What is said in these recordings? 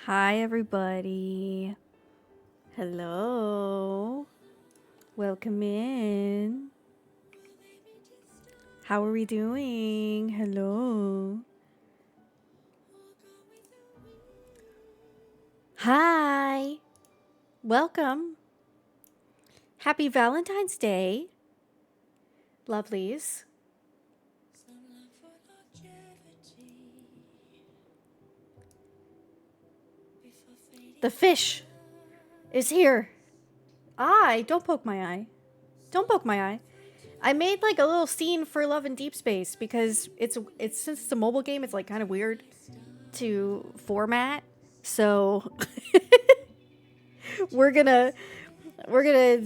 Hi, everybody. Hello. Welcome in. How are we doing? Hello. Hi. Welcome. Happy Valentine's Day, lovelies. The fish is here. Don't poke my eye. Don't poke my eye. I made like a little scene for Love and Deepspace because it's since it's a mobile game, it's like kind of weird to format. So we're gonna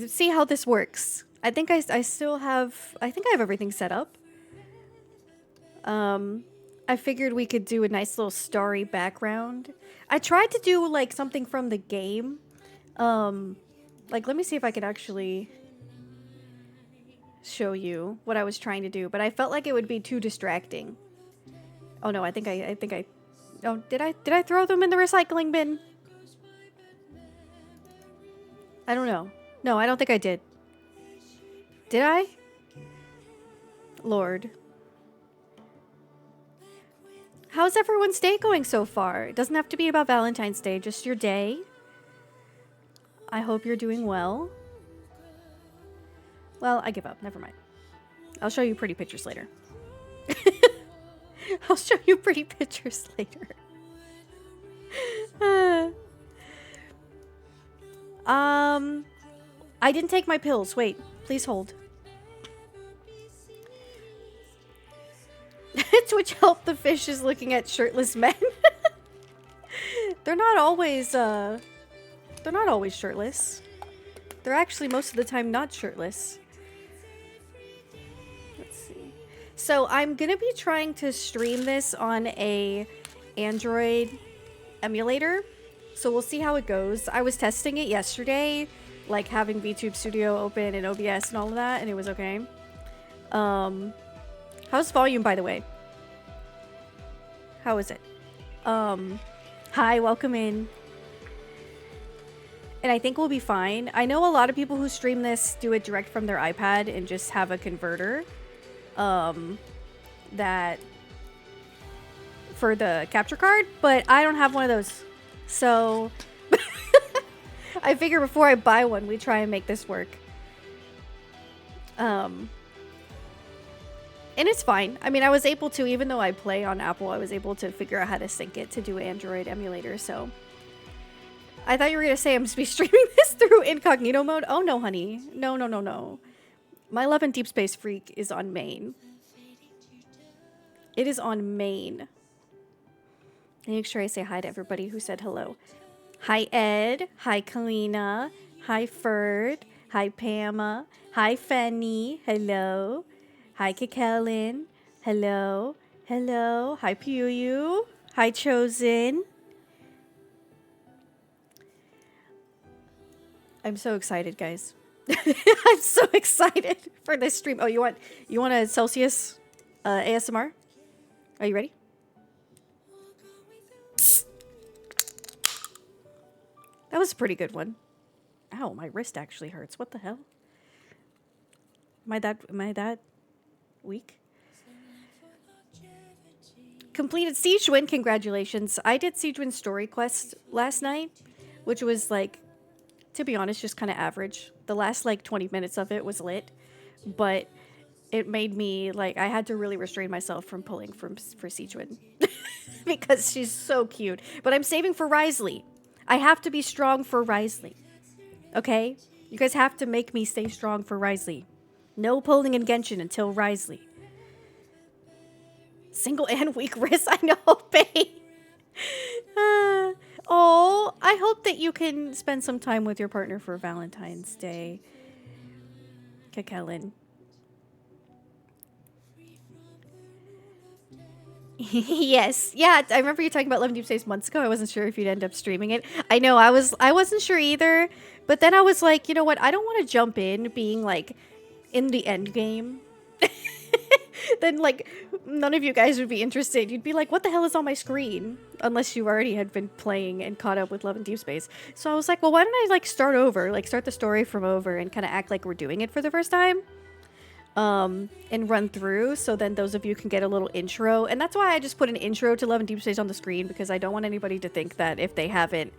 see how this works. I think I still have I think I have everything set up. I figured we could do a nice little starry background. I tried to do like something from the game. Like let me see if I can actually show you what I was trying to do, but I felt like it would be too distracting. Oh no, I think I oh, did I throw them in the recycling bin? I don't know. No, I don't think I did. Did I? Lord. How's everyone's day going so far? It doesn't have to be about Valentine's Day, just your day. I hope you're doing well. Well, I give up. Never mind. I'll show you pretty pictures later. I'll show you pretty pictures later. I didn't take my pills. Wait, please hold. Twitch help the fish is looking at shirtless men. They're not always shirtless. They're actually most of the time not shirtless. Let's see. So I'm gonna be trying to stream this on a Android emulator. So we'll see how it goes. I was testing it yesterday, like having VTube Studio open and OBS and all of that, and it was okay. How's volume, by the way? How is it? Hi, welcome in. And I think we'll be fine. I know a lot of people who stream this do it direct from their iPad and just have a converter that for the capture card, but I don't have one of those. So I figure before I buy one, we try and make this work. And it's fine. I mean, I was able to, even though I play on Apple, I was able to figure out how to sync it to do Android emulator, so. I thought you were going to say I'm just be streaming this through incognito mode. Oh, no, honey. No, no, no, no. My Love and Deepspace freak is on main. It is on main. Make sure I say hi to everybody who said hello. Hi, Ed. Hi, Kalina. Hi, Ferd. Hi, Pama. Hi, Fanny. Hello. Hi, Kakelin. Hello. Hello. Hi, Puyu. Hi, Chosen. I'm so excited, guys. I'm so excited for this stream. Oh, you want a Celsius ASMR? Are you ready? That was a pretty good one. Ow, my wrist actually hurts. What the hell? Am I that weak? Completed Siege Win, congratulations. I did Siege Win story quest last night, which was like, to be honest, just kind of average. The last like 20 minutes of it was lit, but it made me like, I had to really restrain myself from pulling for Siege Win because she's so cute. But I'm saving for Risley. I have to be strong for Risley. Okay? You guys have to make me stay strong for Risley. No pulling in Genshin until Risley. Single and weak wrist. I know, babe. Oh, I hope that you can spend some time with your partner for Valentine's Day. Kakelin. Yes. Yeah, I remember you talking about Love and Deepspace months ago. I wasn't sure if you'd end up streaming it. I know, I wasn't sure either. But then I was like, you know what? I don't want to jump in being like in the end game. then like none of you guys would be interested. You'd be like, what the hell is on my screen? Unless you already had been playing and caught up with Love and Deepspace. So I was like, well, why don't I like start over, like start the story from over and kind of act like we're doing it for the first time. And run through, so then those of you can get a little intro. And that's why I just put an intro to Love and Deepspace on the screen, because I don't want anybody to think that if they haven't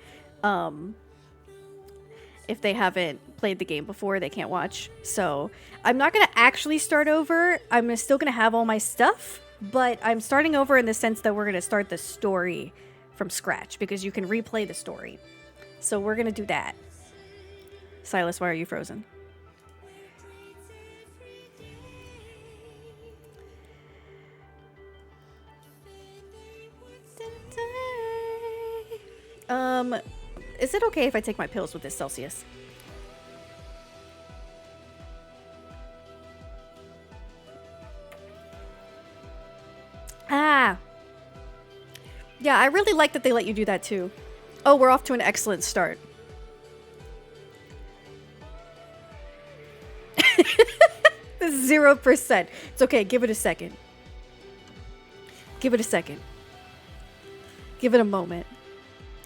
played the game before, they can't watch. So I'm not gonna actually start over. I'm still gonna have all my stuff, but I'm starting over in the sense that we're gonna start the story from scratch, because you can replay the story. So we're gonna do that. Silas, why are you frozen? Is it okay if I take my pills with this Celsius? Ah. Yeah, I really like that they let you do that too. Oh, we're off to an excellent start. 0%. It's okay, give it a second. Give it a second. Give it a moment.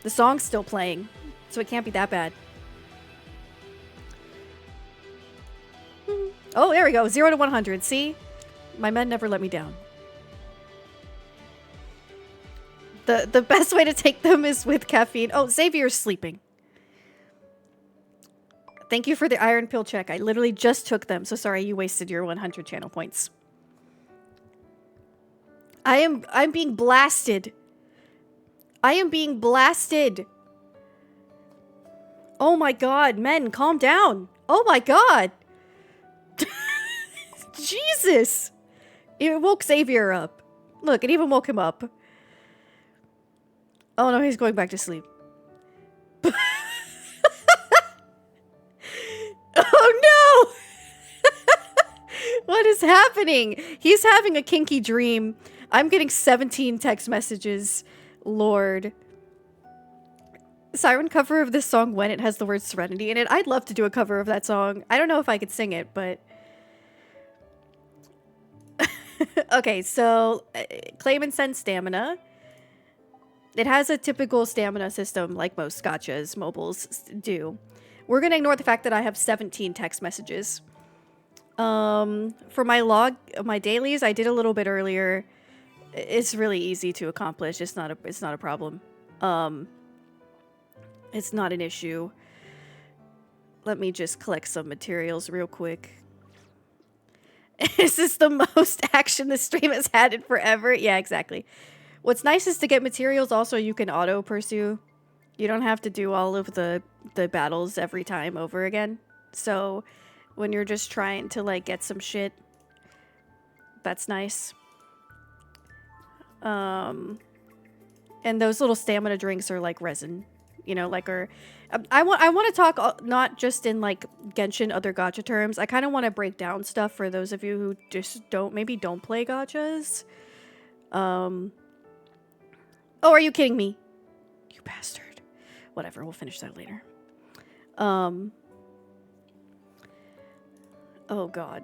The song's still playing, so it can't be that bad. Oh, there we go. 0 to 100. See? My men never let me down. The best way to take them is with caffeine. Oh, Xavier's sleeping. Thank you for the iron pill check. I literally just took them, so sorry you wasted your 100 channel points. I'm being blasted. I am being blasted. Oh my god, men, calm down. Oh my god. Jesus. It woke Xavier up. Look, it even woke him up. Oh no, he's going back to sleep. Oh no! What is happening? He's having a kinky dream. I'm getting 17 text messages. Lord. Siren cover of this song when it has the word Sirenetie in it. I'd love to do a cover of that song. I don't know if I could sing it, but... Okay, so claim and send stamina. It has a typical stamina system like most gachas mobiles do. We're going to ignore the fact that I have 17 text messages. For my dailies, I did a little bit earlier. It's really easy to accomplish. It's not a problem. It's not an issue. Let me just collect some materials real quick. This is the most action the stream has had in forever. Yeah, exactly. What's nice is to get materials also you can auto pursue. You don't have to do all of the battles every time over again. So when you're just trying to like get some shit, that's nice. And those little stamina drinks are like resin, you know, like I want to talk not just in like Genshin other gacha terms. I kind of want to break down stuff for those of you who just don't play gachas. Oh, are you kidding me? You bastard. Whatever, we'll finish that later. Oh god.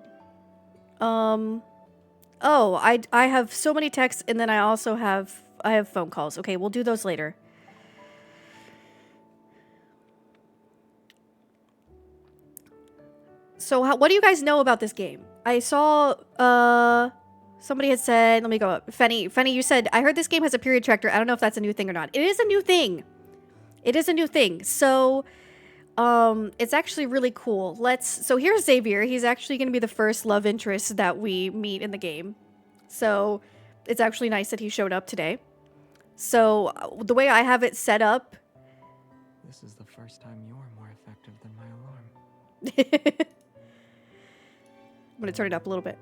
Oh, I have so many texts, and then I also have phone calls. Okay, we'll do those later. So what do you guys know about this game? I saw somebody had said, let me go up. Fenny, you said, I heard this game has a period tracker. I don't know if that's a new thing or not. It is a new thing. It is a new thing. So it's actually really cool. So here's Xavier. He's actually going to be the first love interest that we meet in the game. So it's actually nice that he showed up today. So the way I have it set up. This is the first time you're more effective than my alarm. I'm going to turn it up a little bit.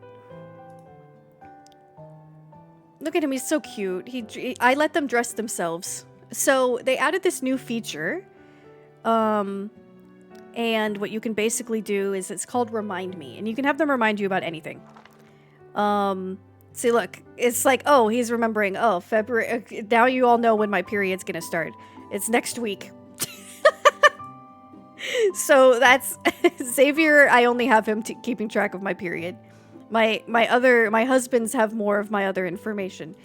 Look at him. He's so cute. I let them dress themselves. So they added this new feature. And what you can basically do is it's called Remind Me. And you can have them remind you about anything. See, look. It's like, oh, he's remembering. Oh, February. Now you all know when my period's going to start. It's next week. So that's... Xavier, I only have him keeping track of my period. My husband's have more of my other information.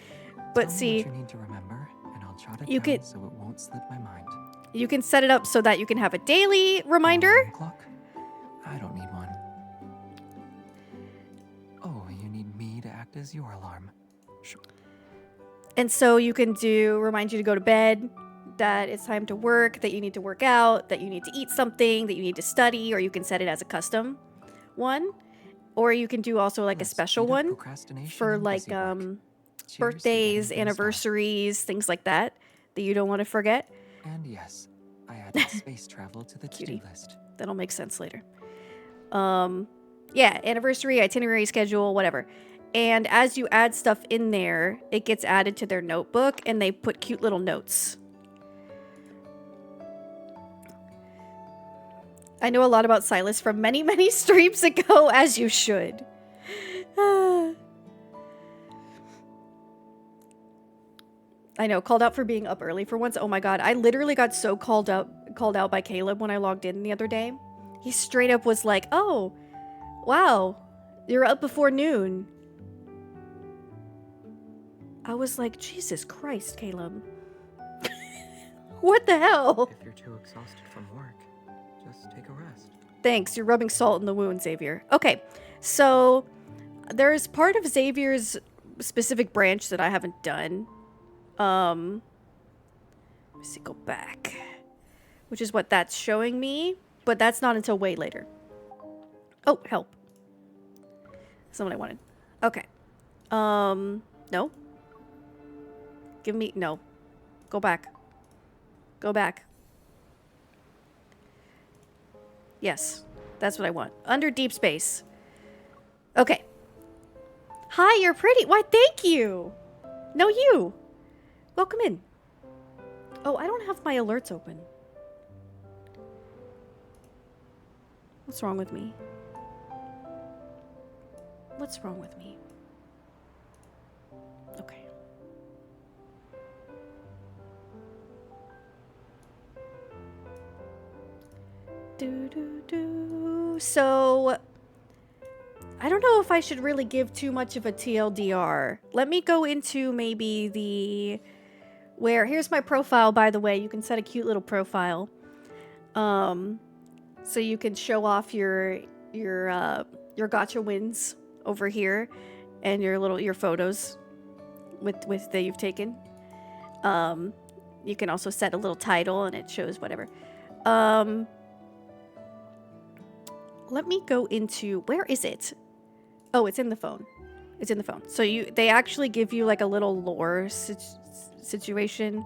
But Tell me see, what you need to remember, and I'll jot it you down could so it won't slip my mind. you can set it up so that you can have a daily reminder. Alarm clock? I don't need one. Oh, you need me to act as your alarm. Sure. And so you can remind you to go to bed, that it's time to work, that you need to work out, that you need to eat something, that you need to study, or you can set it as a custom one. Or you can do also like a Let's special speed up one procrastination for and like busy work. Cheers to birthdays, getting things done. anniversaries, things like that you don't want to forget. And yes, I added space travel to the to-do Cutie. list. That'll make sense later. Yeah, anniversary, itinerary schedule, whatever. And as you add stuff in there, it gets added to their notebook and they put cute little notes. I know a lot about Silas from many, many streams ago, as you should. I know, called out for being up early for once. Oh my god, I literally got so called out by Caleb when I logged in the other day. He straight up was like, "Oh, wow, you're up before noon." I was like, Jesus Christ, Caleb. What the hell? If you're too exhausted from work, just take a rest. Thanks, you're rubbing salt in the wound, Xavier. Okay, so there's part of Xavier's specific branch that I haven't done. Let's see, go back. Which is what that's showing me, but that's not until way later. Oh, help. That's not what I wanted. Okay. No. Give me, no. Go back. Go back. Yes, that's what I want. Under deep space. Okay. Hi, you're pretty. Why, thank you. No, you. Welcome in. Oh, I don't have my alerts open. What's wrong with me? What's wrong with me? Okay. So, I don't know if I should really give too much of a TLDR. Let me go into maybe here's my profile, by the way. You can set a cute little profile. So you can show off your gacha wins over here and your photos with that you've taken. You can also set a little title and it shows whatever. Let me go into, where is it? Oh, it's in the phone. It's in the phone. So they actually give you like a little lore situation.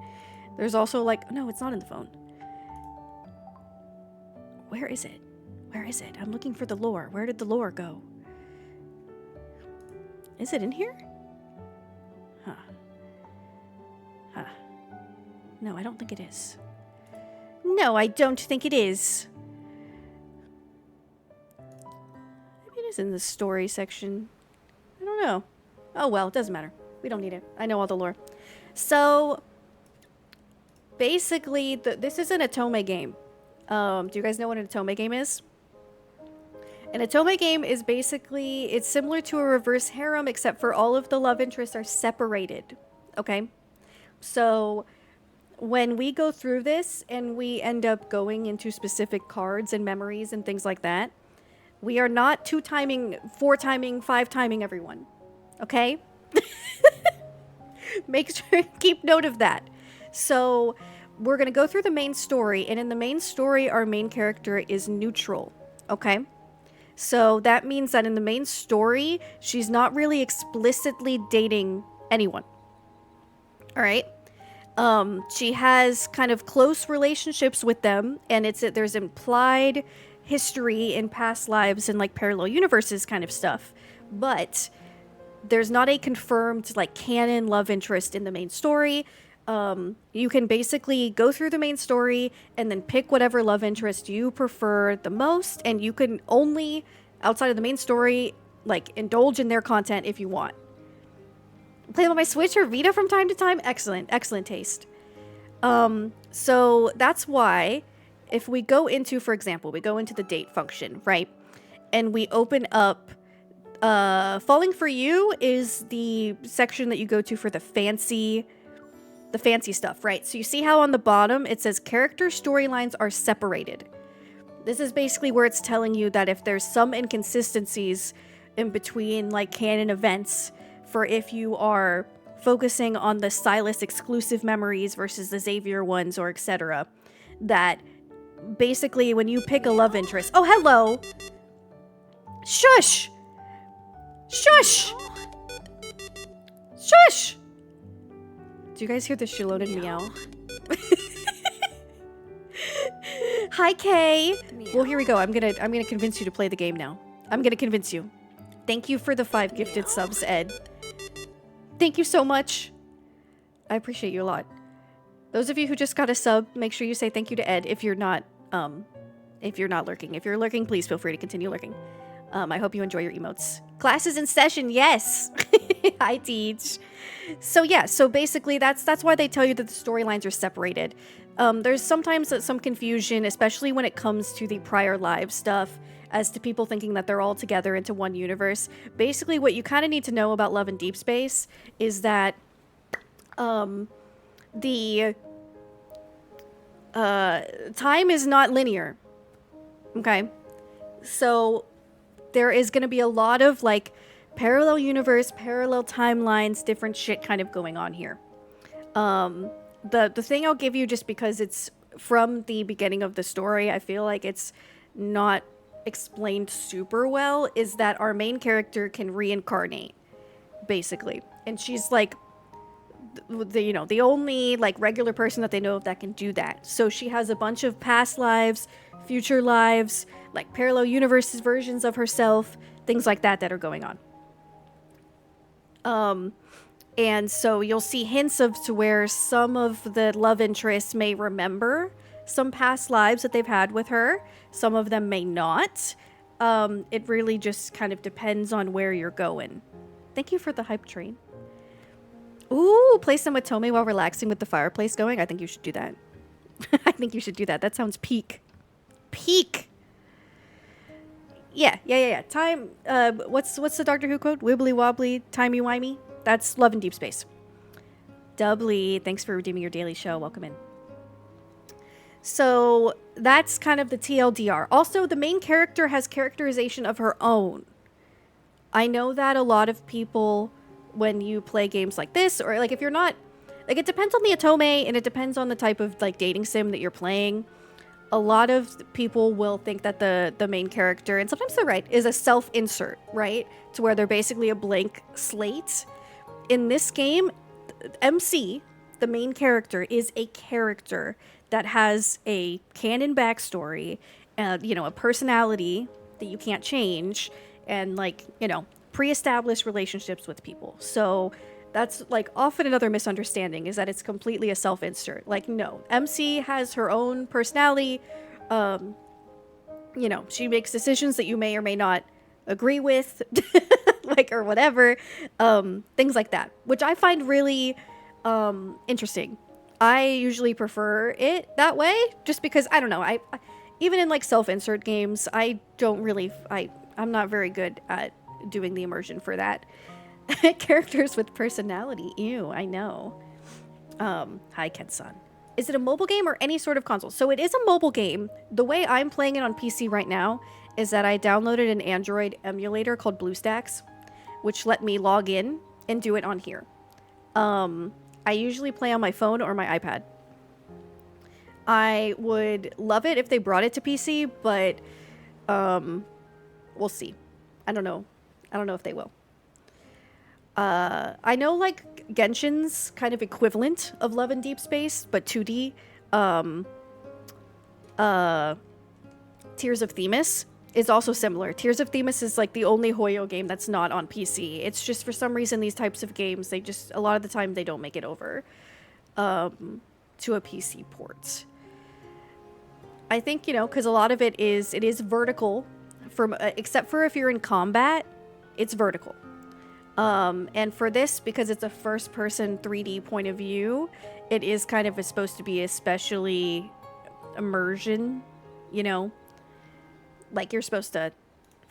There's also like, no, it's not in the phone. Where is it? Where is it? I'm looking for the lore. Where did the lore go? Is it in here? Huh. Huh. No, I don't think it is. No, I don't think it is. Maybe it is in the story section. I don't know. Oh well, it doesn't matter. We don't need it. I know all the lore. So, basically, this is an Otome game. Do you guys know what an Otome game is? An Otome game is basically, it's similar to a reverse harem, except for all of the love interests are separated. Okay? So, when we go through this and we end up going into specific cards and memories and things like that, we are not 2-timing, 4-timing, 5-timing everyone. Okay? Make sure you keep note of that. So, we're going to go through the main story, and in the main story, our main character is neutral. Okay? So, that means that in the main story, she's not really explicitly dating anyone. Alright? She has kind of close relationships with them, and there's implied history in past lives and like parallel universes kind of stuff. But there's not a confirmed like canon love interest in the main story. You can basically go through the main story and then pick whatever love interest you prefer the most, and you can only, outside of the main story, like indulge in their content if you want. Play on my Switch or Vita from time to time? Excellent. Excellent taste. So that's why if we go into, for example, we go into the date function, right? And we open up Falling for You is the section that you go to for the fancy stuff, right? So you see how on the bottom it says character storylines are separated. This is basically where it's telling you that if there's some inconsistencies in between like canon events, for if you are focusing on the Silas exclusive memories versus the Xavier ones or etc., that basically when you pick a love interest, oh hello, shush, shush, shush. Do you guys hear the Shilonen meow? Hi, Kay. Well, here we go. I'm gonna convince you to play the game now. I'm gonna convince you. Thank you for the 5 gifted subs, Ed. Thank you so much. I appreciate you a lot. Those of you who just got a sub, make sure you say thank you to Ed if you're not lurking. If you're lurking, please feel free to continue lurking. I hope you enjoy your emotes. Class is in session, yes. I teach. So yeah, so basically that's why they tell you that the storylines are separated. There's sometimes some confusion, especially when it comes to the prior live stuff, as to people thinking that they're all together into one universe. Basically, what you kind of need to know about Love and Deepspace is that the time is not linear. Okay? So there is going to be a lot of like parallel universe, parallel timelines, different shit kind of going on here. The thing I'll give you, just because it's from the beginning of the story, I feel like it's not explained super well, is that our main character can reincarnate, basically. And she's like the only like regular person that they know of that can do that. So she has a bunch of past lives, future lives, like parallel universes versions of herself, things like that are going on. And so you'll see hints of to where some of the love interests may remember some past lives that they've had with her. Some of them may not. It really just kind of depends on where you're going. Thank you for the hype train. Ooh, play some with Tomei while relaxing with the fireplace going. I think you should do that. I think you should do that. That sounds peak. Peak! Yeah. Time, what's the Doctor Who quote? Wibbly wobbly, timey-wimey. That's Love and Deepspace. Doubly, thanks for redeeming your daily show. Welcome in. So that's kind of the TLDR. Also, the main character has characterization of her own. I know that a lot of people, when you play games like this, or like if you're not, like it depends on the Otome and it depends on the type of like dating sim that you're playing. A lot of people will think that the main character, and sometimes they're right, is a self-insert, right? To where they're basically a blank slate. In this game, MC, the main character, is a character that has a canon backstory, a personality that you can't change, and like, pre-established relationships with people. So that's like often another misunderstanding, is that it's completely a self-insert. Like, no, MC has her own personality. She makes decisions that you may or may not agree with, like, or whatever, things like that, which I find really interesting. I usually prefer it that way, just because I don't know. I even in like self-insert games, I'm not very good at doing the immersion for that. Characters with personality. Ew, I know. Hi, Ken-san. Is it a mobile game or any sort of console? So it is a mobile game. The way I'm playing it on PC right now is that I downloaded an Android emulator called BlueStacks, which let me log in and do it on here. I usually play on my phone or my iPad. I would love it if they brought it to PC, but we'll see. I don't know if they will. I know like Genshin's kind of equivalent of Love and Deepspace, but 2D. Tears of Themis is also similar. Tears of Themis is like the only Hoyo game that's not on PC. It's just for some reason these types of games, a lot of the time they don't make it over to a PC port. I think, because a lot of it is vertical, except for if you're in combat, it's vertical. And for this, because it's a first-person 3D point of view, it is kind of supposed to be especially immersion, like you're supposed to,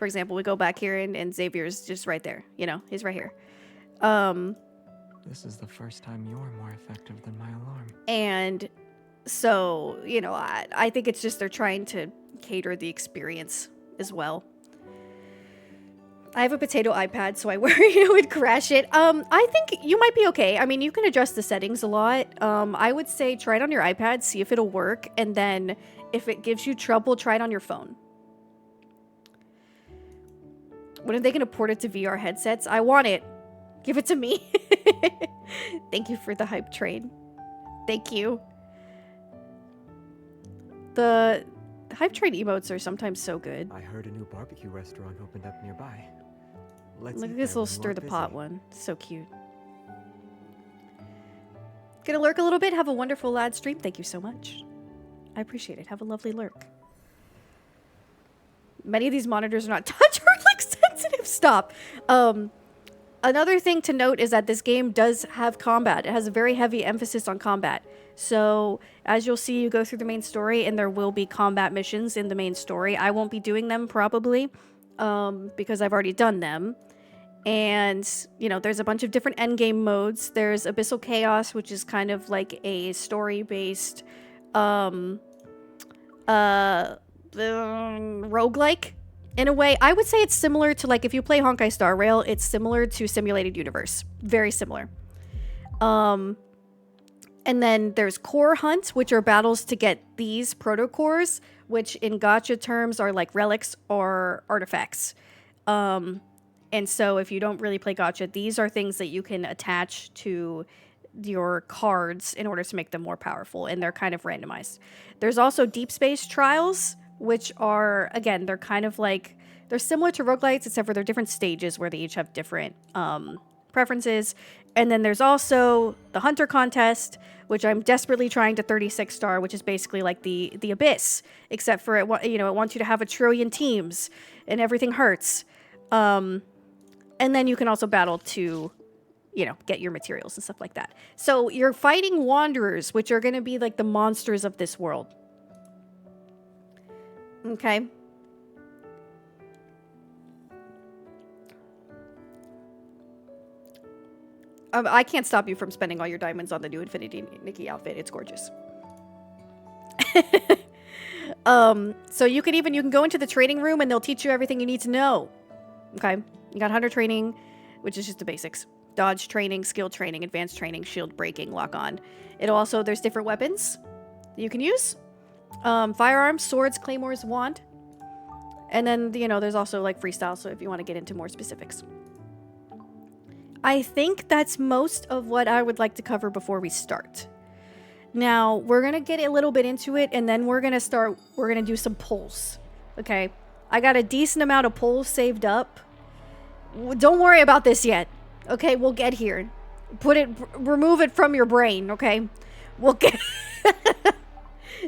For example, we go back here and Xavier's just right there. You know, he's right here. This is the first time you're more effective than my alarm. And so, you know, I think it's just they're trying to cater the experience as well. I have a potato iPad, so I worry it would crash it. I think you might be okay. I mean, you can adjust the settings a lot. I would say try it on your iPad, see if it'll work, and then if it gives you trouble, try it on your phone. When are they going to port it to VR headsets? I want it. Give it to me. Thank you for the hype train. Thank you. The hype train emotes are sometimes so good. I heard a new barbecue restaurant opened up nearby. Let's Look eat at this there little when stir you're the busy. pot one. So cute. Gonna lurk a little bit. Have a wonderful lad stream. Thank you so much. I appreciate it. Have a lovely lurk. Many of these monitors are not touch or like sensitive. Stop. Another thing to note is that this game does have combat. It has a very heavy emphasis on combat. So as you'll see, you go through the main story and there will be combat missions in the main story. I won't be doing them probably because I've already done them. And, you know, there's a bunch of different endgame modes. There's Abyssal Chaos, which is kind of like a story-based roguelike. In a way, I would say it's similar to, like, if you play Honkai Star Rail, it's similar to Simulated Universe. Very similar. And then there's Core Hunt, which are battles to get these proto-cores, which in gacha terms are like relics or artifacts. And so if you don't really play gacha, these are things that you can attach to your cards in order to make them more powerful, and they're kind of randomized. There's also Deep Space Trials, which are, again, they're kind of like, they're similar to roguelites, except for they're different stages where they each have different preferences. And then there's also the Hunter Contest, which I'm desperately trying to 36 star, which is basically like the Abyss, except for it wants you to have 1 trillion teams, and everything hurts. And then you can also battle to, you know, get your materials and stuff like that. So you're fighting wanderers, which are going to be like the monsters of this world. Okay. I can't stop you from spending all your diamonds on the new Infinity Nikki outfit. It's gorgeous. So you can go into the training room and they'll teach you everything you need to know. Okay. You got hunter training, which is just the basics. Dodge training, skill training, advanced training, shield breaking, lock on. There's different weapons that you can use. Firearms, swords, claymores, wand. And then, you know, there's also like freestyle, so if you want to get into more specifics. I think that's most of what I would like to cover before we start. Now, we're going to get a little bit into it, and then we're going to do some polls. Okay? I got a decent amount of polls saved up. Don't worry about this yet. Okay, we'll get here. Remove it from your brain, okay? We'll get...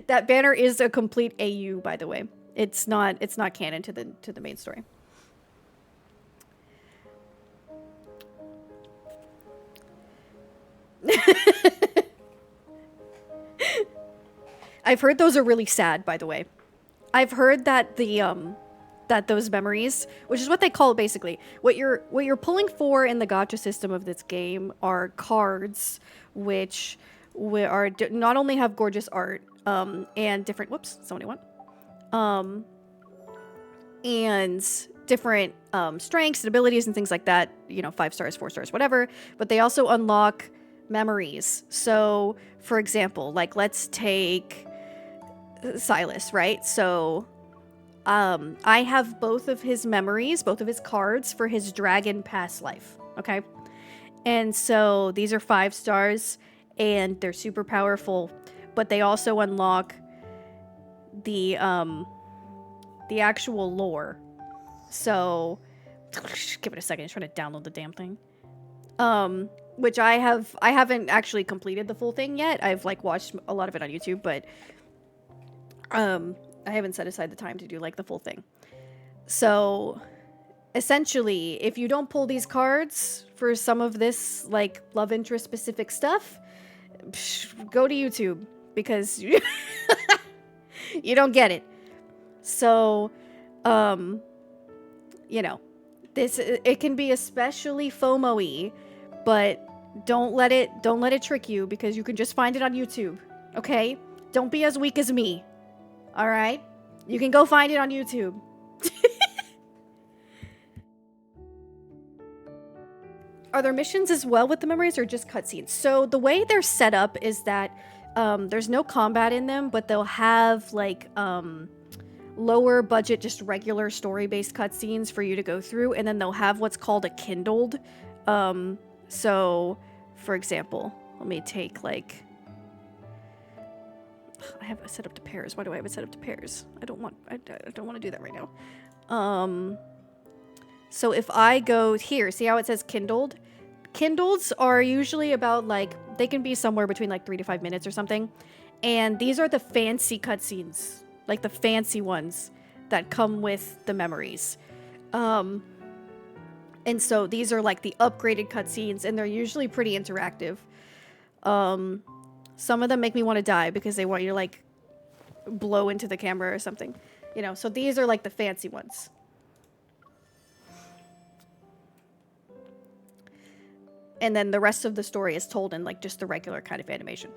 That banner is a complete AU, by the way. It's not canon to the main story. I've heard those are really sad, by the way. I've heard that that those memories, which is what they call it basically, what you're pulling for in the gacha system of this game are cards, which not only have gorgeous art, and different and different strengths and abilities and things like that, you know, 5 stars, 4 stars, whatever, but they also unlock memories. So, for example, like let's take Silas, right? So, I have both of his memories, both of his cards for his dragon past life, okay? And so these are 5 stars and they're super powerful, but they also unlock the actual lore. So, give it a second. I'm trying to download the damn thing. Which I haven't actually completed the full thing yet. I've like watched a lot of it on YouTube, but I haven't set aside the time to do like the full thing. So essentially, if you don't pull these cards for some of this like love interest specific stuff, go to YouTube because you don't get it. So you know, it can be especially FOMO-y, but don't let it trick you, because you can just find it on YouTube. Okay? Don't be as weak as me. All right? You can go find it on YouTube. Are there missions as well with the memories, or just cutscenes? So the way they're set up is that there's no combat in them, but they'll have like lower budget, just regular story-based cutscenes for you to go through, and then they'll have what's called a kindled. So, for example, let me take like... I have it set up to pairs. Why do I have it set up to pairs? I don't want to do that right now. So if I go here, see how it says kindled? Kindleds are usually about like, they can be somewhere between like 3 to 5 minutes or something. And these are the fancy cutscenes, like the fancy ones that come with the memories. And so these are like the upgraded cutscenes, and they're usually pretty interactive. Some of them make me want to die because they want you to like blow into the camera or something. You know, so these are like the fancy ones. And then the rest of the story is told in like just the regular kind of animation.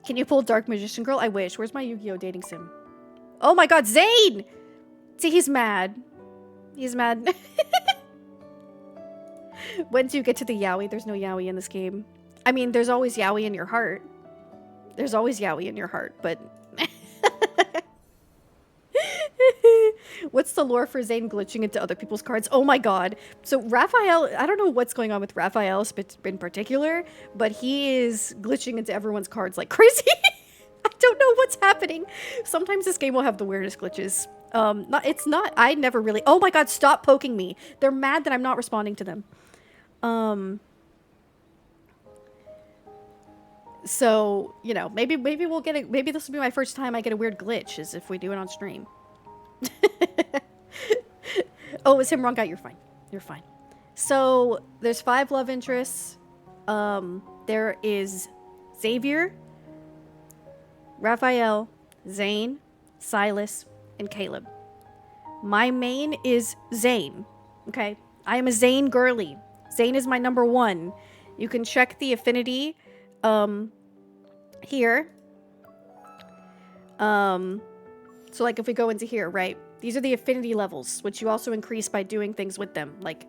Can you pull Dark Magician Girl? I wish. Where's my Yu-Gi-Oh! Dating sim? Oh my god, Zane! See, he's mad. He's mad. When do you get to the yaoi? There's no yaoi in this game. I mean, there's always yaoi in your heart. There's always yaoi in your heart, but... What's the lore for Zane glitching into other people's cards? Oh my god. So Raphael, I don't know what's going on with Raphael in particular, but he is glitching into everyone's cards like crazy. I don't know what's happening. Sometimes this game will have the weirdest glitches. I never really... Oh my god, stop poking me. They're mad that I'm not responding to them. So, you know, maybe we'll get it. Maybe this will be my first time I get a weird glitch, is if we do it on stream. Oh, it's him, wrong guy. You're fine. You're fine. So there's 5 love interests. There is Xavier, Raphael, Zane, Silas, and Caleb. My main is Zane. Okay, I am a Zane girly. Zane is my number 1. You can check the affinity here. So like if we go into here, right? These are the affinity levels, which you also increase by doing things with them, like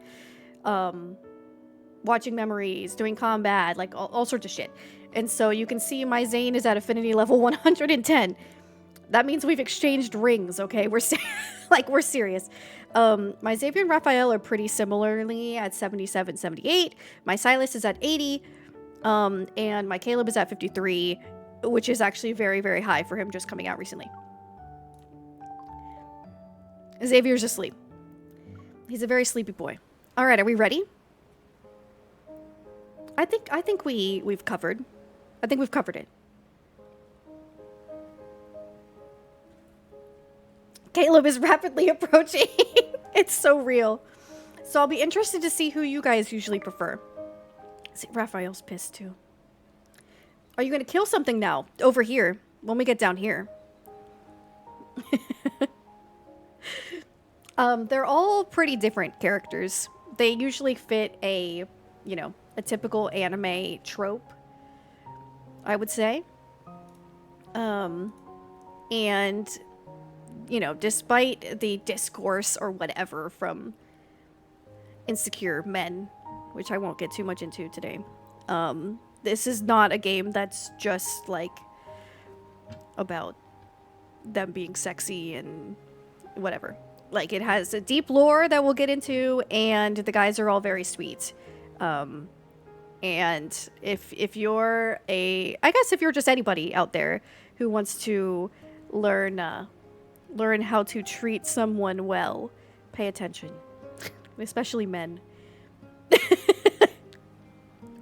watching memories, doing combat, like all sorts of shit. And so you can see my Zane is at affinity level 110. That means we've exchanged rings, okay? We're serious. My Xavier and Raphael are pretty similarly at 77, 78. My Silas is at 80. And my Caleb is at 53, which is actually very, very high for him just coming out recently. Xavier's asleep. He's a very sleepy boy. All right, are we ready? I think we've covered. I think we've covered it. Caleb is rapidly approaching. It's so real. So I'll be interested to see who you guys usually prefer. See, Raphael's pissed too. Are you going to kill something now? Over here. When we get down here. They're all pretty different characters. They usually fit a, you know, a typical anime trope, I would say. And, you know, despite the discourse or whatever from insecure men, which I won't get too much into today, this is not a game that's just, like, about them being sexy and whatever. Like, it has a deep lore that we'll get into, and the guys are all very sweet. And if you're I guess if you're just anybody out there who wants to learn how to treat someone well, pay attention. Especially men.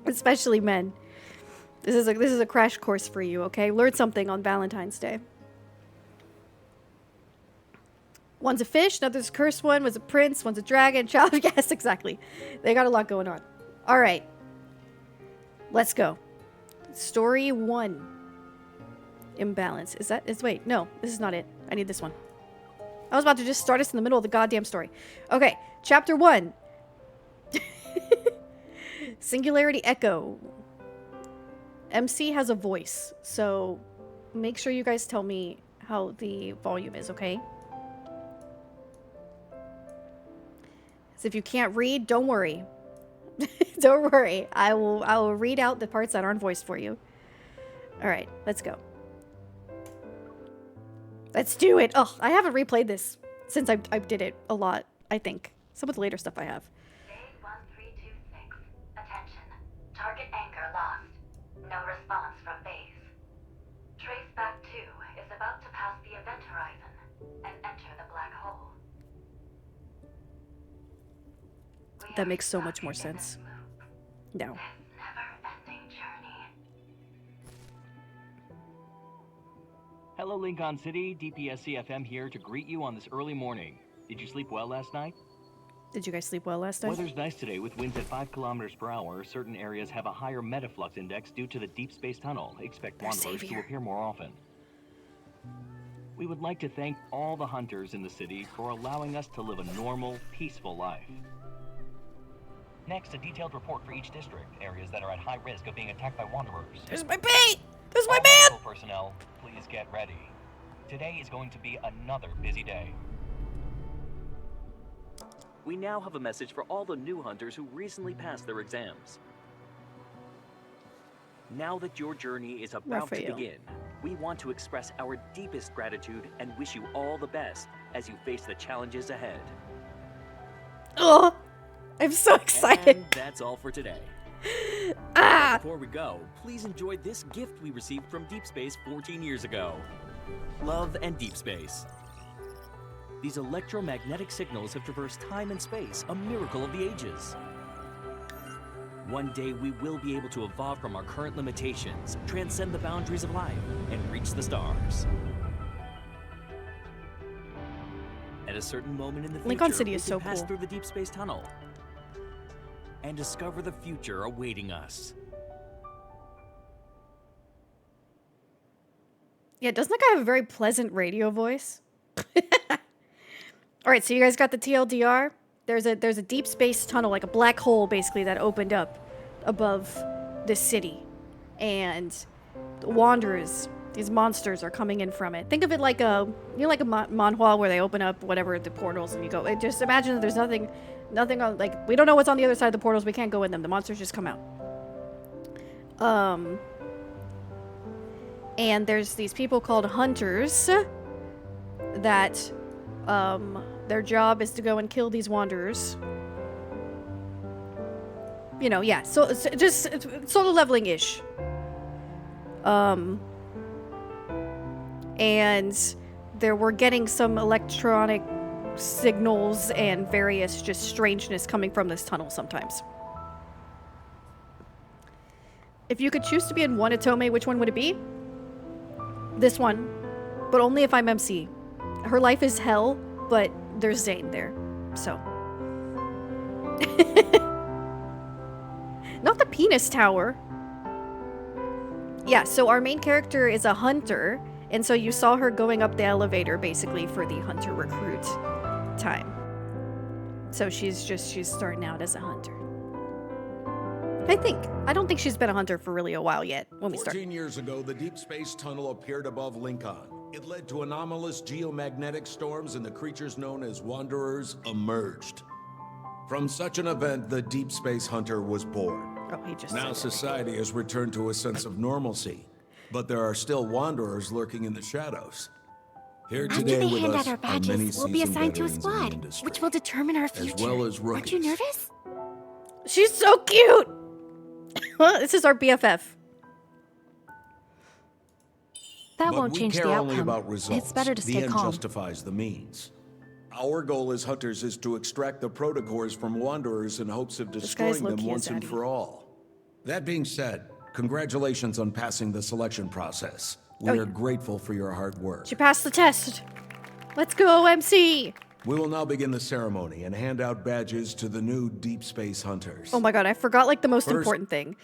Especially men. This is a crash course for you, okay? Learn something on Valentine's Day. One's a fish, another's a cursed one, one's a prince, one's a dragon, child. Yes, exactly. They got a lot going on. All right. Let's go. Story 1. Imbalance. Wait, no, this is not it. I need this one. I was about to just start us in the middle of the goddamn story. Okay, chapter 1. Singularity Echo. MC has a voice, so make sure you guys tell me how the volume is, okay? So if you can't read, don't worry. Don't worry. I will read out the parts that aren't voiced for you. All right, let's go. Let's do it. Oh, I haven't replayed this since I did it a lot, I think. Some of the later stuff I have. Day 1326. Attention. Target anchor lost. No response from base. Traceback 2 is about to pass the event horizon and enter the black hole. That makes so much more sense. No. Never-ending journey. Hello, Lincoln City. DPSC-FM here to greet you on this early morning. Did you sleep well last night? Did you guys sleep well last night? Weather's nice today with winds at 5 kilometers per hour. Certain areas have a higher metaflux index due to the deep space tunnel. Expect wanderers to appear more often. We would like to thank all the hunters in the city for allowing us to live a normal, peaceful life. Next, a detailed report for each district. Areas that are at high risk of being attacked by wanderers. There's my bait! There's my All man! medical personnel, please get ready. Today is going to be another busy day. We now have a message for all the new hunters who recently passed their exams. Now that your journey is about to begin, we want to express our deepest gratitude and wish you all the best as you face the challenges ahead. Oh, I'm so excited. And that's all for today. Before we go, please enjoy this gift we received from Deep Space 14 years ago. Love and Deepspace. These electromagnetic signals have traversed time and space, a miracle of the ages. One day we will be able to evolve from our current limitations, transcend the boundaries of life, and reach the stars. At a certain moment in the future, Lincoln City is we can so pass cool. through the deep space tunnel and discover the future awaiting us. Yeah, doesn't that guy have a very pleasant radio voice? All right, so you guys got the TLDR? There's a deep space tunnel, like a black hole, basically, that opened up above this city. And the wanderers, these monsters, are coming in from it. Think of it like a, you know, like a manhwa where they open up whatever the portals and you go. Just imagine that there's nothing on, like, we don't know what's on the other side of the portals. We can't go in them. The monsters just come out. And there's these people called hunters that, their job is to go and kill these wanderers. You know, yeah. So it's just it's sort of leveling-ish. And we're getting some electronic signals and various just strangeness coming from this tunnel sometimes. If you could choose to be in one Atome, which one would it be? This one, but only if I'm MC. Her life is hell, but there's Zane there, so. Not the penis tower. Yeah, so our main character is a hunter, and so you saw her going up the elevator, basically, for the hunter recruit time. So she's starting out as a hunter. I don't think she's been a hunter for really a while yet when we start. 14 years ago, the deep space tunnel appeared above Lincoln. It led to anomalous geomagnetic storms, and the creatures known as Wanderers emerged. From such an event, the deep space hunter was born. Oh, he just Now said it. society has returned to a sense of normalcy, but there are still Wanderers lurking in the shadows. Here After today they with hand us out our are many badges, we'll be seasoned assigned to a veterans in the squad, industry, which will determine our as future. well as Aren't you rookies. nervous? She's so cute! This is our BFF. That But won't we change care the only outcome. about results. It's better to The stay end calm. justifies the means. Our goal as hunters is to extract the protocores from Wanderers in hopes of guy's destroying them low-key a once and zaddy. for all. That being said, congratulations on passing the selection process. We Oh, are yeah. grateful for your hard work. She passed the test. Let's go, MC! We will now begin the ceremony and hand out badges to the new deep space hunters. Oh my god, I forgot like the most First- important thing.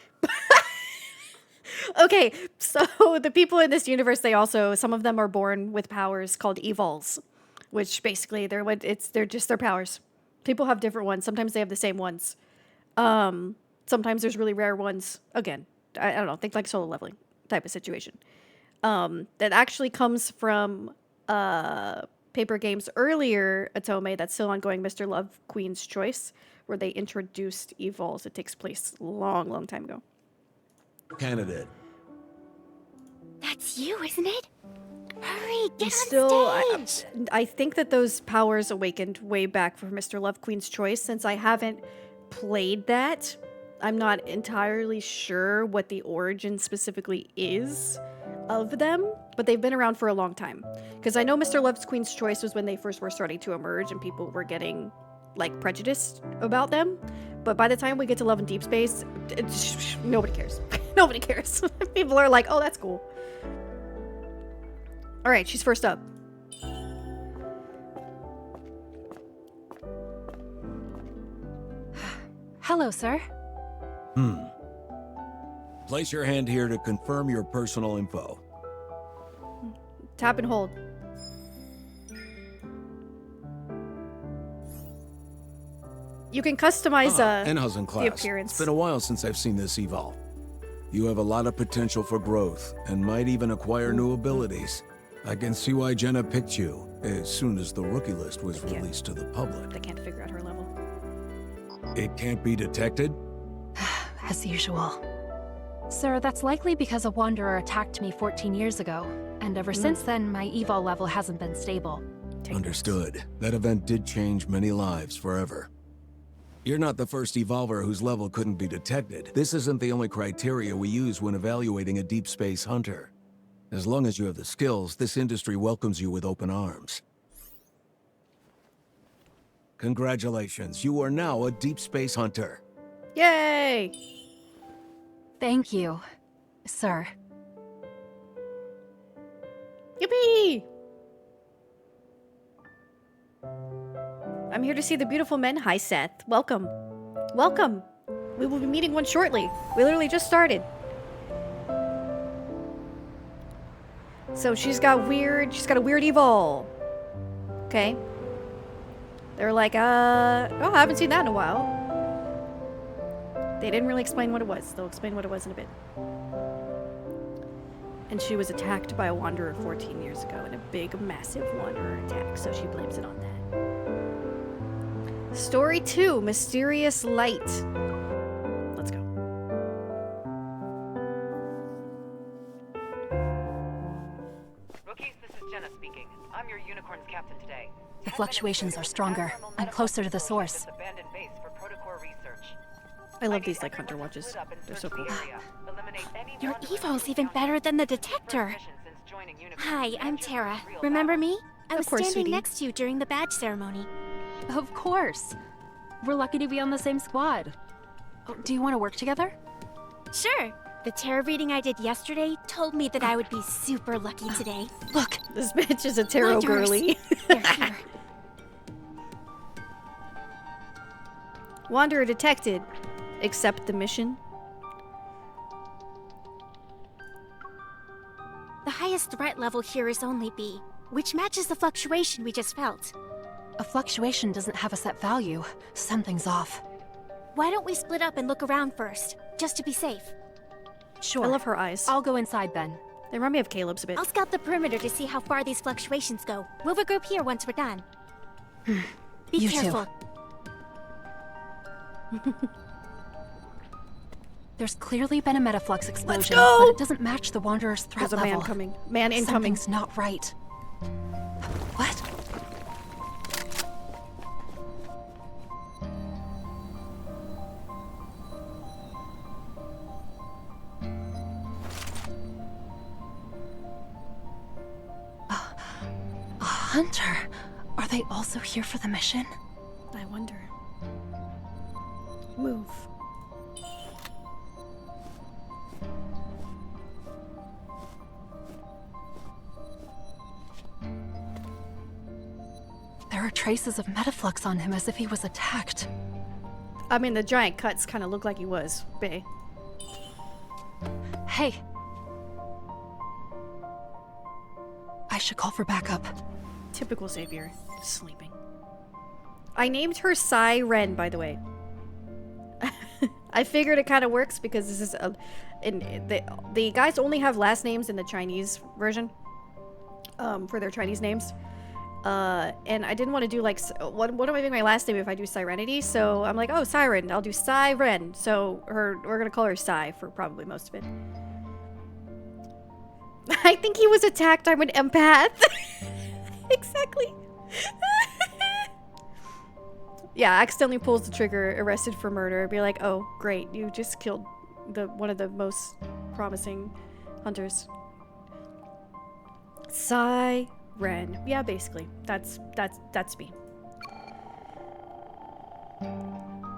Okay, so the people in this universe, some of them are born with powers called evols. which basically they're just their powers. People have different ones. Sometimes they have the same ones. Sometimes there's really rare ones. Again, I don't know. Think like solo leveling type of situation. That actually comes from Paper Games earlier Atome that's still ongoing, Mr. Love Queen's Choice, where they introduced evols. It takes place long, long time ago. Candidate. That's you, isn't it? Hurry, get I on stage! think that those powers awakened way back for Mr. Love Queen's Choice. Since I haven't played that, I'm not entirely sure what the origin specifically is of them, but they've been around for a long time. Because I know Mr. Love's Queen's Choice was when they first were starting to emerge and people were getting, like, prejudiced about them. But by the time we get to Love and Deepspace, nobody cares. Nobody cares. People are like, oh, that's cool. All right, she's first up. Hello, sir. Place your hand here to confirm your personal info. Tap and hold. You can customize Enhausen class. the appearance. It's been a while since I've seen this eval. You have a lot of potential for growth and might even acquire new abilities. I can see why Jenna picked you as soon as the rookie list was released to the public. They can't figure out her level. It can't be detected? As usual. Sir, that's likely because a wanderer attacked me 14 years ago, and ever since then, my evo level hasn't been stable. Understood. That event did change many lives forever. You're not the first evolver whose level couldn't be detected. This isn't the only criteria we use when evaluating a deep space hunter. As long as you have the skills, this industry welcomes you with open arms. Congratulations, you are now a deep space hunter. Yay! Thank you, sir. Yippee! I'm here to see the beautiful men. Hi, Seth. Welcome. Welcome. We will be meeting one shortly. We literally just started. So she's got a weird evol. Okay. They're like, oh, I haven't seen that in a while. They didn't really explain what it was. They'll explain what it was in a bit. And she was attacked by a wanderer 14 years ago in a big, massive wanderer attack, so she blames it on that. Story 2, Mysterious Light. Let's go. Rookies, this is Jenna speaking. I'm your Unicorn's captain today. The fluctuations are stronger. I'm closer to the source. Abandoned base for protocol research. I love these like hunter watches. They're so cool. Your evo's even better than the detector. Hi, I'm Tara. Remember me? I was course, standing sweetie. next to you during the badge ceremony. Of course. We're lucky to be on the same squad. Oh, do you want to work together? Sure. The tarot reading I did yesterday told me that I would be super lucky today. Look, This bitch is a tarot Wanderers. girly. They're here. Wanderer detected. Accept the mission. The highest threat level here is only B, which matches the fluctuation we just felt. a fluctuation doesn't have a set value. Something's off. Why don't we split up and look around first, just to be safe? Sure. I love her eyes. I'll go inside then. They remind me of Caleb's a bit. I'll scout the perimeter to see how far these fluctuations go. We'll regroup here once we're done. Be You too. careful. There's clearly been a metaflux explosion, go! but it doesn't match the Wanderer's threat There's a level. man coming. Man incoming. Something's not right. What? A hunter? Are they also here for the mission? I wonder. Move. There are traces of metaflux on him as if he was attacked. I mean, the giant cuts kind of look like he was. Bae. Hey. I should call for backup. Typical Xavier. Sleeping. I named her Siren, by the way. I figured it kind of works because this is the guys only have last names in the Chinese version for their Chinese names. And I didn't want to do like, what am I doing my last name if I do Sirenetie? So I'm like, oh, Siren, I'll do Siren. So we're gonna call her Sai for probably most of it. I think he was attacked. I'm an empath. Exactly. Yeah, accidentally pulls the trigger, arrested for murder. Be like, oh, great, you just killed one of the most promising hunters. Siren. Yeah, basically. That's me.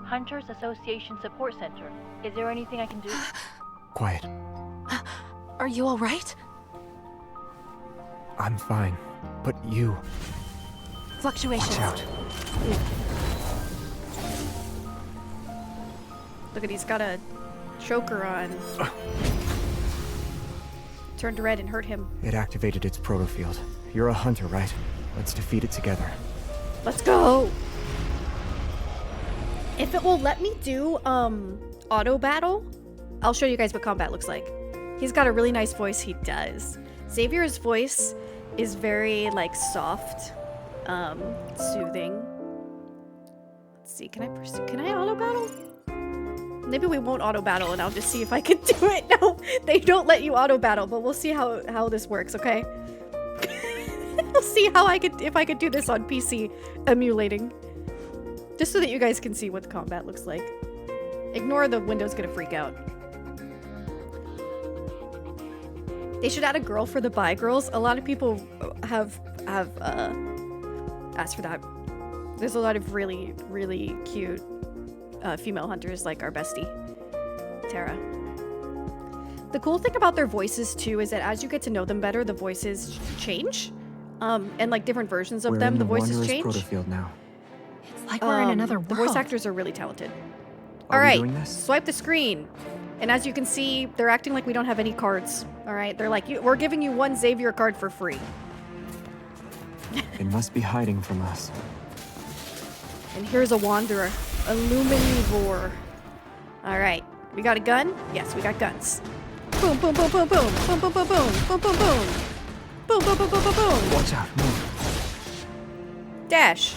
Hunters Association Support Center. Is there anything I can do? Quiet. Are you alright? I'm fine. But you... Fluctuations. Watch out. Look at, he's got a choker on. Turned red and hurt him. It activated its protofield. You're a hunter, right? Let's defeat it together. Let's go! If it will let me do, auto battle, I'll show you guys what combat looks like. He's got a really nice voice, he does. Xavier's voice is very, like, soft, soothing. Let's see, can I auto battle? Maybe we won't auto battle and I'll just see if I can do it. No, they don't let you auto battle, but we'll see how this works, okay? We'll see how if I could do this on PC emulating. Just so that you guys can see what the combat looks like. Ignore the window's gonna freak out. They should add a girl for the bi girls. A lot of people have asked for that. There's a lot of really, really cute female hunters like our bestie, Tara. The cool thing about their voices too is that as you get to know them better, the voices change. And like different versions of them, the voices change. Protofield now. It's like we're in another world. The voice actors are really talented. Are we Alright, doing this? swipe the screen. And as you can see, they're acting like we don't have any cards. Alright, they're like, we're giving you one Xavier card for free. It must be hiding from us. And here's a Wanderer. A Luminivore. Alright. We got a gun? Yes, we got guns. Boom, boom, boom, boom, boom. Boom, boom, boom, boom. Boom, boom, boom. Boom, boom, boom, boom, boom, boom. Watch out, move. Dash.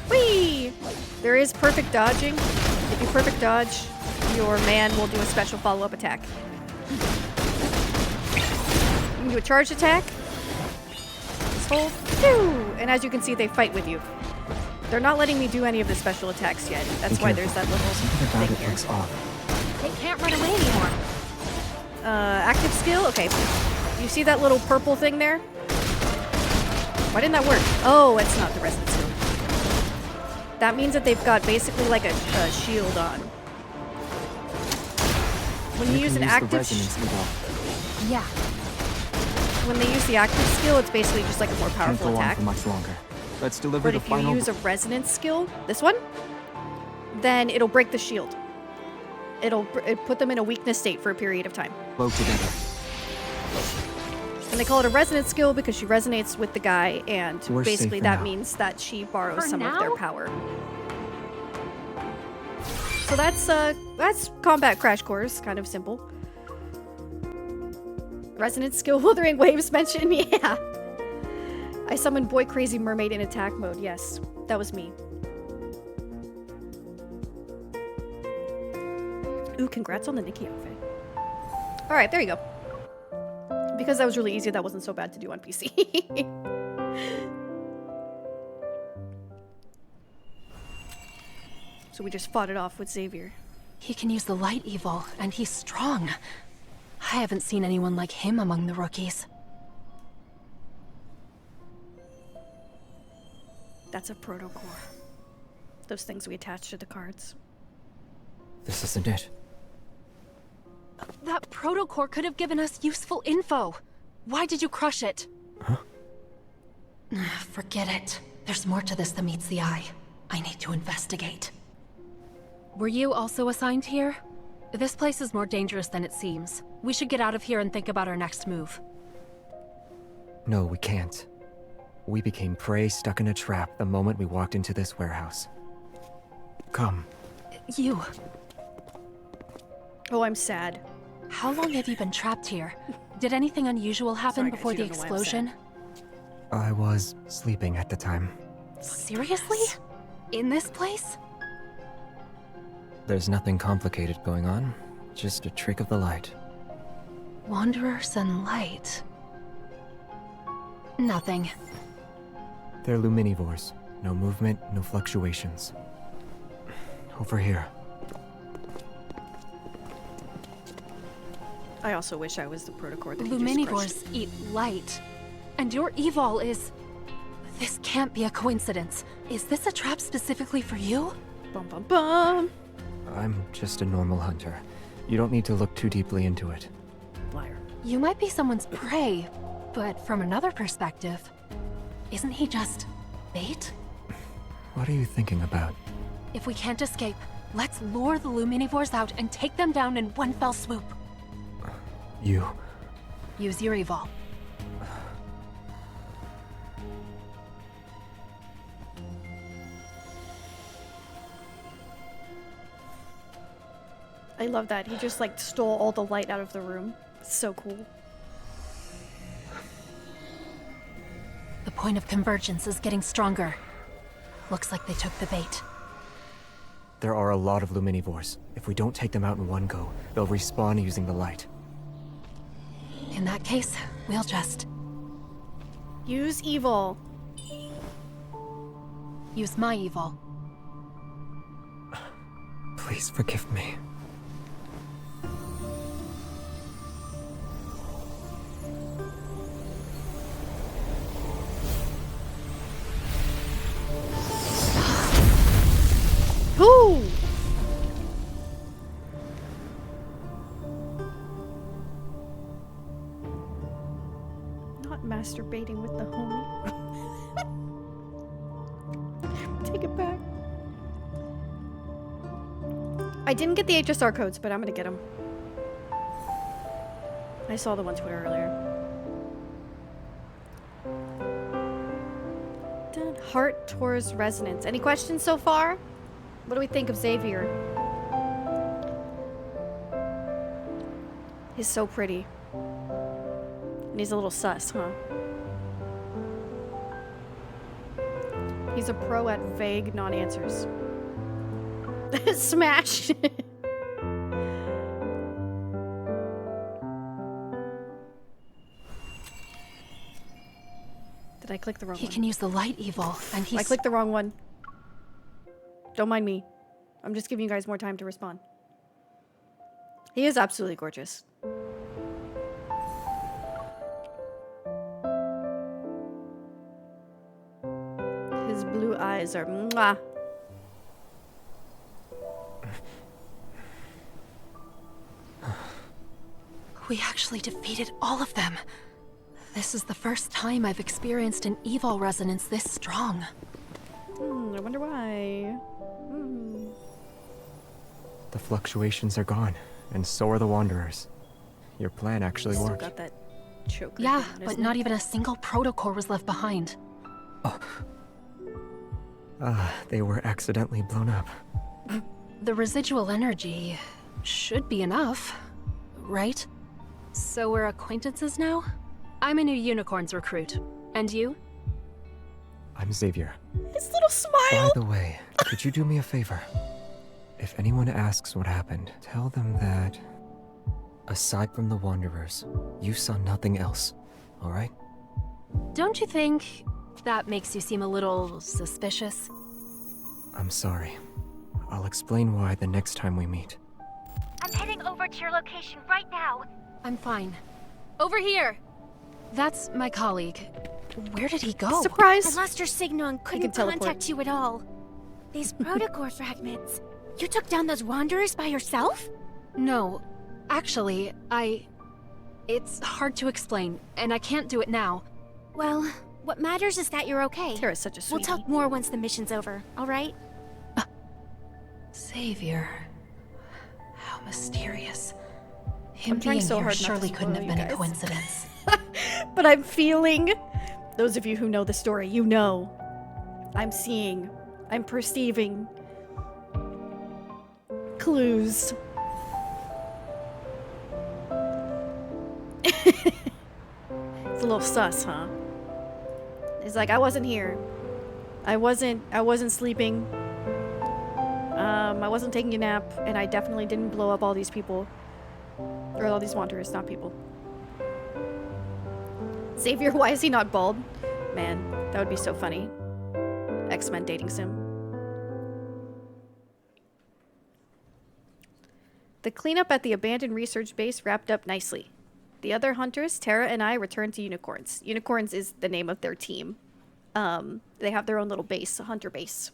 Whee! There is perfect dodging. If you perfect dodge, your man will do a special follow-up attack. You can do a charge attack. Just hold. Phew! And as you can see, they fight with you. They're not letting me do any of the special attacks yet. That's why there's that little Something about thing it here. looks off. They can't run away anymore. Active skill? Okay. You see that little purple thing there? Why didn't that work? Oh, it's not the resonance skill. That means that they've got basically like a shield on. When you use an active... Yeah. When they use the active skill, it's basically just like a more powerful Can't go on attack. for much longer. Let's deliver But the if you final... use a resonance skill, this one, then it'll break the shield. It'll put them in a weakness state for a period of time. Flow together. And they call it a resonance skill because she resonates with the guy, and We're basically safe for that now. means that she borrows For some of their now? power. So that's combat crash course, kind of simple. Resonance skill withering waves mentioned, yeah. I summoned Boy Crazy Mermaid in attack mode, yes. That was me. Ooh, congrats on the Nikki outfit. Alright, there you go. Because that was really easy, that wasn't so bad to do on PC. So we just fought it off with Xavier. He can use the light evil, and he's strong. I haven't seen anyone like him among the rookies. That's a protocore. Those things we attach to the cards. This isn't it. That protocore could have given us useful info. Why did you crush it? Huh? Forget it. There's more to this than meets the eye. I need to investigate. Were you also assigned here? This place is more dangerous than it seems. We should get out of here and think about our next move. No, we can't. We became prey stuck in a trap the moment we walked into this warehouse. Come. You. Oh, I'm sad. How long have you been trapped here? Did anything unusual happen Sorry, guys, before you the don't know why I'm explosion? I was sleeping at the time. Seriously? In this place? There's nothing complicated going on. Just a trick of the light. Wanderers and light. Nothing. They're luminivores. No movement, no fluctuations. Over here. I also wish I was the protocore that he just Luminivores crushed. eat light. And your evol is... This can't be a coincidence. Is this a trap specifically for you? Bum bum bum. I'm just a normal hunter. You don't need to look too deeply into it. Liar. You might be someone's prey, but from another perspective, isn't he just bait? What are you thinking about? If we can't escape, let's lure the Luminivores out and take them down in one fell swoop. You. Use your evol. I love that. He just like stole all the light out of the room. It's so cool. The point of convergence is getting stronger. Looks like they took the bait. There are a lot of luminivores. If we don't take them out in one go, they'll respawn using the light. In that case, we'll just Use evil. use my evil. Please forgive me. Whoo! Not masturbating with the homie. Take it back. I didn't get the HSR codes, but I'm gonna get them. I saw them on Twitter earlier. Heart Tours Resonance. Any questions so far? What do we think of Xavier? He's so pretty. And he's a little sus, huh? He's a pro at vague non-answers. Smash! Did I click the wrong He one? can use the light evil, and he's... I clicked the wrong one. Don't mind me. I'm just giving you guys more time to respond. He is absolutely gorgeous. His blue eyes are mwah. We actually defeated all of them. This is the first time I've experienced an evil resonance this strong. I wonder why. The fluctuations are gone, and so are the Wanderers. Your plan actually Still worked. got that choker. Yeah, thing on his but neck. not even a single protocore was left behind. They were accidentally blown up. The residual energy should be enough, right? So we're acquaintances now? I'm a new Unicorns recruit. And you? I'm Xavier. His little smile. By the way, could you do me a favor? If anyone asks what happened, tell them that, aside from the Wanderers, you saw nothing else, alright? Don't you think that makes you seem a little suspicious? I'm sorry. I'll explain why the next time we meet. I'm heading over to your location right now. I'm fine. Over here! That's my colleague. Where did he go? I Surprise! lost your signal and couldn't teleport. contact you at all. These protocore fragments. You took down those wanderers by yourself? No. Actually, It's hard to explain, and I can't do it now. Well, what matters is that you're okay. Tara's such a We'll sweetie. talk more once the mission's over, alright? Xavier. How mysterious. Him I'm trying being so here hard not to surely couldn't spoil have been you a guys. coincidence. But I'm feeling Those of you who know the story, you know. I'm seeing, I'm perceiving clues. It's a little sus, huh? It's like, I wasn't here. I wasn't sleeping. I wasn't taking a nap, and I definitely didn't blow up all these people. Or all these wanderers, not people. Xavier, why is he not bald? Man, that would be so funny. X-Men dating sim. The cleanup at the abandoned research base wrapped up nicely. The other hunters, Tara and I, returned to Unicorns. Unicorns is the name of their team. They have their own little base, a hunter base.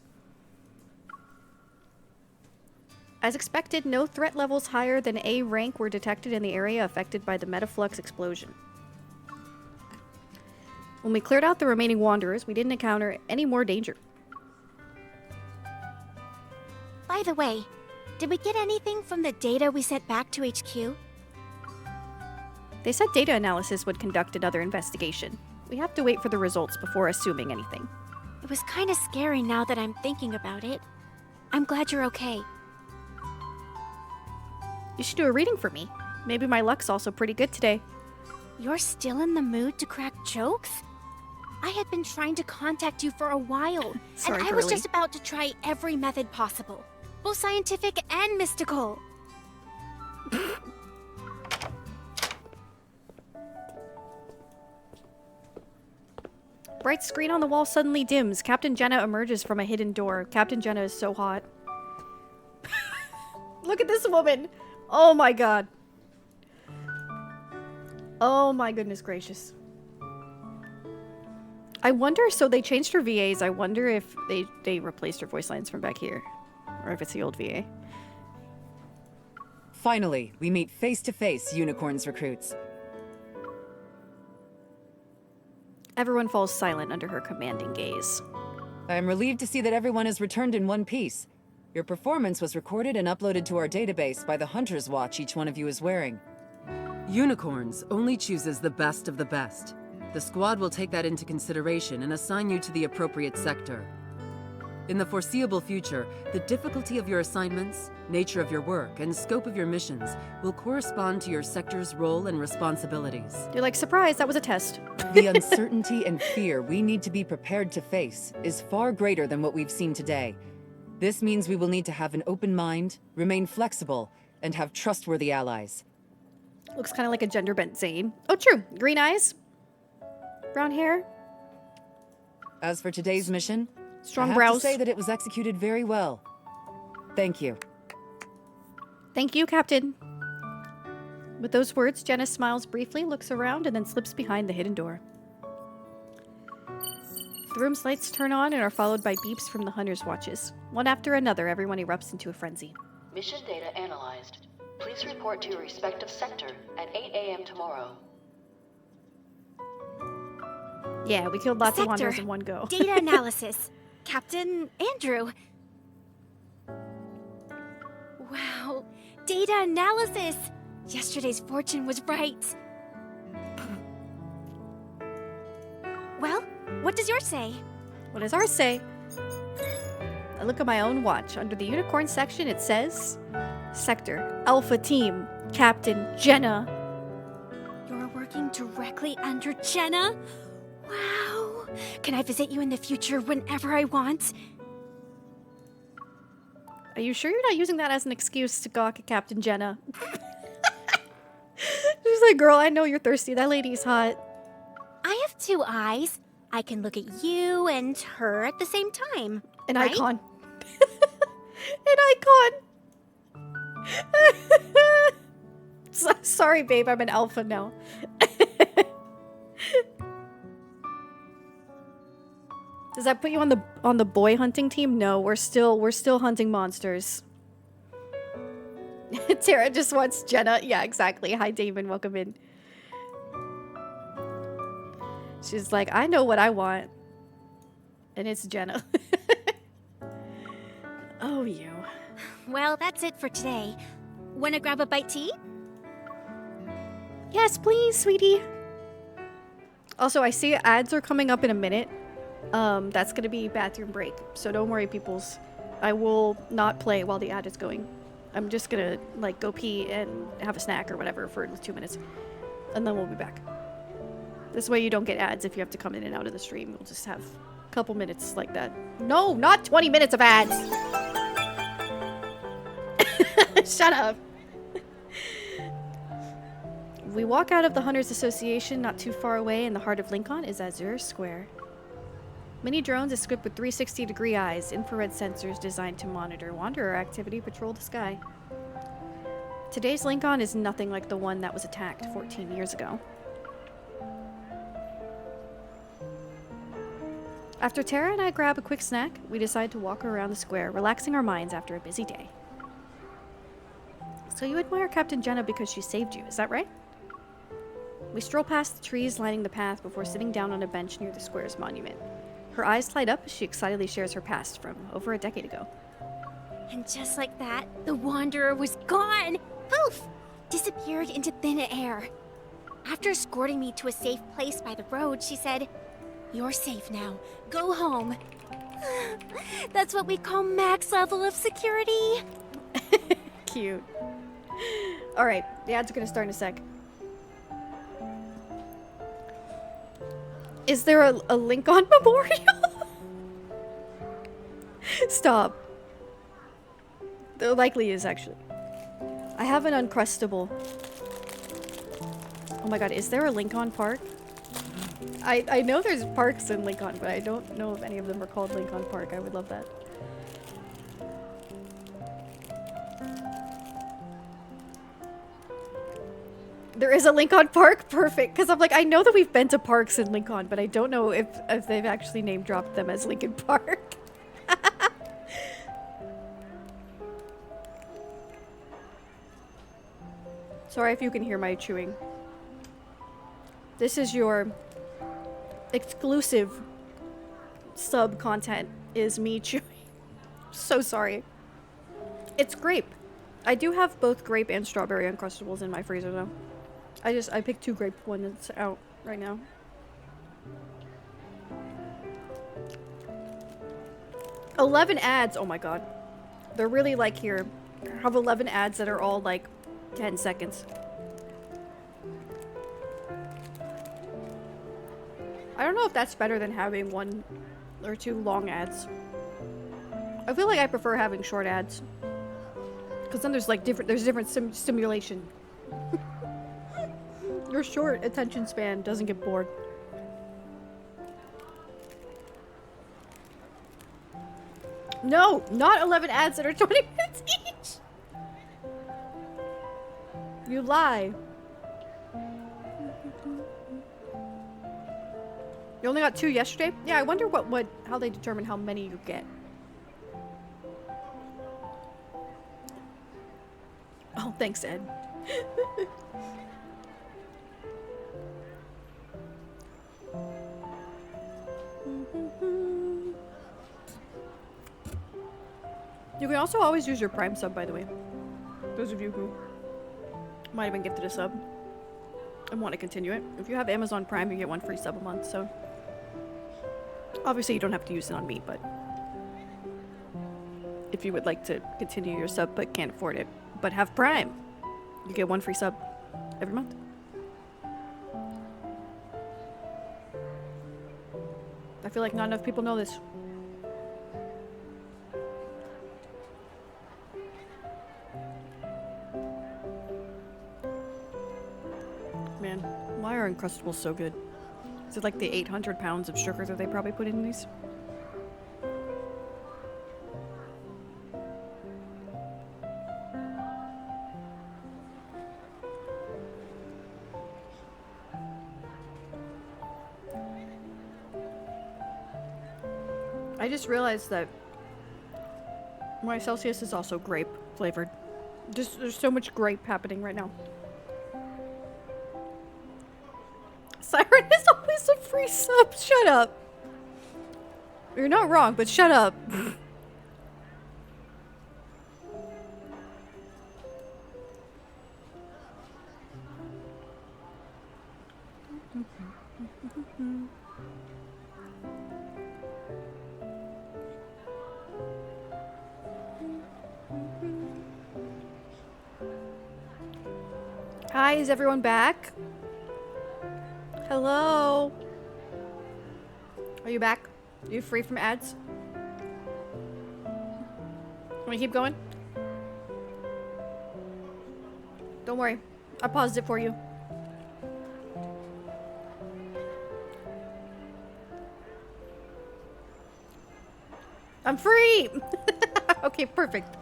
As expected, no threat levels higher than A rank were detected in the area affected by the Metaflux explosion. When we cleared out the remaining wanderers, we didn't encounter any more danger. By the way, did we get anything from the data we sent back to HQ? They said data analysis would conduct another investigation. We have to wait for the results before assuming anything. It was kind of scary now that I'm thinking about it. I'm glad you're okay. You should do a reading for me. Maybe my luck's also pretty good today. You're still in the mood to crack jokes? I had been trying to contact you for a while, Sorry, and I was girly. just about to try every method possible, both scientific and mystical. Bright screen on the wall suddenly dims. Captain Jenna emerges from a hidden door. Captain Jenna is so hot. Look at this woman. Oh my god. Oh my goodness gracious. I wonder, so they changed her VAs. I wonder if they replaced her voice lines from back here. Or if it's the old VA. Finally, we meet face-to-face Unicorns recruits. Everyone falls silent under her commanding gaze. I am relieved to see that everyone has returned in one piece. Your performance was recorded and uploaded to our database by the Hunter's Watch each one of you is wearing. Unicorns only chooses the best of the best. The squad will take that into consideration and assign you to the appropriate sector. In the foreseeable future, the difficulty of your assignments, nature of your work, and scope of your missions will correspond to your sector's role and responsibilities. You're like, surprise, that was a test. The uncertainty and fear we need to be prepared to face is far greater than what we've seen today. This means we will need to have an open mind, remain flexible, and have trustworthy allies. Looks kind of like a gender-bent Zane. Oh, true. Green eyes. Brown hair. As for today's mission, Strong I have brows. to say that it was executed very well. Thank you. Thank you, Captain. With those words, Jenna smiles briefly, looks around, and then slips behind the hidden door. The room's lights turn on and are followed by beeps from the Hunter's Watches. One after another, everyone erupts into a frenzy. Mission data analyzed. Please report to your respective sector at 8 a.m. tomorrow. Yeah, we killed lots of Sector. Wanderers in one go. Data analysis. Captain Andrew. Wow. Data analysis. Yesterday's fortune was right. Well, what does yours say? What does ours say? I look at my own watch. Under the unicorn section, it says, Sector, Alpha Team, Captain Jenna. You're working directly under Jenna? Wow. Can I visit you in the future whenever I want? Are you sure you're not using that as an excuse to gawk at Captain Jenna? She's like, girl, I know you're thirsty. That lady's hot. I have two eyes. I can look at you and her at the same time. An right? icon. An icon. Sorry, babe. I'm an alpha now. Does that put you on the boy hunting team? No, we're still hunting monsters. Tara just wants Jenna. Yeah, exactly. Hi, Damon. Welcome in. She's like, I know what I want. And it's Jenna. Oh, you. Well, that's it for today. Wanna grab a bite to eat? Yes, please, sweetie. Also, I see ads are coming up in a minute. That's gonna be bathroom break, so don't worry, peoples. I will not play while the ad is going. I'm just gonna, like, go pee and have a snack or whatever for 2 minutes. And then we'll be back. This way you don't get ads if you have to come in and out of the stream. We'll just have a couple minutes like that. No, not 20 minutes of ads! Shut up! We walk out of the Hunters Association. Not too far away in the heart of Lincoln is Azure Square. Mini drones equipped with 360-degree eyes, infrared sensors designed to monitor wanderer activity patrol the sky. Today's Lincoln is nothing like the one that was attacked 14 years ago. After Tara and I grab a quick snack, we decide to walk around the square, relaxing our minds after a busy day. So you admire Captain Jenna because she saved you, is that right? We stroll past the trees lining the path before sitting down on a bench near the square's monument. Her eyes light up as she excitedly shares her past from over a decade ago. And just like that, the Wanderer was gone! Poof! Disappeared into thin air. After escorting me to a safe place by the road, she said, "You're safe now. Go home." That's what we call max level of security. Cute. Alright, the ads are gonna start in a sec. Is there a Lincoln memorial? Stop. There likely is, actually. I have an Uncrustable. Oh my god, is there a Lincoln Park? I know there's parks in Lincoln, but I don't know if any of them are called Lincoln Park. I would love that. There is a Lincoln Park? Perfect. Because I'm like, I know that we've been to parks in Lincoln, but I don't know if they've actually name dropped them as Lincoln Park. Sorry if you can hear my chewing. This is your exclusive sub content, is me chewing. So sorry. It's grape. I do have both grape and strawberry Uncrustables in my freezer though. I picked 2 grape ones that's out right now. "11 ads, oh my god. They're really like here. I have 11 ads that are all like 10 seconds. I don't know if that's better than having 1 or 2 long ads. I feel like I prefer having short ads. Because then there's like different stimulation. Your short attention span doesn't get bored. No, not 11 ads that are 20 minutes each. You lie. You only got 2 yesterday? Yeah, I wonder how they determine how many you get. Oh, thanks, Ed. You can also always use your Prime sub, by the way. Those of you who might have been gifted a sub and want to continue it. If you have Amazon Prime, you get 1 free sub a month, so... Obviously, you don't have to use it on me, but... If you would like to continue your sub but can't afford it, but have Prime, you get 1 free sub every month. I feel like not enough people know this. Man, why are Uncrustables so good? Is it like the 800 pounds of sugar that they probably put in these? I just realized that my Celsius is also grape flavored. Just there's so much grape happening right now. Siren is always a free sub. Shut up. You're not wrong, but shut up. Hi, is everyone back? Hello? Are you back? Are you free from ads? Want me to keep going? Don't worry. I paused it for you. I'm free! Okay, perfect.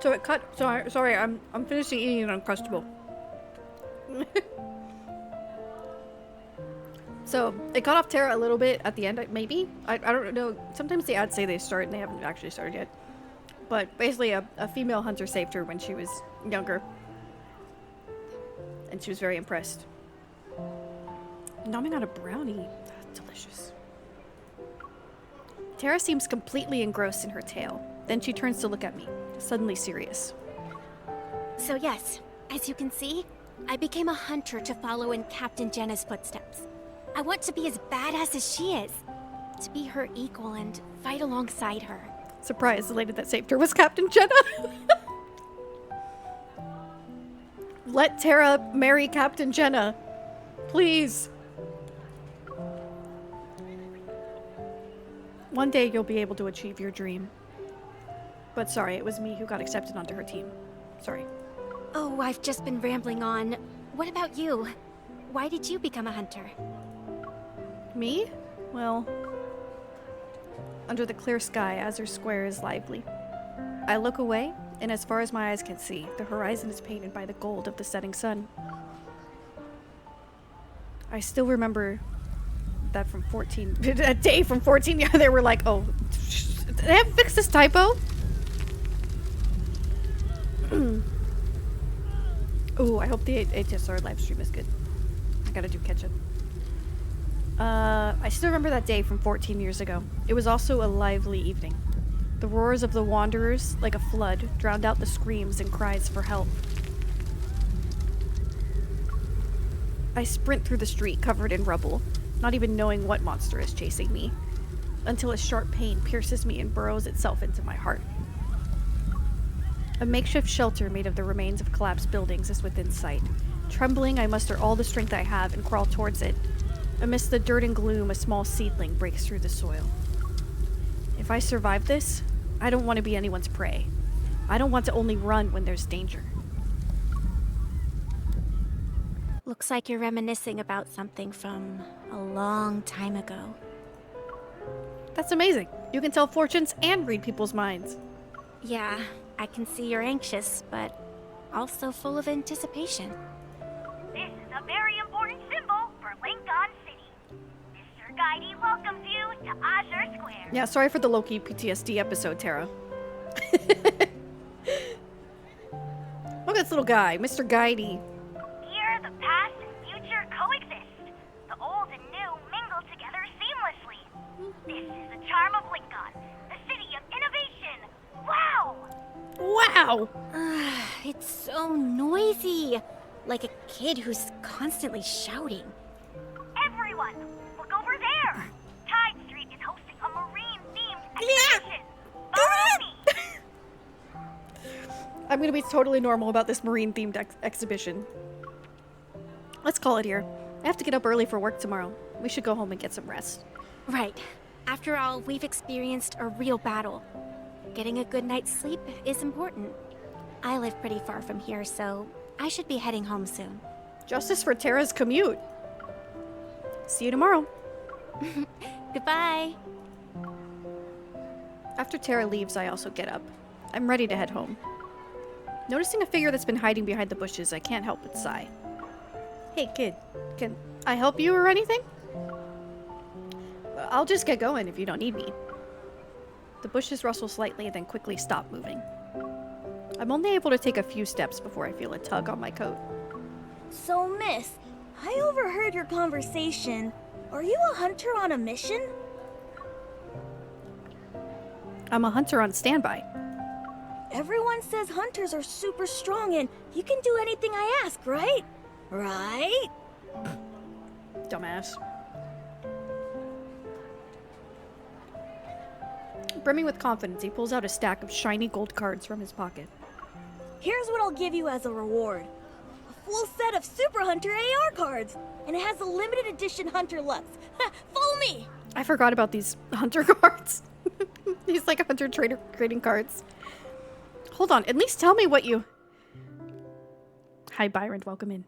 So it cut. Sorry, I'm finishing eating an Uncrustable. So it cut off Tara a little bit at the end, maybe. I don't know. Sometimes the ads say they start and they haven't actually started yet. But basically, a female hunter saved her when she was younger, and she was very impressed. Nomming on a brownie, that's delicious. Tara seems completely engrossed in her tale. Then she turns to look at me, suddenly serious. So yes, as you can see, I became a hunter to follow in Captain Jenna's footsteps. I want to be as badass as she is, to be her equal and fight alongside her. Surprise, the lady that saved her was Captain Jenna. Let Tara marry Captain Jenna. Please. One day you'll be able to achieve your dream. But sorry, it was me who got accepted onto her team. Sorry. Oh, I've just been rambling on. What about you? Why did you become a hunter? Me? Well, under the clear sky, Azure Square is lively. I look away, and as far as my eyes can see, the horizon is painted by the gold of the setting sun. I still remember that from 14, a day from 14, yeah, they were like, oh, they haven't fixed this typo? Ooh, I hope the HSR live stream is good. I gotta do catch up. I still remember that day from 14 years ago. It was also a lively evening. The roars of the wanderers, like a flood, drowned out the screams and cries for help. I sprint through the street covered in rubble, not even knowing what monster is chasing me, until a sharp pain pierces me and burrows itself into my heart. A makeshift shelter made of the remains of collapsed buildings is within sight. Trembling, I muster all the strength I have and crawl towards it. Amidst the dirt and gloom, a small seedling breaks through the soil. If I survive this, I don't want to be anyone's prey. I don't want to only run when there's danger. Looks like you're reminiscing about something from a long time ago. That's amazing. You can tell fortunes and read people's minds. Yeah, I can see you're anxious, but also full of anticipation. This is a very important symbol for Lincoln City. Mr. Guidey welcomes you to Azure Square. Yeah, sorry for the Loki PTSD episode, Tara. Look at this little guy, Mr. Guidey. Here, the past and future coexist. The old and new mingle together seamlessly. This is the charm of Lincoln, the city of innovation. Wow! Wow! It's so noisy. Like a kid who's constantly shouting. Everyone, look over there. Tide Street is hosting a marine-themed exhibition. Follow me. I'm gonna be totally normal about this marine-themed exhibition. Let's call it here. I have to get up early for work tomorrow. We should go home and get some rest. Right. After all, we've experienced a real battle. Getting a good night's sleep is important. I live pretty far from here, so I should be heading home soon. Justice for Tara's commute. See you tomorrow. Goodbye. After Tara leaves, I also get up. I'm ready to head home. Noticing a figure that's been hiding behind the bushes, I can't help but sigh. Hey kid, can I help you or anything? I'll just get going if you don't need me. The bushes rustle slightly, then quickly stop moving. I'm only able to take a few steps before I feel a tug on my coat. So, miss, I overheard your conversation. Are you a hunter on a mission? I'm a hunter on standby. Everyone says hunters are super strong and you can do anything I ask, right? right? Dumbass. Brimming with confidence, he pulls out a stack of shiny gold cards from his pocket. Here's what I'll give you as a reward. A full set of Super Hunter AR cards. And it has a limited edition Hunter Lux. Follow me! I forgot about these hunter cards. These like hunter trader trading cards. Hold on, at least tell me what you... Hi Byron, welcome in.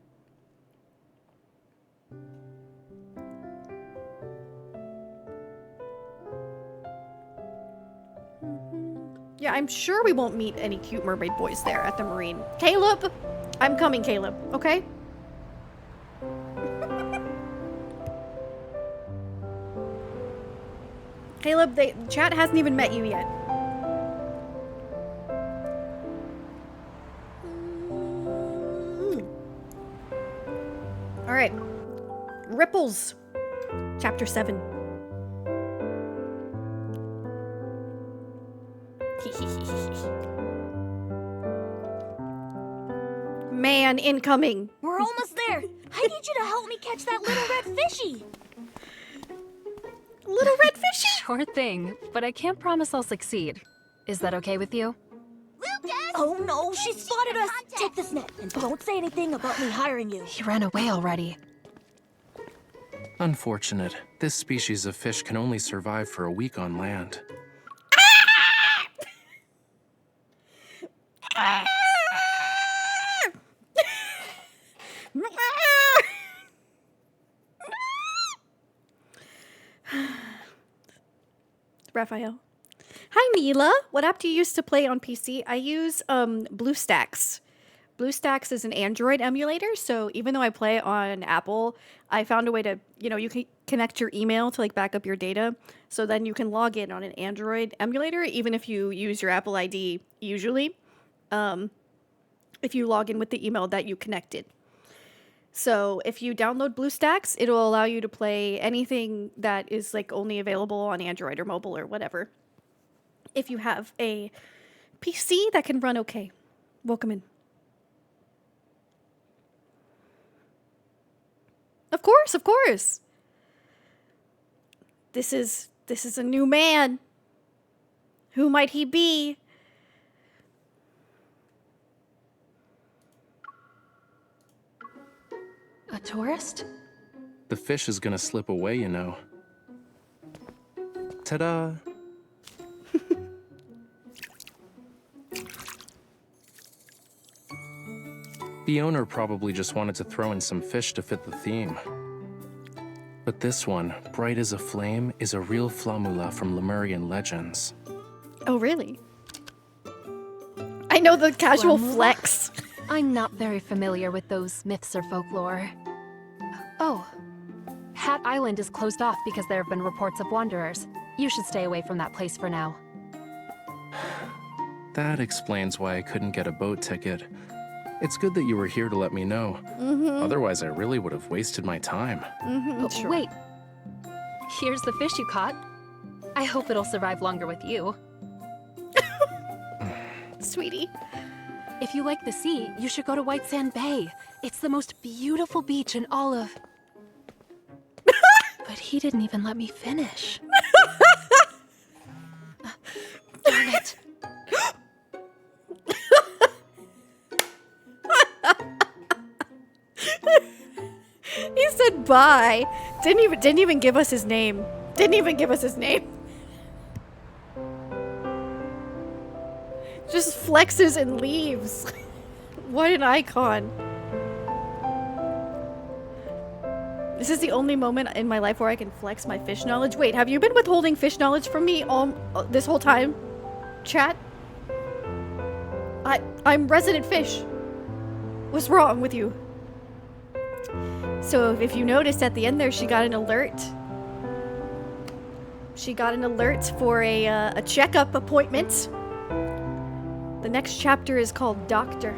Yeah, I'm sure we won't meet any cute mermaid boys there at the marine. Caleb! I'm coming, Caleb, okay? Caleb, chat hasn't even met you yet. Alright. Ripples. Chapter 7. Man incoming. We're almost there. I need you to help me catch that little red fishy. Little red fishy? Sure thing, but I can't promise I'll succeed. Is that okay with you? Lucas! Oh no, she spotted us. Take this net and don't say anything about me hiring you. He ran away already. Unfortunate. This species of fish can only survive for a week on land. Raphael. Hi, Neela. What app do you use to play on PC? I use BlueStacks. BlueStacks is an Android emulator, so even though I play on Apple, I found a way to, you can connect your email to like back up your data, so then you can log in on an Android emulator, even if you use your Apple ID usually, if you log in with the email that you connected. So if you download BlueStacks, it'll allow you to play anything that is like only available on Android or mobile or whatever. If you have a PC that can run okay. Welcome in. Of course, of course. This is a new man. Who might he be? A tourist? The fish is gonna slip away, you know. Ta-da! The owner probably just wanted to throw in some fish to fit the theme. But this one, bright as a flame, is a real flamula from Lemurian legends. Oh, really? I know the casual Flamula? flex. I'm not very familiar with those myths or folklore. Oh. Hat Island is closed off because there have been reports of wanderers. You should stay away from that place for now. That explains why I couldn't get a boat ticket. It's good that you were here to let me know. Otherwise, I really would have wasted my time. But wait. Here's the fish you caught. I hope it'll survive longer with you. Sweetie. If you like the sea, you should go to White Sand Bay. It's the most beautiful beach in all of... But he didn't even let me finish. Darn it. He said bye. Didn't even give us his name. Didn't even give us his name. Just flexes and leaves. What an icon. This is the only moment in my life where I can flex my fish knowledge. Wait, have you been withholding fish knowledge from me all this whole time? Chat? I'm resident fish. What's wrong with you? So if you noticed at the end there, she got an alert. She got an alert for a checkup appointment. The next chapter is called Doctor.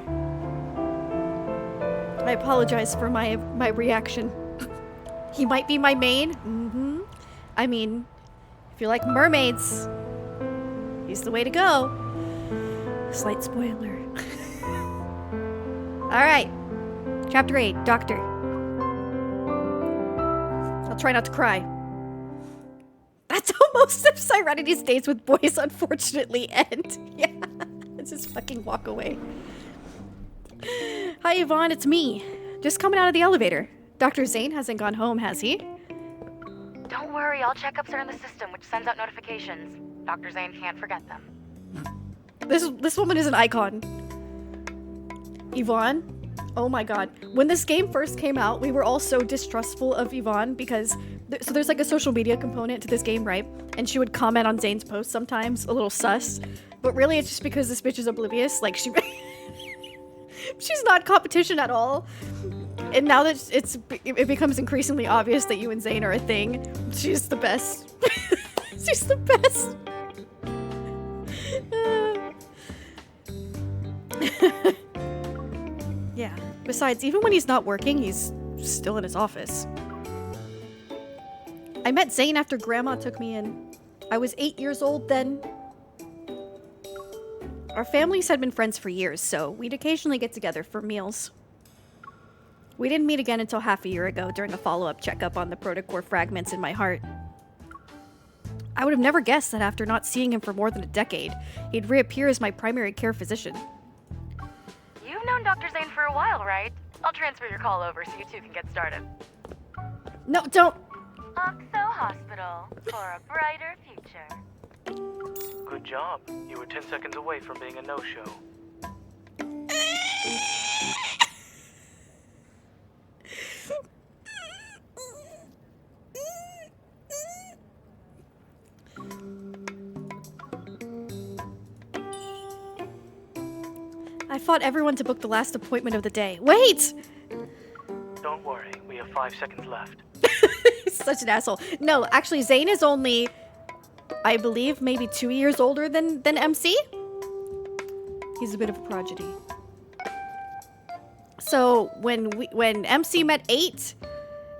I apologize for my reaction. He might be my main. I mean, if you like mermaids, he's the way to go. Slight spoiler. Alright. Chapter 8, Doctor. I'll try not to cry. That's how most of Sirenete's days with boys unfortunately end. Yeah, let's just fucking walk away. Hi Yvonne, it's me. Just coming out of the elevator. Dr. Zane hasn't gone home, has he? Don't worry, all checkups are in the system, which sends out notifications. Dr. Zane can't forget them. This woman is an icon. Yvonne? Oh my god. When this game first came out, we were all so distrustful of Yvonne because so there's like a social media component to this game, right? And she would comment on Zane's posts sometimes, a little sus. But really it's just because this bitch is oblivious. Like she's not competition at all. And now that it becomes increasingly obvious that you and Zane are a thing, she's the best. She's the best. Yeah. Besides, even when he's not working, he's still in his office. I met Zane after Grandma took me in. I was 8 years old then. Our families had been friends for years, so we'd occasionally get together for meals. We didn't meet again until half a year ago during a follow-up checkup on the protocore fragments in my heart. I would have never guessed that after not seeing him for more than a decade, he'd reappear as my primary care physician. You've known Dr. Zane for a while, right? I'll transfer your call over so you two can get started. No, don't! Oxo Hospital, for a brighter future. Good job. You were 10 seconds away from being a no-show. I fought everyone to book the last appointment of the day. Wait! Don't worry, we have 5 seconds left. He's such an asshole. No, actually, Zane is only, I believe, maybe 2 years older than MC. He's a bit of a prodigy. So when MC met 8,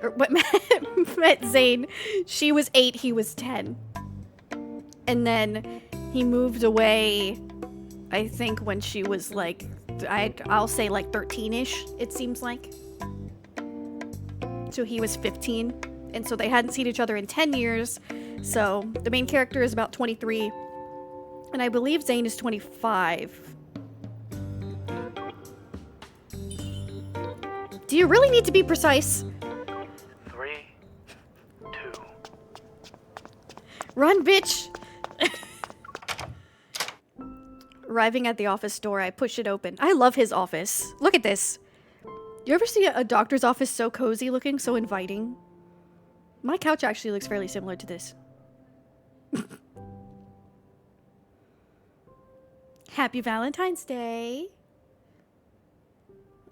or what met Zane, she was 8, he was 10. And then he moved away, I think, when she was like, I'll say like 13-ish, it seems like. So he was 15, and so they hadn't seen each other in 10 years. So the main character is about 23, and I believe Zane is 25. Do you really need to be precise? 3, 2. Run, bitch! Arriving at the office door, I push it open. I love his office. Look at this. You ever see a doctor's office so cozy looking, so inviting? My couch actually looks fairly similar to this. Happy Valentine's Day.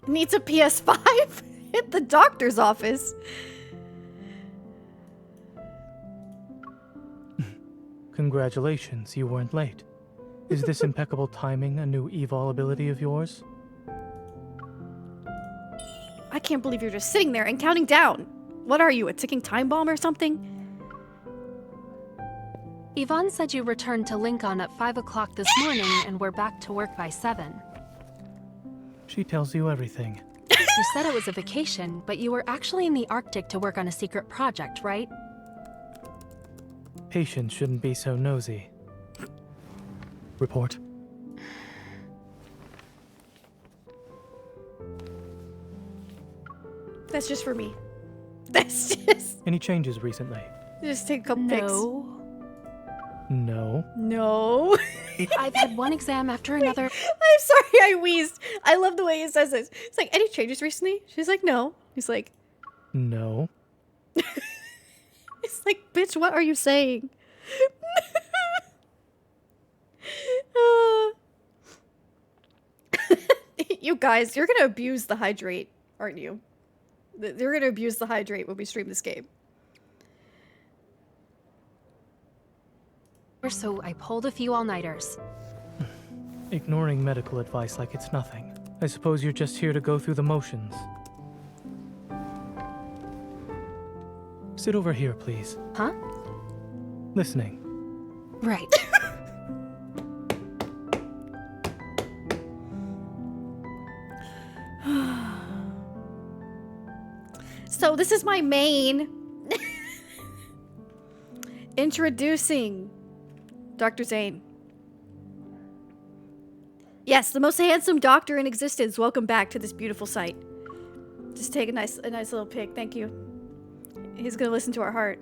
Needs a PS5 at the doctor's office. Congratulations, you weren't late. Is this impeccable timing a new evol ability of yours? I can't believe you're just sitting there and counting down. What are you, a ticking time bomb or something? Yvonne said you returned to Lincoln at 5 o'clock this morning and were back to work by 7. She tells you everything. You said it was a vacation, but you were actually in the Arctic to work on a secret project, right? Patients shouldn't be so nosy. Report. That's just for me. That's just... Any changes recently? Just take a couple pics. No. No. I've had one exam after another. I'm sorry, I wheezed. I love the way he says this. It's like, any changes recently? She's like, no. He's like... No. It's like, bitch, what are you saying? You guys, you're gonna abuse the hydrate, aren't you? You're gonna abuse the hydrate when we stream this game. So I pulled a few all-nighters. Ignoring medical advice like it's nothing. I suppose you're just here to go through the motions. Sit over here, please. Huh? Listening. Right. No, this is my main. Introducing Dr. Zane. Yes, the most handsome doctor in existence. Welcome back to this beautiful site. Just take a nice little pic. Thank you. He's gonna listen to our heart.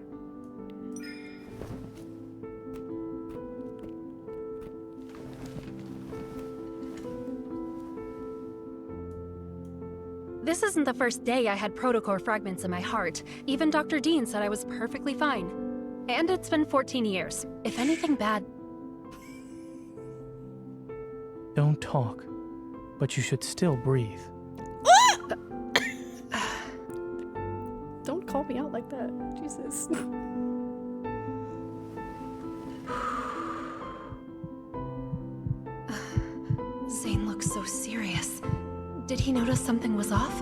This isn't the first day I had protocore fragments in my heart. Even Dr. Dean said I was perfectly fine. And it's been 14 years. If anything bad... Don't talk, but you should still breathe. Don't call me out like that. Jesus. Zane looks so serious. Did he notice something was off?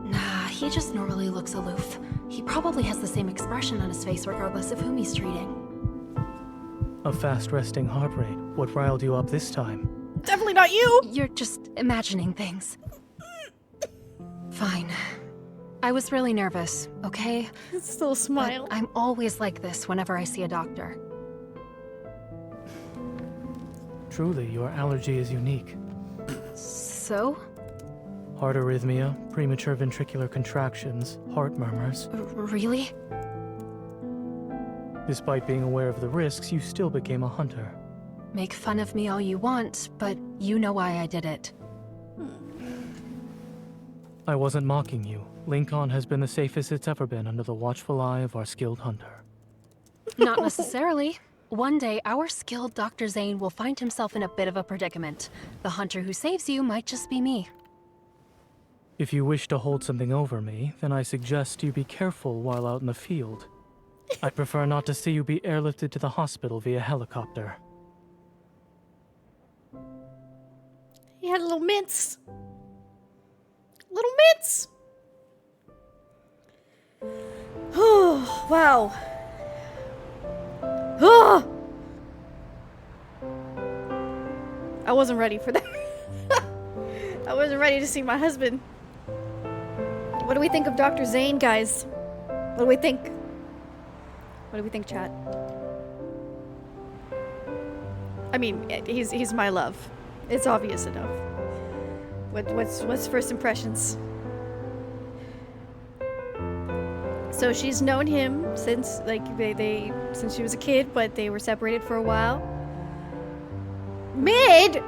Nah, he just normally looks aloof. He probably has the same expression on his face regardless of whom he's treating. A fast resting heart rate. What riled you up this time? Definitely not you! You're just imagining things. Fine. I was really nervous, okay? Still smile. But I'm always like this whenever I see a doctor. Truly, your allergy is unique. So? Heart arrhythmia, premature ventricular contractions, heart murmurs. Really? Despite being aware of the risks, you still became a hunter. Make fun of me all you want, but you know why I did it. I wasn't mocking you. Lincoln has been the safest it's ever been under the watchful eye of our skilled hunter. Not necessarily. One day, our skilled Dr. Zane will find himself in a bit of a predicament. The hunter who saves you might just be me. If you wish to hold something over me, then I suggest you be careful while out in the field. I prefer not to see you be airlifted to the hospital via helicopter. He had a little mince. Little mince. Oh, wow. Oh. I wasn't ready for that. I wasn't ready to see my husband. What do we think of Dr. Zane, guys? What do we think? What do we think, chat? I mean, he's my love. It's obvious enough. What's first impressions? So she's known him since since she was a kid, but they were separated for a while. Mid.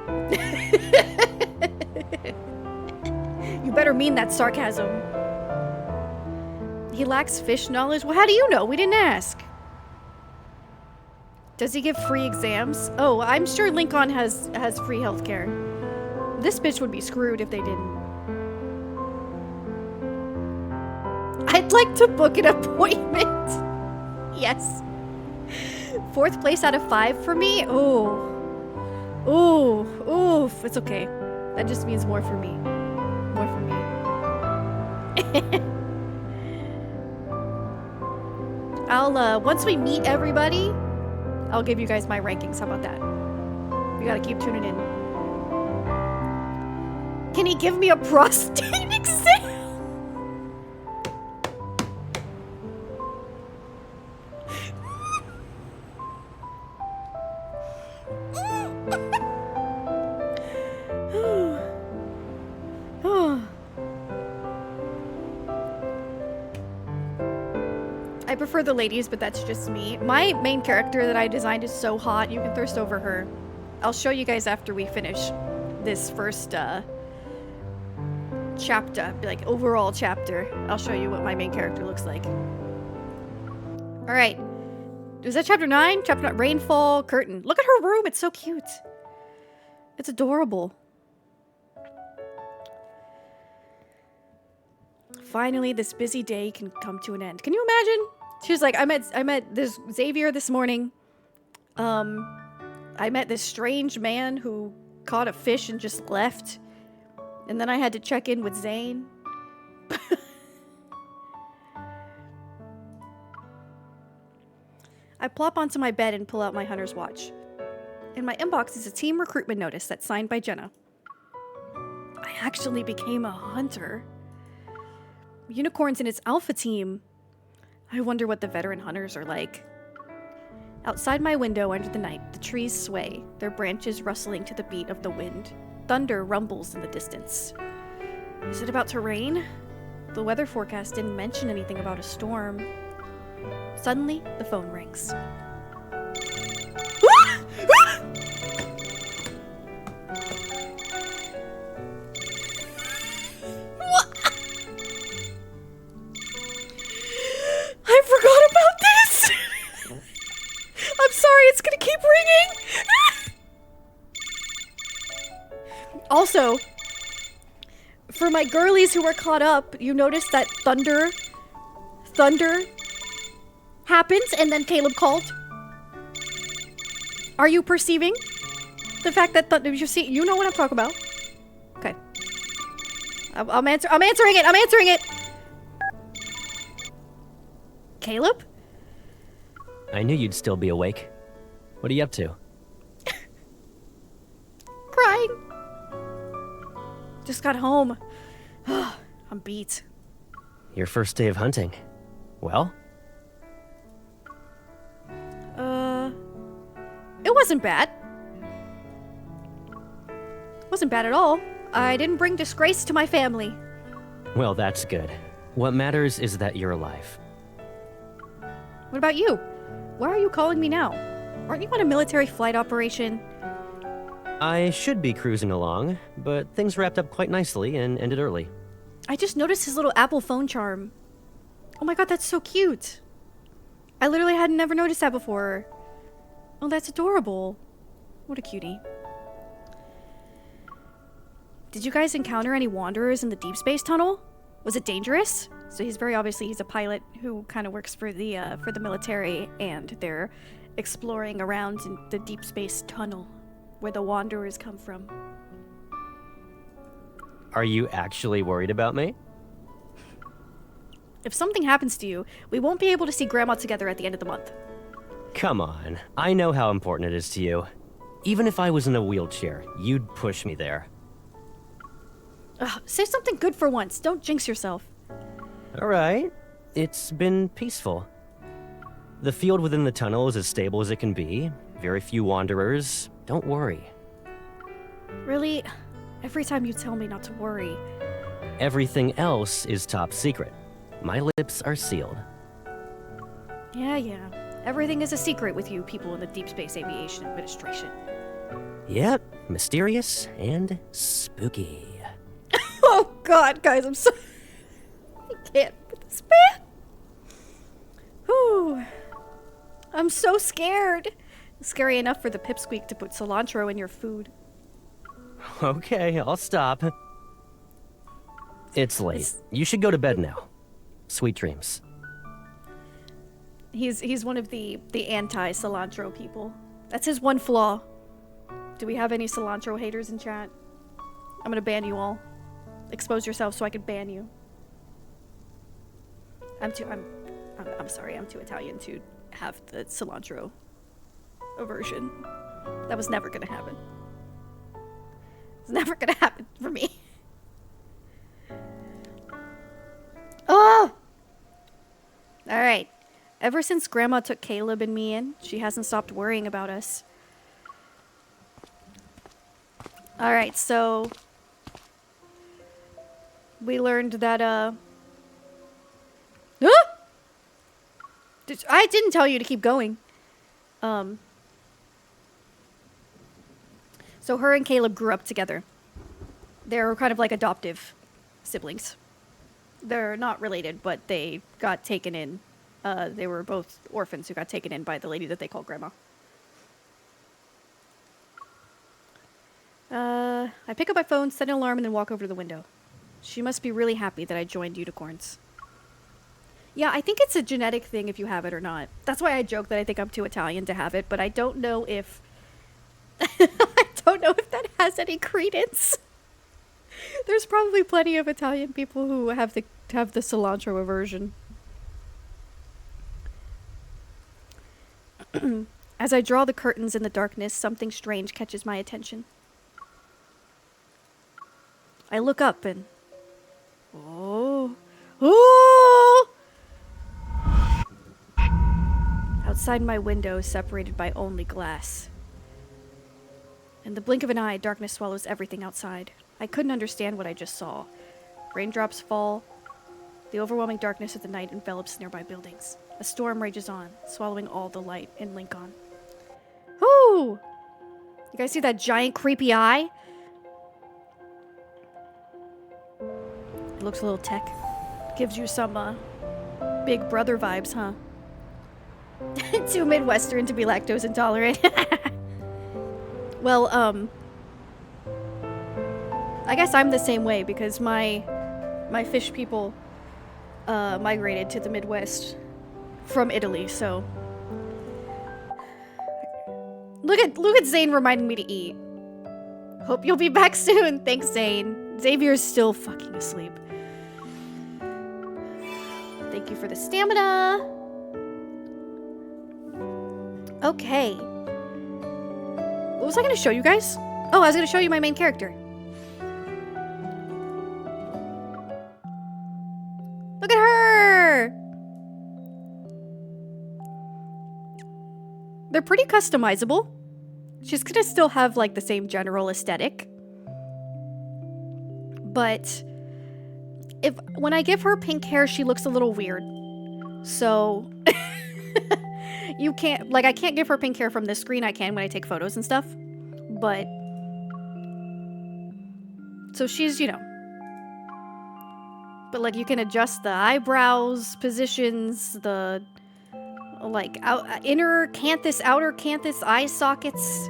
You better mean that sarcasm. He lacks fish knowledge. Well, how do you know? We didn't ask. Does he give free exams? Oh, I'm sure Lincoln has free healthcare. This bitch would be screwed if they didn't. I'd like to book an appointment. Yes. 4th place out of 5 for me? Oh. Ooh. Oof. It's okay. That just means more for me. More for me. I'll, once we meet everybody, I'll give you guys my rankings. How about that? You gotta keep tuning in. Can he give me a prostate exam? I prefer the ladies, but that's just me. My main character that I designed is so hot, you can thirst over her. I'll show you guys after we finish this first chapter, like overall chapter. I'll show you what my main character looks like. All right. Was that chapter 9? Chapter 9, Rainfall Curtain. Look at her room. It's so cute. It's adorable. Finally, this busy day can come to an end. Can you imagine? She was like, I met this Xavier this morning. I met this strange man who caught a fish and just left. And then I had to check in with Zane. I plop onto my bed and pull out my hunter's watch. In my inbox is a team recruitment notice that's signed by Jenna. I actually became a hunter. Unicorns in its alpha team. I wonder what the veteran hunters are like. Outside my window under the night, the trees sway, their branches rustling to the beat of the wind. Thunder rumbles in the distance. Is it about to rain? The weather forecast didn't mention anything about a storm. Suddenly, the phone rings. I forgot about this! I'm sorry, it's gonna keep ringing! Also, for my girlies who are caught up, you notice that thunder happens and then Caleb called. Are you perceiving the fact that thunder, you know what I'm talking about? Okay. I'm answering it! Caleb? I knew you'd still be awake. What are you up to? Crying. Just got home. I'm beat. Your first day of hunting. Well? It wasn't bad. Wasn't bad at all. I didn't bring disgrace to my family. Well, that's good. What matters is that you're alive. What about you? Why are you calling me now? Aren't you on a military flight operation? I should be cruising along, but things wrapped up quite nicely and ended early. I just noticed his little Apple phone charm. Oh my god, that's so cute. I literally had never noticed that before. Oh, that's adorable. What a cutie. Did you guys encounter any wanderers in the deep space tunnel? Was it dangerous? So he's a pilot who kind of works for the military, and they're exploring around in the deep space tunnel where the wanderers come from. Are you actually worried about me? If something happens to you, we won't be able to see Grandma together at the end of the month. Come on, I know how important it is to you. Even if I was in a wheelchair, you'd push me there. Ugh, say something good for once. Don't jinx yourself. Alright, it's been peaceful. The field within the tunnel is as stable as it can be. Very few wanderers. Don't worry. Really? Every time you tell me not to worry. Everything else is top secret. My lips are sealed. Yeah. Everything is a secret with you people in the Deep Space Aviation Administration. Yep, mysterious and spooky. Oh god, guys, I'm so... I can't with this man. Whew. I'm so scared. Scary enough for the pipsqueak to put cilantro in your food. Okay, I'll stop. It's late. You should go to bed now. Sweet dreams. He's one of the anti-cilantro people. That's his one flaw. Do we have any cilantro haters in chat? I'm gonna ban you all. Expose yourself so I can ban you. I'm sorry, I'm too Italian to have the cilantro aversion. That was never gonna happen. It's never gonna happen for me. Oh! Alright. Ever since Grandma took Caleb and me in, she hasn't stopped worrying about us. Alright, so... we learned that, I didn't tell you to keep going. So her and Caleb grew up together. They're kind of like adoptive siblings. They're not related, but they got taken in. They were both orphans who got taken in by the lady that they call Grandma. I pick up my phone, set an alarm, and then walk over to the window. She must be really happy that I joined unicorns. Yeah, I think it's a genetic thing if you have it or not. That's why I joke that I think I'm too Italian to have it, but I don't know if... I don't know if that has any credence. There's probably plenty of Italian people who have the cilantro aversion. As I draw the curtains in the darkness, something strange catches my attention. I look up and... Oh! outside my window, separated by only glass. In the blink of an eye, darkness swallows everything outside. I couldn't understand what I just saw. Raindrops fall. The overwhelming darkness of the night envelops nearby buildings. A storm rages on, swallowing all the light in Lincoln. Whoo! You guys see that giant creepy eye? It looks a little tech. Gives you some, Big Brother vibes, huh? Too Midwestern to be lactose intolerant. Well, I guess I'm the same way because my fish people migrated to the Midwest from Italy, so look at Zane reminding me to eat. Hope you'll be back soon. Thanks, Zane. Xavier's still fucking asleep. Thank you for the stamina. Okay. What was I going to show you guys? Oh, I was going to show you my main character. Look at her! They're pretty customizable. She's going to still have like the same general aesthetic. But when I give her pink hair, she looks a little weird. So you can't, like, I can't give her pink hair from this screen. I can when I take photos and stuff. But so she's, you know, but like you can adjust the eyebrows positions, the like inner canthus, outer canthus eye sockets.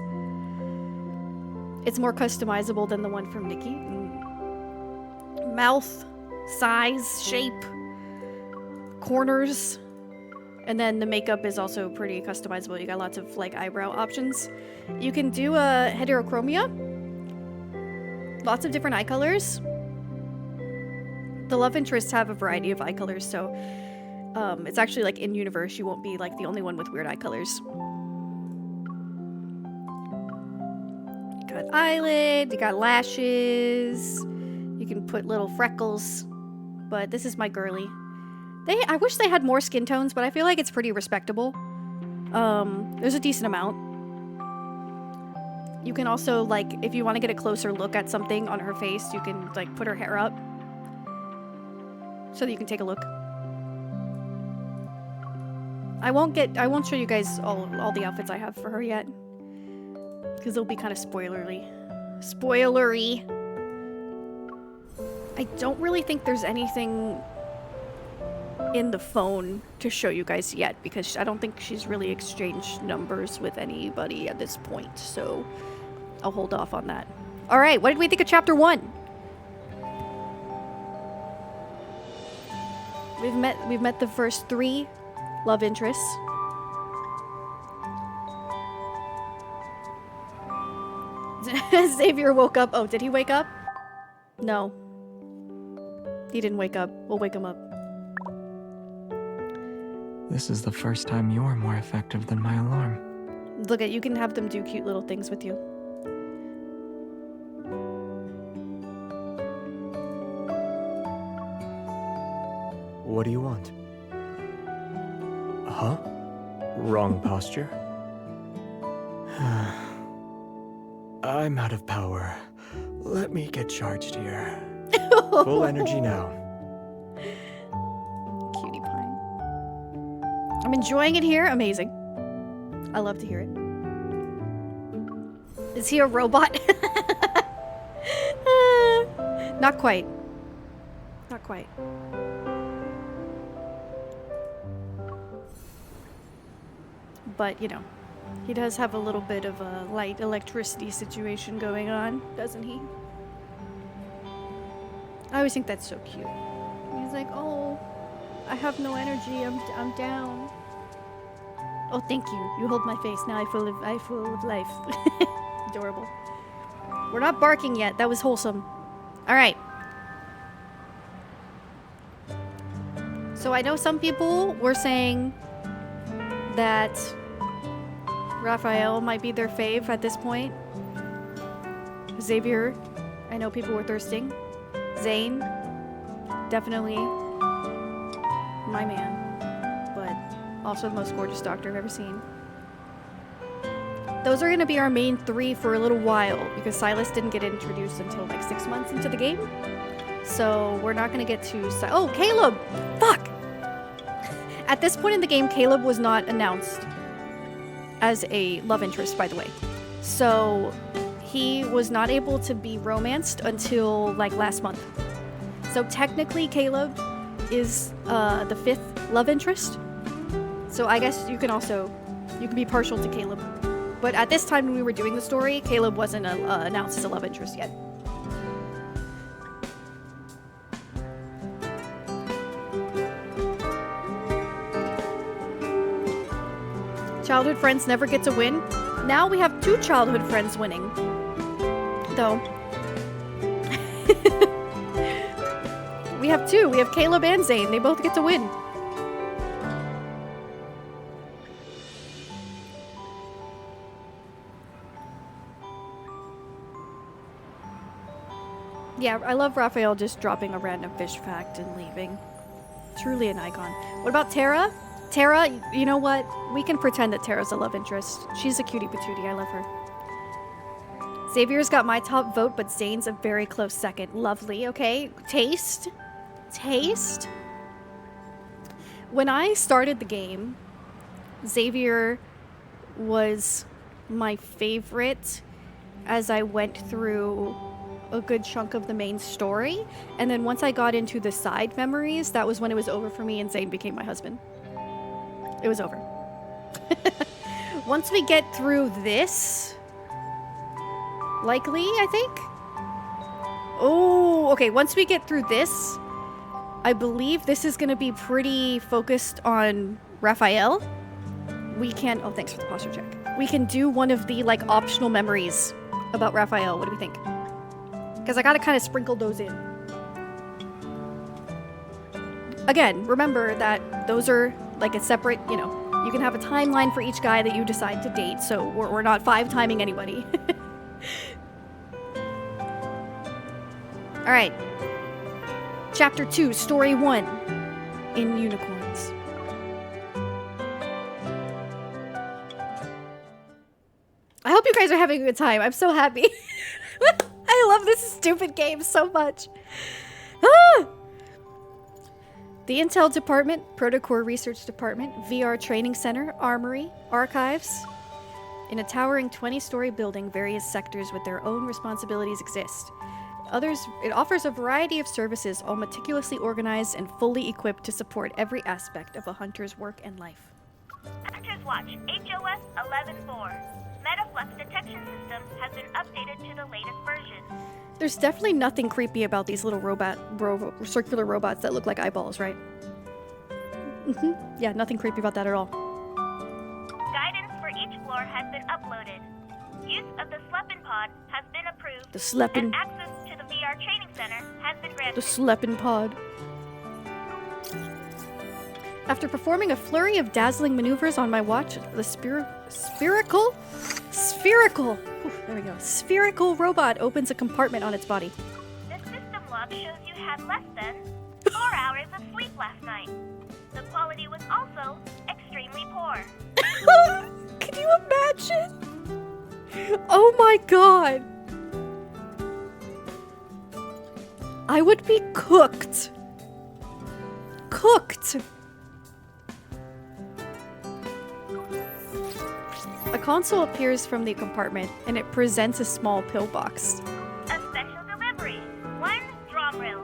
It's more customizable than the one from Nikki. Mouth, size, shape, corners, and then the makeup is also pretty customizable. You got lots of like eyebrow options. You can do a heterochromia, lots of different eye colors. The love interests have a variety of eye colors, so it's actually like in universe you won't be like the only one with weird eye colors. You got eyelid, you got lashes. You can put little freckles, but this is my girly. I wish they had more skin tones, but I feel like it's pretty respectable. There's a decent amount. You can also, like, if you want to get a closer look at something on her face, you can, like, put her hair up so that you can take a look. I won't show you guys all the outfits I have for her yet, because they'll be kind of spoilery. I don't really think there's anything in the phone to show you guys yet, because I don't think she's really exchanged numbers with anybody at this point, so I'll hold off on that. Alright, what did we think of Chapter 1? We've met the first 3 love interests. Xavier woke up. Oh, did he wake up? No. He didn't wake up. We'll wake him up. This is the first time you're more effective than my alarm. Look at, you can have them do cute little things with you. What do you want? Huh? Wrong posture? I'm out of power. Let me get charged here. Full energy now. Cutie pie. I'm enjoying it here. Amazing. I love to hear it. Is he a robot? Not quite. Not quite. But, you know, he does have a little bit of a light electricity situation going on, doesn't he? I always think that's so cute. He's like, oh, I have no energy, I'm down. Oh, thank you. You hold my face. Now I feel of life. Adorable. We're not barking yet. That was wholesome. All right. So I know some people were saying that Raphael might be their fave at this point. Xavier, I know people were thirsting. Zane, definitely my man. But Also the most gorgeous doctor I've ever seen. Those are going to be our main 3 for a little while, because Silas didn't get introduced until like 6 months into the game. So we're not going to get to... Oh, Caleb! Fuck! At this point in the game, Caleb was not announced as a love interest, by the way. So he was not able to be romanced until like last month. So technically Caleb is the 5th love interest. So I guess you can be partial to Caleb. But at this time when we were doing the story, Caleb wasn't announced as a love interest yet. Childhood friends never get to win. Now we have 2 childhood friends winning. Though. We have 2. We have Caleb and Zane. They both get to win. Yeah, I love Raphael just dropping a random fish fact and leaving. Truly an icon. What about Tara? Tara, you know what? We can pretend that Tara's a love interest. She's a cutie patootie. I love her. Xavier's got my top vote, but Zane's a very close second. Lovely, okay? Taste. Taste. When I started the game, Xavier was my favorite as I went through a good chunk of the main story. And then once I got into the side memories, that was when it was over for me and Zane became my husband. It was over. Once we get through this, likely, I think. Oh, okay. Once we get through this, I believe this is going to be pretty focused on Raphael. We can... Oh, thanks for the posture check. We can do one of the, like, optional memories about Raphael. What do we think? Because I got to kind of sprinkle those in. Again, remember that those are, like, a separate, you know, you can have a timeline for each guy that you decide to date, so we're not 5-timing anybody. Alright. Chapter 2, Story 1. In Unicorns. I hope you guys are having a good time. I'm so happy. I love this stupid game so much. Ah! The Intel Department, Protocore Research Department, VR Training Center, Armory, Archives. In a towering 20-story building, various sectors with their own responsibilities exist. It offers a variety of services, all meticulously organized and fully equipped to support every aspect of a hunter's work and life. Hunter's Watch, HOS 11-4. Metaflux detection system has been updated to the latest version. There's definitely nothing creepy about these little circular robots that look like eyeballs, right? Yeah, nothing creepy about that at all. Guidance for each floor has been uploaded. Use of the Sleppin Pod has been approved. The Sleppin... And access to the VR Training Center has been granted. The Sleppin Pod. After performing a flurry of dazzling maneuvers on my watch, the spherical, ooh, there we go. Spherical robot opens a compartment on its body. The system log shows you had less than 4 hours of sleep last night. The quality was also extremely poor. Can you imagine? Oh my god. I would be cooked. Cooked. A console appears from the compartment, and it presents a small pill box. A special delivery. 1 drum reel.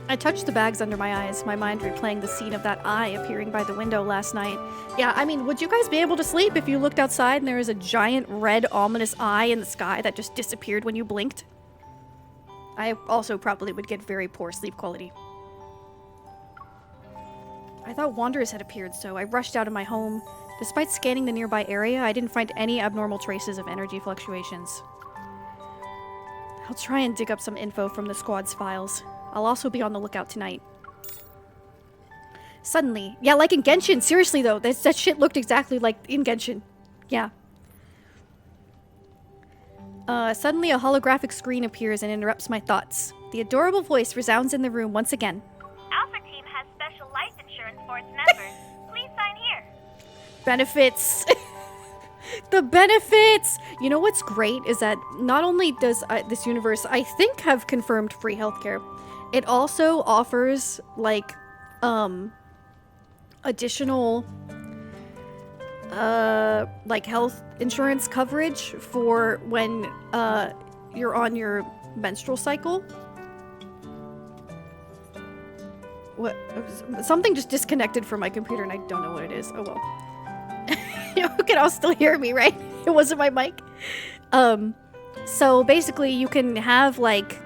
I touched the bags under my eyes, my mind replaying the scene of that eye appearing by the window last night. Yeah, I mean, would you guys be able to sleep if you looked outside and there was a giant red ominous eye in the sky that just disappeared when you blinked? I also probably would get very poor sleep quality. I thought wanderers had appeared, so I rushed out of my home. Despite scanning the nearby area, I didn't find any abnormal traces of energy fluctuations. I'll try and dig up some info from the squad's files. I'll also be on the lookout tonight. Suddenly, yeah, like in Genshin, seriously though, that shit looked exactly like in Genshin. Yeah. Suddenly a holographic screen appears and interrupts my thoughts. The adorable voice resounds in the room once again. Alpha Team has special life insurance for its members. Benefits. The benefits! You know what's great is that not only does this universe, I think, have confirmed free healthcare, it also offers, like, additional, like, health insurance coverage for when, you're on your menstrual cycle. What? Something just disconnected from my computer and I don't know what it is. Oh well. You can all still hear me, right? It wasn't my mic. So basically you can have, like,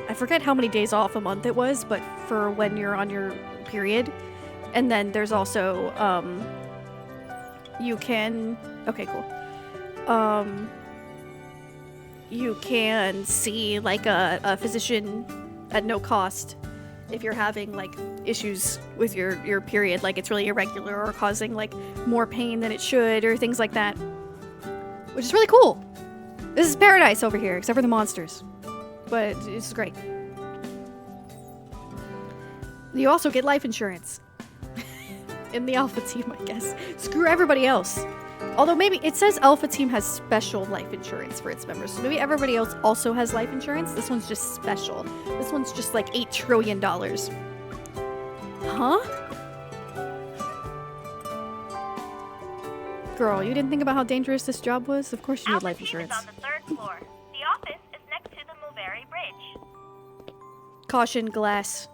I forget how many days off a month it was, but for when you're on your period. And then there's also, you can, okay, cool. You can see, like, a physician at no cost if you're having, like, issues with your period, like it's really irregular or causing, like, more pain than it should or things like that. Which is really cool. This is paradise over here, except for the monsters. But it's great. You also get life insurance. In the Alpha team, I guess. Screw everybody else. Although maybe it says Alpha team has special life insurance for its members. So maybe everybody else also has life insurance. This one's just special. This one's just like $8 trillion. Huh? Girl, you didn't think about how dangerous this job was? Of course you need life insurance. Alpha team is on the 3rd floor. The office is next to the Mulberry Bridge. Caution, glass.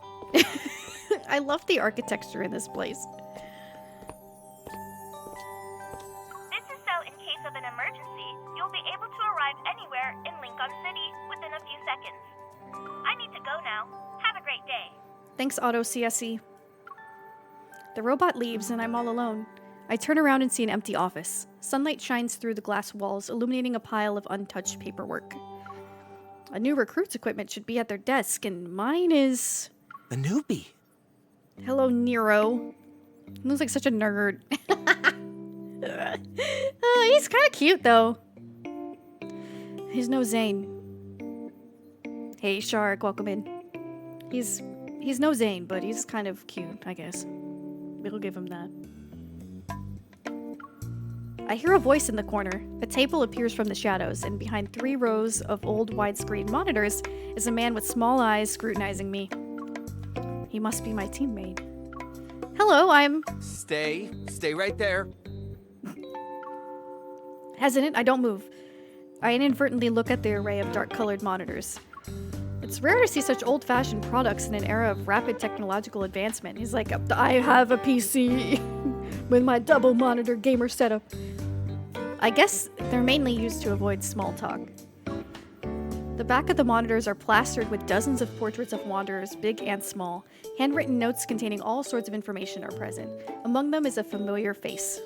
I love the architecture in this place. This is so in case of an emergency, you'll be able to arrive anywhere in Lincoln City within a few seconds. I need to go now. Have a great day. Thanks, Auto CSE. The robot leaves and I'm all alone. I turn around and see an empty office. Sunlight shines through the glass walls, illuminating a pile of untouched paperwork. A new recruit's equipment should be at their desk, and mine is... A newbie. Hello, Nero. He looks like such a nerd. He's kind of cute, though. He's no Zane. Hey, Shark, welcome in. He's no Zane, but he's kind of cute, I guess. We'll give him that. I hear a voice in the corner. A table appears from the shadows, and behind 3 rows of old widescreen monitors is a man with small eyes scrutinizing me. He must be my teammate. Hello, I'm... Stay right there. Hesitant, I don't move. I inadvertently look at the array of dark-colored monitors. It's rare to see such old-fashioned products in an era of rapid technological advancement. He's like, I have a PC with my double-monitor gamer setup. I guess they're mainly used to avoid small talk. The back of the monitors are plastered with dozens of portraits of wanderers, big and small. Handwritten notes containing all sorts of information are present. Among them is a familiar face.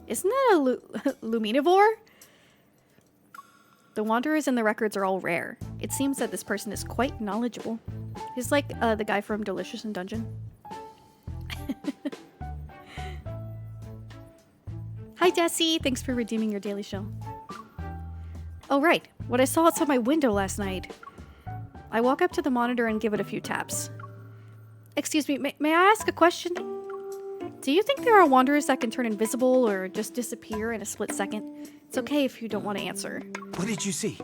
Isn't that a Luminivore? The wanderers and the records are all rare. It seems that this person is quite knowledgeable. He's like the guy from Delicious in Dungeon. Hi, Desi. Thanks for redeeming your daily show. Oh, right. What I saw outside my window last night. I walk up to the monitor and give it a few taps. Excuse me, may I ask a question? Do you think there are wanderers that can turn invisible or just disappear in a split second? It's okay if you don't want to answer. What did you see?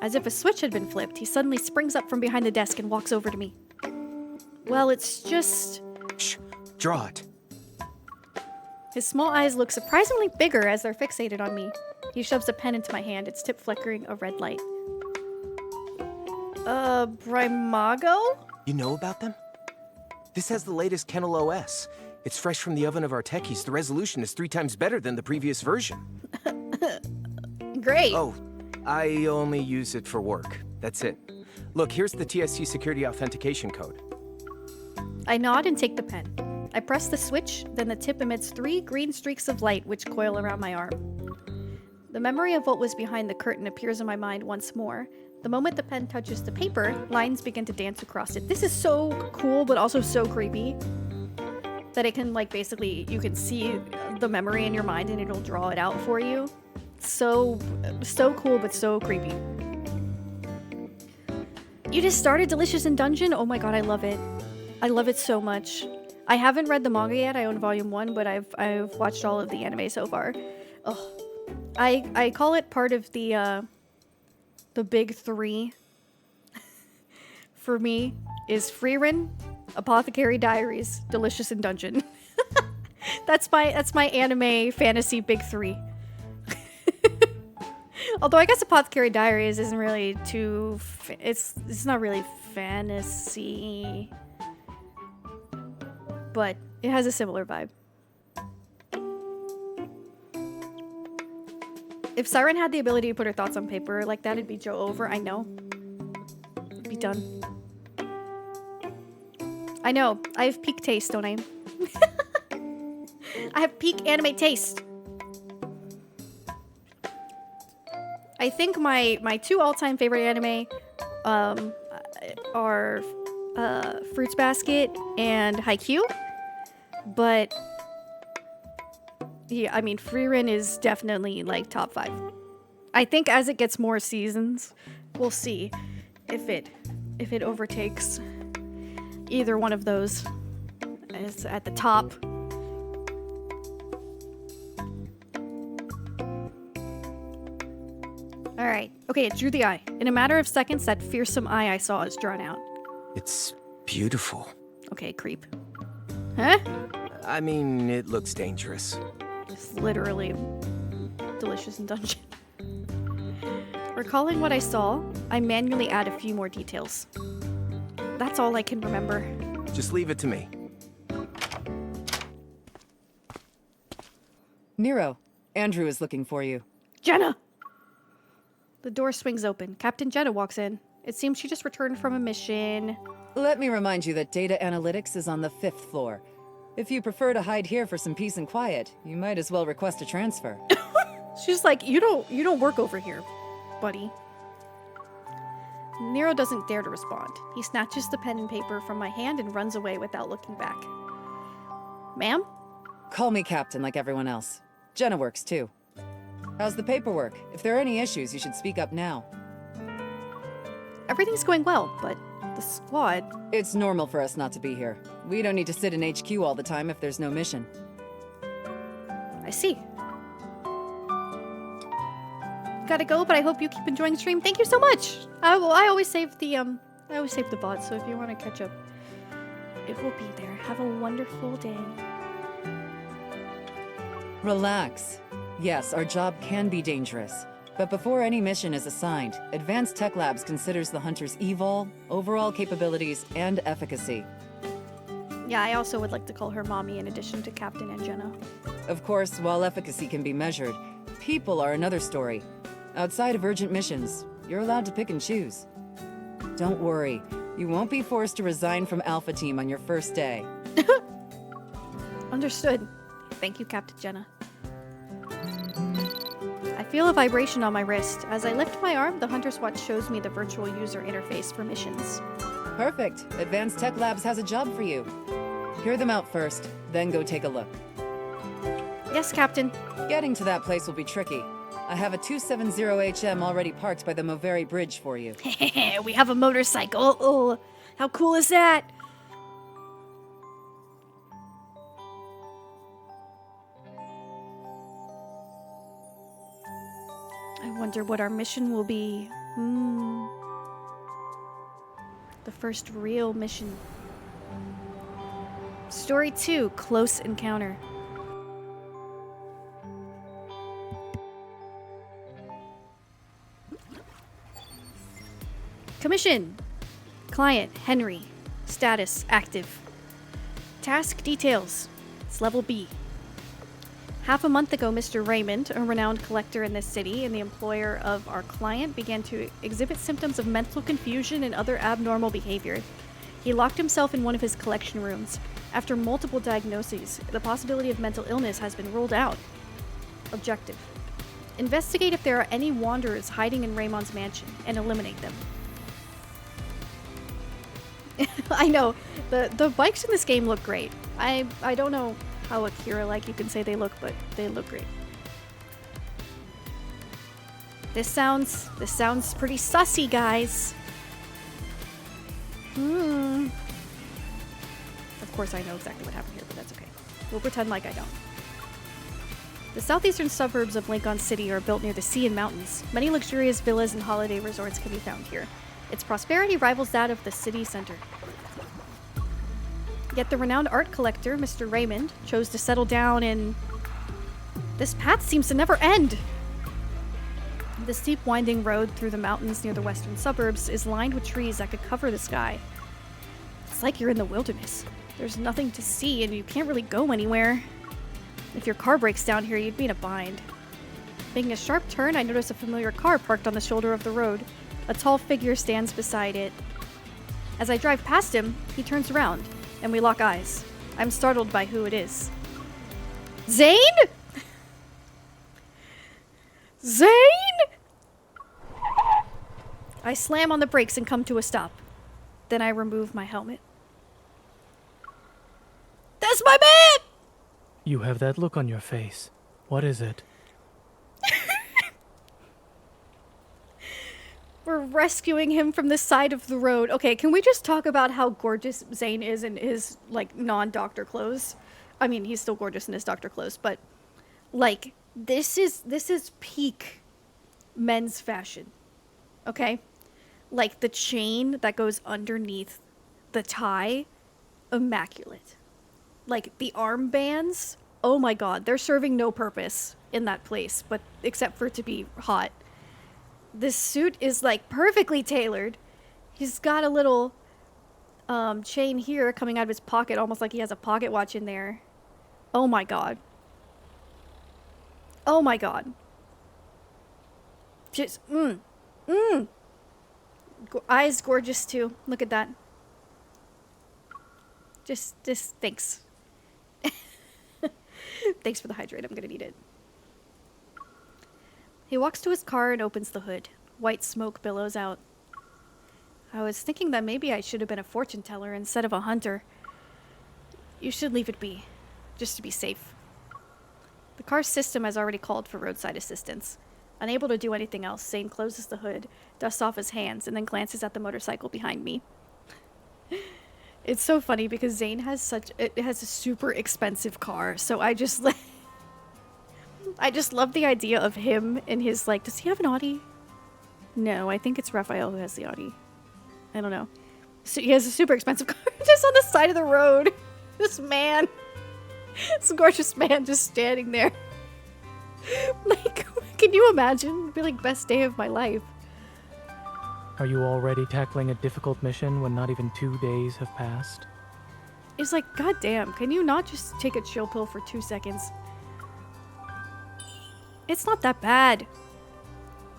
As if a switch had been flipped, he suddenly springs up from behind the desk and walks over to me. Well, it's just... Shh, draw it. His small eyes look surprisingly bigger as they're fixated on me. He shoves a pen into my hand, its tip flickering a red light. Brymago? You know about them? This has the latest Kennel OS. It's fresh from the oven of our techies. The resolution is 3 times better than the previous version. Great. Oh, I only use it for work. That's it. Look, here's the TSC security authentication code. I nod and take the pen. I press the switch, then the tip emits 3 green streaks of light which coil around my arm. The memory of what was behind the curtain appears in my mind once more. The moment the pen touches the paper, lines begin to dance across it. This is so cool, but also so creepy. That it can, like, basically, you can see the memory in your mind and it'll draw it out for you. So cool, but so creepy. You just started Delicious in Dungeon? Oh my god, I love it. I love it so much. I haven't read the manga yet. I own volume 1, but I've watched all of the anime so far. Oh, I call it part of the big 3 for me is Frieren, Apothecary Diaries, Delicious in Dungeon. That's my anime fantasy big 3. Although I guess Apothecary Diaries isn't really too it's not really fantasy, but it has a similar vibe. If Siren had the ability to put her thoughts on paper like that, it'd be Joe over. I know. It'd be done. I know. I have peak taste, don't I? I have peak anime taste. I think my 2 all-time favorite anime are Fruits Basket and Haikyuu. But yeah, I mean, Frieren is definitely like top 5. I think as it gets more seasons, we'll see if it overtakes either one of those. It's at the top. All right. Okay, it drew the eye. In a matter of seconds, that fearsome eye I saw is drawn out. It's beautiful. Okay, creep. Huh? I mean, it looks dangerous. It's literally delicious in dungeon. Recalling what I saw, I manually add a few more details. That's all I can remember. Just leave it to me. Nero, Andrew is looking for you. Jenna! The door swings open. Captain Jenna walks in. It seems she just returned from a mission. Let me remind you that data analytics is on the 5th floor. If you prefer to hide here for some peace and quiet, you might as well request a transfer. She's like, you don't work over here, buddy. Nero doesn't dare to respond. He snatches the pen and paper from my hand and runs away without looking back. Ma'am? Call me Captain like everyone else. Jenna works too. How's the paperwork? If there are any issues, you should speak up now. Everything's going well, but the squad... It's normal for us not to be here. We don't need to sit in HQ all the time if there's no mission. I see. Gotta go, but I hope you keep enjoying the stream. Thank you so much! I always save the Vods, so if you want to catch up, it will be there. Have a wonderful day. Relax. Yes, our job can be dangerous. But before any mission is assigned, Advanced Tech Labs considers the hunter's evol, overall capabilities, and efficacy. Yeah, I also would like to call her mommy in addition to Captain and Jenna. Of course, while efficacy can be measured, people are another story. Outside of urgent missions, you're allowed to pick and choose. Don't worry, you won't be forced to resign from Alpha Team on your first day. Understood. Thank you, Captain Jenna. I feel a vibration on my wrist. As I lift my arm, the Hunter's Watch shows me the virtual user interface for missions. Perfect. Advanced Tech Labs has a job for you. Hear them out first, then go take a look. Yes, Captain. Getting to that place will be tricky. I have a 270HM already parked by the Moveri Bridge for you. We have a motorcycle. Oh, how cool is that? I wonder what our mission will be. The first real mission. Story 2, Close Encounter. Commission. Client, Henry. Status, active. Task details. It's level B. Half a month ago, Mr. Raymond, a renowned collector in this city and the employer of our client, began to exhibit symptoms of mental confusion and other abnormal behavior. He locked himself in one of his collection rooms. After multiple diagnoses, the possibility of mental illness has been ruled out. Objective. Investigate if there are any wanderers hiding in Raymond's mansion and eliminate them. I know, the bikes in this game look great. I don't know how Akira-like you can say they look, but they look great. This sounds pretty sussy, guys. Of course I know exactly what happened here, but that's okay. We'll pretend like I don't. The southeastern suburbs of Lincoln City are built near the sea and mountains. Many luxurious villas and holiday resorts can be found here. Its prosperity rivals that of the city center. Yet the renowned art collector, Mr. Raymond, chose to settle down in... This path seems to never end! The steep winding road through the mountains near the western suburbs is lined with trees that could cover the sky. It's like you're in the wilderness. There's nothing to see and you can't really go anywhere. If your car breaks down here, you'd be in a bind. Making a sharp turn, I notice a familiar car parked on the shoulder of the road. A tall figure stands beside it. As I drive past him, he turns around, and we lock eyes. I'm startled by who it is. Zane?! Zane?! I slam on the brakes and come to a stop. Then I remove my helmet. That's my man! You have that look on your face. What is it? We're rescuing him from the side of the road. Okay, can we just talk about how gorgeous Zane is in his, like, non-doctor clothes? I mean, he's still gorgeous in his doctor clothes, but, like, this is peak men's fashion. Okay? Like, the chain that goes underneath the tie, immaculate. Like, the armbands, oh my god, they're serving no purpose in that place, but except for it to be hot. This suit is, like, perfectly tailored. He's got a little chain here coming out of his pocket, almost like he has a pocket watch in there. Oh my god. Oh my god. Just, eyes gorgeous too. Look at that. Just thanks. Thanks for the hydrate. I'm gonna need it. He walks to his car and opens the hood. White smoke billows out. I was thinking that maybe I should have been a fortune teller instead of a hunter. You should leave it be, just to be safe. The car's system has already called for roadside assistance. Unable to do anything else, Zane closes the hood, dusts off his hands, and then glances at the motorcycle behind me. It's so funny because Zane has a super expensive car, so I just love the idea of him and his, like, does he have an Audi? No, I think it's Raphael who has the Audi. I don't know. So he has a super expensive car just on the side of the road. This man. This gorgeous man just standing there. Like, can you imagine? It'd be like best day of my life. Are you already tackling a difficult mission when not even 2 days have passed? It's like, goddamn, can you not just take a chill pill for 2 seconds? It's not that bad.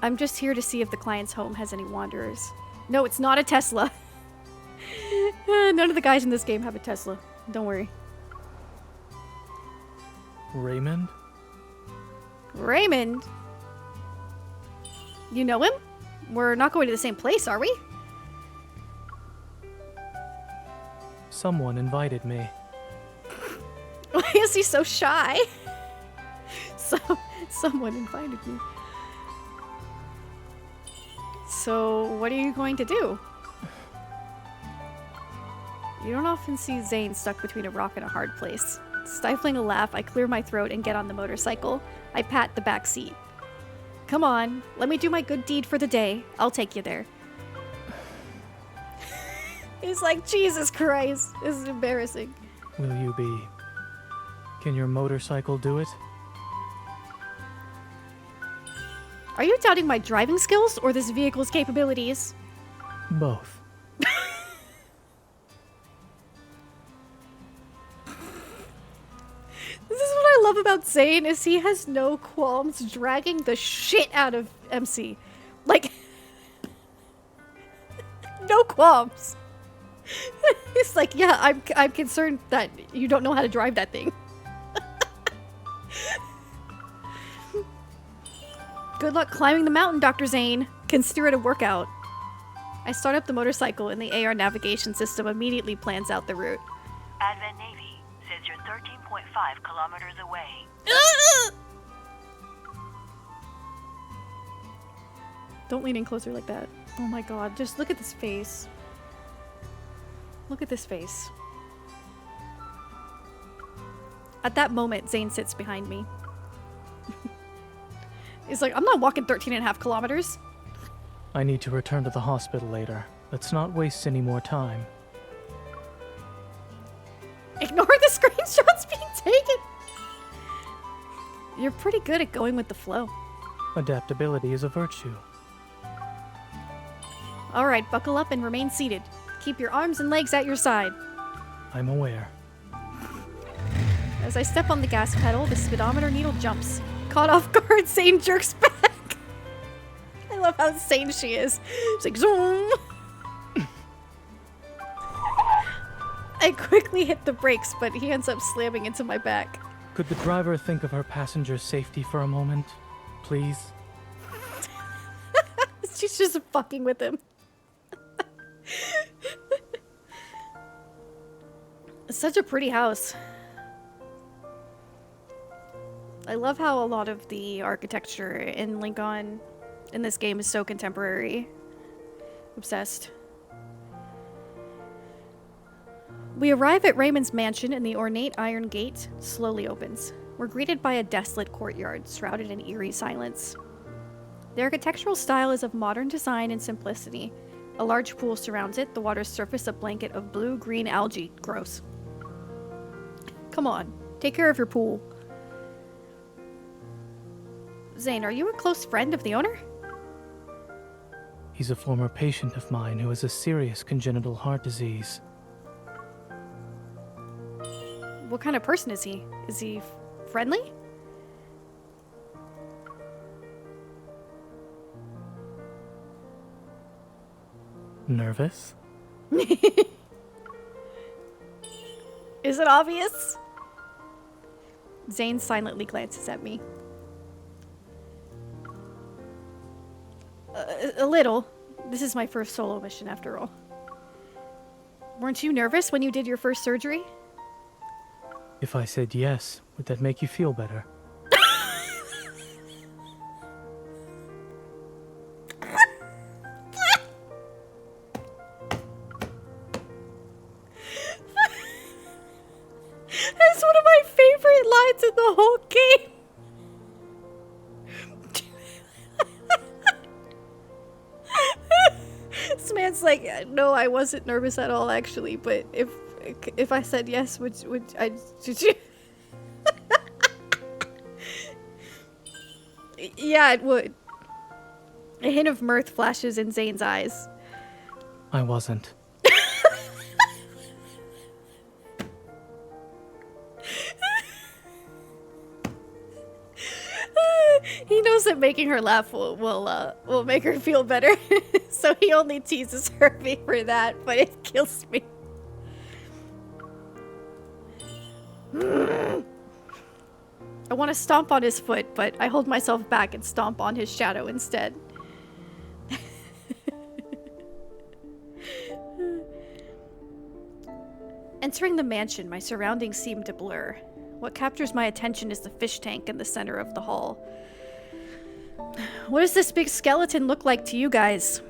I'm just here to see if the client's home has any wanderers. No, it's not a Tesla. None of the guys in this game have a Tesla. Don't worry. Raymond? Raymond? You know him? We're not going to the same place, are we? Someone invited me. Why is he so shy? Someone invited me. So, what are you going to do? You don't often see Zane stuck between a rock and a hard place. Stifling a laugh, I clear my throat and get on the motorcycle. I pat the back seat. Come on, let me do my good deed for the day. I'll take you there. He's like, Jesus Christ, this is embarrassing. Will you be? Can your motorcycle do it? Are you doubting my driving skills or this vehicle's capabilities? Both. This is what I love about Zane, is he has no qualms dragging the shit out of MC. Like, no qualms. He's like, yeah, I'm concerned that you don't know how to drive that thing. Good luck climbing the mountain, Dr. Zane. Consider it a workout. I start up the motorcycle and the AR navigation system immediately plans out the route. Advent Navy says you're 13.5 kilometers away. Don't lean in closer like that. Oh my god, just look at this face. Look at this face. At that moment, Zane sits behind me. He's like, I'm not walking 13.5 kilometers. I need to return to the hospital later. Let's not waste any more time. Ignore the screenshots being taken. You're pretty good at going with the flow. Adaptability is a virtue. Alright, buckle up and remain seated. Keep your arms and legs at your side. I'm aware. As I step on the gas pedal, the speedometer needle jumps. Caught off guard, Zane jerks back. I love how sane she is. She's like, zoom! I quickly hit the brakes, but he ends up slamming into my back. Could the driver think of her passenger's safety for a moment? Please? She's just fucking with him. It's such a pretty house. I love how a lot of the architecture in Lincoln in this game is so contemporary. Obsessed. We arrive at Raymond's mansion and the ornate iron gate slowly opens. We're greeted by a desolate courtyard shrouded in eerie silence. The architectural style is of modern design and simplicity. A large pool surrounds it, the water's surface a blanket of blue-green algae. Gross. Come on, take care of your pool. Zane, are you a close friend of the owner? He's a former patient of mine who has a serious congenital heart disease. What kind of person is he? Is he friendly? Nervous? Is it obvious? Zane silently glances at me. A little. This is my first solo mission after all. Weren't you nervous when you did your first surgery? If I said yes, would that make you feel better? That's one of my favorite lines in the whole game. This man's like, no, I wasn't nervous at all, actually. But if I said yes, would did you? Yeah, it would. A hint of mirth flashes in Zane's eyes. I wasn't. He knows that making her laugh will make her feel better, so he only teases her for that, but it kills me. I want to stomp on his foot, but I hold myself back and stomp on his shadow instead. Entering the mansion, my surroundings seem to blur. What captures my attention is the fish tank in the center of the hall. What does this big skeleton look like to you guys?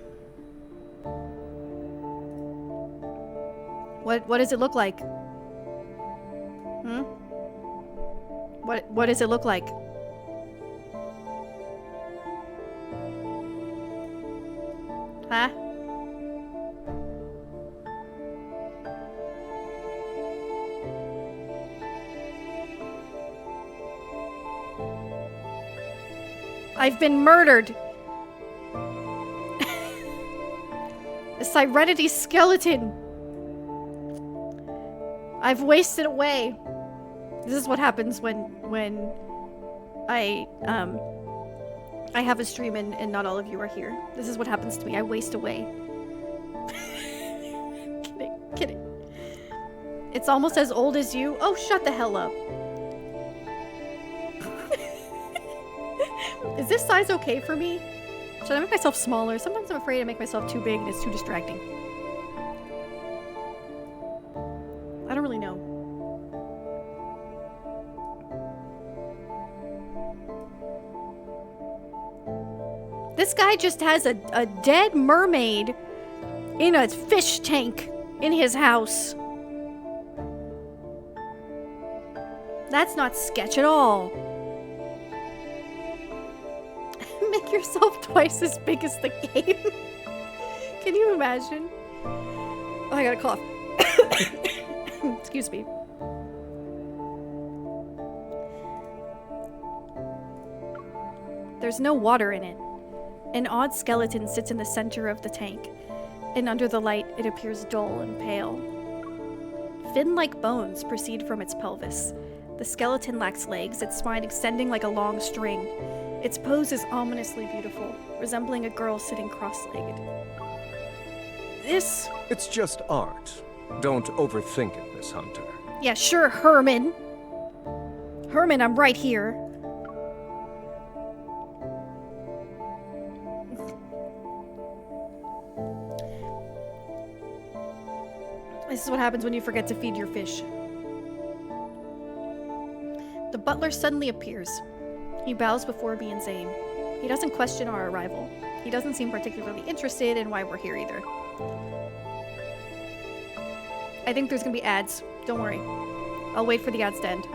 What does it look like? Hmm? What does it look like? Huh? I've been murdered. The Sirenetie skeleton. I've wasted away. This is what happens when I have a stream and not all of you are here. This is what happens to me. I waste away. Kidding. It's almost as old as you. Oh, shut the hell up. Is this size okay for me? Should I make myself smaller? Sometimes I'm afraid I make myself too big and it's too distracting. I don't really know. This guy just has a dead mermaid in a fish tank in his house. That's not sketch at all. Make yourself twice as big as the game. Can you imagine? Oh, I got a cough. Excuse me. There's no water in it. An odd skeleton sits in the center of the tank, and under the light it appears dull and pale. Fin-like bones proceed from its pelvis. The skeleton lacks legs, its spine extending like a long string. Its pose is ominously beautiful, resembling a girl sitting cross-legged. This... It's just art. Don't overthink it, Miss Hunter. Yeah, sure, Herman. Herman, I'm right here. This is what happens when you forget to feed your fish. The butler suddenly appears. He bows before me and Zane. He doesn't question our arrival. He doesn't seem particularly interested in why we're here either. I think there's gonna be ads. Don't worry. I'll wait for the ads to end.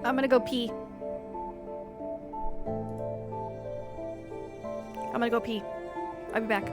I'm gonna go pee. I'm gonna go pee. I'll be back.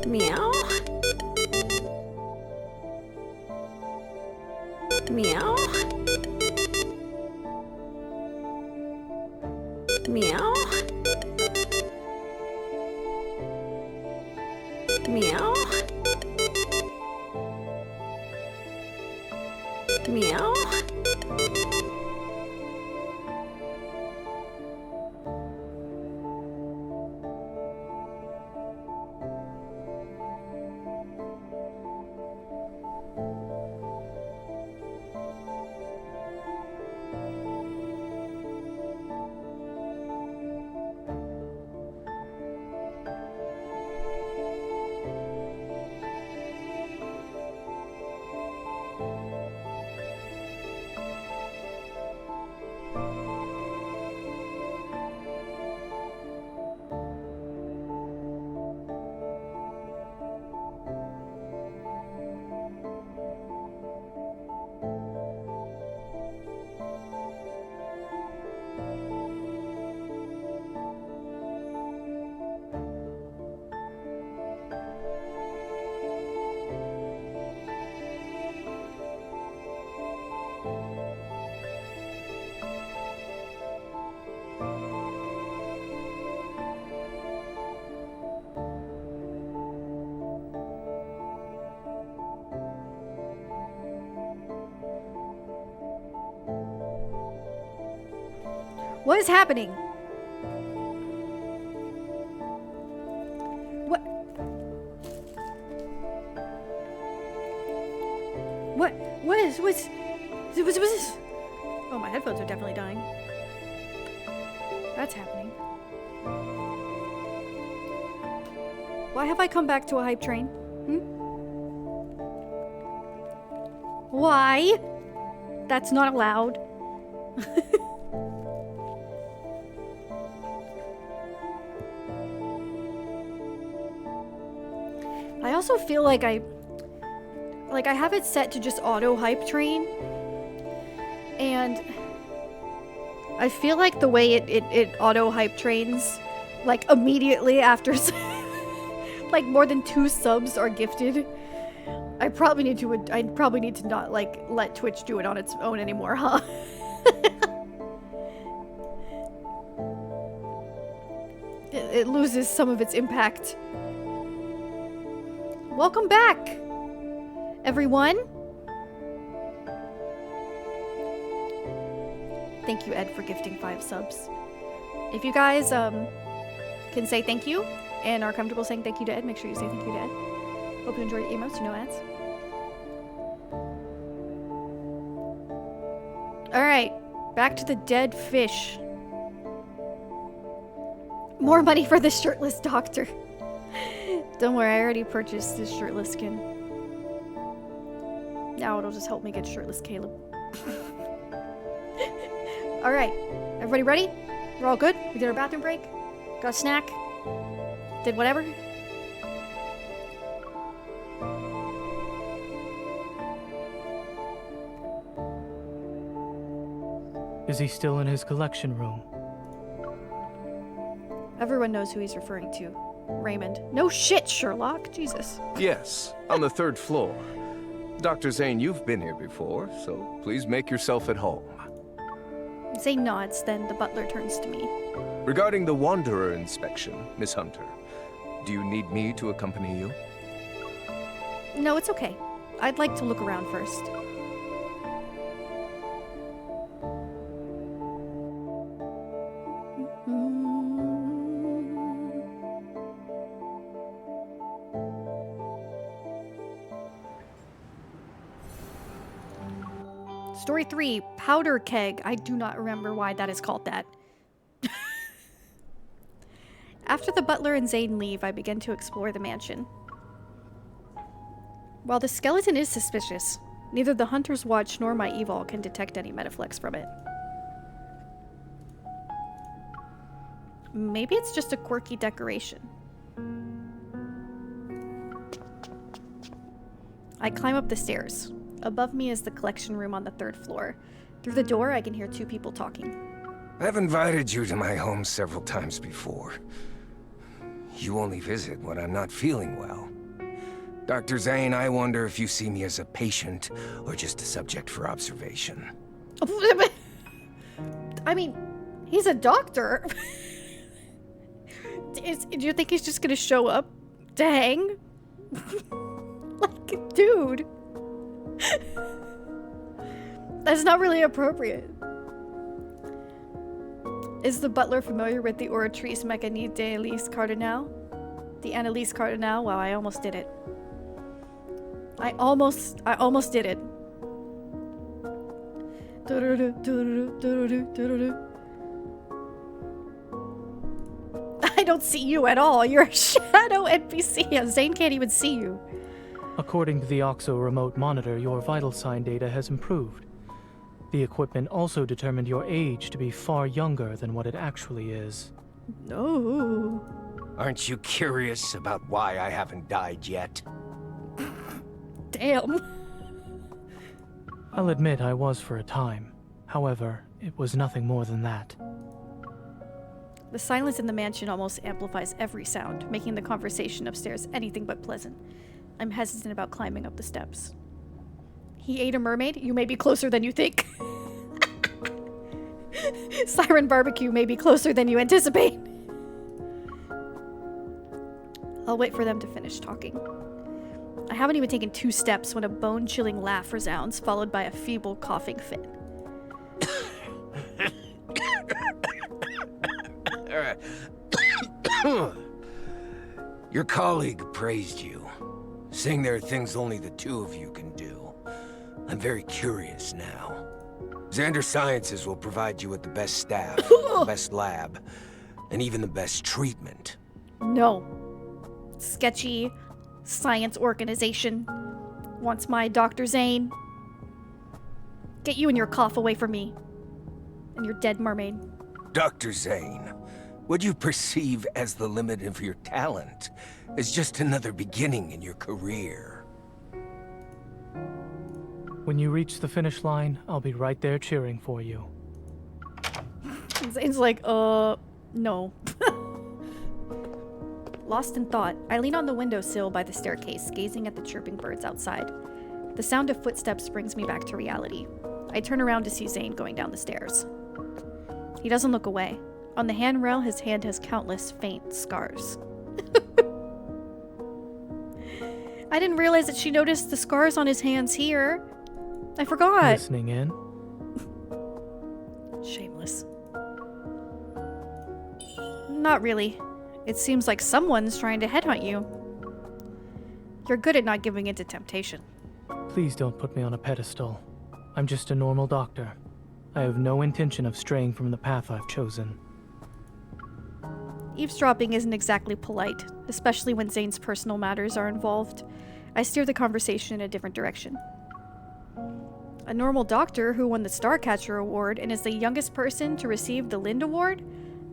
Meow. Meow. Meow. Meow. Meow. What is happening? What? What's this? Oh, my headphones are definitely dying. That's happening. Why have I come back to a hype train? Why? That's not allowed. I also feel like I have it set to just auto hype train, and I feel like the way it auto hype trains, like immediately after like more than 2 subs are gifted, I probably need to not, like, let Twitch do it on its own anymore, huh? It loses some of its impact. Welcome back, everyone. Thank you, Ed, for gifting 5 subs. If you guys can say thank you and are comfortable saying thank you to Ed, make sure you say thank you to Ed. Hope you enjoyed the emotes, no ads. Alright, back to the dead fish. More money for the shirtless doctor. Don't worry, I already purchased this shirtless skin. Now it'll just help me get shirtless Caleb. Alright, everybody ready? We're all good? We did our bathroom break? Got a snack? Did whatever? Is he still in his collection room? Everyone knows who he's referring to. Raymond. No shit, Sherlock. Jesus. Yes, on the 3rd floor. Dr. Zane, you've been here before, so please make yourself at home. Zane nods, then the butler turns to me. Regarding the Wanderer inspection, Miss Hunter, do you need me to accompany you? No, it's okay. I'd like to look around first. Story 3, Powder Keg. I do not remember why that is called that. After the butler and Zane leave, I begin to explore the mansion. While the skeleton is suspicious, neither the Hunter's Watch nor my Evol can detect any metaflex from it. Maybe it's just a quirky decoration. I climb up the stairs. Above me is the collection room on the 3rd floor. Through the door, I can hear 2 people talking. I've invited you to my home several times before. You only visit when I'm not feeling well. Dr. Zane, I wonder if you see me as a patient or just a subject for observation. I mean, he's a doctor. Do you think he's just gonna show up to hang? Like, dude. That's not really appropriate. Is the butler familiar with the Oratrice Mécanique d'Elise Cardinal? The Annelise Cardinal? Wow, I almost did it. I almost did it. I don't see you at all. You're a shadow NPC. Zane can't even see you. According to the OXO remote monitor, your vital sign data has improved. The equipment also determined your age to be far younger than what it actually is. No. Aren't you curious about why I haven't died yet? Damn. I'll admit I was for a time. However, it was nothing more than that. The silence in the mansion almost amplifies every sound, making the conversation upstairs anything but pleasant. I'm hesitant about climbing up the steps. He ate a mermaid? You may be closer than you think. Siren barbecue may be closer than you anticipate. I'll wait for them to finish talking. I haven't even taken 2 steps when a bone-chilling laugh resounds, followed by a feeble coughing fit. Your colleague praised you, saying there are things only the 2 of you can do. I'm very curious now. Xander Sciences will provide you with the best staff, the best lab, and even the best treatment. No. Sketchy science organization wants my Dr. Zane. Get you and your cough away from me. And your dead mermaid. Dr. Zane, what you perceive as the limit of your talent is just another beginning in your career. When you reach the finish line, I'll be right there cheering for you. Zane's like, no. Lost in thought, I lean on the windowsill by the staircase, gazing at the chirping birds outside. The sound of footsteps brings me back to reality. I turn around to see Zane going down the stairs. He doesn't look away. On the handrail, his hand has countless faint scars. I didn't realize that she noticed the scars on his hands here. I forgot. Listening in? Shameless. Not really. It seems like someone's trying to headhunt you. You're good at not giving in to temptation. Please don't put me on a pedestal. I'm just a normal doctor. I have no intention of straying from the path I've chosen. Eavesdropping isn't exactly polite, especially when Zane's personal matters are involved. I steer the conversation in a different direction. A normal doctor who won the Starcatcher Award and is the youngest person to receive the Lind Award?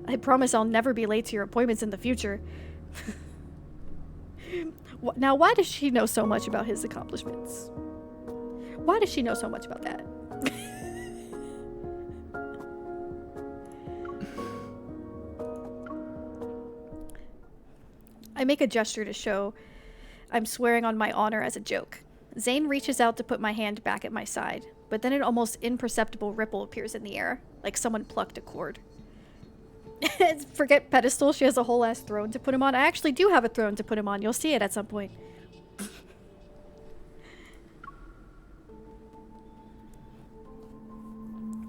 I promise I'll never be late to your appointments in the future. Now, why does she know so much about his accomplishments? Why does she know so much about that? I make a gesture to show I'm swearing on my honor as a joke. Zane reaches out to put my hand back at my side, but then an almost imperceptible ripple appears in the air, like someone plucked a cord. Forget pedestal, she has a whole ass throne to put him on. I actually do have a throne to put him on. You'll see it at some point.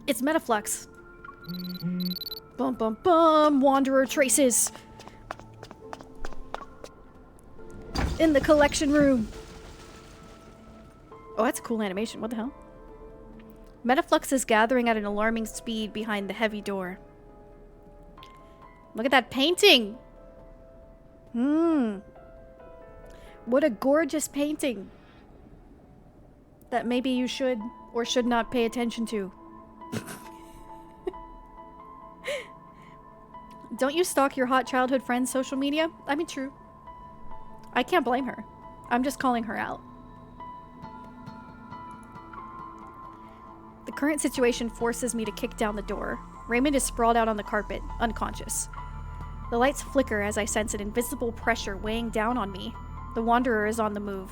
It's Metaflux. Bum bum bum, Wanderer traces. In the collection room. Oh, that's a cool animation. What the hell? Metaflux is gathering at an alarming speed behind the heavy door. Look at that painting! What a gorgeous painting. That maybe you should or should not pay attention to. Don't you stalk your hot childhood friend's social media? I mean, true. I can't blame her. I'm just calling her out. The current situation forces me to kick down the door. Raymond is sprawled out on the carpet, unconscious. The lights flicker as I sense an invisible pressure weighing down on me. The Wanderer is on the move.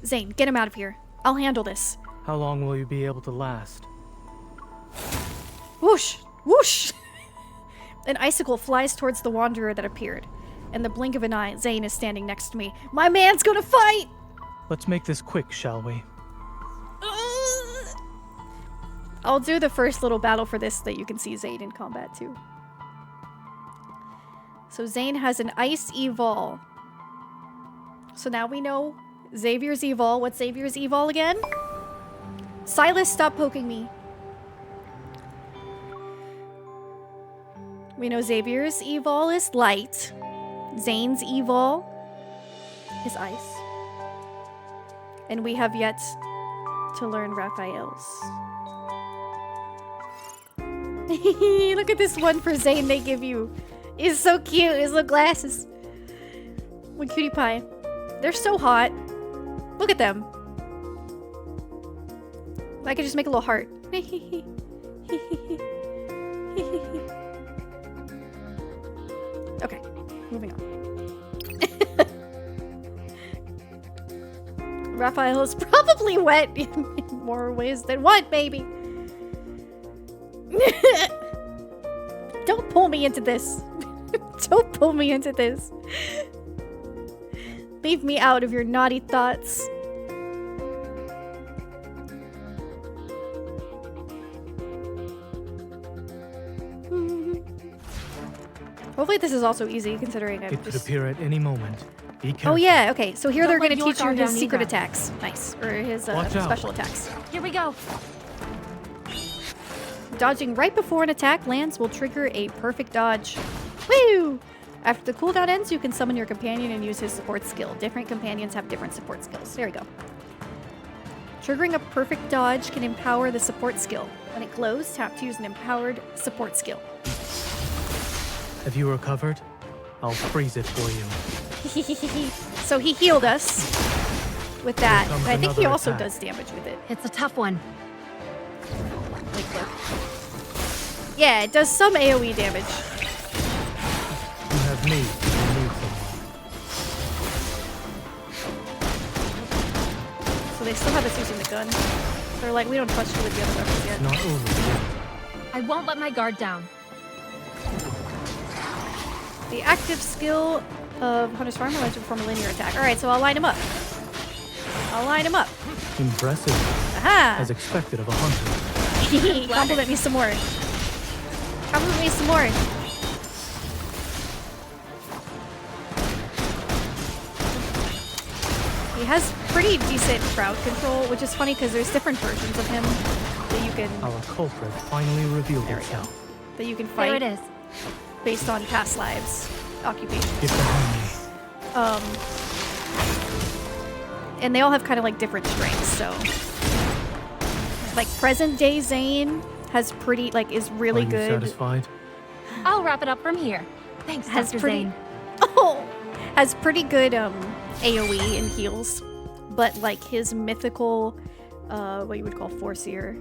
Zane, get him out of here. I'll handle this. How long will you be able to last? Whoosh! Whoosh! An icicle flies towards the Wanderer that appeared. In the blink of an eye, Zane is standing next to me. My man's gonna fight! Let's make this quick, shall we? I'll do the first little battle for this so that you can see Zane in combat too. So Zane has an Ice Evol. So now we know Xavier's Evol. What's Xavier's Evol again? Silas, stop poking me. We know Xavier's Evol is light. Zane's Evol is ice. And we have yet to learn Raphael's. Look at this one for Zane they give you. He's so cute. His little glasses. One cutie pie. They're so hot. Look at them. I could just make a little heart. Okay, moving on. Raphael is probably wet in more ways than one, baby. Don't pull me into this. Don't pull me into this. Leave me out of your naughty thoughts. Hopefully this is also easy, considering I'm It could just... appear at any moment. Be careful. Oh yeah, okay. So here they're Don't going to let teach your you guard his down secret either. attacks. Nice. Or his Watch out. special attacks. Here we go. Dodging right before an attack lands will trigger a perfect dodge. Woo! After the cooldown ends, you can summon your companion and use his support skill. Different companions have different support skills. There we go. Triggering a perfect dodge can empower the support skill. When it glows, tap to use an empowered support skill. Have you recovered? I'll freeze it for you. So he healed us with that. Here comes But I think he another also attack. does damage with it. It's a tough one. Like, look. Yeah, it does some AoE damage. they still have us using the gun. They're like, we don't trust you with the other weapons yet. Not over yet. I won't let my guard down. The active skill of Hunter's Farm allows to perform a linear attack. Alright, so I'll line him up. I'll line him up. Impressive. Aha! As expected of a hunter. Compliment me some more. Compliment me some more. He has pretty decent crowd control, which is funny because there's different versions of him that you can... Our culprit finally revealed itself. That you can fight. There it is. Based on past lives, occupations. Get behind me. And they all have kind of like different strengths, so... Like present day Zane has pretty, like, is really good. Satisfied? I'll wrap it up from here. Thanks, Has Dr. pretty, Zane. Oh, has pretty good AOE and heals, but like his mythical, what you would call Forseer,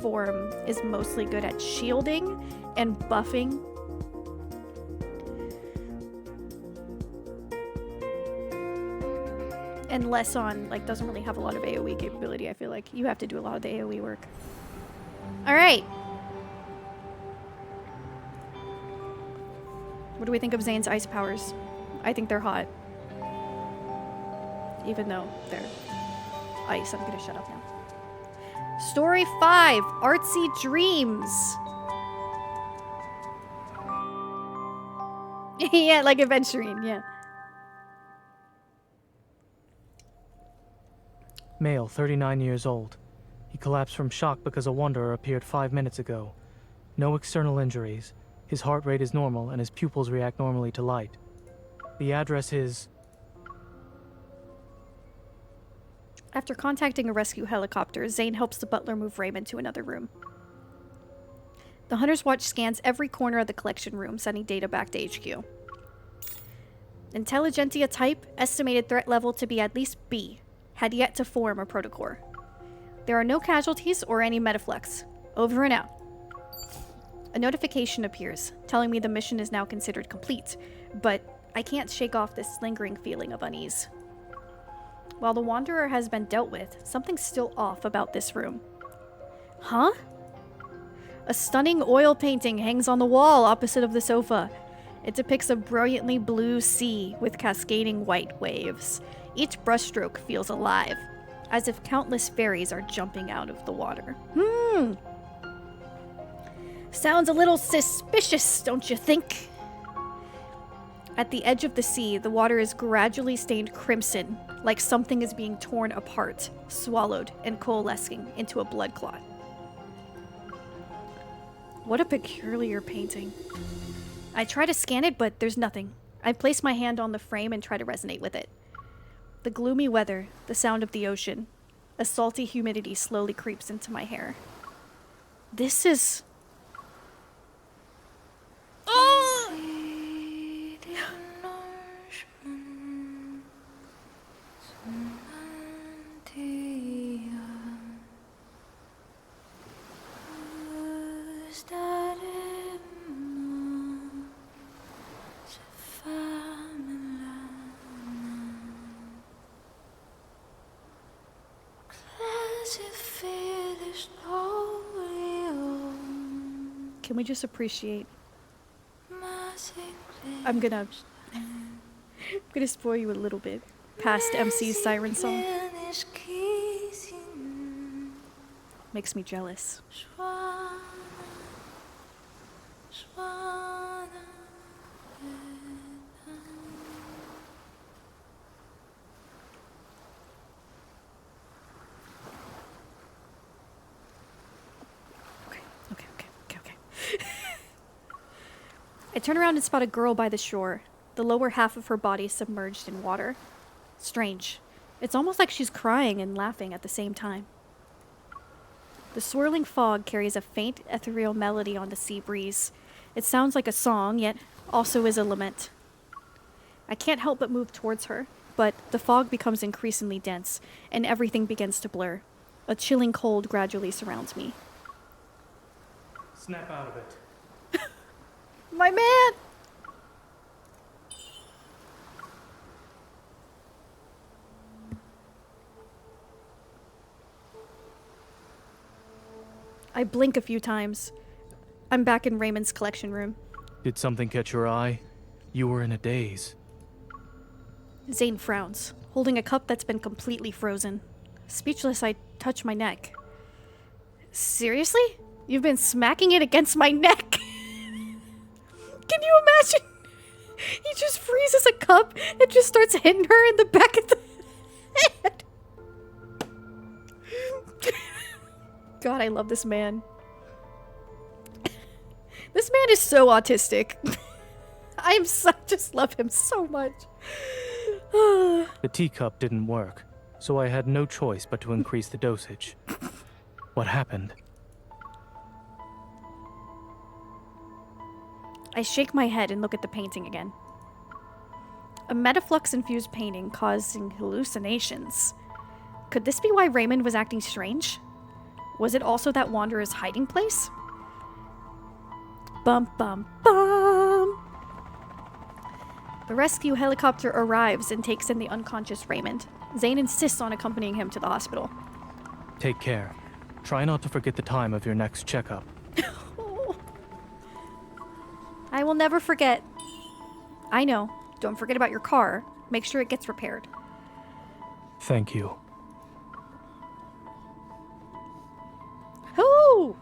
form is mostly good at shielding and buffing. And less on, like, doesn't really have a lot of AoE capability. I feel like you have to do a lot of the AoE work. Alright. What do we think of Zane's ice powers? I think they're hot. Even though they're ice. I'm gonna shut up now. Story 5, Artsy Dreams. Yeah, like adventuring, yeah. Male, 39 years old. He collapsed from shock because a wanderer appeared 5 minutes ago. No external injuries. His heart rate is normal and his pupils react normally to light. The address is... After contacting a rescue helicopter, Zane helps the butler move Raymond to another room. The Hunter's Watch scans every corner of the collection room, sending data back to HQ. Intelligentsia type, estimated threat level to be at least B, had yet to form a protocore. There are no casualties or any metaflex. Over and out. A notification appears, telling me the mission is now considered complete, but I can't shake off this lingering feeling of unease. While the Wanderer has been dealt with, something's still off about this room. Huh? A stunning oil painting hangs on the wall opposite of the sofa. It depicts a brilliantly blue sea with cascading white waves. Each brushstroke feels alive, as if countless fairies are jumping out of the water. Sounds a little suspicious, don't you think? At the edge of the sea, the water is gradually stained crimson, like something is being torn apart, swallowed, and coalescing into a blood clot. What a peculiar painting. I try to scan it, but there's nothing. I place my hand on the frame and try to resonate with it. The gloomy weather, the sound of the ocean, a salty humidity slowly creeps into my hair. This is... Oh! Can we just appreciate? I'm gonna spoil you a little bit past MC's siren song. Makes me jealous. Okay. I turn around and spot a girl by the shore, the lower half of her body submerged in water. Strange. It's almost like she's crying and laughing at the same time. The swirling fog carries a faint, ethereal melody on the sea breeze. It sounds like a song, yet also is a lament. I can't help but move towards her, but the fog becomes increasingly dense, and everything begins to blur. A chilling cold gradually surrounds me. Snap out of it. My man! I blink a few times. I'm back in Raymond's collection room. Did something catch your eye? You were in a daze. Zane frowns, holding a cup that's been completely frozen. Speechless, I touch my neck. Seriously? You've been smacking it against my neck? Can you imagine? He just freezes a cup and just starts hitting her in the back of the head. God, I love this man. This man is so autistic. I just love him so much. The teacup didn't work, so I had no choice but to increase the dosage. What happened? I shake my head and look at the painting again. A metaflux-infused painting causing hallucinations. Could this be why Raymond was acting strange? Was it also that Wanderer's hiding place? Bum bum bum! The rescue helicopter arrives and takes in the unconscious Raymond. Zane insists on accompanying him to the hospital. Take care. Try not to forget the time of your next checkup. I will never forget. I know. Don't forget about your car. Make sure it gets repaired. Thank you. Whoo!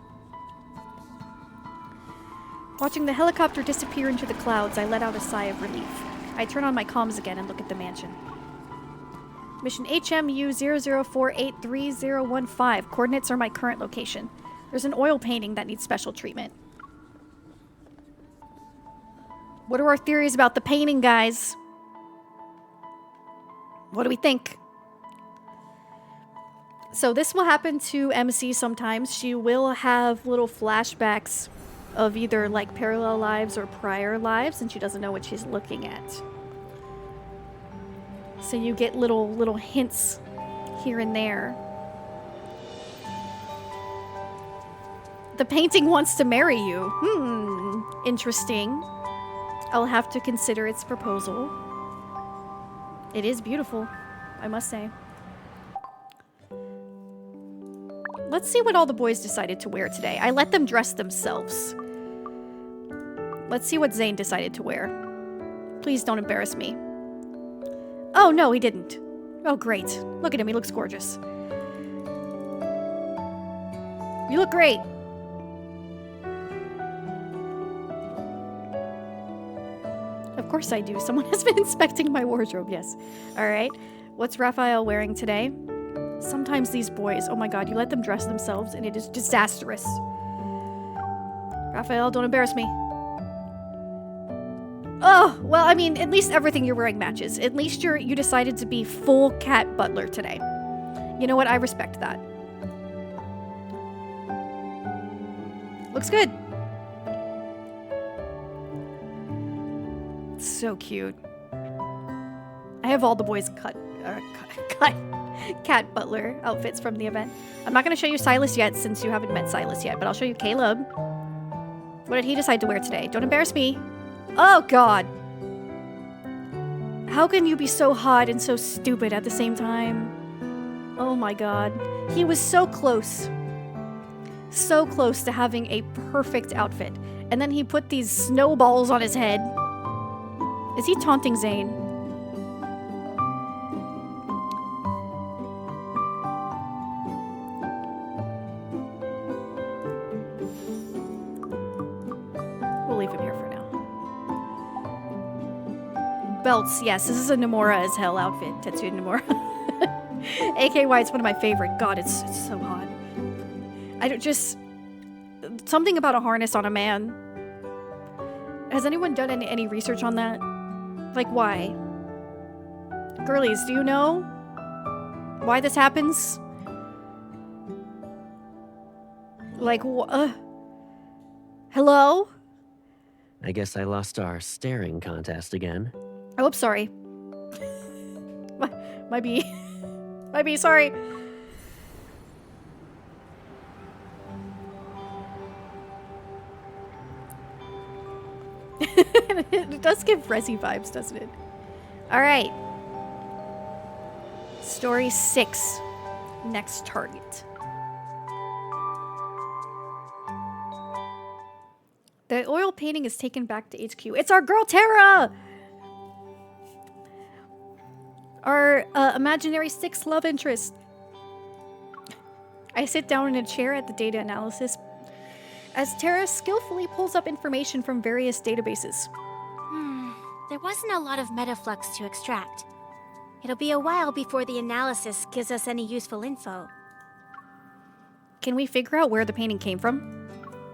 Watching the helicopter disappear into the clouds, I let out a sigh of relief. I turn on my comms again and look at the mansion. Mission HMU-00483015. Coordinates are my current location. There's an oil painting that needs special treatment. What are our theories about the painting, guys? What do we think? So this will happen to MC sometimes. She will have little flashbacks of either like parallel lives or prior lives, and she doesn't know what she's looking at. So you get little hints here and there. The painting wants to marry you. Interesting. I'll have to consider its proposal. It is beautiful, I must say. Let's see what all the boys decided to wear today. I let them dress themselves. Let's see what Zane decided to wear. Please don't embarrass me. Oh, no, he didn't. Oh, great. Look at him, he looks gorgeous. You look great. Of course I do. Someone has been inspecting my wardrobe, yes. Alright. What's Raphael wearing today? Sometimes these boys, oh my god, you let them dress themselves and it is disastrous. Raphael, don't embarrass me. Oh, well, I mean, at least everything you're wearing matches. At least you decided to be full cat butler today. You know what? I respect that. Looks good. It's so cute. I have all the boys cut cat butler outfits from the event. I'm not going to show you Silas yet since you haven't met Silas yet, but I'll show you Caleb. What did he decide to wear today? Don't embarrass me. Oh, God. How can you be so hot and so stupid at the same time? Oh, my God. He was so close. So close to having a perfect outfit. And then he put these snowballs on his head. Is he taunting Zane? We'll leave him here for now. Belts, yes, this is a Nomura as hell outfit. Tetsuya Nomura. AKY, it's one of my favorite. God, it's so hot. I don't just... Something about a harness on a man. Has anyone done any research on that? Like, why? Girlies, do you know why this happens? Like, hello? I guess I lost our staring contest again. Oh, I'm sorry. Might be, sorry. It does give Resi vibes, doesn't it? Alright. Story 6. Next target. The oil painting is taken back to HQ. It's our girl Tara! Our imaginary 6th love interest. I sit down in a chair at the data analysis as Tara skillfully pulls up information from various databases. There wasn't a lot of metaflux to extract. It'll be a while before the analysis gives us any useful info. Can we figure out where the painting came from?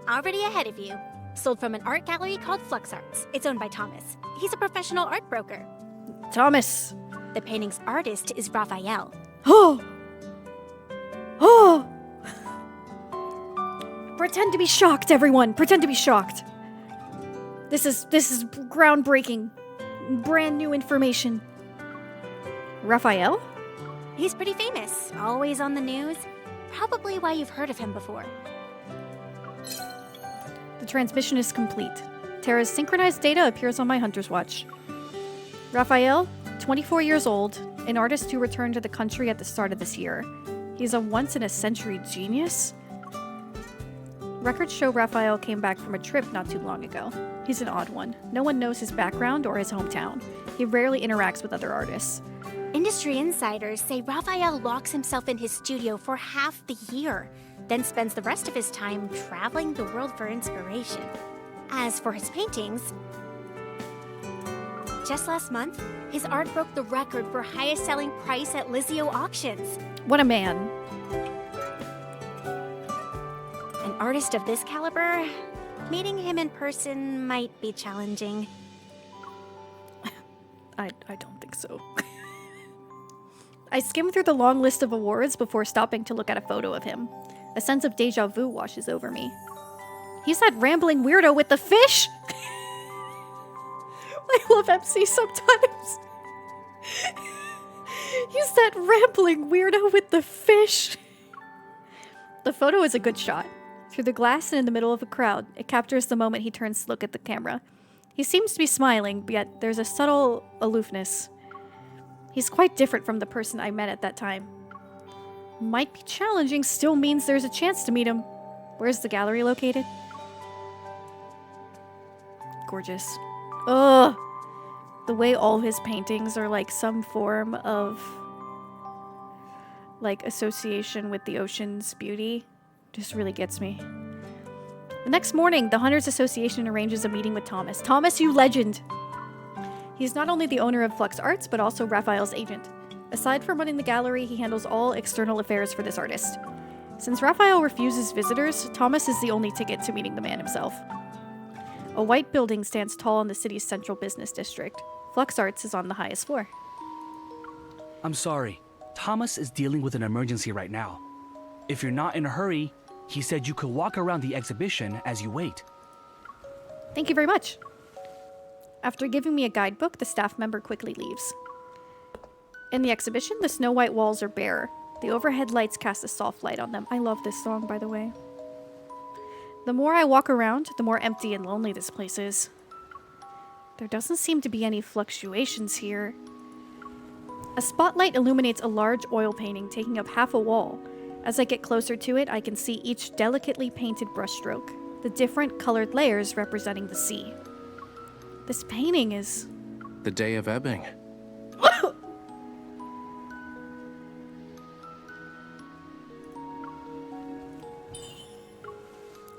Already ahead of you. Sold from an art gallery called Flux Arts. It's owned by Thomas. He's a professional art broker. Thomas! The painting's artist is Raphael. Oh! Oh! Pretend to be shocked, everyone! Pretend to be shocked! This is groundbreaking. Brand new information. Raphael? He's pretty famous. Always on the news. Probably why you've heard of him before. The transmission is complete. Tara's synchronized data appears on my Hunter's Watch. Raphael, 24 years old, an artist who returned to the country at the start of this year. He's a once-in-a-century genius. Records show Raphael came back from a trip not too long ago. He's an odd one. No one knows his background or his hometown. He rarely interacts with other artists. Industry insiders say Raphael locks himself in his studio for half the year, then spends the rest of his time traveling the world for inspiration. As for his paintings, just last month, his art broke the record for highest selling price at Lizio auctions. What a man. An artist of this caliber, meeting him in person might be challenging. I don't think so. I skim through the long list of awards before stopping to look at a photo of him. A sense of deja vu washes over me. He's that rambling weirdo with the fish! I love MC sometimes. He's that rambling weirdo with the fish. The photo is a good shot. Through the glass and in the middle of a crowd, it captures the moment he turns to look at the camera. He seems to be smiling, but yet there's a subtle aloofness. He's quite different from the person I met at that time. Might be challenging, still means there's a chance to meet him. Where's the gallery located? Gorgeous. Ugh! The way all his paintings are like some form of like association with the ocean's beauty just really gets me. The next morning, the Hunters Association arranges a meeting with Thomas. Thomas, you legend! He's not only the owner of Flux Arts, but also Raphael's agent. Aside from running the gallery, he handles all external affairs for this artist. Since Raphael refuses visitors, Thomas is the only ticket to meeting the man himself. A white building stands tall in the city's central business district. Flux Arts is on the highest floor. I'm sorry. Thomas is dealing with an emergency right now. If you're not in a hurry, he said you could walk around the exhibition as you wait. Thank you very much. After giving me a guidebook, the staff member quickly leaves. In the exhibition, the snow-white walls are bare. The overhead lights cast a soft light on them. I love this song, by the way. The more I walk around, the more empty and lonely this place is. There doesn't seem to be any fluctuations here. A spotlight illuminates a large oil painting taking up half a wall. As I get closer to it, I can see each delicately painted brushstroke, the different colored layers representing the sea. This painting is... The day of ebbing.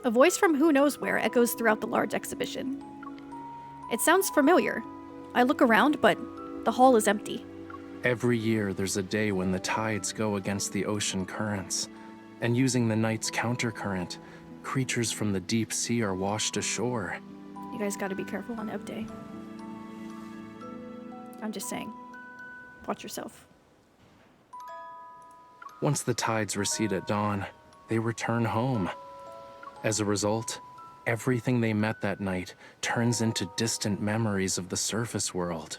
A voice from who knows where echoes throughout the large exhibition. It sounds familiar. I look around, but the hall is empty. Every year, there's a day when the tides go against the ocean currents, and using the night's countercurrent, creatures from the deep sea are washed ashore. You guys gotta be careful on Ebb Day. I'm just saying. Watch yourself. Once the tides recede at dawn, they return home. As a result, everything they met that night turns into distant memories of the surface world.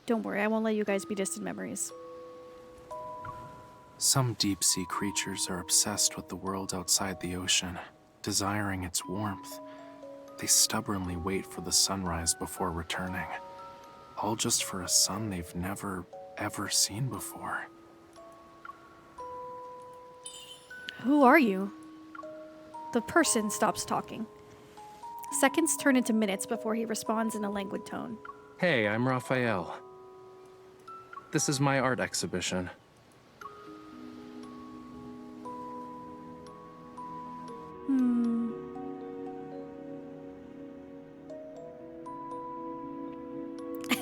Don't worry, I won't let you guys be distant memories. Some deep-sea creatures are obsessed with the world outside the ocean, desiring its warmth. They stubbornly wait for the sunrise before returning, all just for a sun they've never, ever seen before. Who are you? The person stops talking. Seconds turn into minutes before he responds in a languid tone. Hey, I'm Raphael. This is my art exhibition.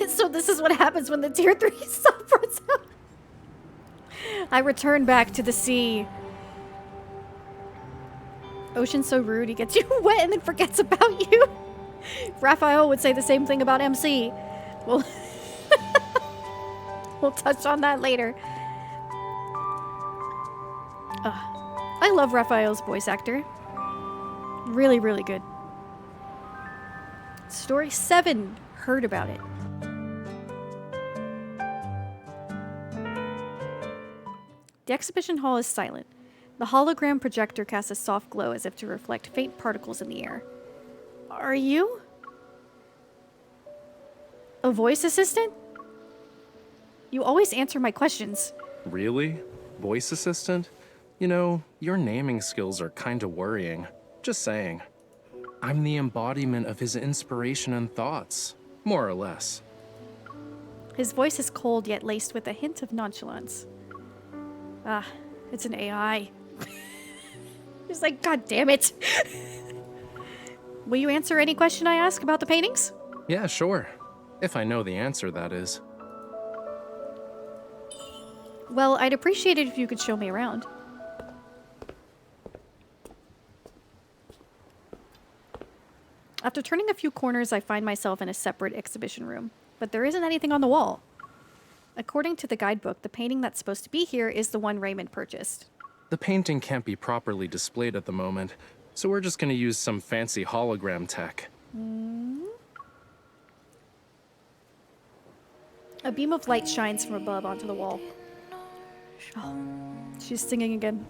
So this is what happens when the tier 3 stuff runs out. I return back to the sea. Ocean's so rude, he gets you wet and then forgets about you. Raphael would say the same thing about MC. We'll, we'll touch on that later. I love Raphael's voice actor. Really, really good. Story 7. Heard about it. The exhibition hall is silent. The hologram projector casts a soft glow as if to reflect faint particles in the air. Are you? A voice assistant? You always answer my questions. Really? Voice assistant? You know, your naming skills are kinda worrying. Just saying. I'm the embodiment of his inspiration and thoughts. More or less. His voice is cold yet laced with a hint of nonchalance. Ah, it's an AI. He's like, God damn it. Will you answer any question I ask about the paintings? Yeah, sure. If I know the answer, that is. Well, I'd appreciate it if you could show me around. After turning a few corners, I find myself in a separate exhibition room, but there isn't anything on the wall. According to the guidebook, the painting that's supposed to be here is the one Raymond purchased. The painting can't be properly displayed at the moment, so we're just gonna use some fancy hologram tech. A beam of light shines from above onto the wall. Oh, she's singing again.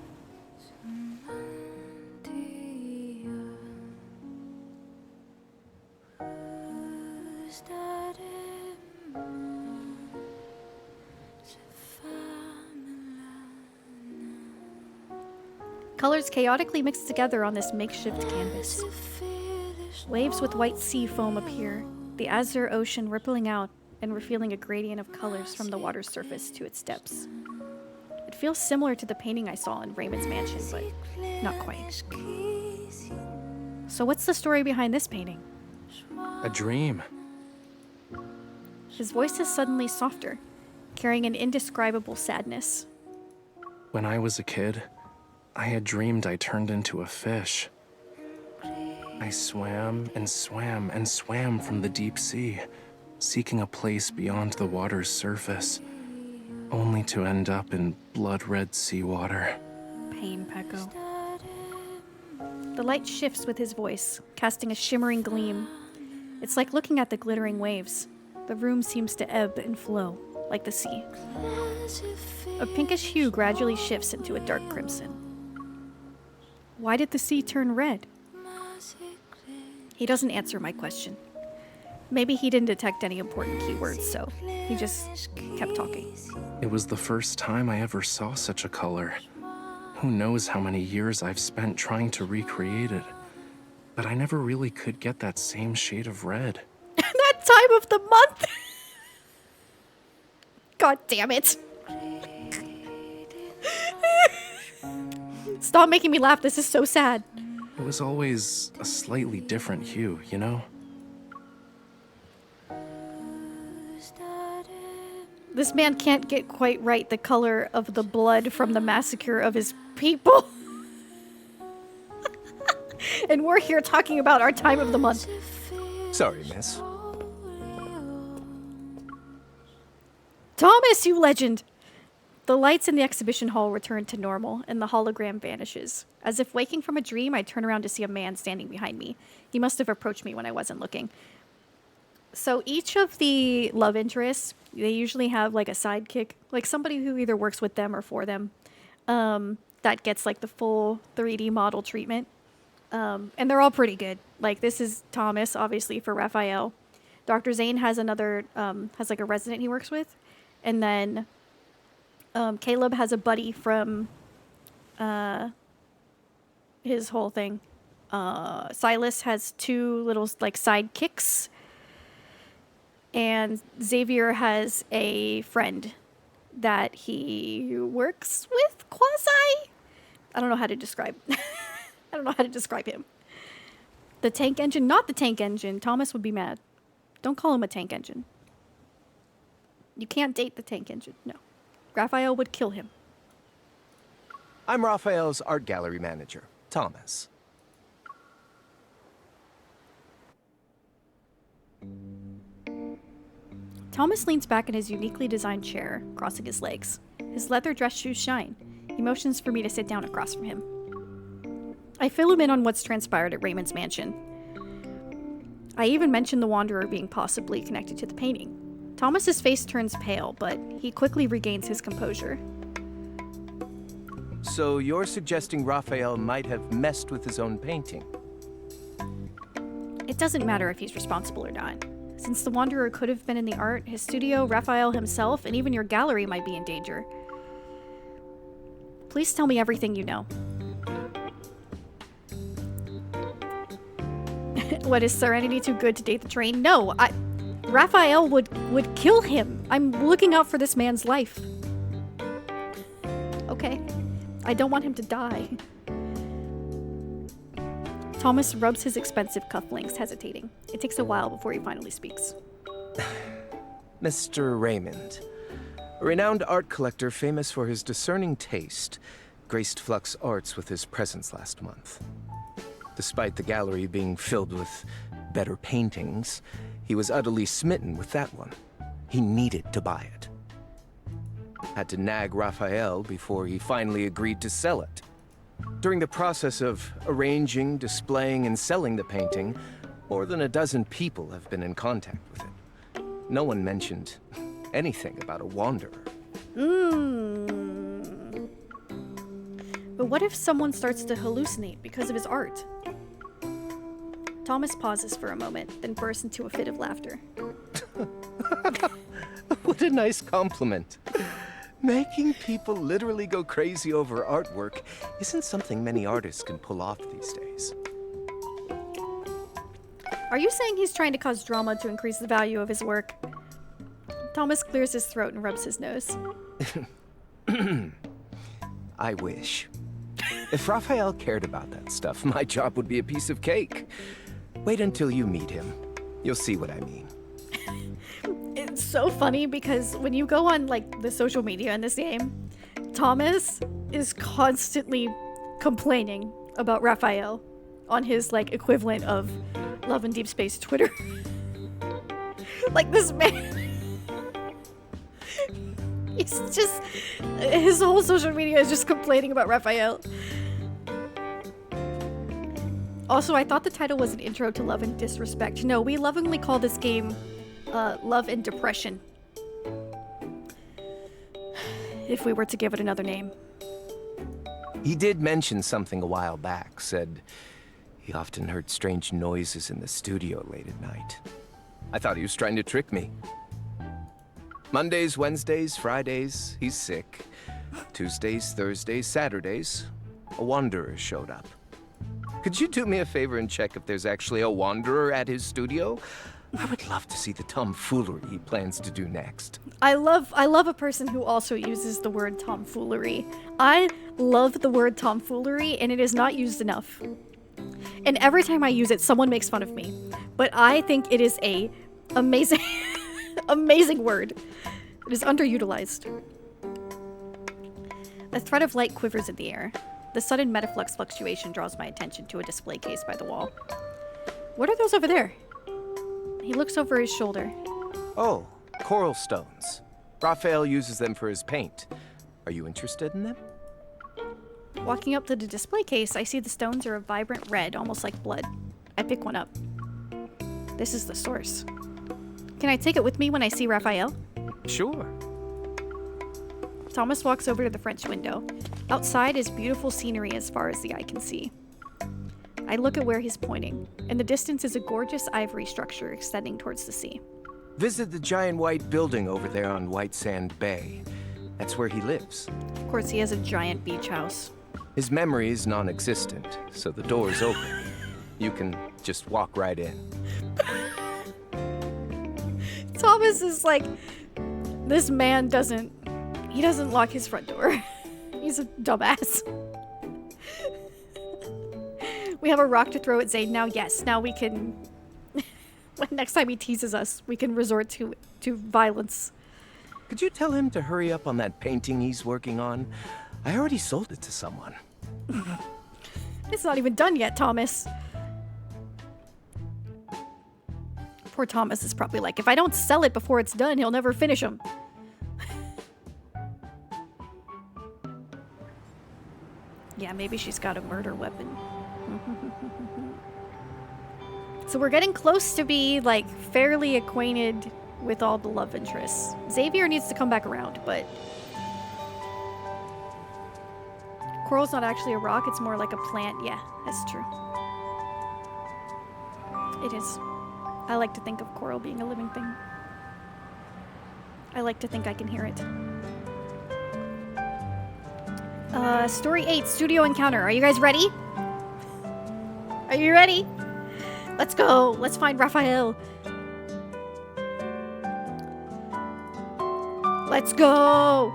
Colors chaotically mixed together on this makeshift canvas. Waves with white sea foam appear, the azure ocean rippling out and revealing a gradient of colors from the water's surface to its depths. It feels similar to the painting I saw in Raymond's mansion, but not quite. So what's the story behind this painting? A dream. His voice is suddenly softer, carrying an indescribable sadness. When I was a kid, I had dreamed I turned into a fish. I swam and swam and swam from the deep sea, seeking a place beyond the water's surface, only to end up in blood-red seawater. Pain, Pecco. The light shifts with his voice, casting a shimmering gleam. It's like looking at the glittering waves. The room seems to ebb and flow, like the sea. A pinkish hue gradually shifts into a dark crimson. Why did the sea turn red? He doesn't answer my question. Maybe he didn't detect any important keywords, so he just kept talking. It was the first time I ever saw such a color. Who knows how many years I've spent trying to recreate it. But I never really could get that same shade of red. That time of the month! God damn it. Stop making me laugh, this is so sad. It was always a slightly different hue, you know? This man can't get quite right the color of the blood from the massacre of his people. And we're here talking about our time of the month. Sorry, miss. Thomas, you legend! The lights in the exhibition hall return to normal, and the hologram vanishes. As if waking from a dream, I turn around to see a man standing behind me. He must have approached me when I wasn't looking. So each of the love interests, they usually have like a sidekick, like somebody who either works with them or for them, that gets like the full 3D model treatment. And they're all pretty good. Like this is Thomas, obviously, for Raphael. Dr. Zane has another, has like a resident he works with. And then Caleb has a buddy from his whole thing. Silas has 2 little like sidekicks, and Xavier has a friend that he works with, quasi. I don't know how to describe. I don't know how to describe him. The tank engine, not the tank engine. Thomas would be mad. Don't call him a tank engine. You can't date the tank engine. No. Raphael would kill him. I'm Raphael's art gallery manager, Thomas. Thomas leans back in his uniquely designed chair, crossing his legs. His leather dress shoes shine. He motions for me to sit down across from him. I fill him in on what's transpired at Raymond's mansion. I even mention the Wanderer being possibly connected to the painting. Thomas's face turns pale, but he quickly regains his composure. So you're suggesting Raphael might have messed with his own painting? It doesn't matter if he's responsible or not. Since the Wanderer could have been in the art, his studio, Raphael himself, and even your gallery might be in danger. Please tell me everything you know. What, is Sirenetie too good to date the train? No, Raphael would kill him. I'm looking out for this man's life. Okay. I don't want him to die. Thomas rubs his expensive cufflinks, hesitating. It takes a while before he finally speaks. Mr. Raymond, a renowned art collector famous for his discerning taste, graced Flux Arts with his presence last month. Despite the gallery being filled with better paintings, he was utterly smitten with that one. He needed to buy it. Had to nag Raphael before he finally agreed to sell it. During the process of arranging, displaying, and selling the painting, more than a dozen people have been in contact with it. No one mentioned anything about a Wanderer. But what if someone starts to hallucinate because of his art? Thomas pauses for a moment, then bursts into a fit of laughter. What a nice compliment. Making people literally go crazy over artwork isn't something many artists can pull off these days. Are you saying he's trying to cause drama to increase the value of his work? Thomas clears his throat and rubs his nose. I wish. If Raphael cared about that stuff, my job would be a piece of cake. Wait until you meet him. You'll see what I mean. It's so funny because when you go on like the social media in this game, Thomas is constantly complaining about Raphael on his like equivalent of Love and Deepspace Twitter. Like this man, he's just, his whole social media is just complaining about Raphael. Also, I thought the title was an intro to Love and Disrespect. No, we lovingly call this game Love and Depression. If we were to give it another name. He did mention something a while back, said he often heard strange noises in the studio late at night. I thought he was trying to trick me. Mondays, Wednesdays, Fridays, he's sick. Tuesdays, Thursdays, Saturdays, a Wanderer showed up. Could you do me a favor and check if there's actually a Wanderer at his studio? I would love to see the tomfoolery he plans to do next. I love a person who also uses the word tomfoolery. I love the word tomfoolery, and it is not used enough. And every time I use it, someone makes fun of me. But I think it is a amazing, amazing word. It is underutilized. A thread of light quivers in the air. The sudden metaflux fluctuation draws my attention to a display case by the wall. What are those over there? He looks over his shoulder. Oh, coral stones. Raphael uses them for his paint. Are you interested in them? Walking up to the display case, I see the stones are a vibrant red, almost like blood. I pick one up. This is the source. Can I take it with me when I see Raphael? Sure. Thomas walks over to the French window. Outside is beautiful scenery as far as the eye can see. I look at where he's pointing. In the distance is a gorgeous ivory structure extending towards the sea. Visit the giant white building over there on White Sand Bay. That's where he lives. Of course, he has a giant beach house. His memory is non-existent, so the door's open. You can just walk right in. Thomas is like, this man doesn't lock his front door. He's a dumbass. We have a rock to throw at Zane now. Yes, now we can. Next time he teases us, we can resort to violence. Could you tell him to hurry up on that painting he's working on? I already sold it to someone. It's not even done yet, Thomas. Poor Thomas is probably like, if I don't sell it before it's done, he'll never finish them. Yeah, maybe she's got a murder weapon. So we're getting close to be, like, fairly acquainted with all the love interests. Xavier needs to come back around, but... Coral's not actually a rock, it's more like a plant. Yeah, that's true. It is. I like to think of coral being a living thing. I like to think I can hear it. Story 8, Studio Encounter. Are you guys ready? Are you ready? Let's go. Let's find Raphael. Let's go.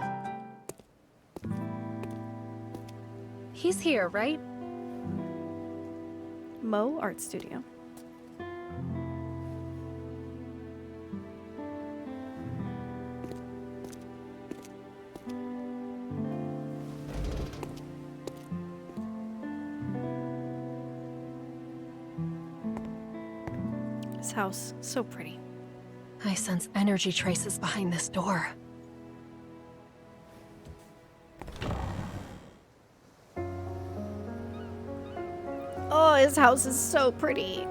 He's here, right? Mo Art Studio. This house, so pretty. I sense energy traces behind this door. Oh, his house is so pretty.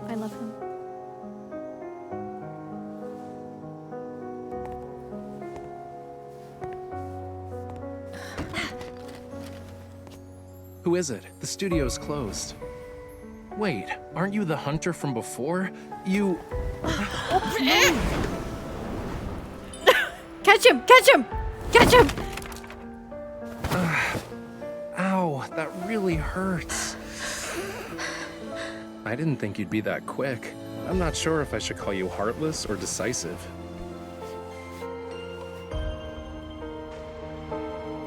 I love him. Who is it? The studio's closed. Wait, aren't you the hunter from before? You... Catch him! Catch him! Catch him! Ow, that really hurts. I didn't think you'd be that quick. I'm not sure if I should call you heartless or decisive.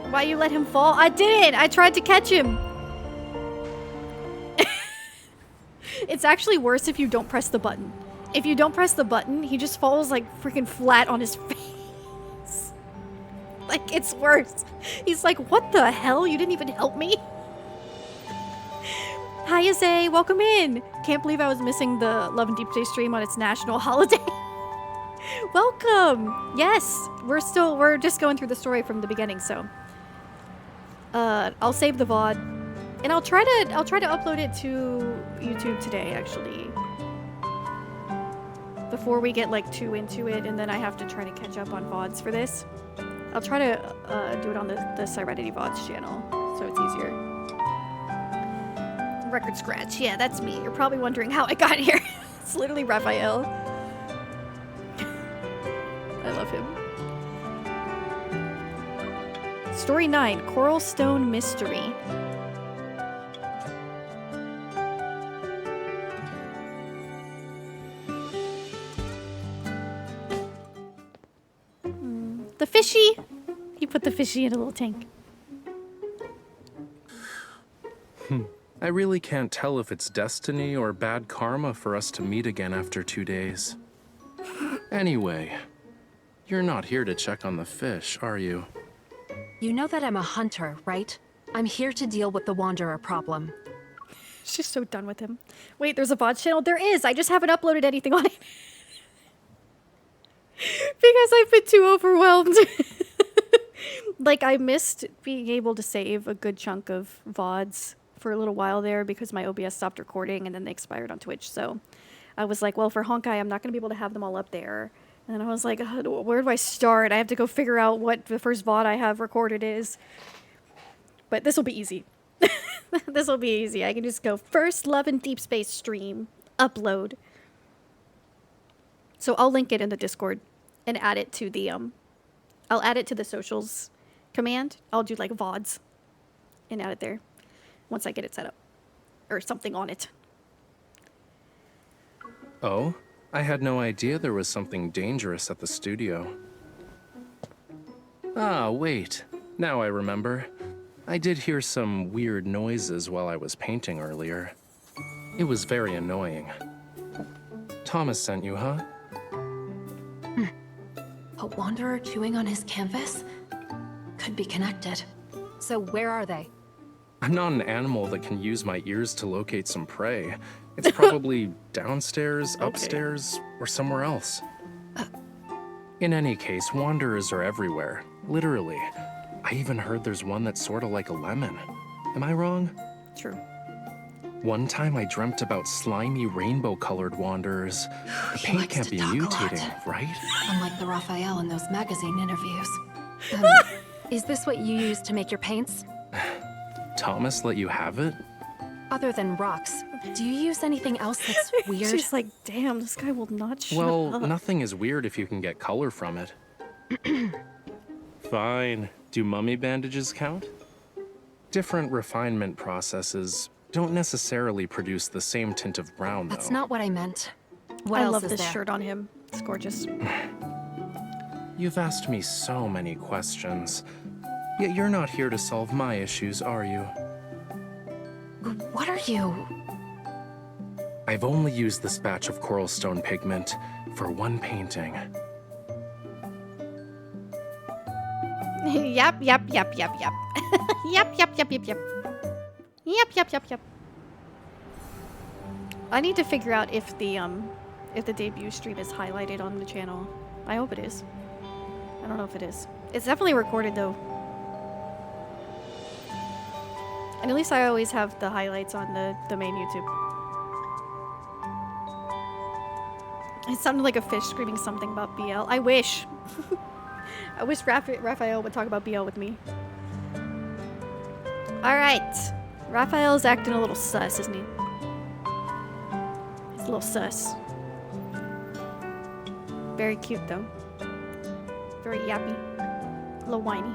Why you let him fall? I didn't! I tried to catch him! It's actually worse if you don't press the button. If you don't press the button, he just falls like freaking flat on his face. Like, it's worse. He's like, what the hell? You didn't even help me? Hi, Zay. Welcome in. Can't believe I was missing the Love and Deepspace stream on its national holiday. Welcome. Yes, we're just going through the story from the beginning, so. I'll save the VOD. And I'll try to upload it to YouTube today, actually. Before we get like too into it, and then I have to try to catch up on VODs for this. I'll try to do it on the Sirenetie VODs channel, so it's easier. Record scratch. Yeah, that's me. You're probably wondering how I got here. It's literally Raphael. I love him. Story 9, Coral Stone Mystery. The fishy! He put the fishy in a little tank. I really can't tell if it's destiny or bad karma for us to meet again after 2 days. Anyway, you're not here to check on the fish, are you? You know that I'm a hunter, right? I'm here to deal with the Wanderer problem. She's so done with him. Wait, there's a VOD channel? There is! I just haven't uploaded anything on it. Because I've been too overwhelmed. Like, I missed being able to save a good chunk of VODs for a little while there because my OBS stopped recording and then they expired on Twitch. So I was like, well, for Honkai, I'm not going to be able to have them all up there. And I was like, where do I start? I have to go figure out what the first VOD I have recorded is. But this will be easy. This will be easy. I can just go first Love and Deepspace stream, upload. So I'll link it in the Discord and add it to the I'll add it to the socials command. I'll do like VODs and add it there once I get it set up or something on it. Oh? I had no idea there was something dangerous at the studio. Ah, wait. Now I remember. I did hear some weird noises while I was painting earlier. It was very annoying. Thomas sent you, huh? A wanderer chewing on his canvas? Could be connected. So where are they? I'm not an animal that can use my ears to locate some prey. It's probably downstairs, upstairs, or somewhere else. In any case, wanderers are everywhere. Literally. I even heard there's one that's sort of like a lemon. Am I wrong? True. One time I dreamt about slimy rainbow-colored wanderers. The paint can't be mutating, right? Unlike the Raphael in those magazine interviews. Is this what you use to make your paints? Thomas let you have it? Other than rocks, do you use anything else that's weird? She's like, damn, this guy will not shut Well, up. nothing is weird if you can get color from it. Fine. Do mummy bandages count? Different refinement processes don't necessarily produce the same tint of brown, though. That's not what I meant. What I else love is this there? shirt on him. It's gorgeous. You've asked me so many questions, yet you're not here to solve my issues, are you? What are you? I've only used this batch of coral stone pigment for one painting. Yep. Yep. I need to figure out if the debut stream is highlighted on the channel. I hope it is. I don't know if it is. It's definitely recorded though. And at least I always have the highlights on the main YouTube. It sounded like a fish screaming something about BL. I wish. I wish Raphael would talk about BL with me. Alright. Raphael's acting a little sus, isn't he? He's a little sus. Very cute, though. Very yappy. A little whiny.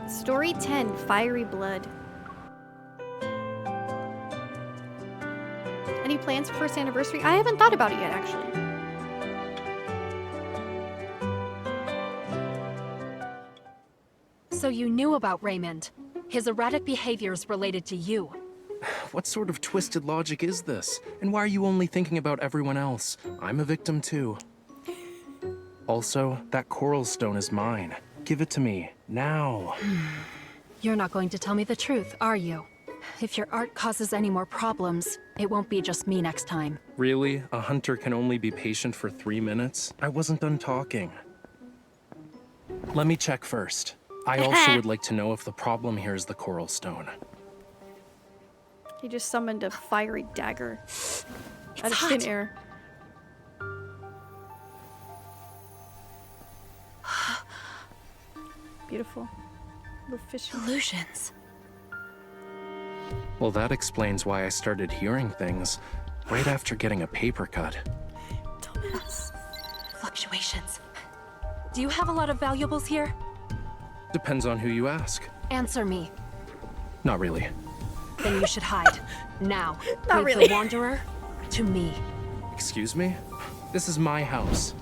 Story 10, Fiery Blood. Any plans for first anniversary? I haven't thought about it yet, actually. So you knew about Raymond. His erratic behaviors related to you. What sort of twisted logic is this? And why are you only thinking about everyone else? I'm a victim too. Also, that coral stone is mine. Give it to me, now. You're not going to tell me the truth, are you? If your art causes any more problems, it won't be just me next time. Really? A hunter can only be patient for 3 minutes? I wasn't done talking. Let me check first. I also would like to know if the problem here is the coral stone. He just summoned a fiery dagger out of thin air. Beautiful. Little fish. Illusions. Well, that explains why I started hearing things right after getting a paper cut. Thomas. Fluctuations. Do you have a lot of valuables here? Depends on who you ask. Answer me. Not really. Then you should hide. Now. Not Leave really. the Wanderer to me. Excuse me? This is my house.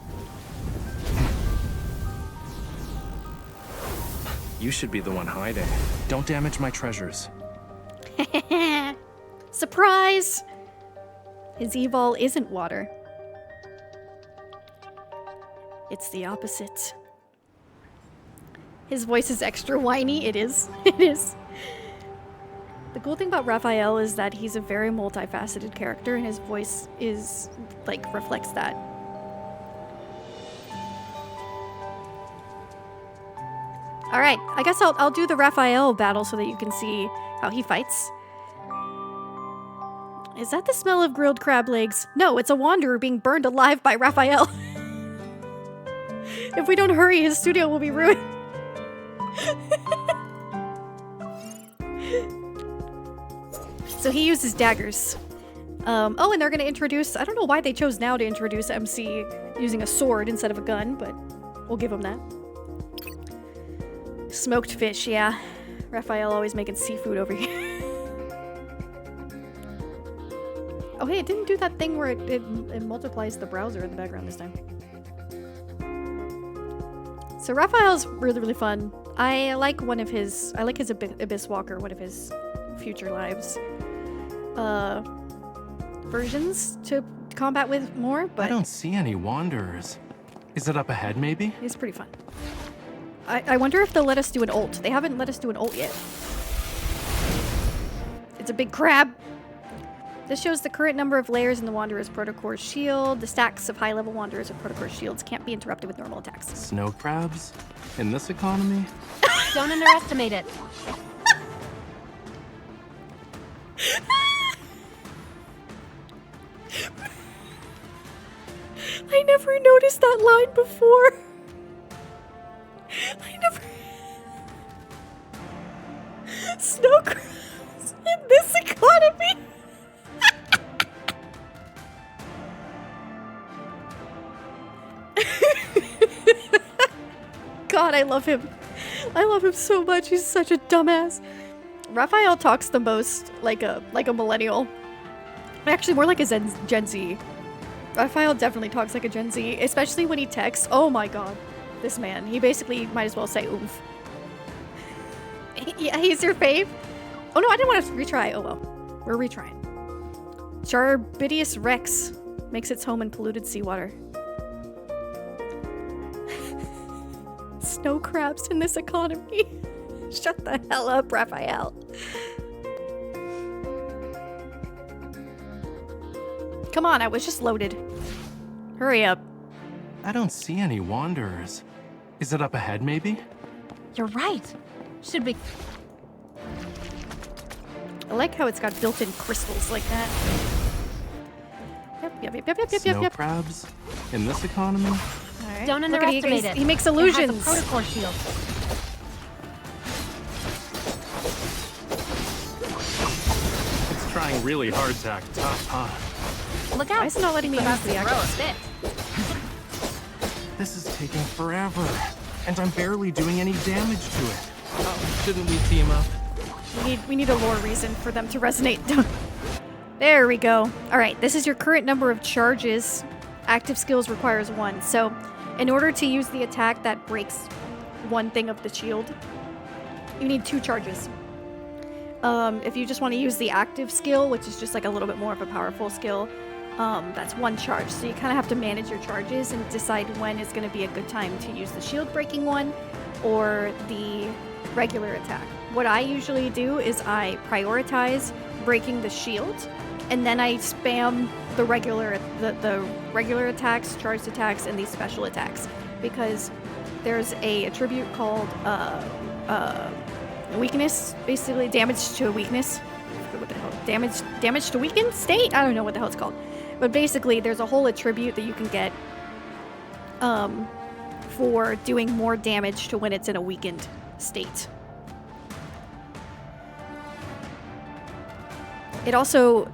You should be the one hiding. Don't damage my treasures. Surprise! His evol isn't water. It's the opposite. His voice is extra whiny. It is. It is. The cool thing about Raphael is that he's a very multifaceted character, and his voice is, like, reflects that. Alright, I guess I'll do the Raphael battle so that you can see how he fights. Is that the smell of grilled crab legs? No, it's a wanderer being burned alive by Raphael. If we don't hurry, his studio will be ruined. So he uses daggers. Oh, and they're gonna introduce, I don't know why they chose now to introduce MC using a sword instead of a gun, but we'll give him that. Smoked fish, yeah. Raphael always making seafood over here. Oh hey, it didn't do that thing where it multiplies the browser in the background this time. So Raphael's really, really fun. I like his Abyss Walker, one of his future lives. Versions to combat with more, but I don't see any wanderers. Is it up ahead, maybe? it's pretty fun. I wonder if they'll let us do an ult. They haven't let us do an ult yet. It's a big crab. This shows the current number of layers in the Wanderer's Protocore shield. The stacks of high-level Wanderers or Protocore shields can't be interrupted with normal attacks. Snow crabs? In this economy? Don't underestimate it. I never noticed that line before. I never... Snow crabs in this economy. God, I love him. I love him so much. He's such a dumbass. Raphael talks the most like a millennial. Actually, more like a Gen Z. Raphael definitely talks like a Gen Z, especially when he texts. Oh my god. This man. He basically might as well say oomph. Yeah, he's your fave? Oh no, I didn't want to retry. Oh well. We're retrying. Charbidius Rex makes its home in polluted seawater. Snow crabs in this economy. Shut the hell up, Raphael. Come on, I was just loaded. Hurry up. I don't see any wanderers. Is it up ahead, maybe? You're right. Should we... I like how it's got built-in crystals like that. Yep. Snow crabs? In this economy? Alright. Don't Look at underestimate it. He makes illusions. It has a Protocore shield. It's trying really hard to act tough, huh? Look out. Why is it not letting me use the Throw a axe? spit. This is taking forever, and I'm barely doing any damage to it. Oh, shouldn't we team up? We need a lore reason for them to resonate. There we go. Alright, this is your current number of charges. Active skills requires 1. So, in order to use the attack that breaks one thing of the shield, you need 2 charges. If you just want to use the active skill, which is just like a little bit more of a powerful skill, that's 1 charge. So you kind of have to manage your charges and decide when is going to be a good time to use the shield breaking one or the regular attack. What I usually do is I prioritize breaking the shield, and then I spam the regular attacks, charged attacks, and these special attacks, because there's a attribute called weakness, basically damage to a weakness. I forget what the hell, damage to weakened state? I don't know what the hell it's called, but basically there's a whole attribute that you can get for doing more damage to when it's in a weakened state. It also,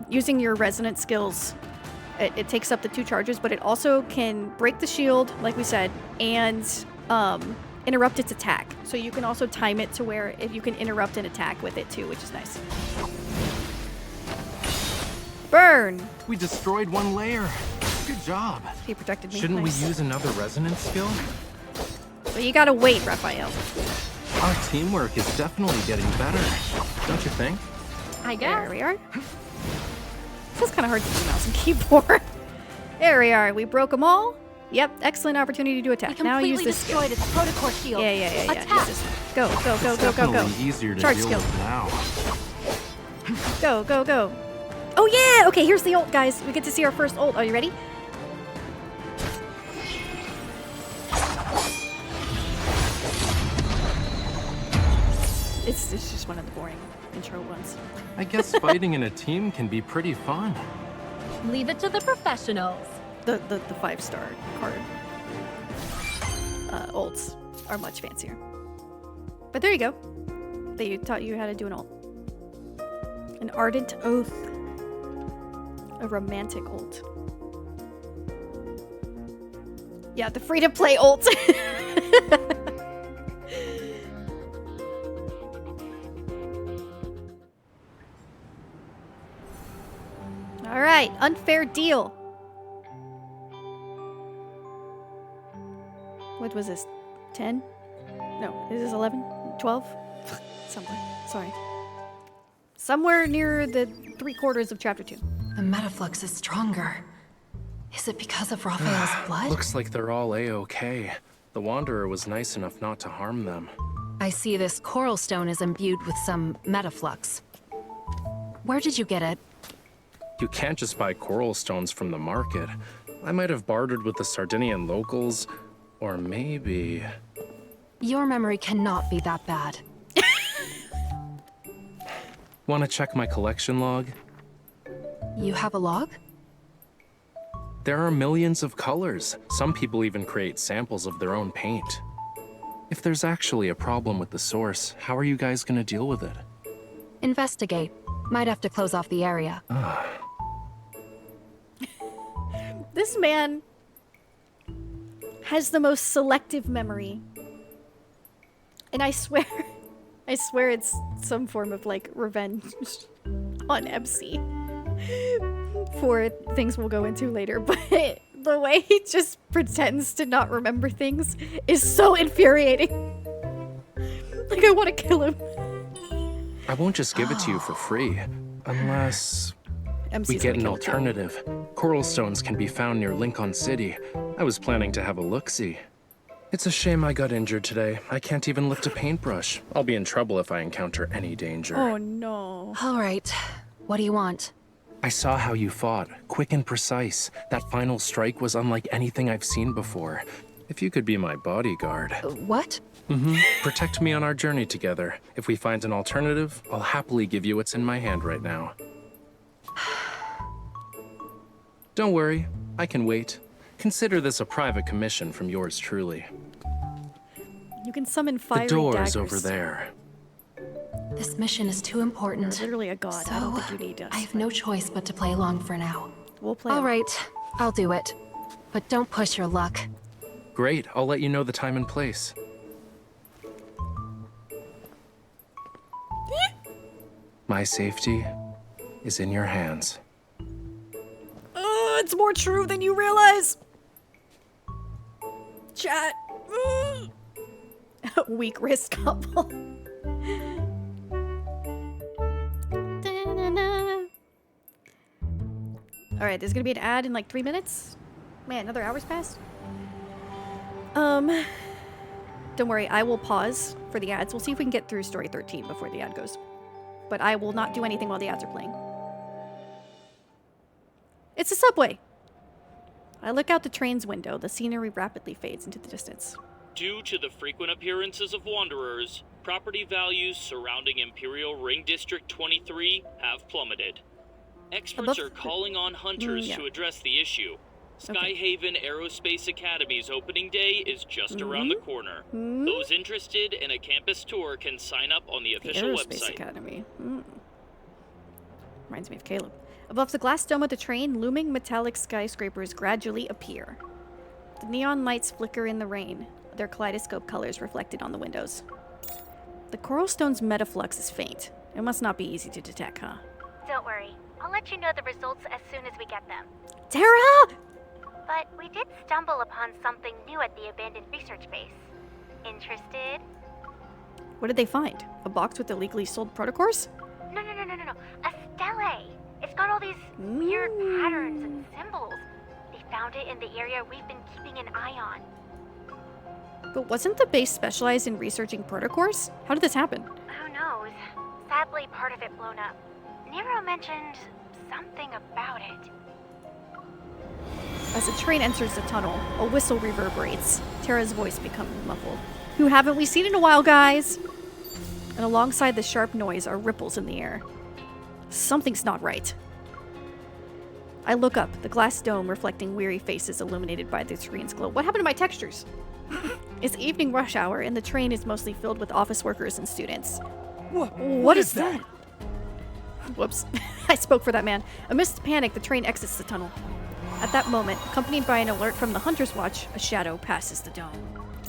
using your resonant skills, it takes up the 2 charges, but it also can break the shield, like we said, and interrupt its attack. So you can also time it to where if you can interrupt an attack with it too, which is nice. Burn! We destroyed 1 layer. Good job. He protected me. Shouldn't Nice. we use another resonance skill? But you gotta wait, Raphael. Our teamwork is definitely getting better, don't you think? I guess. There we are. Feels kind of hard to do mouse and keyboard. There we are. We broke them all. Yep, excellent opportunity to attack. We Now use completely this skill. destroyed its Protocore shield. Yeah. Attack. Use this. Go. It's definitely easier to Charge deal skill. with now. Go. Oh yeah! Okay, here's the ult, guys. We get to see our first ult. Are you ready? It's just one of the boring intro ones. I guess fighting in a team can be pretty fun. Leave it to the professionals. The 5-star card ults are much fancier. But there you go. They taught you how to do an ult. An ardent oath. A romantic ult. Yeah, the free-to-play ult. All right, unfair deal. What was this? 10? No, is this 11? 12? Somewhere. Sorry. Somewhere near the 3/4 of chapter 2. The metaflux is stronger. Is it because of Raphael's blood? Looks like they're all A-okay. The Wanderer was nice enough not to harm them. I see this coral stone is imbued with some metaflux. Where did you get it? You can't just buy coral stones from the market. I might have bartered with the Sardinian locals, or maybe... Your memory cannot be that bad. Want to check my collection log? You have a log? There are millions of colors. Some people even create samples of their own paint. If there's actually a problem with the source, how are you guys going to deal with it? Investigate. Might have to close off the area. This man has the most selective memory. And I swear it's some form of like revenge on MC for things we'll go into later, but the way he just pretends to not remember things is so infuriating. Like I want to kill him. I won't just give it to you for free, unless MC's we get gonna an kill the king. alternative. Coral stones can be found near Lincoln City. I was planning to have a look-see. It's a shame I got injured today. I can't even lift a paintbrush. I'll be in trouble if I encounter any danger. Oh no. All right. What do you want? I saw how you fought, quick and precise. That final strike was unlike anything I've seen before. If you could be my bodyguard. What? Protect me on our journey together. If we find an alternative, I'll happily give you what's in my hand right now. Don't worry, I can wait. Consider this a private commission from yours truly. You can summon fiery The door's daggers. over there. This mission is too important. You're literally a god. I don't think you need us. I have no choice but to play along for now. We'll play. All right, I'll do it. But don't push your luck. Great, I'll let you know the time and place. My safety is in your hands. It's more true than you realize. Chat. Weak wrist couple. Alright, there's gonna be an ad in like 3 minutes. Man, another hour's passed. Don't worry, I will pause for the ads. We'll see if we can get through story 13 before the ad goes. But I will not do anything while the ads are playing. It's a subway. I look out the train's window. The scenery rapidly fades into the distance. Due to the frequent appearances of wanderers, property values surrounding Imperial Ring District 23 have plummeted. Experts are calling on hunters to address the issue. Skyhaven Aerospace Academy's opening day is just around the corner. Those interested in a campus tour can sign up on the official Aerospace website. Academy. Reminds me of Caleb. Above the glass dome of the train, looming metallic skyscrapers gradually appear. The neon lights flicker in the rain, their kaleidoscope colors reflected on the windows. The coral stone's metaflux is faint. It must not be easy to detect, huh? Don't worry. I'll let you know the results as soon as we get them. Tara! But we did stumble upon something new at the abandoned research base. Interested? What did they find? A box with illegally sold protocors? No. A stele. It's got all these weird patterns and symbols. They found it in the area we've been keeping an eye on. But wasn't the base specialized in researching protocors? How did this happen? Who knows? Sadly, part of it blown up. Nero mentioned something about it. As the train enters the tunnel, a whistle reverberates. Tara's voice becomes muffled. Who haven't we seen in a while, guys? And alongside the sharp noise are ripples in the air. Something's not right. I look up, the glass dome reflecting weary faces illuminated by the screen's glow. What happened to my textures? It's evening rush hour, and the train is mostly filled with office workers and students. What is that? Whoops. I spoke for that man. Amidst panic, the train exits the tunnel. At that moment, accompanied by an alert from the Hunter's Watch, a shadow passes the dome.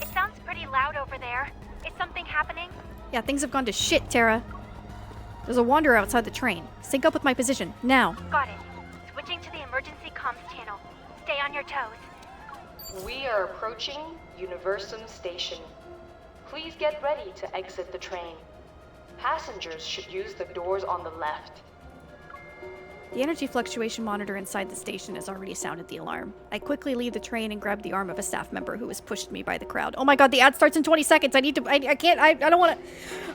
It sounds pretty loud over there. Is something happening? Yeah, things have gone to shit, Tara. There's a wanderer outside the train. Sync up with my position, now. Got it. Switching to the emergency comms channel. Stay on your toes. We are approaching Universum Station. Please get ready to exit the train. Passengers should use the doors on the left. The energy fluctuation monitor inside the station has already sounded the alarm. I quickly leave the train and grab the arm of a staff member who has pushed me by the crowd. Oh my god, the ad starts in 20 seconds. I need to, I can't, I don't want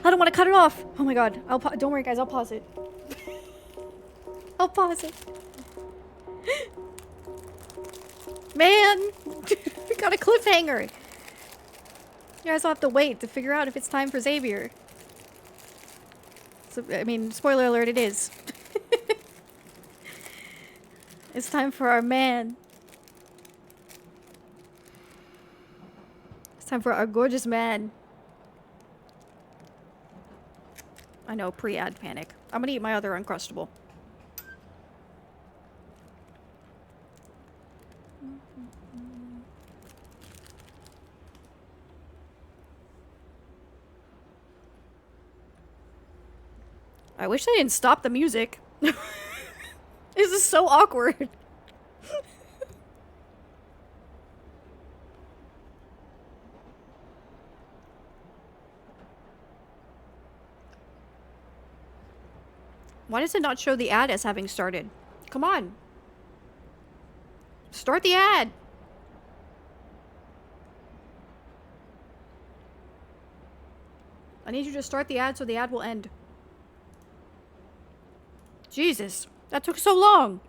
to cut it off. Oh my god, don't worry guys, I'll pause it. I'll pause it. Man, we got a cliffhanger. You guys will have to wait to figure out if it's time for Xavier. So, I mean, spoiler alert, it is. It's time for our man. It's time for our gorgeous man. I know, pre-ad panic. I'm gonna eat my other Uncrustable. I wish they didn't stop the music. This is so awkward. Why does it not show the ad as having started? Come on. Start the ad. I need you to start the ad so the ad will end. Jesus, that took so long.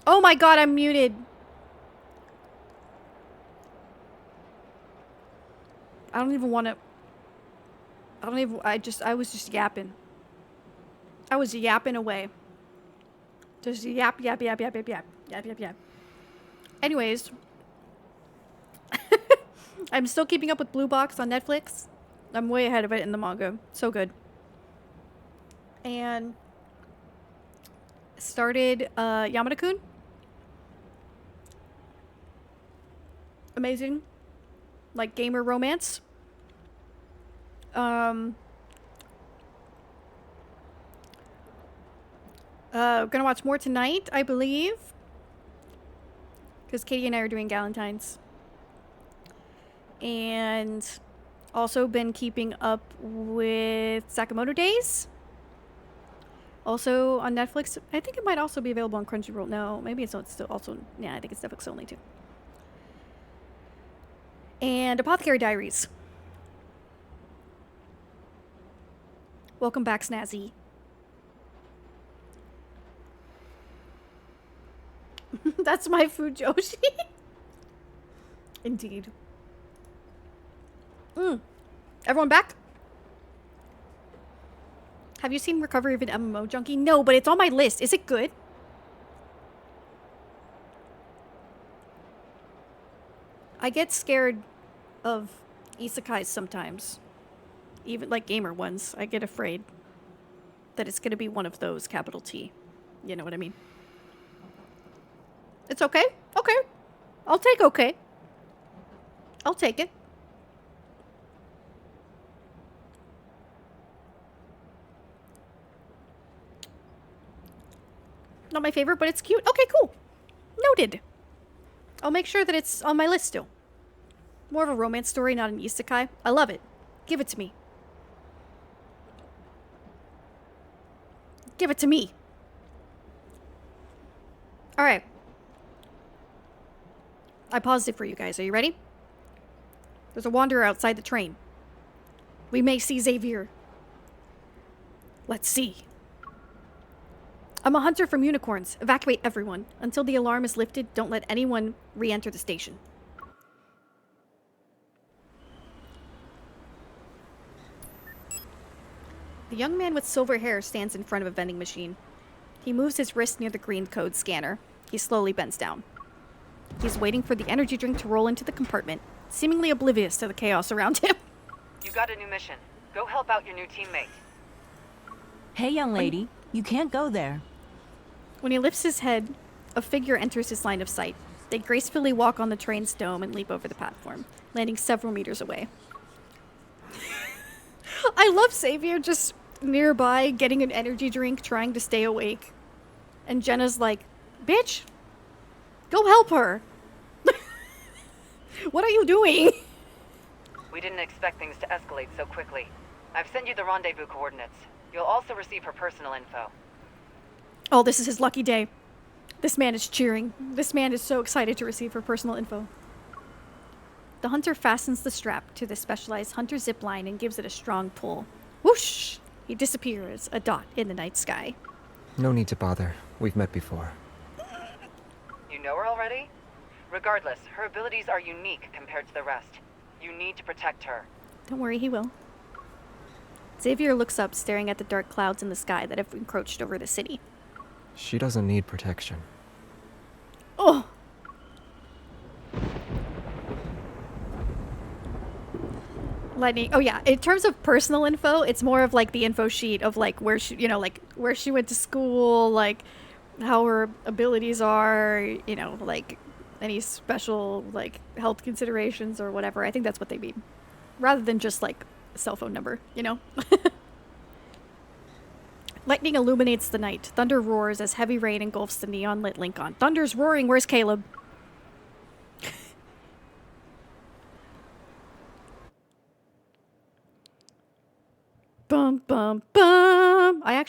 Oh my god, I'm muted. I don't even want to... I was just yapping. I was yapping away. Just yap. Anyways. I'm still keeping up with Blue Box on Netflix. I'm way ahead of it in the manga. So good. And... started, Yamada-kun. Amazing. Like, gamer romance. Gonna watch more tonight, I believe. Because Katie and I are doing Valentine's. And also been keeping up with Sakamoto Days. Also on Netflix. I think it might also be available on Crunchyroll. No, maybe it's still also... Yeah, I think it's Netflix only too. And Apothecary Diaries. Welcome back, Snazzy. That's my food, Joshi. Indeed. Everyone back? Have you seen Recovery of an MMO Junkie? No, but it's on my list. Is it good? I get scared of isekais sometimes. Even like gamer ones. I get afraid that it's gonna be one of those, capital T. You know what I mean? It's okay. Okay. I'll take okay. I'll take it. Not my favorite, but it's cute. Okay, cool. Noted. I'll make sure that it's on my list still. More of a romance story, not an isekai. I love it. Give it to me. Give it to me. Alright. I paused it for you guys. Are you ready? There's a wanderer outside the train. We may see Xavier. Let's see. I'm a hunter from unicorns. Evacuate everyone. Until the alarm is lifted, don't let anyone re-enter the station. The young man with silver hair stands in front of a vending machine. He moves his wrist near the green code scanner. He slowly bends down. He's waiting for the energy drink to roll into the compartment, seemingly oblivious to the chaos around him. You got a new mission. Go help out your new teammate. Hey, young lady. You can't go there. When he lifts his head, a figure enters his line of sight. They gracefully walk on the train's dome and leap over the platform, landing several meters away. I love Xavier just nearby, getting an energy drink, trying to stay awake. And Jenna's like, bitch, go help her. What are you doing? We didn't expect things to escalate so quickly. I've sent you the rendezvous coordinates. You'll also receive her personal info. Oh, this is his lucky day. This man is cheering. This man is so excited to receive her personal info. The hunter fastens the strap to the specialized hunter zip line and gives it a strong pull. Whoosh! He disappears, a dot in the night sky. No need to bother. We've met before. You know her already? Regardless, her abilities are unique compared to the rest. You need to protect her. Don't worry, he will. Xavier looks up, staring at the dark clouds in the sky that have encroached over the city. She doesn't need protection. Oh! Lightning. Oh yeah, in terms of personal info, it's more of like the info sheet of like where she, you know, like where she went to school, like how her abilities are, you know, like any special like health considerations or whatever. I think that's what they mean. Rather than just like a cell phone number, you know? Lightning illuminates the night. Thunder roars as heavy rain engulfs the neon-lit Lincoln. Thunder's roaring. Where's Caleb? Bum, bum, bum. I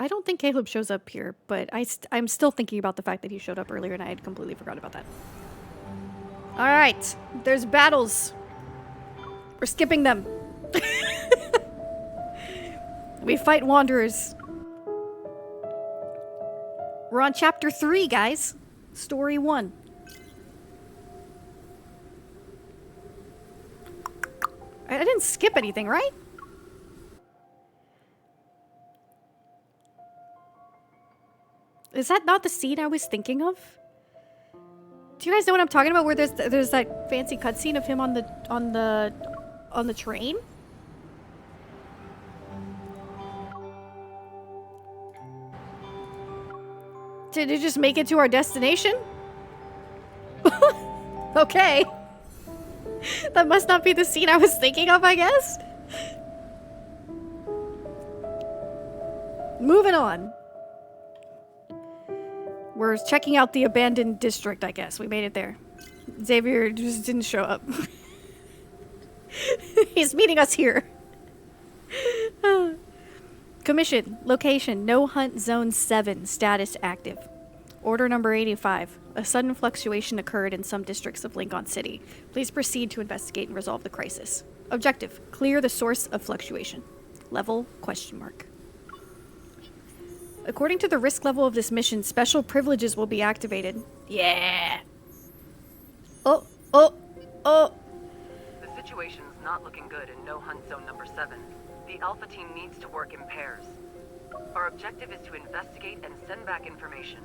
don't think Caleb shows up here, but I'm still thinking about the fact that he showed up earlier and I had completely forgot about that. All right. There's battles. We're skipping them. We fight wanderers. We're on chapter 3, guys. Story 1. I didn't skip anything, right? Is that not the scene I was thinking of? Do you guys know what I'm talking about? Where there's that fancy cutscene of him on the train? Did it just make it to our destination? Okay. That must not be the scene I was thinking of, I guess. Moving on. We're checking out the abandoned district, I guess. We made it there. Xavier just didn't show up. He's meeting us here. mission. Location. No hunt zone 7. Status active. Order number 85. A sudden fluctuation occurred in some districts of Lincoln City. Please proceed to investigate and resolve the crisis. Objective. Clear the source of fluctuation. Level? Question mark. According to the risk level of this mission, special privileges will be activated. Yeah. Oh. The situation's not looking good in No Hunt Zone number 7. The Alpha team needs to work in pairs. Our objective is to investigate and send back information.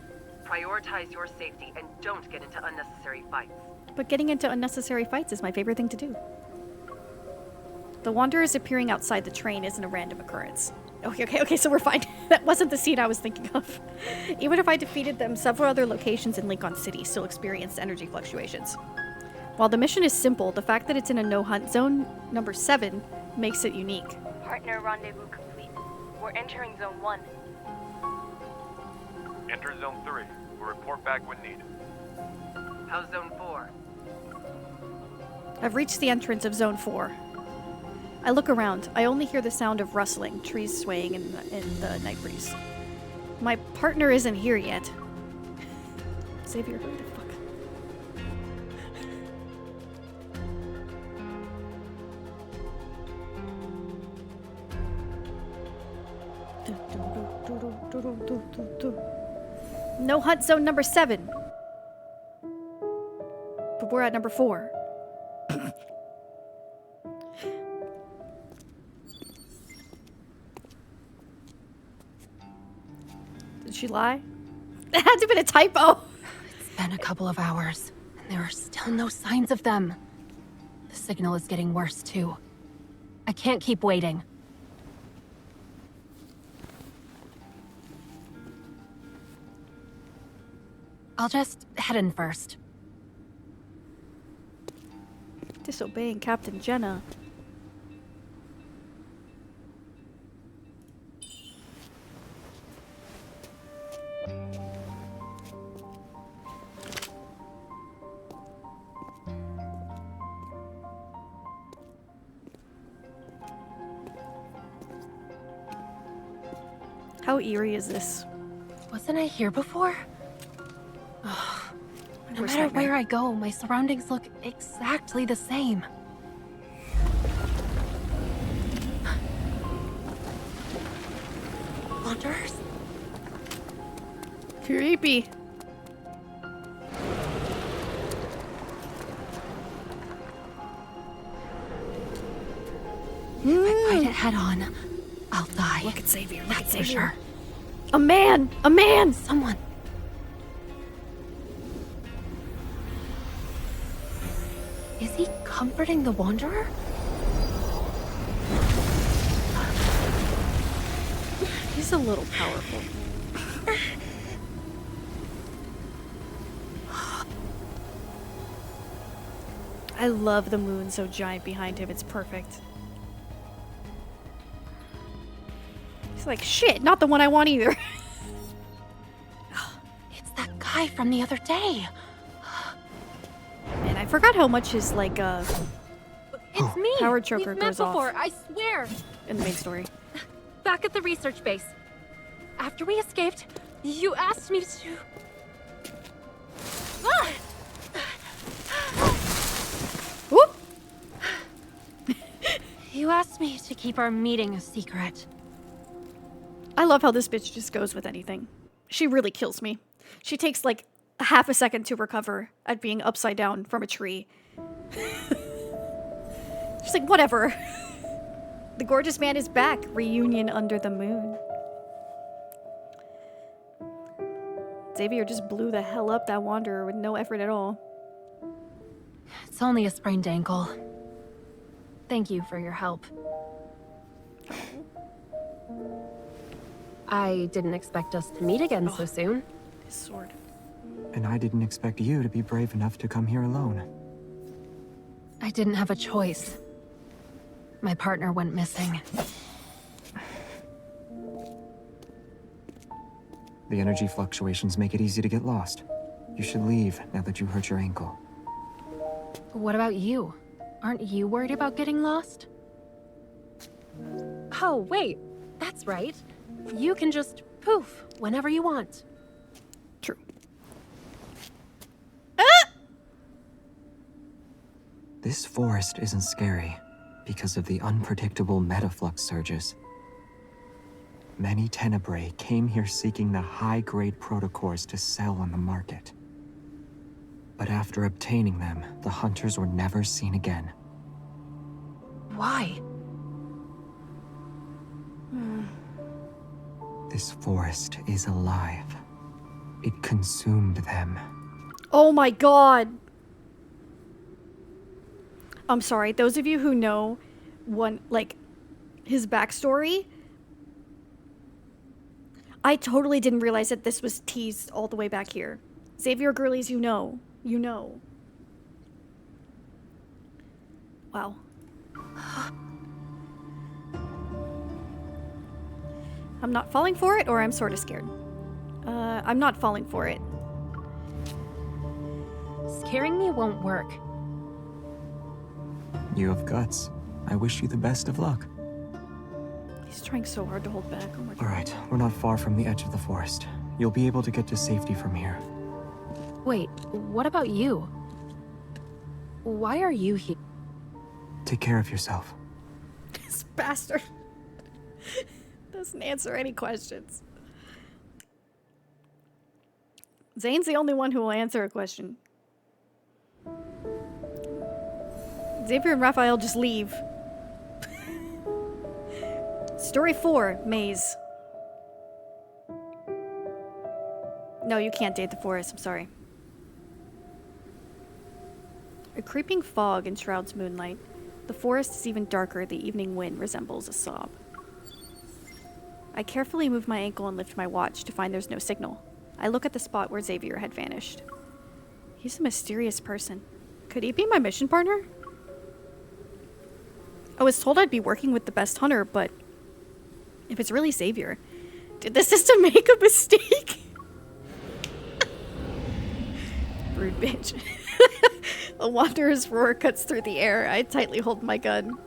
Prioritize your safety and don't get into unnecessary fights. But getting into unnecessary fights is my favorite thing to do. The Wanderers appearing outside the train isn't a random occurrence. Okay, so we're fine. That wasn't the scene I was thinking of. Even if I defeated them, several other locations in Lincoln City still experienced energy fluctuations. While the mission is simple, the fact that it's in a no-hunt zone number 7 makes it unique. Partner rendezvous complete. We're entering Zone 1. Enter Zone 3. We'll report back when needed. How's Zone 4? I've reached the entrance of Zone 4. I look around. I only hear the sound of rustling, trees swaying in the night breeze. My partner isn't here yet. Xavier, who the fuck? No hunt zone number 7. But we're at number 4. Did she lie? It had to have been a typo. It's been a couple of hours, and there are still no signs of them. The signal is getting worse, too. I can't keep waiting. I'll just head in first. Disobeying Captain Jenna. How eerie is this? Wasn't I here before? No Worst matter nightmare. where I go, my surroundings look exactly the same. Wanderers? Creepy. If I fight it head on, I'll die. Look at Xavier. Look That's at for Xavier. sure. A man! A man! Someone. Is he comforting the Wanderer? He's a little powerful. I love the moon so giant behind him. It's perfect. He's like, shit, not the one I want either. It's that guy from the other day. And I forgot how much his, like, It's me. power choker We've met goes off before, I swear. in the main story. Back at the research base. After we escaped, you asked me to... Ah! Whoop! You asked me to keep our meeting a secret. I love how this bitch just goes with anything. She really kills me. She takes, like, a half a second to recover at being upside down from a tree. She's like, whatever. The gorgeous man is back. Reunion under the moon. Xavier just blew the hell up that Wanderer with no effort at all. It's only a sprained ankle. Thank you for your help. I didn't expect us to meet again so soon. His sword. And I didn't expect you to be brave enough to come here alone. I didn't have a choice. My partner went missing. The energy fluctuations make it easy to get lost. You should leave now that you hurt your ankle. What about you? Aren't you worried about getting lost? Oh, wait. That's right. You can just poof whenever you want. True. This forest isn't scary because of the unpredictable metaflux surges. Many tenebrae came here seeking the high-grade protocores to sell on the market. But after obtaining them, the hunters were never seen again. Why? This forest is alive. It consumed them. Oh my god! I'm sorry, those of you who know his backstory, I totally didn't realize that this was teased all the way back here. Xavier girlies, you know. You know. Wow. I'm not falling for it, or I'm sort of scared. I'm not falling for it. Scaring me won't work. You have guts. I wish you the best of luck. He's trying so hard to hold back. Oh my god. Alright, we're not far from the edge of the forest. You'll be able to get to safety from here. Wait, what about you? Why are you here? Take care of yourself. This bastard doesn't answer any questions. Zane's the only one who will answer a question. Xavier and Raphael just leave. Story 4, Maze. No, you can't date the forest, I'm sorry. A creeping fog enshrouds moonlight. The forest is even darker, the evening wind resembles a sob. I carefully move my ankle and lift my watch to find there's no signal. I look at the spot where Xavier had vanished. He's a mysterious person. Could he be my mission partner? I was told I'd be working with the best hunter, but if it's really Xavier, did the system make a mistake? Rude bitch. A wanderer's roar cuts through the air. I tightly hold my gun.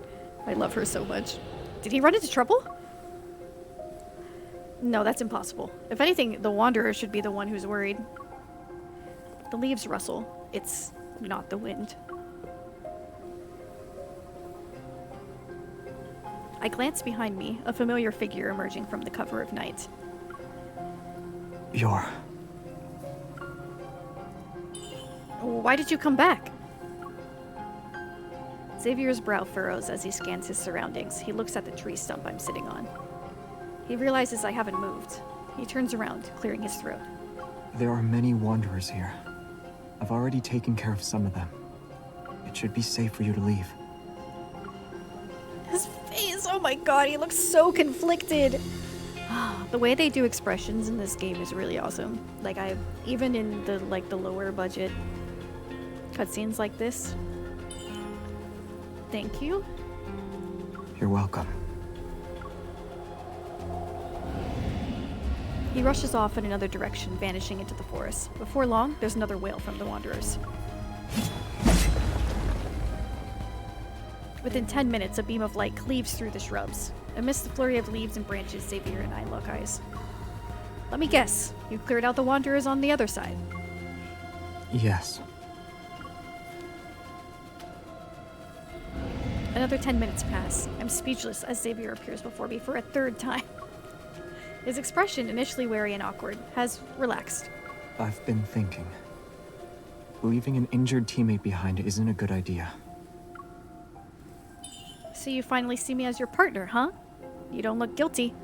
I love her so much. Did he run into trouble? No, that's impossible. If anything, the wanderer should be the one who's worried. The leaves rustle. It's not the wind. I glance behind me, a familiar figure emerging from the cover of night. You're... Why did you come back? Xavier's brow furrows as he scans his surroundings. He looks at the tree stump I'm sitting on. He realizes I haven't moved. He turns around, clearing his throat. There are many wanderers here. I've already taken care of some of them. It should be safe for you to leave. His face, oh my god, he looks so conflicted. The way they do expressions in this game is really awesome. Like, even in the lower budget cutscenes like this. Thank you. You're welcome. He rushes off in another direction, vanishing into the forest. Before long, there's another wail from the Wanderers. Within 10 minutes, a beam of light cleaves through the shrubs. Amidst the flurry of leaves and branches, Xavier and I lock eyes. Let me guess, you cleared out the Wanderers on the other side. Yes. Another 10 minutes pass. I'm speechless as Xavier appears before me for a third time. His expression, initially wary and awkward, has relaxed. I've been thinking. Leaving an injured teammate behind isn't a good idea. So you finally see me as your partner, huh? You don't look guilty.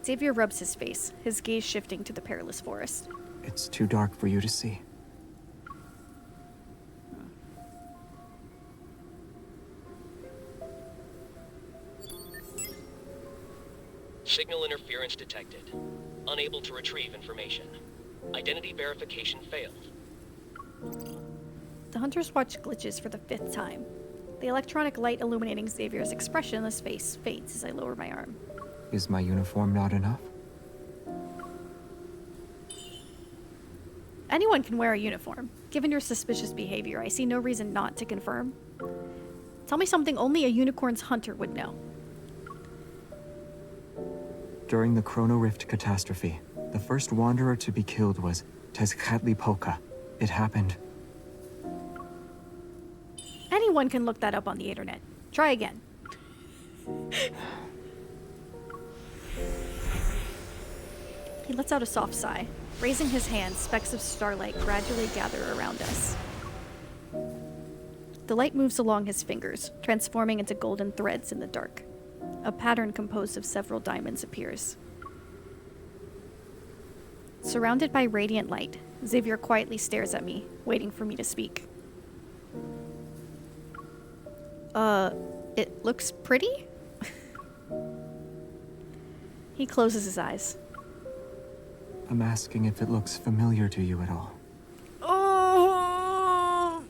Xavier rubs his face, his gaze shifting to the perilous forest. It's too dark for you to see. Signal interference detected. Unable to retrieve information. Identity verification failed. The hunters watch glitches for the 5th time. The electronic light illuminating Xavier's expressionless face fades as I lower my arm. Is my uniform not enough? Anyone can wear a uniform. Given your suspicious behavior, I see no reason not to confirm. Tell me something only a unicorn's hunter would know. During the Chrono Rift catastrophe, the first wanderer to be killed was Tezcatlipoca. It happened. Anyone can look that up on the internet. Try again. He lets out a soft sigh. Raising his hand, specks of starlight gradually gather around us. The light moves along his fingers, transforming into golden threads in the dark. A pattern composed of several diamonds appears. Surrounded by radiant light, Xavier quietly stares at me, waiting for me to speak. It looks pretty? He closes his eyes. I'm asking if it looks familiar to you at all. Oh!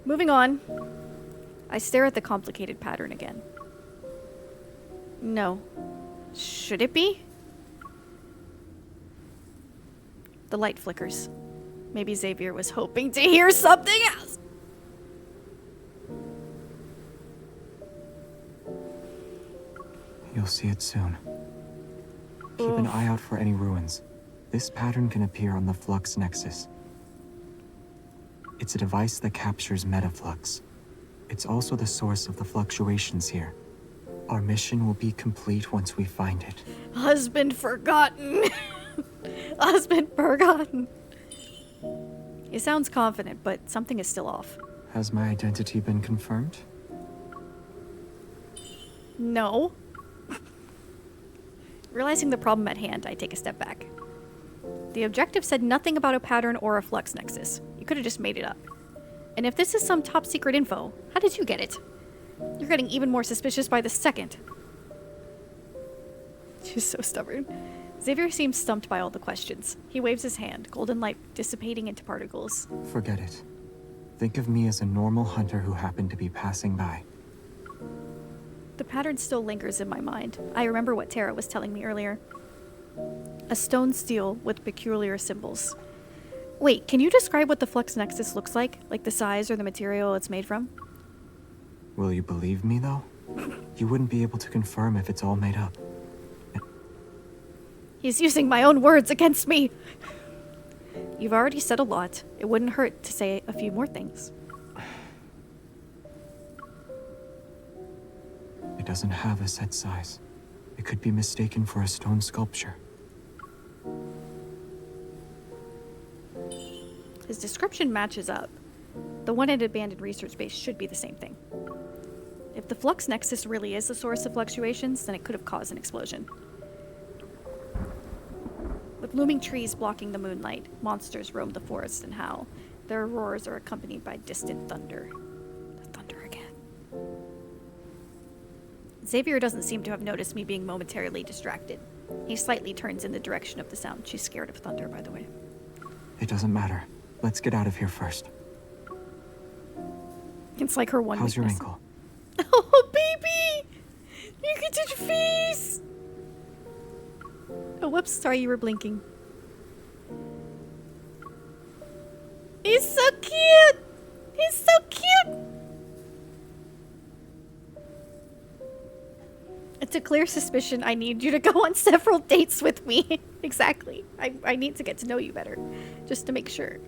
Moving on. I stare at the complicated pattern again. No. Should it be? The light flickers. Maybe Xavier was hoping to hear something else. You'll see it soon. Keep an eye out for any ruins. This pattern can appear on the Flux Nexus. It's a device that captures metaflux. It's also the source of the fluctuations here. Our mission will be complete once we find it. Husband forgotten. Husband forgotten. He sounds confident, but something is still off. Has my identity been confirmed? No. Realizing the problem at hand, I take a step back. The objective said nothing about a pattern or a flux nexus. You could have just made it up. And if this is some top secret info, how did you get it? You're getting even more suspicious by the second. She's so stubborn. Xavier seems stumped by all the questions. He waves his hand, golden light dissipating into particles. Forget it. Think of me as a normal hunter who happened to be passing by. The pattern still lingers in my mind. I remember what Tara was telling me earlier. A stone steel with peculiar symbols. Wait, can you describe what the flux nexus looks like? Like the size or the material it's made from? Will you believe me, though? You wouldn't be able to confirm if it's all made up. He's using my own words against me! You've already said a lot. It wouldn't hurt to say a few more things. It doesn't have a set size. It could be mistaken for a stone sculpture. His description matches up. The one at abandoned research base should be the same thing. If the flux nexus really is the source of fluctuations, then it could have caused an explosion. With looming trees blocking the moonlight, monsters roam the forest and howl. Their roars are accompanied by distant thunder. The thunder again. Xavier doesn't seem to have noticed me being momentarily distracted. He slightly turns in the direction of the sound. She's scared of thunder, by the way. It doesn't matter. Let's get out of here first. It's like her one How's weakness. your ankle? Oh, baby! You can touch your face! Oh, whoops. Sorry, you were blinking. He's so cute! He's so cute! It's a clear suspicion I need you to go on several dates with me. Exactly. I need to get to know you better. Just to make sure.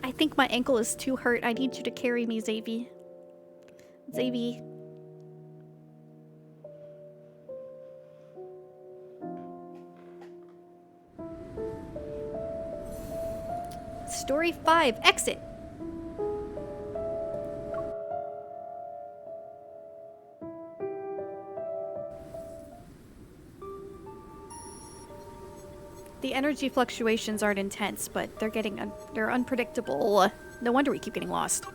I think my ankle is too hurt. I need you to carry me, Xavier. Xavier. Story 5. Exit. The energy fluctuations aren't intense, but they're unpredictable. No wonder we keep getting lost.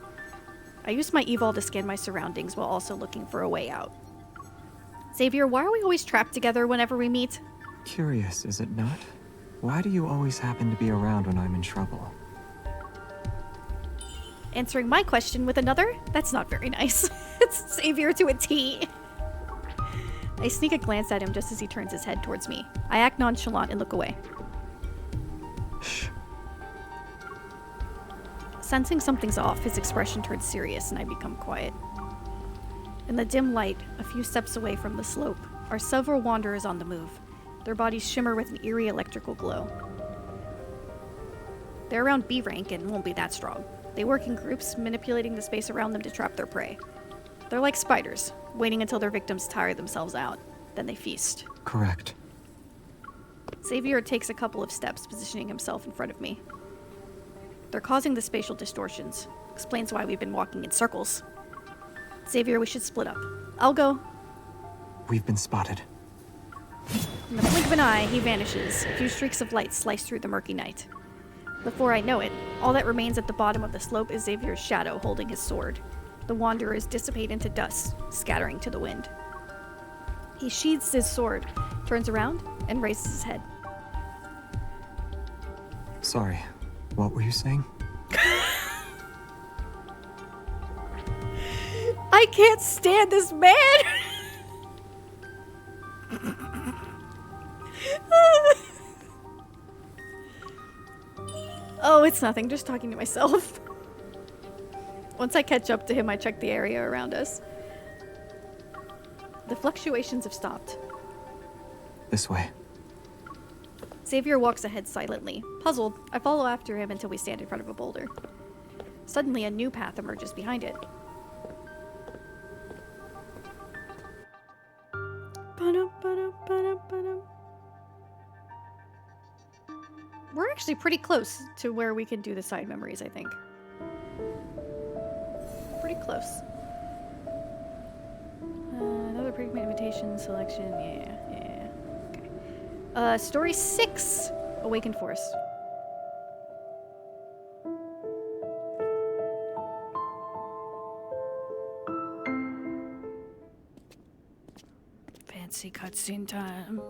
I use my evol to scan my surroundings while also looking for a way out. Xavier, why are we always trapped together whenever we meet? Curious, is it not? Why do you always happen to be around when I'm in trouble? Answering my question with another? That's not very nice. It's Xavier to a T. I sneak a glance at him just as he turns his head towards me. I act nonchalant and look away. Shh. Sensing something's off, his expression turns serious and I become quiet. In the dim light, a few steps away from the slope, are several wanderers on the move. Their bodies shimmer with an eerie electrical glow. They're around B rank and won't be that strong. They work in groups, manipulating the space around them to trap their prey. They're like spiders, waiting until their victims tire themselves out. Then they feast. Correct. Xavier takes a couple of steps, positioning himself in front of me. They're causing the spatial distortions. Explains why we've been walking in circles. Xavier, we should split up. I'll go. We've been spotted. In the blink of an eye, he vanishes. A few streaks of light slice through the murky night. Before I know it, all that remains at the bottom of the slope is Xavier's shadow holding his sword. The wanderers dissipate into dust, scattering to the wind. He sheathes his sword, turns around, and raises his head. Sorry, what were you saying? I can't stand this man! Oh, it's nothing, just talking to myself. Once I catch up to him, I check the area around us. The fluctuations have stopped. This way. Xavier walks ahead silently. Puzzled, I follow after him until we stand in front of a boulder. Suddenly, a new path emerges behind it. We're actually pretty close to where we can do the side memories, I think. Pretty close. Another pre-commit invitation selection. Yeah. Okay. Story 6. Awakened Forest. Fancy cutscene time.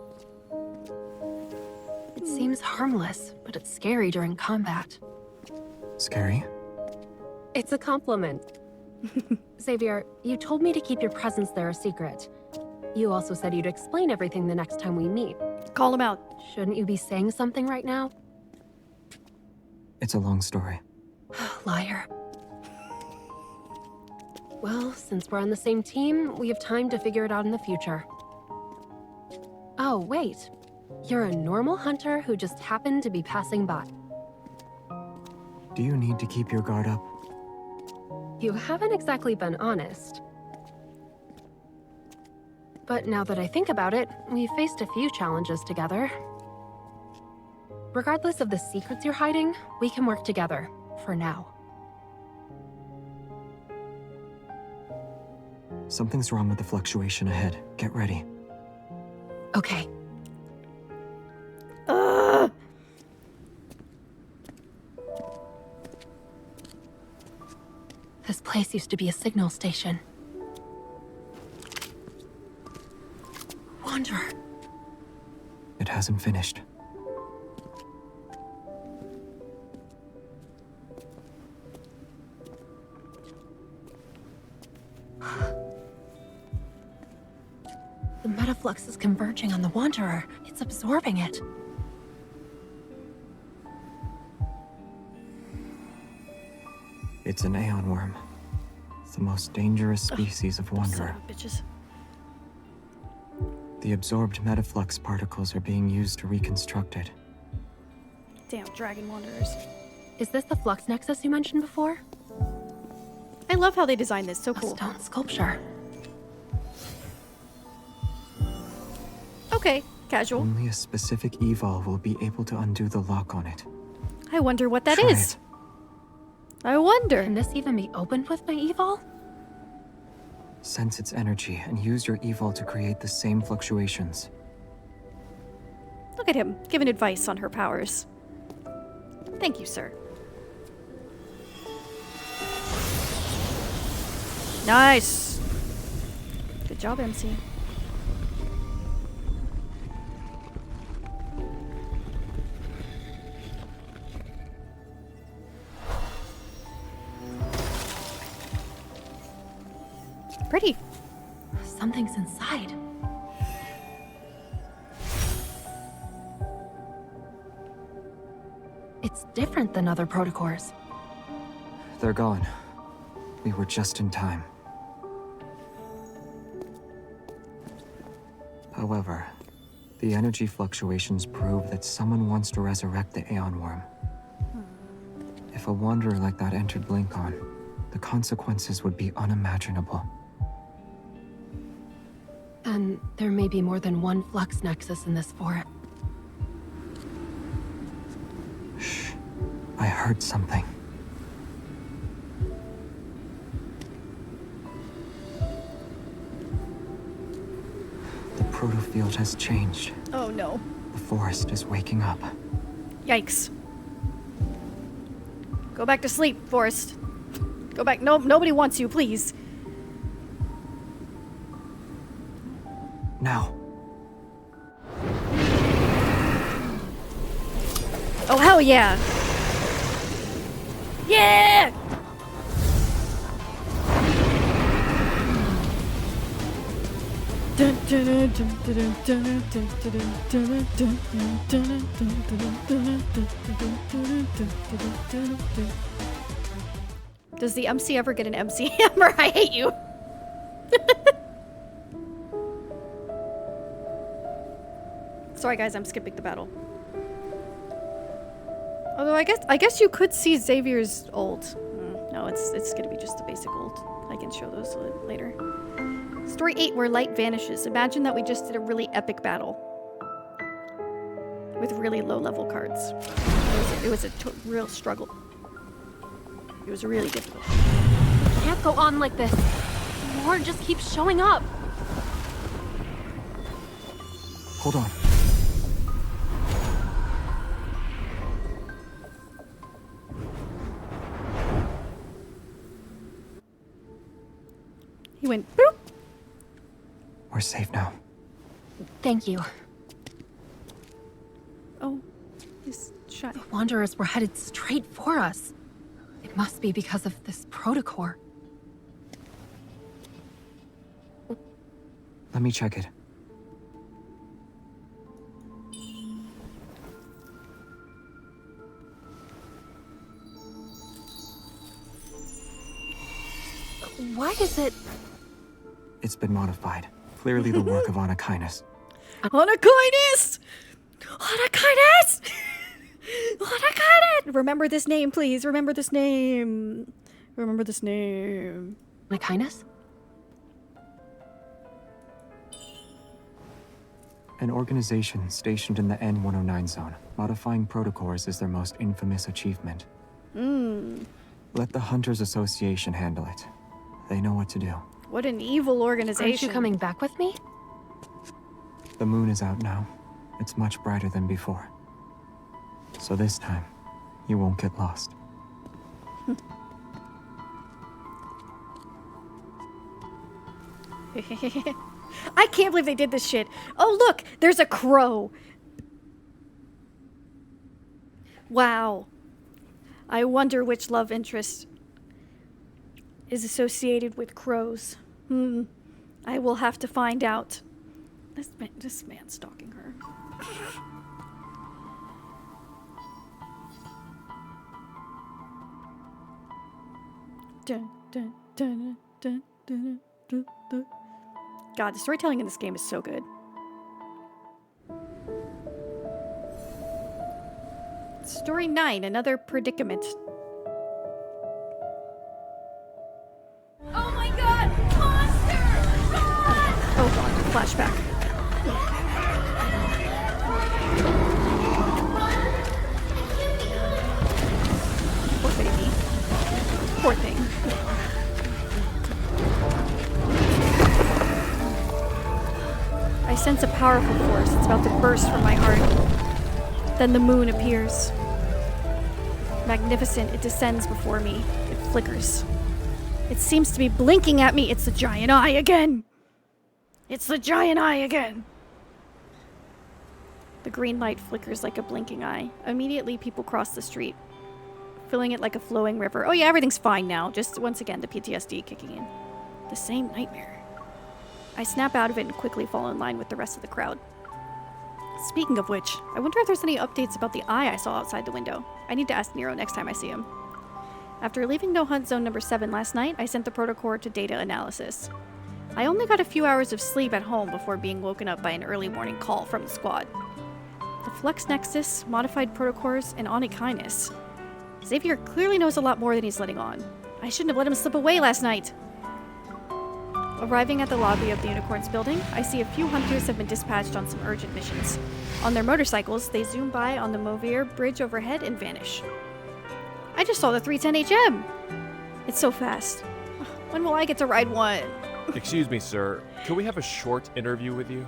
It seems harmless, but it's scary during combat. Scary? It's a compliment. Xavier, you told me to keep your presence there a secret. You also said you'd explain everything the next time we meet. Call him out. Shouldn't you be saying something right now? It's a long story. Liar. Well, since we're on the same team, we have time to figure it out in the future. Oh, wait. You're a normal hunter who just happened to be passing by. Do you need to keep your guard up? You haven't exactly been honest. But now that I think about it, we've faced a few challenges together. Regardless of the secrets you're hiding, we can work together, for now. Something's wrong with the fluctuation ahead. Get ready. Okay. This place used to be a signal station. Wanderer. It hasn't finished. The metaflux is converging on the Wanderer. It's absorbing it. It's an Aeon worm. It's the most dangerous species of Wanderer. Son of bitches. The absorbed metaflux particles are being used to reconstruct it. Damn, dragon wanderers. Is this the flux nexus you mentioned before? I love how they designed this. So cool. A stone sculpture. Okay, casual. Only a specific evol will be able to undo the lock on it. I wonder what that Try is. it. I wonder. Can this even be opened with my evol? Sense its energy and use your evol to create the same fluctuations. Look at him, giving advice on her powers. Thank you, sir. Nice. Good job, MC. Pretty. Something's inside. It's different than other protocors. They're gone. We were just in time. However, the energy fluctuations prove that someone wants to resurrect the Aeon Worm. If a wanderer like that entered Blinkon, the consequences would be unimaginable. And there may be more than one flux nexus in this forest. Shh. I heard something. The protofield has changed. Oh no. The forest is waking up. Yikes. Go back to sleep, Forest. Go back. No, nobody wants you, please. Now. Oh, hell yeah. Yeah! Does the MC ever get an MC hammer? I hate you. Sorry guys, I'm skipping the battle. Although I guess you could see Xavier's ult. No, it's gonna be just the basic ult. I can show those later. Story 8, where light vanishes. Imagine that we just did a really epic battle with really low level cards. It was a real struggle. It was really difficult. Can't go on like this. More just keeps showing up. Hold on. He went boop. We're safe now. Thank you. Oh, he's shy. The Wanderers were headed straight for us. It must be because of this protocor. Let me check it. Why is it? It's been modified. Clearly the work of Anakinus. Anakinus! Anakinus! Anakinus! Remember this name, please. Remember this name. Remember this name. Anakinus? An organization stationed in the N-109 zone. Modifying protocors is their most infamous achievement. Let the Hunters Association handle it. They know what to do. What an evil organization. Aren't you coming back with me? The moon is out now. It's much brighter than before. So this time, you won't get lost. I can't believe they did this shit. Oh, look, there's a crow. Wow. I wonder which love interest is associated with crows. I will have to find out. This man stalking her. Dun, dun, dun, dun, dun, dun, dun. God, the storytelling in this game is so good. Story 9, another predicament. Oh my god! Monster! Run! Oh god, flashback. Poor baby. Poor thing. I sense a powerful force. It's about to burst from my heart. Then the moon appears. Magnificent, it descends before me. It flickers. It seems to be blinking at me. It's the giant eye again. It's the giant eye again. The green light flickers like a blinking eye. Immediately, people cross the street, filling it like a flowing river. Oh yeah, everything's fine now. Just once again, the PTSD kicking in. The same nightmare. I snap out of it and quickly fall in line with the rest of the crowd. Speaking of which, I wonder if there's any updates about the eye I saw outside the window. I need to ask Nero next time I see him. After leaving No Hunt Zone number 7 last night, I sent the protocore to data analysis. I only got a few hours of sleep at home before being woken up by an early morning call from the squad. The Flux Nexus, modified protocores, and Onychines. Xavier clearly knows a lot more than he's letting on. I shouldn't have let him slip away last night. Arriving at the lobby of the Unicorns building, I see a few hunters have been dispatched on some urgent missions. On their motorcycles, they zoom by on the Movier bridge overhead and vanish. I just saw the 310 HM! It's so fast. When will I get to ride one? Excuse me, sir. Can we have a short interview with you?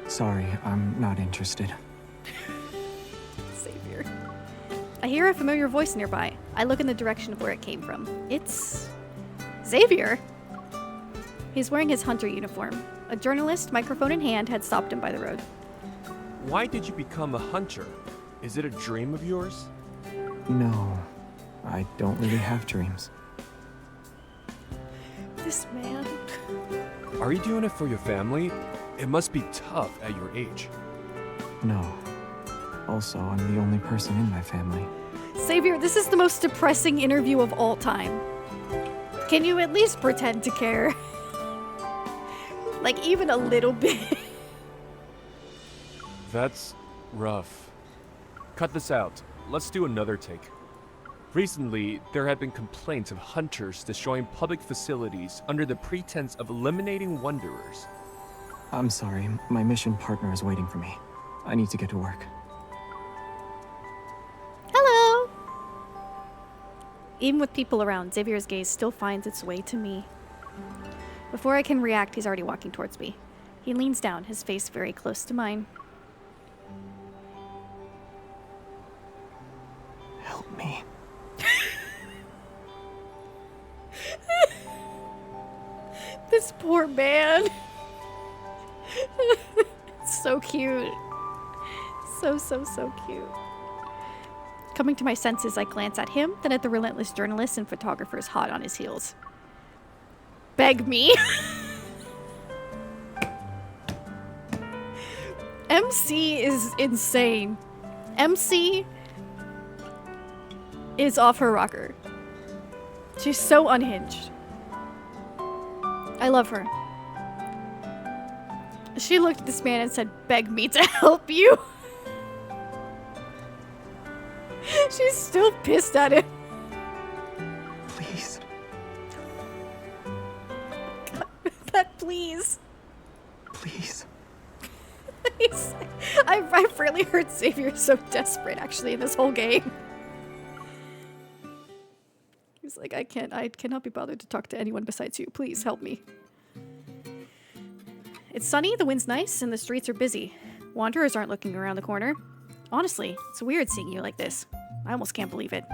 Sorry, I'm not interested. Xavier. I hear a familiar voice nearby. I look in the direction of where it came from. It's... Xavier! He's wearing his hunter uniform. A journalist, microphone in hand, had stopped him by the road. Why did you become a hunter? Is it a dream of yours? No, I don't really have dreams. This man. Are you doing it for your family? It must be tough at your age. No. Also, I'm the only person in my family. Xavier, this is the most depressing interview of all time. Can you at least pretend to care? Like, even a little bit. That's rough. Cut this out. Let's do another take. Recently, there have been complaints of hunters destroying public facilities under the pretense of eliminating wanderers. I'm sorry, my mission partner is waiting for me. I need to get to work. Hello! Even with people around, Xavier's gaze still finds its way to me. Before I can react, he's already walking towards me. He leans down, his face very close to mine. Help me. This poor man. It's so cute. So cute. Coming to my senses, I glance at him, then at the relentless journalists and photographers hot on his heels. Beg me. MC is insane. MC is off her rocker. She's so unhinged. I love her. She looked at this man and said, "Beg me to help you." She's still pissed at him. Please. God, that please. Please. I've rarely heard Xavier so desperate, actually, in this whole game. He's like, I cannot be bothered to talk to anyone besides you. Please help me. It's sunny, the wind's nice, and the streets are busy. Wanderers aren't looking around the corner. Honestly, it's weird seeing you like this. I almost can't believe it.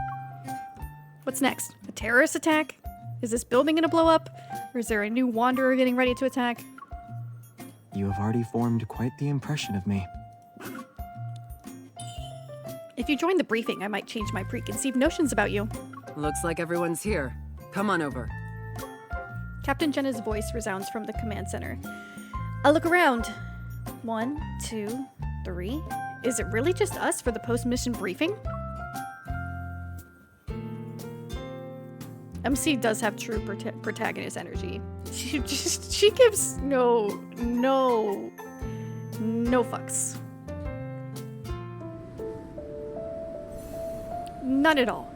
What's next? A terrorist attack? Is this building gonna blow up? Or is there a new wanderer getting ready to attack? You have already formed quite the impression of me. If you join the briefing, I might change my preconceived notions about you. Looks like everyone's here. Come on over. Captain Jenna's voice resounds from the command center. I look around. 1, 2, 3. Is it really just us for the post-mission briefing? MC does have true protagonist energy. She gives no fucks. None at all.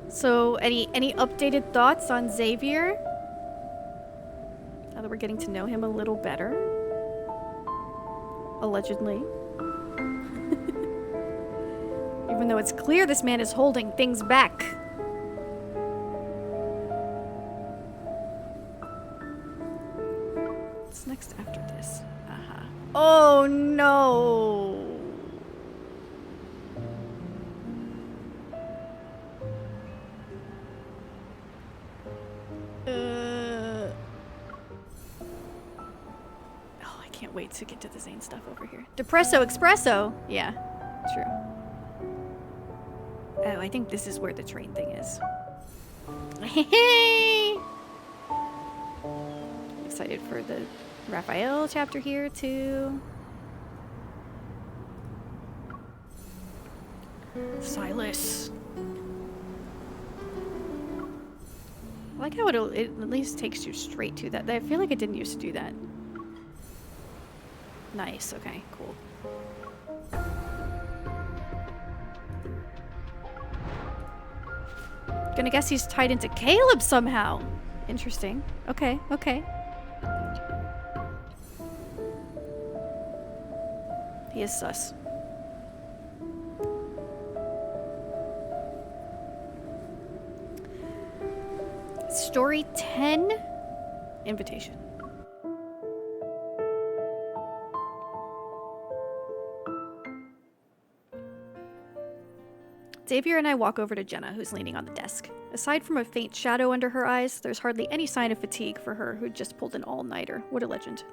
So, any updated thoughts on Xavier? Now that we're getting to know him a little better. Allegedly. Even though it's clear this man is holding things back. What's next after this? Oh no! Oh, I can't wait to get to the Zane stuff over here. Depresso Espresso! Yeah, true. Oh, I think this is where the train thing is. Excited for the Raphael chapter here too. Silas. I like how it at least takes you straight to that. I feel like it didn't used to do that. Nice, okay, cool. Gonna guess he's tied into Caleb somehow. Interesting. Okay, okay. He is sus. Story 10, invitation. Xavier and I walk over to Jenna, who's leaning on the desk. Aside from a faint shadow under her eyes, there's hardly any sign of fatigue for her who just pulled an all-nighter. What a legend.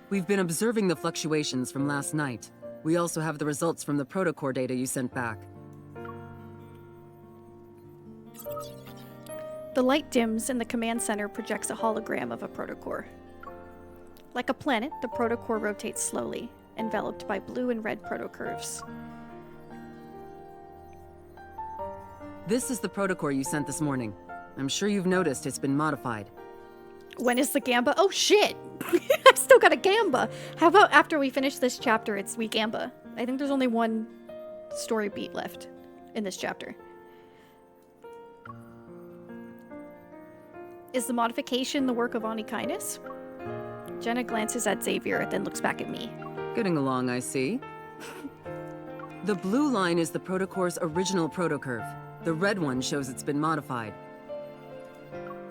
We've been observing the fluctuations from last night. We also have the results from the protocore data you sent back. The light dims and the command center projects a hologram of a protocore. Like a planet, the protocore rotates slowly, enveloped by blue and red protocurves. This is the protocore you sent this morning. I'm sure you've noticed it's been modified. When is the Gamba? Oh shit! I still got a Gamba! How about after we finish this chapter, we Gamba? I think there's only one story beat left in this chapter. Is the modification the work of Onikinus? Jenna glances at Xavier, then looks back at me. Getting along, I see. The blue line is the protocore's original protocurve. The red one shows it's been modified.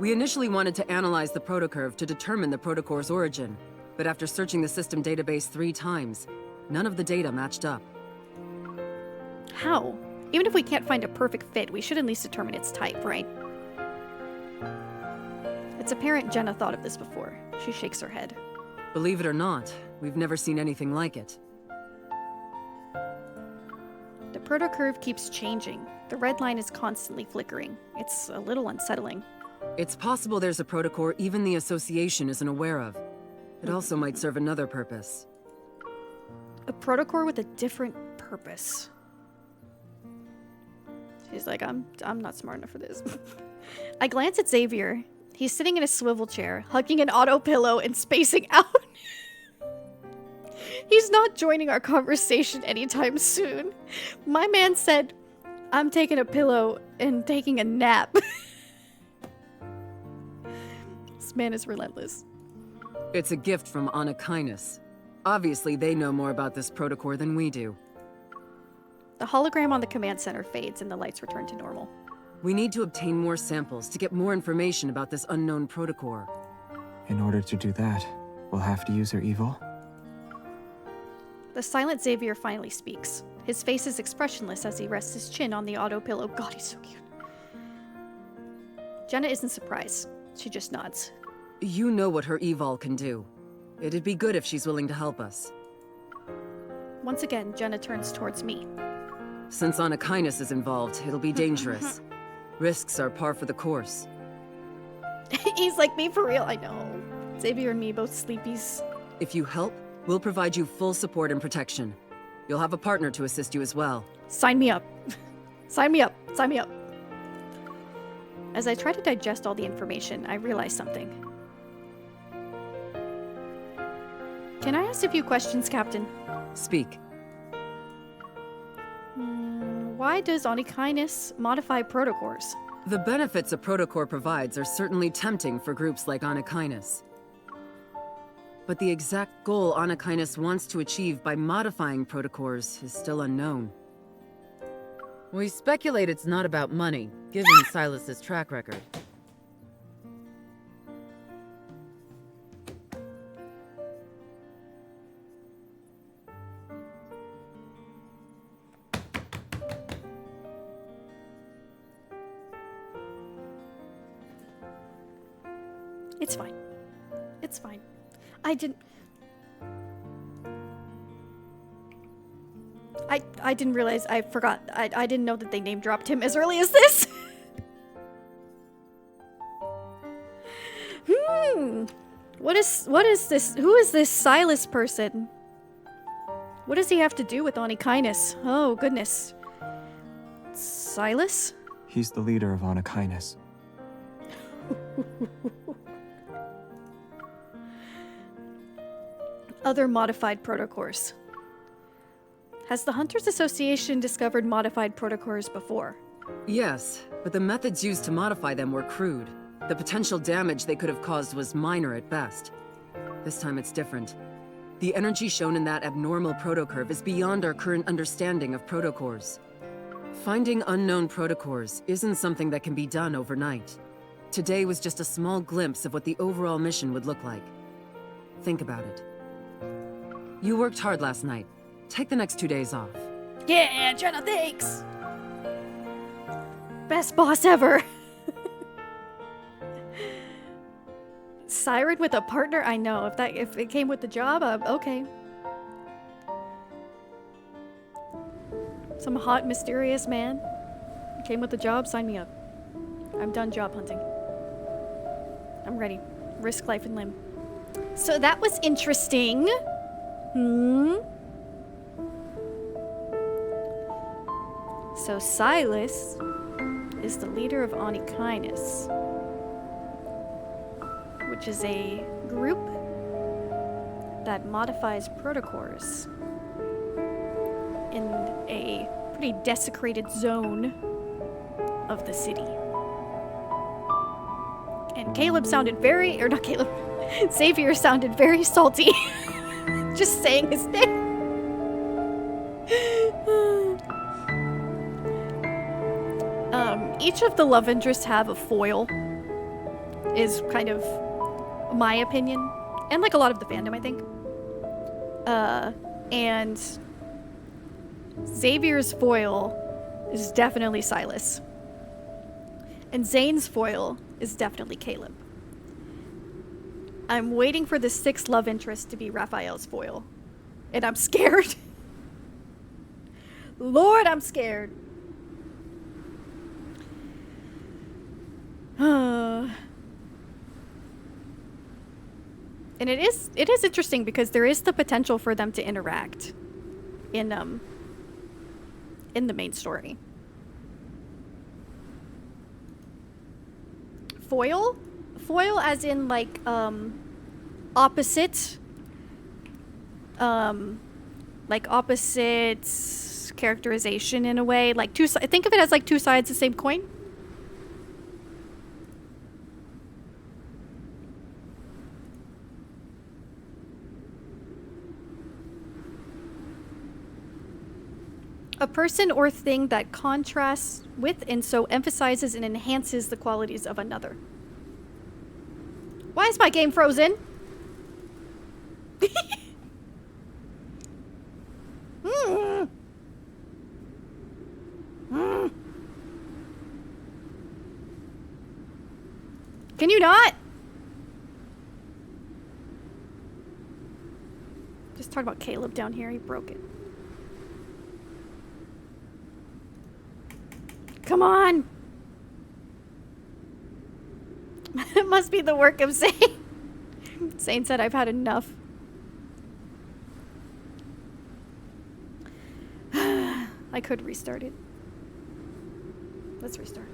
We initially wanted to analyze the protocurve to determine the protocore's origin, but after searching the system database 3 times, none of the data matched up. How? Even if we can't find a perfect fit, we should at least determine its type, right? It's apparent Jenna thought of this before. She shakes her head. Believe it or not, we've never seen anything like it. The protocurve keeps changing. The red line is constantly flickering. It's a little unsettling. It's possible there's a protocore even the Association isn't aware of. It also might serve another purpose. A protocore with a different purpose. She's like, I'm not smart enough for this. I glance at Xavier. He's sitting in a swivel chair, hugging an auto pillow and spacing out. He's not joining our conversation anytime soon. My man said, I'm taking a pillow and taking a nap. This man is relentless. It's a gift from Onikinus. Obviously, they know more about this protocore than we do. The hologram on the command center fades and the lights return to normal. We need to obtain more samples to get more information about this unknown protocore. In order to do that, we'll have to use her evil? The silent Xavier finally speaks. His face is expressionless as he rests his chin on the auto pillow. God, he's so cute. Jenna isn't surprised. She just nods. You know what her evil can do. It'd be good if she's willing to help us. Once again, Jenna turns towards me. Since Onikinus is involved, it'll be dangerous. Risks are par for the course. He's like me for real, I know. Xavier and me, both sleepies. If you help, we'll provide you full support and protection. You'll have a partner to assist you as well. Sign me up. Sign me up. Sign me up. As I try to digest all the information, I realize something. Can I ask a few questions, Captain? Speak. Why does Onikinus modify protocores? The benefits a protocore provides are certainly tempting for groups like Onikinus. But the exact goal Onikinus wants to achieve by modifying protocores is still unknown. We speculate it's not about money, given Silas's track record. It's fine. It's fine. I didn't... I didn't realize, I forgot, I didn't know that they name dropped him as early as this. What is this? Who is this Silas person? What does he have to do with Onikinus? Oh, goodness. Silas? He's the leader of Onikinus. Other modified protocores. Has the Hunters Association discovered modified protocores before? Yes, but the methods used to modify them were crude. The potential damage they could have caused was minor at best. This time it's different. The energy shown in that abnormal protocurve is beyond our current understanding of protocores. Finding unknown protocores isn't something that can be done overnight. Today was just a small glimpse of what the overall mission would look like. Think about it. You worked hard last night. Take the next 2 days off. Yeah, Jenna, thanks! Best boss ever! Siren with a partner? I know, if it came with the job, okay. Some hot, mysterious man came with the job, sign me up. I'm done job hunting. I'm ready. Risk life and limb. So that was interesting. So Silas is the leader of Onikinus, which is a group that modifies protocores in a pretty desecrated zone of the city. And Caleb sounded very, or not Caleb, Xavier sounded very salty. Just saying his name. Each of the love interests have a foil, is kind of my opinion. And like a lot of the fandom, I think. And Xavier's foil is definitely Silas. And Zane's foil is definitely Caleb. I'm waiting for the 6th love interest to be Raphael's foil. And I'm scared. Lord, I'm scared. And it is interesting because there is the potential for them to interact in the main story. Foil? Foil as in like opposite like opposite characterization in a way, like think of it as like two sides of the same coin. A person or thing that contrasts with and so emphasizes and enhances the qualities of another. Why is my game frozen? Can you not? Just talk about Caleb down here. He broke it. Come on! It must be the work of Zane. Zane said I've had enough. I could restart it. Let's restart.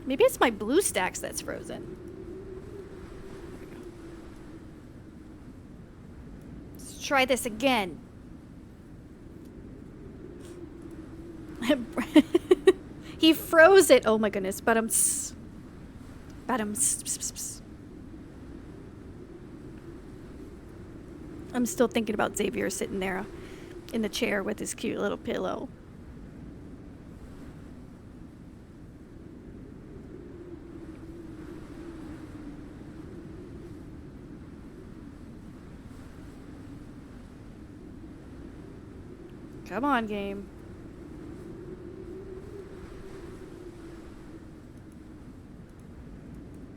Maybe it's my blue stacks that's frozen. Let's try this again. He froze it. Oh my goodness. I'm still thinking about Xavier sitting there in the chair with his cute little pillow. Come on, game.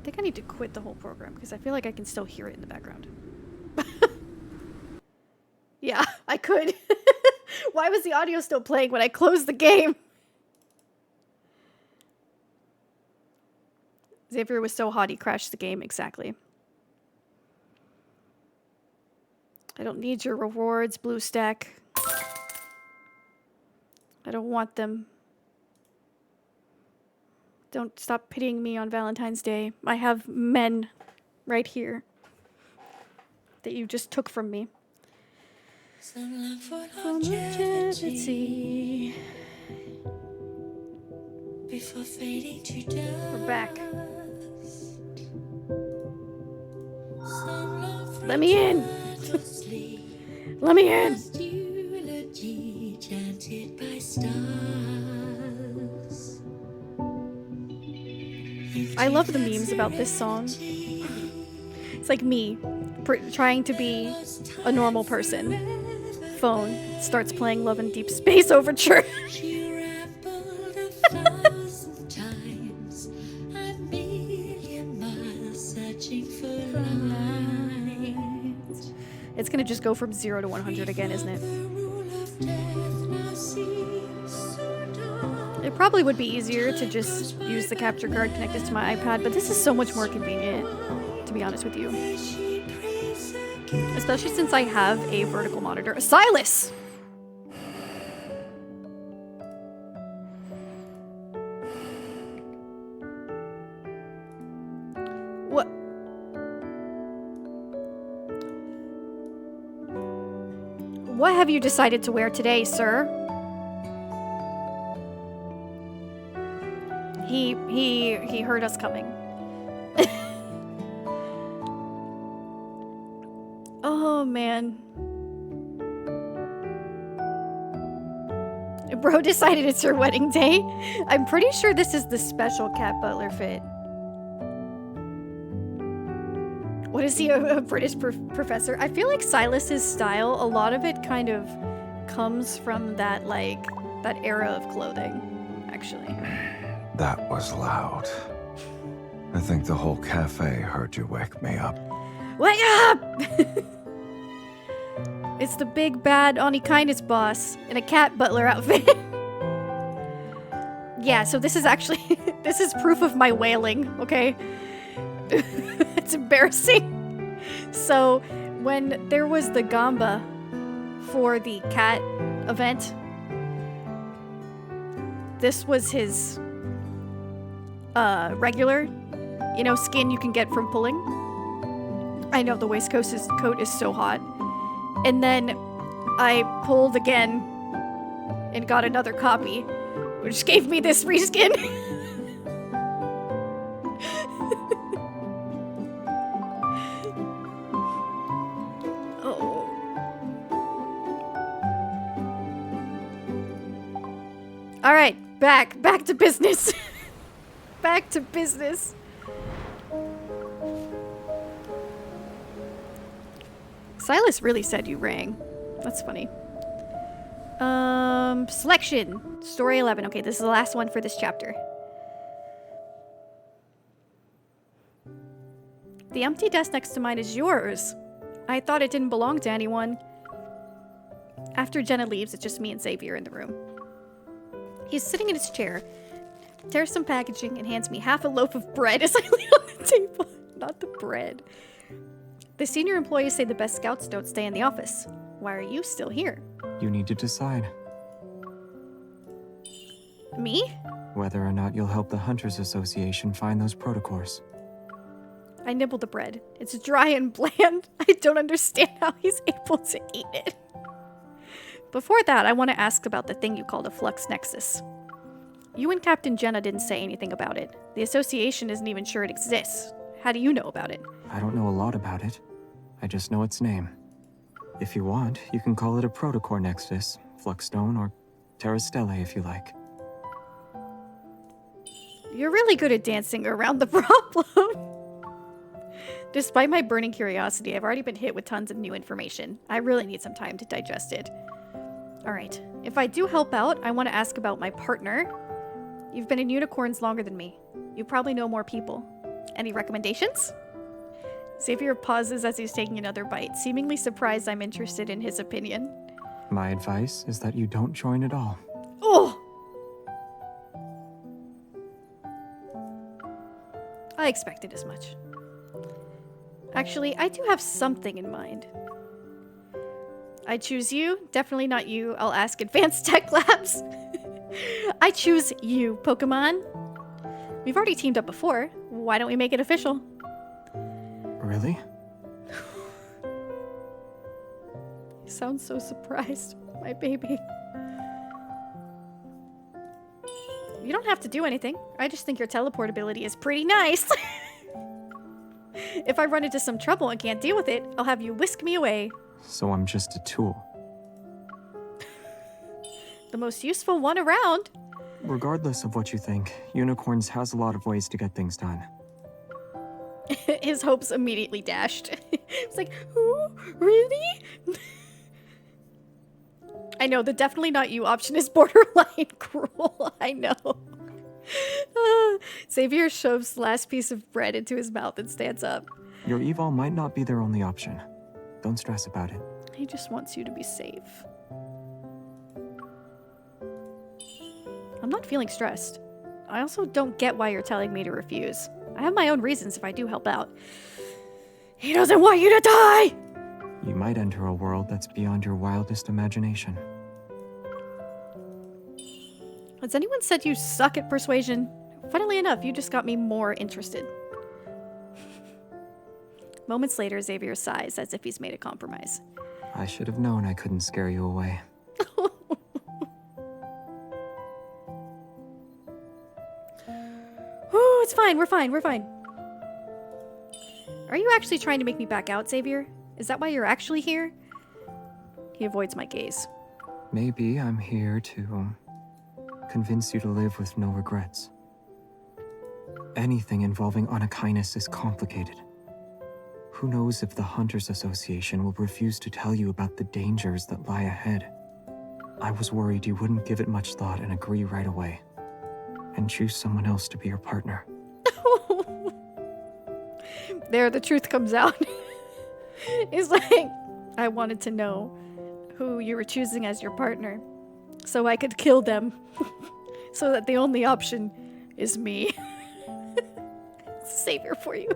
I think I need to quit the whole program because I feel like I can still hear it in the background. Yeah, I could. Why was the audio still playing when I closed the game? Xavier was so hot he crashed the game. Exactly. I don't need your rewards, BlueStack. I don't want them. Don't stop pitying me on Valentine's Day. I have men right here that you just took from me. Some love for longevity before fading to dust. We're back. Let me in. Let me in. Eulogy chanted by stars. I love the memes about this song. It's like me trying to be a normal person. Phone starts playing Love and Deepspace Overture. It's gonna just go from 0 to 100 again, isn't it? It probably would be easier to just use the capture card connected to my iPad, but this is so much more convenient, to be honest with you. Especially since I have a vertical monitor. Silas! What? What have you decided to wear today, sir? He heard us coming. Oh, man. Bro decided it's your wedding day. I'm pretty sure this is the special Cat Butler fit. What is he, a British professor? I feel like Silas's style, a lot of it kind of comes from that, like, that era of clothing, actually. That was loud. I think the whole cafe heard you wake me up. Wake up! It's the big bad Oni Kindness boss in a Cat Butler outfit. Yeah, so this is actually, this is proof of my wailing, okay? It's embarrassing. So, when there was the Gamba for the cat event, this was his regular, you know, skin you can get from pulling. I know the waistcoat is so hot. And then I pulled again and got another copy, which gave me this reskin. Oh. All right, back to business. Back to business. Silas really said you rang. That's funny. Selection. Story 11. Okay, this is the last one for this chapter. The empty desk next to mine is yours. I thought it didn't belong to anyone. After Jenna leaves, it's just me and Xavier in the room. He's sitting in his chair, tears some packaging, and hands me half a loaf of bread as I lay on the table. Not the bread. The senior employees say the best scouts don't stay in the office. Why are you still here? You need to decide Me? whether or not you'll help the Hunters Association find those protocors. I nibble the bread. It's dry and bland. I don't understand how he's able to eat it. Before that, I want to ask about the thing you called a flux nexus. You and Captain Jenna didn't say anything about it. The association isn't even sure it exists. How do you know about it? I don't know a lot about it. I just know its name. If you want, you can call it a protocore nexus, Fluxstone, or Terra Stellae if you like. You're really good at dancing around the problem. Despite my burning curiosity, I've already been hit with tons of new information. I really need some time to digest it. Alright. If I do help out, I want to ask about my partner. You've been in unicorns longer than me. You probably know more people. Any recommendations? Xavier pauses as he's taking another bite, seemingly surprised I'm interested in his opinion. My advice is that you don't join at all. Oh! I expected as much. Actually, I do have something in mind. I choose you. Definitely not you. I'll ask Advanced Tech Labs. I choose you, Pokemon. We've already teamed up before. Why don't we make it official? Really? You sound so surprised, my baby. You don't have to do anything. I just think your teleport ability is pretty nice. If I run into some trouble and can't deal with it, I'll have you whisk me away. So I'm just a tool. The most useful one around. Regardless of what you think, Unicorns has a lot of ways to get things done. His hopes immediately dashed. It's like, who? Really? I know, the definitely not you option is borderline cruel. I know. Xavier shoves the last piece of bread into his mouth and stands up. Your eval might not be their only option. Don't stress about it. He just wants you to be safe. I'm not feeling stressed. I also don't get why you're telling me to refuse. I have my own reasons if I do help out. He doesn't want you to die! You might enter a world that's beyond your wildest imagination. Has anyone said you suck at persuasion? Funnily enough, you just got me more interested. Moments later, Xavier sighs as if he's made a compromise. I should have known I couldn't scare you away. Oh, it's fine. We're fine. We're fine. Are you actually trying to make me back out, Xavier? Is that why you're actually here? He avoids my gaze. Maybe I'm here to convince you to live with no regrets. Anything involving Anakainis is complicated. Who knows if the Hunters Association will refuse to tell you about the dangers that lie ahead. I was worried you wouldn't give it much thought and agree right away. And choose someone else to be your partner. There, the truth comes out. It's like, I wanted to know who you were choosing as your partner, so I could kill them, so that the only option is me. Savior for you.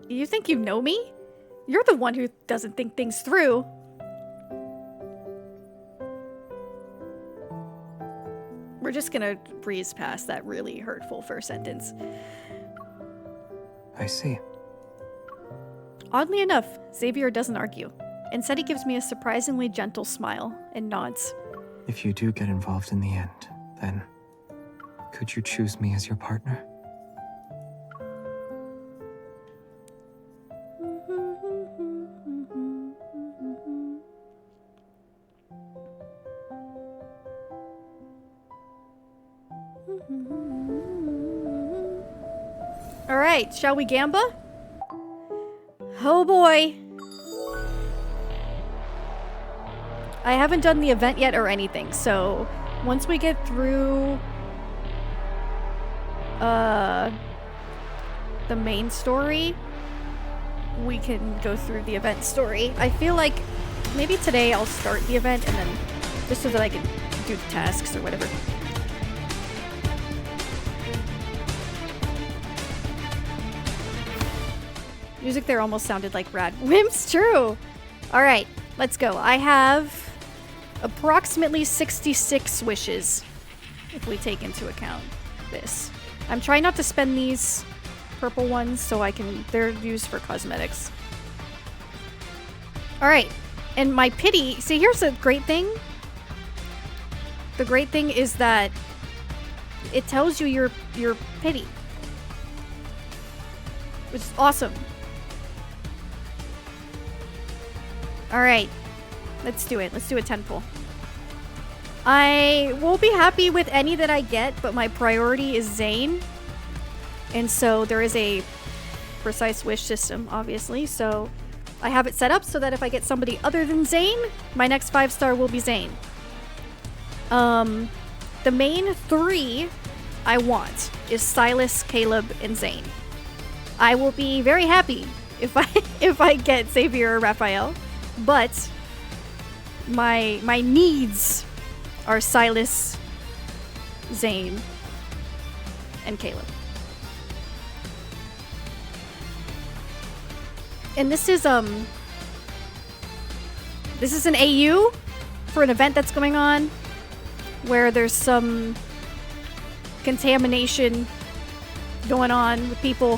You think you know me? You're the one who doesn't think things through. We're just gonna breeze past that really hurtful first sentence. I see. Oddly enough, Xavier doesn't argue. Instead, he gives me a surprisingly gentle smile and nods. If you do get involved in the end, then could you choose me as your partner? Alright, shall we gamba? Oh boy. I haven't done the event yet or anything, so once we get through the main story, we can go through the event story. I feel like maybe today I'll start the event and then just so that I can do the tasks or whatever. Music there almost sounded like rad. Whim's true! Alright, let's go. I have approximately 66 wishes, if we take into account this. I'm trying not to spend these purple ones so they're used for cosmetics. Alright, and my pity, see here's a great thing. The great thing is that it tells you your pity. Which is awesome. Alright, let's do it. Let's do a 10 pull. I will be happy with any that I get, but my priority is Zane. And so there is a precise wish system, obviously. So I have it set up so that if I get somebody other than Zane, my next 5-star will be Zane. The main 3 I want is Silas, Caleb, and Zane. I will be very happy if I get Xavier or Raphael, but my needs are Silas, Zane, and Caleb. And this is an AU for an event that's going on where there's some contamination going on with people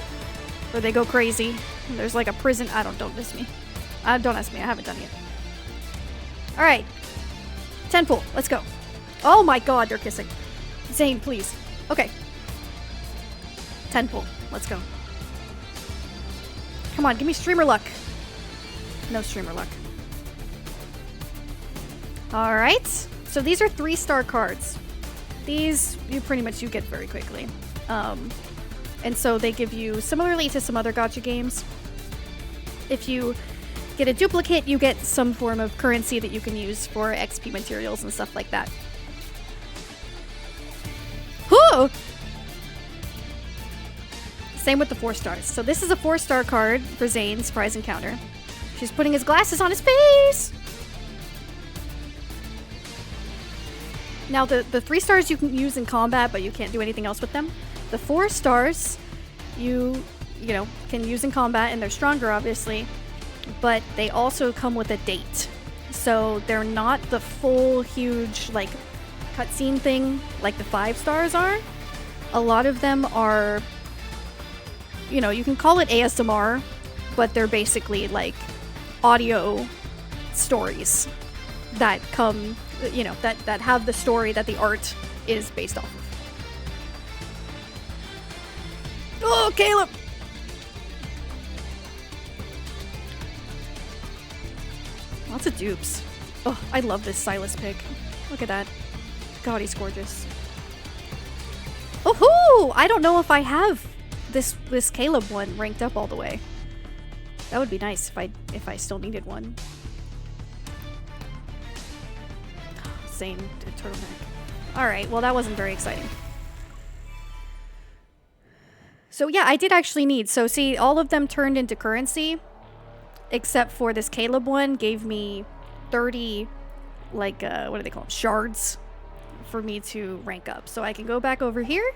where they go crazy. And there's like a prison. Don't ask me. Don't ask me. I haven't done it yet. All right. 10 pool. Let's go. Oh my god, they're kissing. Zane, please. Okay. 10 pool. Let's go. Come on, give me streamer luck. No streamer luck. All right. So these are 3-star cards. These you get very quickly. And so they give you, similarly to some other gacha games, if you get a duplicate, you get some form of currency that you can use for XP materials and stuff like that. Whoo! Same with the 4-stars. So this is a 4-star card for Zane, surprise encounter. She's putting his glasses on his face! Now the 3-stars you can use in combat, but you can't do anything else with them. The 4-stars you can use in combat, and they're stronger obviously, but they also come with a date. So they're not the full huge like cutscene thing like the 5-stars are. A lot of them are, you can call it ASMR, but they're basically like audio stories that come, that have the story that the art is based off of. Oh, Caleb! Lots of dupes. Oh, I love this Silas pick. Look at that. God, he's gorgeous. Oh-hoo! I don't know if I have this Caleb one ranked up all the way. That would be nice if I still needed one. Zane turtleneck. Alright, well that wasn't very exciting. So yeah, I did actually need, so see, all of them turned into currency, except for this Caleb one gave me 30, like, what do they call them? Shards for me to rank up. So I can go back over here,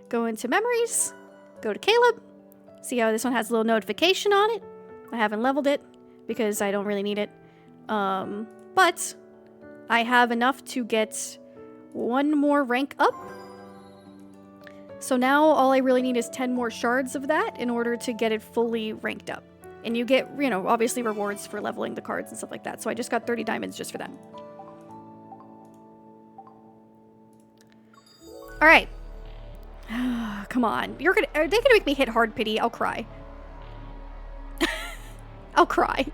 go into memories, go to Caleb, see how this one has a little notification on it. I haven't leveled it because I don't really need it. But I have enough to get one more rank up. So now all I really need is 10 more shards of that in order to get it fully ranked up. And you get, obviously rewards for leveling the cards and stuff like that. So I just got 30 diamonds just for that. All right. Come on. Are they gonna make me hit hard pity? I'll cry. I'll cry.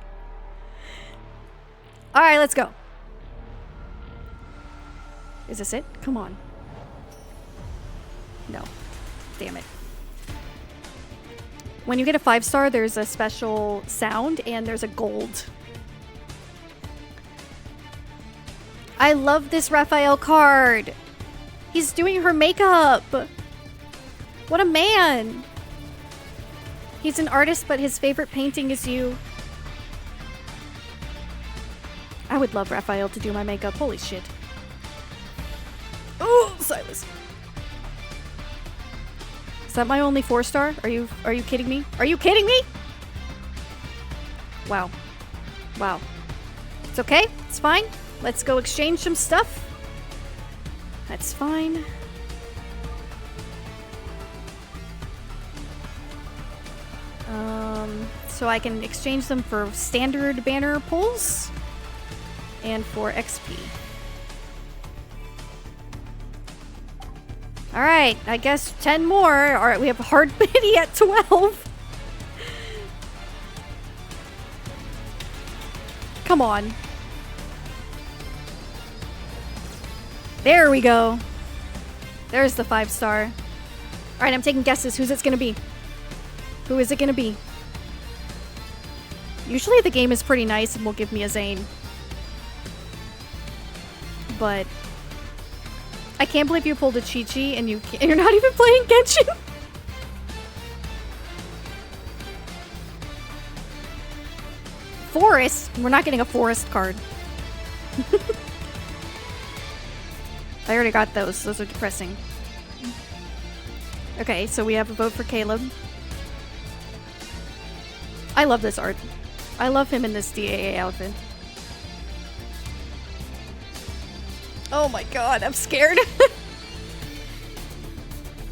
All right, let's go. Is this it? Come on. No. Damn it. When you get a 5-star, there's a special sound and there's a gold. I love this Raphael card. He's doing her makeup. What a man. He's an artist, but his favorite painting is you. I would love Raphael to do my makeup. Holy shit. Oh, Silas. Is that my only 4-star? Are you kidding me? Are you kidding me? Wow. Wow. It's okay. It's fine. Let's go exchange some stuff. That's fine. So I can exchange them for standard banner pulls and for XP. Alright, I guess 10 more. Alright, we have a hard pity at 12. Come on. There we go. There's the 5-star. Alright, I'm taking guesses. Who's it gonna be? Who is it gonna be? Usually the game is pretty nice and will give me a Zane. But I can't believe you pulled a Chi-Chi and you're not even playing Genshin. Forest? We're not getting a forest card. I already got those. Those are depressing. Okay, so we have a vote for Caleb. I love this art. I love him in this DAA outfit. Oh my god, I'm scared.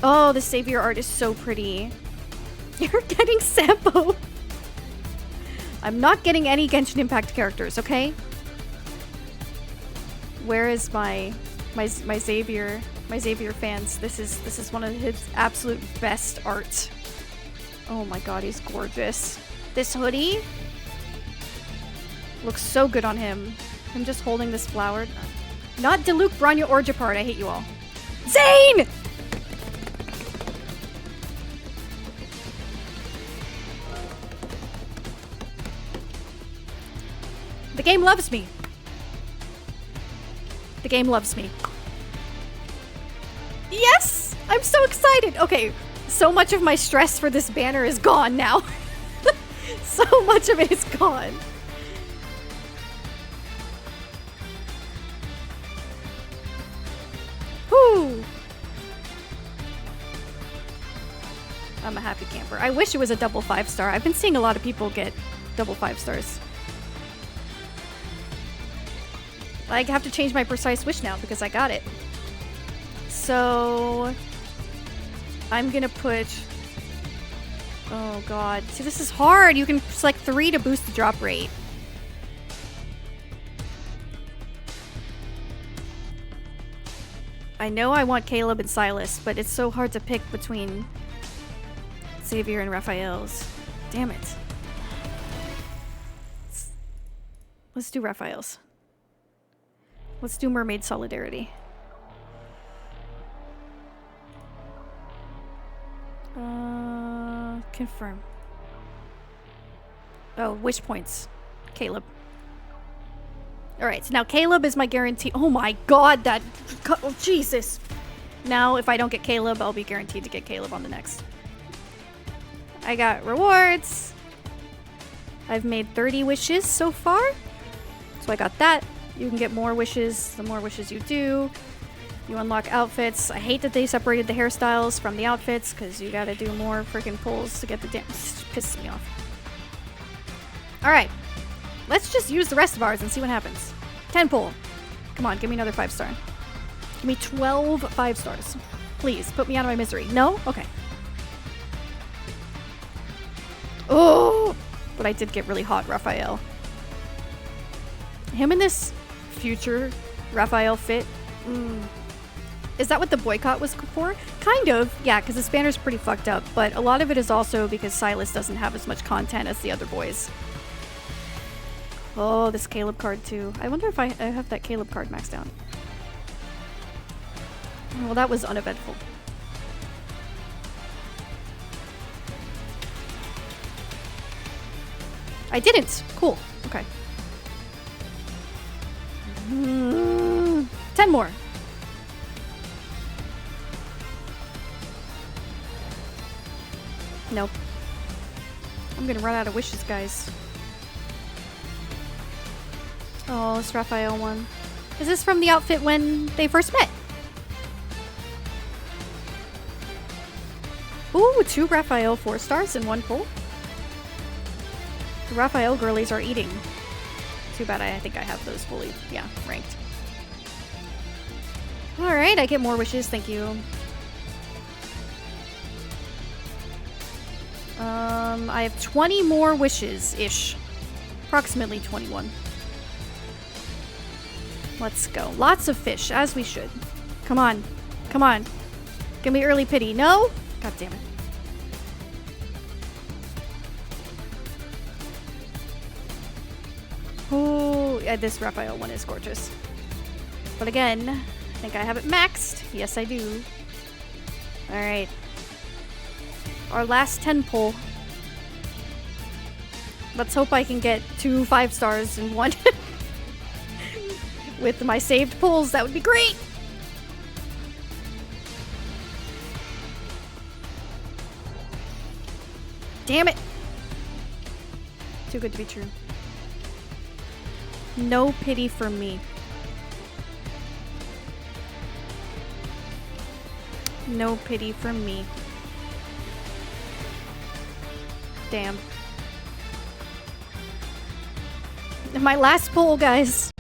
Oh, the Savior art is so pretty. You're getting Sampo. I'm not getting any Genshin Impact characters, okay? Where is my Xavier fans? This is one of his absolute best art. Oh my god, he's gorgeous. This hoodie looks so good on him. I'm just holding this flower. Not Diluc, Bronya, or Japard. I hate you all. Zane! The game loves me. The game loves me. Yes! I'm so excited! Okay, so much of my stress for this banner is gone now. So much of it is gone. Whew! I'm a happy camper. I wish it was a double 5-star. I've been seeing a lot of people get double 5-stars. I have to change my precise wish now because I got it. So I'm gonna put... Oh god. See, this is hard. You can select 3 to boost the drop rate. I know I want Caleb and Silas, but it's so hard to pick between Xavier and Raphael's. Damn it. Let's do Raphael's. Let's do Mermaid Solidarity. Confirm. Oh, wish points. Caleb. Alright, so now Caleb is my guarantee. Oh my god, that... Oh, Jesus. Now, if I don't get Caleb, I'll be guaranteed to get Caleb on the next. I got rewards. I've made 30 wishes so far. So I got that. You can get more wishes the more wishes you do. You unlock outfits. I hate that they separated the hairstyles from the outfits because you gotta do more freaking pulls to get the damn... Pisses me off. Alright. Let's just use the rest of ours and see what happens. 10 pull. Come on, give me another 5-star. Give me 12 5-stars. Please, put me out of my misery. No? Okay. Oh! But I did get really hot Raphael. Him in this future Raphael fit. Is that what the boycott was for? Kind of, yeah, because this banner's pretty fucked up, but a lot of it is also because Silas doesn't have as much content as the other boys. Oh, this Caleb card too. I wonder if I have that Caleb card maxed out. Well, that was uneventful. I didn't. Cool. Okay. 10 more. Nope. I'm gonna run out of wishes, guys. Oh, this Raphael one. Is this from the outfit when they first met? Ooh, 2 Raphael 4-stars in 1 pull. The Raphael girlies are eating. Too bad I think I have those fully, yeah, ranked. Alright, I get more wishes, thank you. I have 20 more wishes-ish. Approximately 21. Let's go. Lots of fish, as we should. Come on. Come on. Give me early pity. No? God damn it. Oh, yeah, this Raphael one is gorgeous. But again, I think I have it maxed. Yes, I do. Alright. Our last 10 pull. Let's hope I can get 2 5 stars in one. With my saved pulls, that would be great! Damn it! Too good to be true. No pity for me. No pity for me. Damn. My last pull, guys.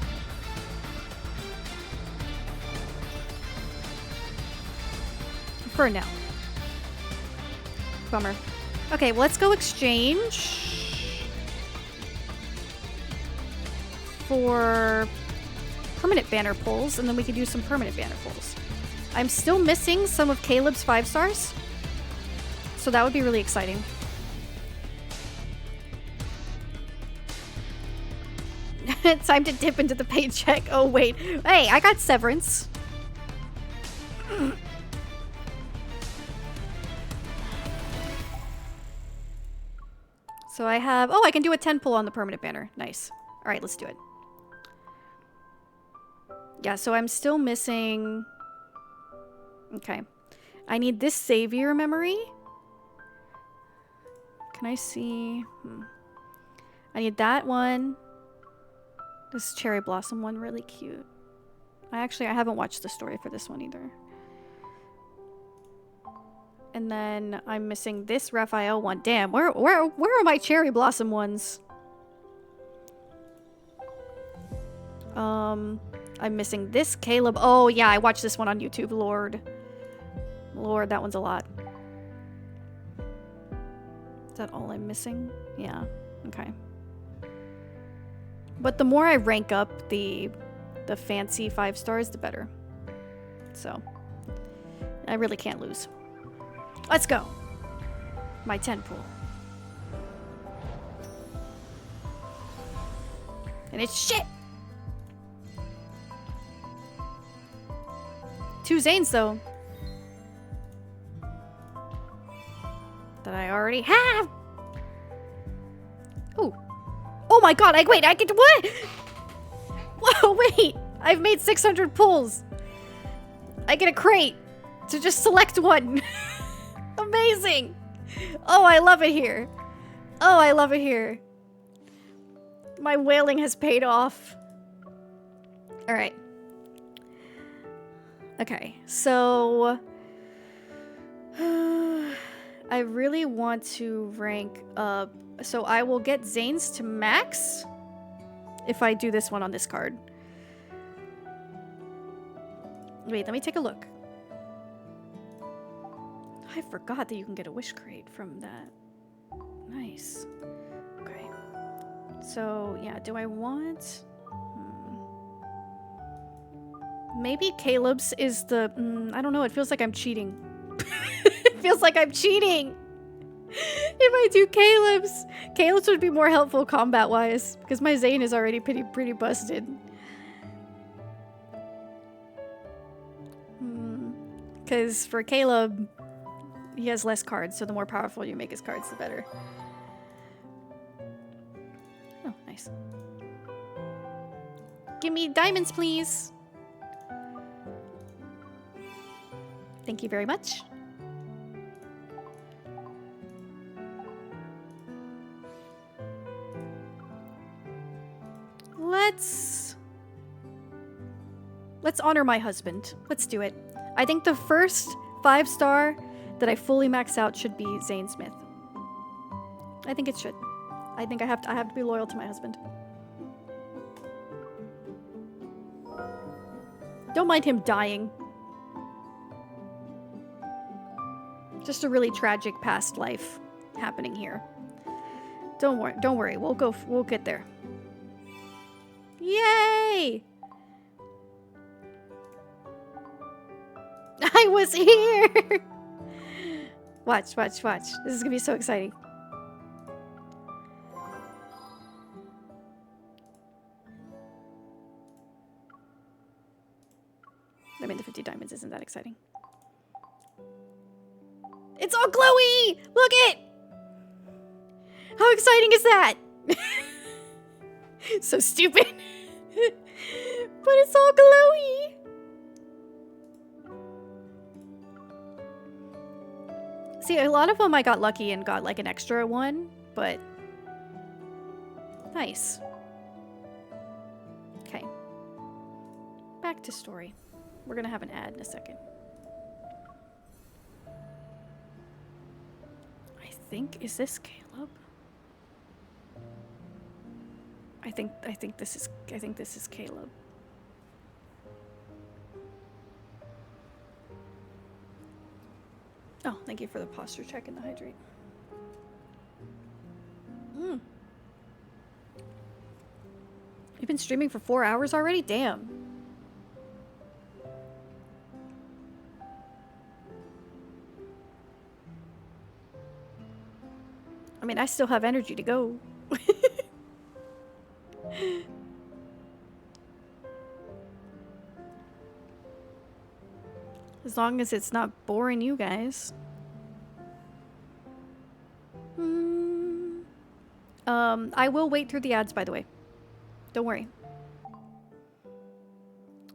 For now. Bummer. Okay, well, let's go exchange for permanent banner pulls, and then we can do some permanent banner pulls. I'm still missing some of Caleb's 5 stars, so that would be really exciting. Time to dip into the paycheck. Oh, wait. Hey, I got severance. So I have... Oh, I can do a 10 pull on the permanent banner. Nice. All right, let's do it. Yeah, so I'm still missing... Okay. I need this Savior memory. Can I see... I need that one. This Cherry Blossom one, really cute. I haven't watched the story for this one either. And then I'm missing this Raphael one. Damn, where are my Cherry Blossom ones? I'm missing this Caleb. Oh yeah, I watched this one on YouTube. Lord, that one's a lot. Is that all I'm missing? Yeah. Okay. But the more I rank up the fancy 5 stars, the better. So I really can't lose. Let's go. My 10 pool. And it's shit. 2 Zanes though. That I already have. Ooh. Oh my god, wait, I get what? Whoa, wait. I've made 600 pulls. I get a crate to just select one. Amazing. Oh, I love it here. Oh, I love it here. My wailing has paid off. All right. Okay, so I really want to rank up. So I will get Zane's to max if I do this one on this card. Wait, let me take a look. I forgot that you can get a wish crate from that. Nice. Okay. So, yeah, do I want... Maybe Caleb's is the... I don't know, it feels like I'm cheating. It feels like I'm cheating! If I do Caleb's would be more helpful combat-wise, because my Zane is already pretty busted. Because for Caleb, he has less cards, so the more powerful you make his cards, the better. Oh, nice. Give me diamonds, please. Thank you very much. Let's honor my husband. Let's do it. I think the first 5-star that I fully max out should be Zane Smith. I think it should. I think I have to be loyal to my husband. Don't mind him dying. Just a really tragic past life happening here. Don't worry. We'll get there. Yay! I was here! Watch. This is gonna be so exciting. I mean, the 50 diamonds isn't that exciting. It's all glowy! Look it! How exciting is that? So stupid. But it's all glowy. See, a lot of them I got lucky and got like an extra one, but nice. Okay. Back to story. We're gonna have an ad in a second. I think, is this Caleb? I think this is Caleb. Oh, thank you for the posture check and the hydrate. You've been streaming for 4 hours already? Damn. I mean, I still have energy to go. As long as it's not boring you guys. I will wait through the ads, by the way. Don't worry.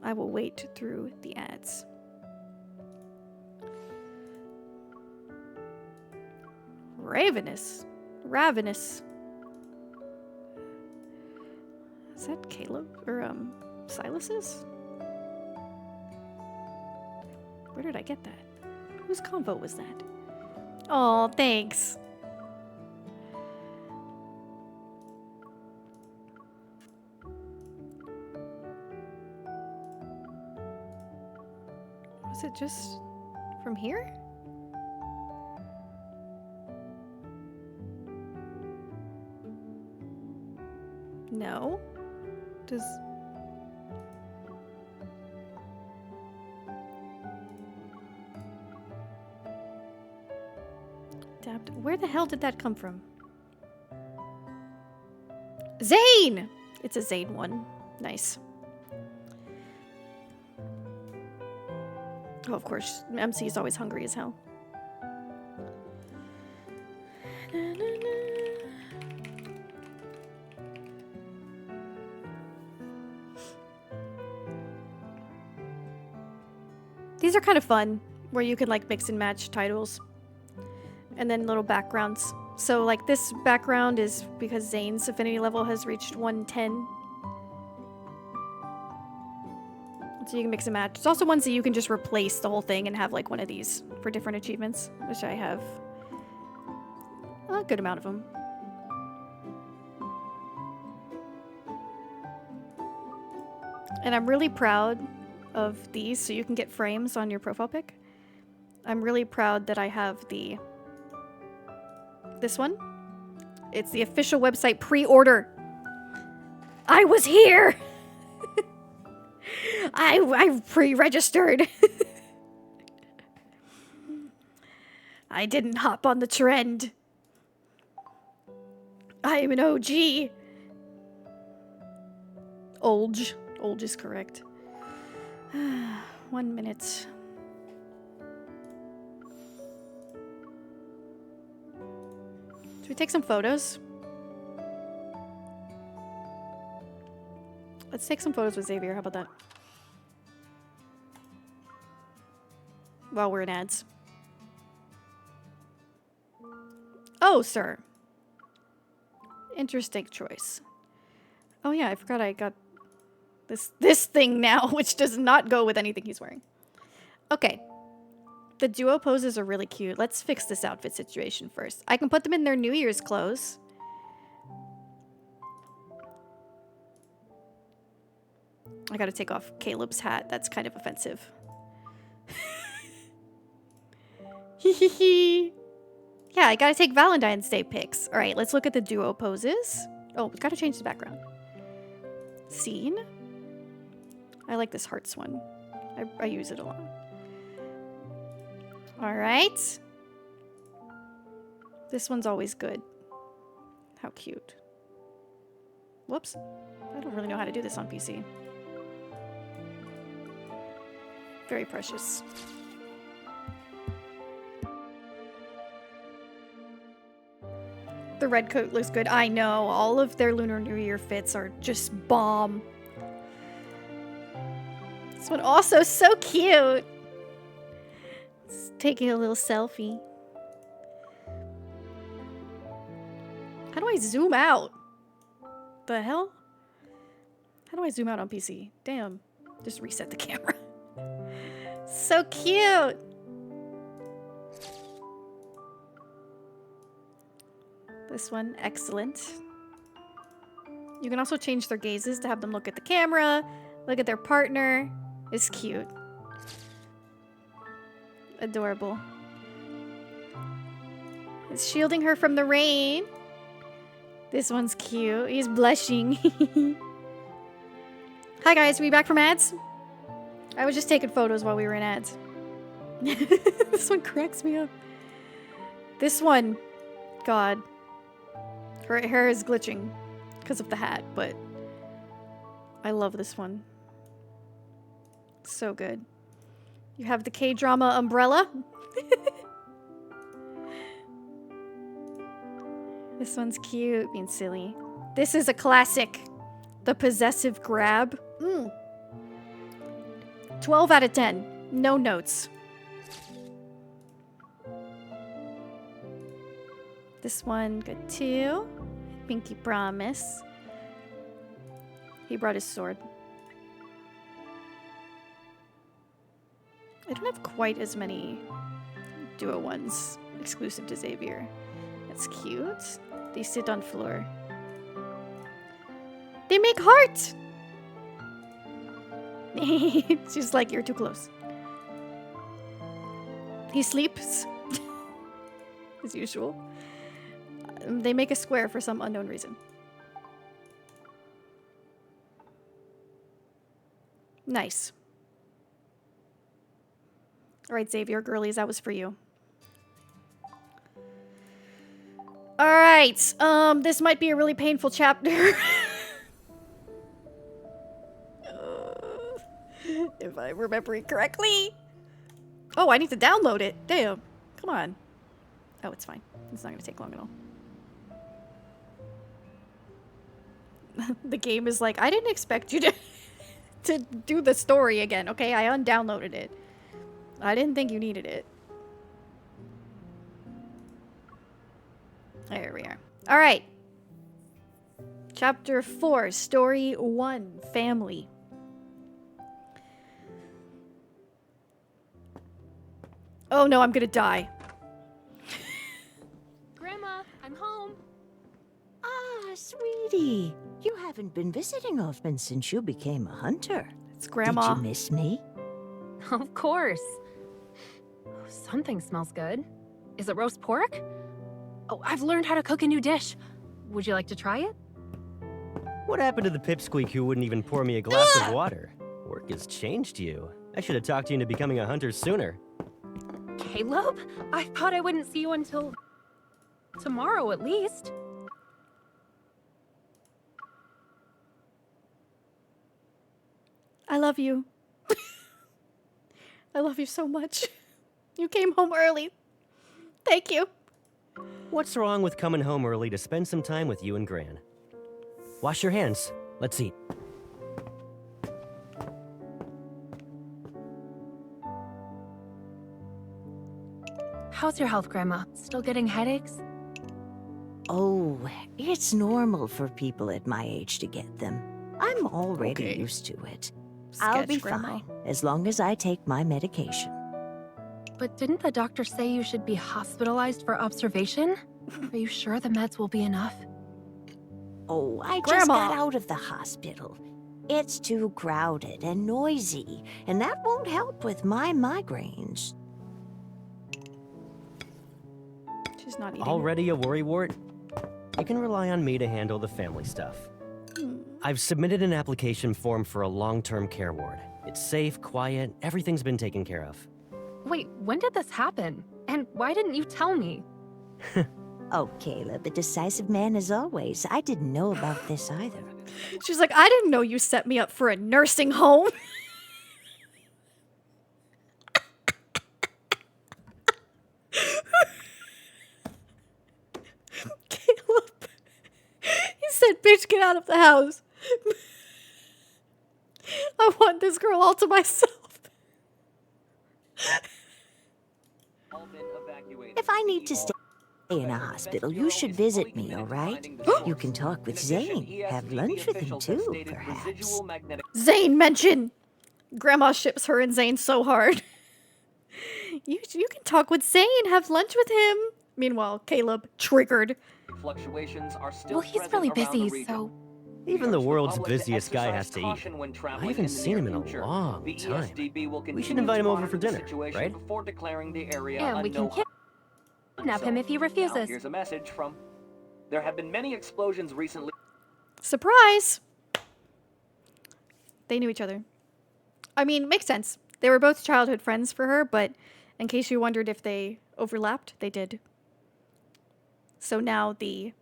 I will wait through the ads. Ravenous. Ravenous. Is that Caleb? Or, Silas's? Where did I get that? Whose convo was that? Oh, thanks. Was it just from here? No. Does... Where the hell did that come from? Zane! It's a Zane one. Nice. Oh, of course. MC is always hungry as hell. These are kind of fun, where you can like mix and match titles. And then little backgrounds. So like this background is because Zane's affinity level has reached 110. So you can mix and match. It's also ones that you can just replace the whole thing and have like one of these for different achievements, which I have a good amount of them. And I'm really proud of these, so you can get frames on your profile pic. I'm really proud that I have this one. It's the official website pre-order. I was here. I pre-registered. I didn't hop on the trend. I am an OG. Olge. Olge is correct. 1 minute. Should we take some photos? Let's take some photos with Xavier. How about that? While we're in ads. Oh, sir. Interesting choice. Oh yeah, I forgot I got this thing now, which does not go with anything he's wearing. Okay. The duo poses are really cute. Let's fix this outfit situation first. I can put them in their New Year's clothes. I gotta take off Caleb's hat. That's kind of offensive. Hee. Yeah, I gotta take Valentine's Day pics. All right, let's look at the duo poses. Oh, we gotta change the background. Scene. I like this hearts one. I use it a lot. All right. This one's always good. How cute. Whoops. I don't really know how to do this on PC. Very precious. The red coat looks good. I know. All of their Lunar New Year fits are just bomb. This one also so cute. It's taking a little selfie. How do I zoom out? The hell? How do I zoom out on PC? Damn. Just reset the camera. So cute. This one, excellent. You can also change their gazes to have them look at the camera, look at their partner. It's cute. Adorable. It's shielding her from the rain. This one's cute. He's blushing. Hi guys, we back from ads? I was just taking photos while we were in ads. This one cracks me up. This one, God. Her hair is glitching because of the hat, but I love this one. So good. You have the K-drama umbrella. This one's cute, being silly. This is a classic. The possessive grab. 12 out of 10. No notes. This one, good too. Pinky promise. He brought his sword. I don't have quite as many duo ones exclusive to Xavier. That's cute. They sit on floor. They make hearts! It's just like, you're too close. He sleeps. As usual. They make a square for some unknown reason. Nice. Alright, Xavier, girlies, that was for you. Alright, this might be a really painful chapter. If I'm remembering correctly. Oh, I need to download it. Damn. Come on. Oh, it's fine. It's not going to take long at all. The game is like, I didn't expect you to do the story again, okay? I undownloaded it. I didn't think you needed it. There we are. All right. Chapter 4, Story 1, Family. Oh no, I'm gonna die. Grandma, I'm home. Ah, sweetie. You haven't been visiting often since you became a hunter. It's Grandma. Did you miss me? Of course. Something smells good. Is it roast pork? Oh, I've learned how to cook a new dish. Would you like to try it? What happened to the pipsqueak who wouldn't even pour me a glass of water? Work has changed you. I should have talked you into becoming a hunter sooner. Caleb? I thought I wouldn't see you until tomorrow at least. I love you. I love you so much. You came home early. Thank you. What's wrong with coming home early to spend some time with you and Gran? Wash your hands. Let's eat. How's your health, Grandma? Still getting headaches? Oh, it's normal for people at my age to get them. I'm already used to it. I'll be Grandma. fine as long as I take my medication. But didn't the doctor say you should be hospitalized for observation? Are you sure the meds will be enough? Oh, I just Grandma. got out of the hospital. It's too crowded and noisy, and that won't help with my migraines. She's not eating. Already a worrywart? You can rely on me to handle the family stuff. I've submitted an application form for a long-term care ward. It's safe, quiet, everything's been taken care of. Wait, when did this happen? And why didn't you tell me? Oh, Caleb, a decisive man as always. I didn't know about this either. She's like, I didn't know you set me up for a nursing home. Caleb. Bitch, get out of the house. I want this girl all to myself. If I need to stay in a hospital, you should visit me, all right? You can talk with Zane. Have lunch with him, too, perhaps. Zane mention. Grandma ships her and Zane so hard. You can talk with Zane. Have lunch with him. Meanwhile, Caleb, triggered. Fluctuations are still Well, he's really busy, so... Even the world's busiest guy has to eat. I haven't seen him in a long time. We should invite him over for dinner, right? And we can kidnap him if he refuses. Here's a message from... There have been many explosions recently. Surprise! They knew each other. I mean, makes sense. They were both childhood friends for her, but in case you wondered if they overlapped, they did. So now the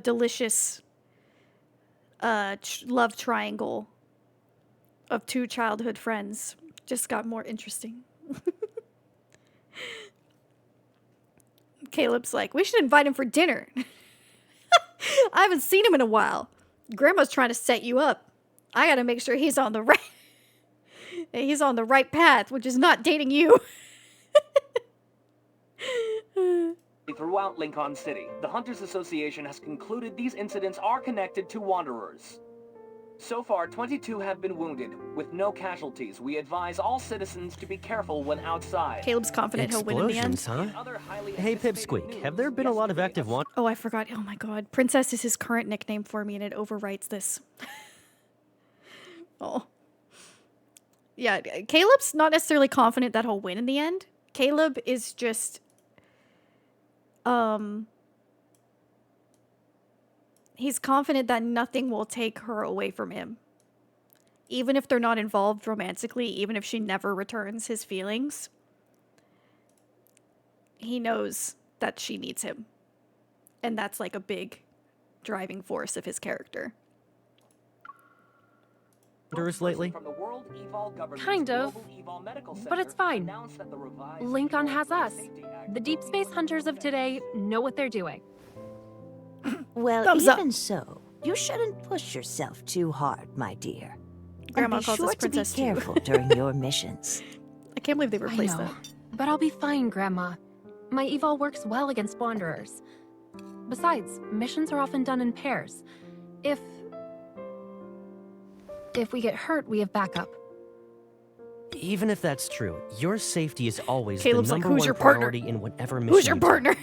delicious love triangle of two childhood friends just got more interesting. Caleb's like, we should invite him for dinner. I haven't seen him in a while. Grandma's trying to set you up. I gotta make sure he's on the right path, which is not dating you. Throughout Lincoln City, the Hunters Association has concluded these incidents are connected to Wanderers. So far, 22 have been wounded, with no casualties. We advise all citizens to be careful when outside. Caleb's confident he'll win in the end. Explosions, huh? Hey, Pipsqueak, have there been a lot of active Oh, I forgot. Oh my god. Princess is his current nickname for me, and it overwrites this. Oh. Yeah, Caleb's not necessarily confident that he'll win in the end. Caleb is just... He's confident that nothing will take her away from him. Even if they're not involved romantically, even if she never returns his feelings, he knows that she needs him. And that's like a big driving force of his character. Lately? Kind of. But it's fine. Lincoln has us. The Deep Space Hunters of today know what they're doing. Well, Thumbs even up. so, you shouldn't push yourself too hard, my dear. Grandma and be calls sure us to be princess too. careful during your missions. I can't believe they replaced I know, that. but I'll be fine, Grandma. My evol works well against Wanderers. Besides, missions are often done in pairs. If we get hurt, we have backup. Even if that's true, your safety is always Caleb's the like, number who's one your partner? priority in whatever mission. Who's your you do. partner?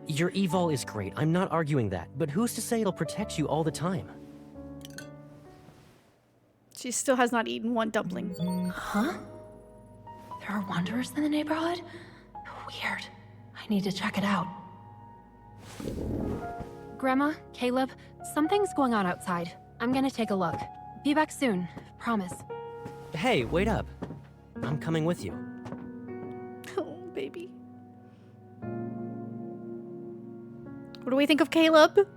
Your evol is great. I'm not arguing that, but who's to say it'll protect you all the time? She still has not eaten one dumpling. Huh? There are Wanderers in the neighborhood? Weird. I need to check it out. Grandma, Caleb, something's going on outside. I'm gonna take a look. Be back soon. Promise. Hey, wait up. I'm coming with you. Oh, baby. What do we think of Caleb?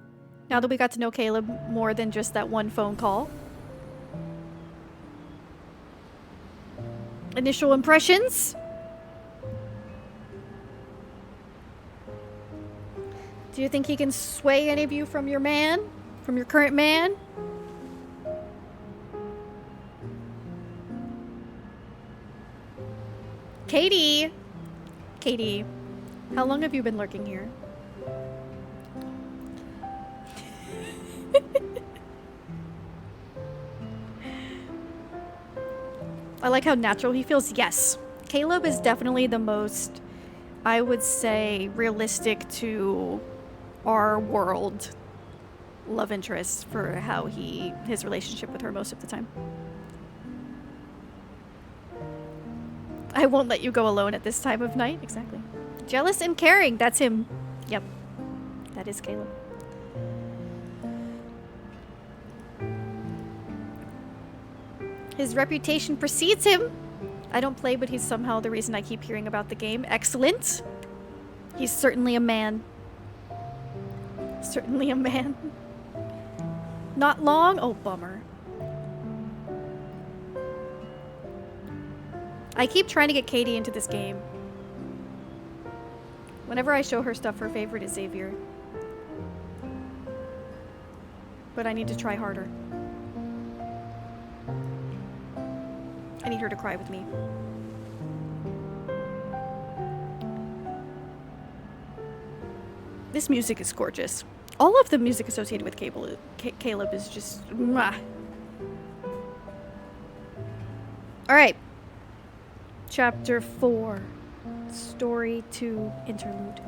Now that we got to know Caleb more than just that one phone call. Initial impressions? Do you think he can sway any of you from your man? From your current man? Katie! Katie, how long have you been lurking here? I like how natural he feels. Yes. Caleb is definitely the most, I would say, realistic to our world love interest for how his relationship with her most of the time. I won't let you go alone at this time of night. Exactly. Jealous and caring. That's him. Yep. That is Caleb. His reputation precedes him. I don't play, but he's somehow the reason I keep hearing about the game. Excellent. He's certainly a man. Certainly a man. Not long? Oh, bummer. I keep trying to get Katie into this game. Whenever I show her stuff, her favorite is Xavier. but I need to try harder. I need her to cry with me. This music is gorgeous. All of the music associated with Caleb is just mwah. All right. Chapter 4. Story 2 Interlude.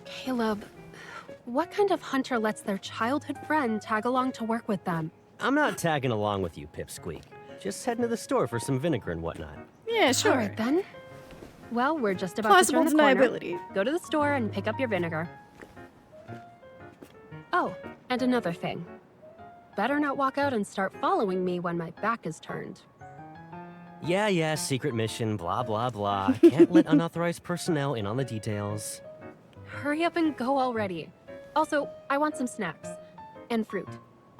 Caleb, what kind of hunter lets their childhood friend tag along to work with them? I'm not tagging along with you, Pipsqueak. Just heading to the store for some vinegar and whatnot. Yeah, sure. All right, then. Well, we're just about Plausible to turn the corner. deniability. Go to the store and pick up your vinegar. Oh, and another thing. Better not walk out and start following me when my back is turned. Yeah, secret mission, blah, blah, blah. Can't let unauthorized personnel in on the details. Hurry up and go already. Also, I want some snacks. And fruit.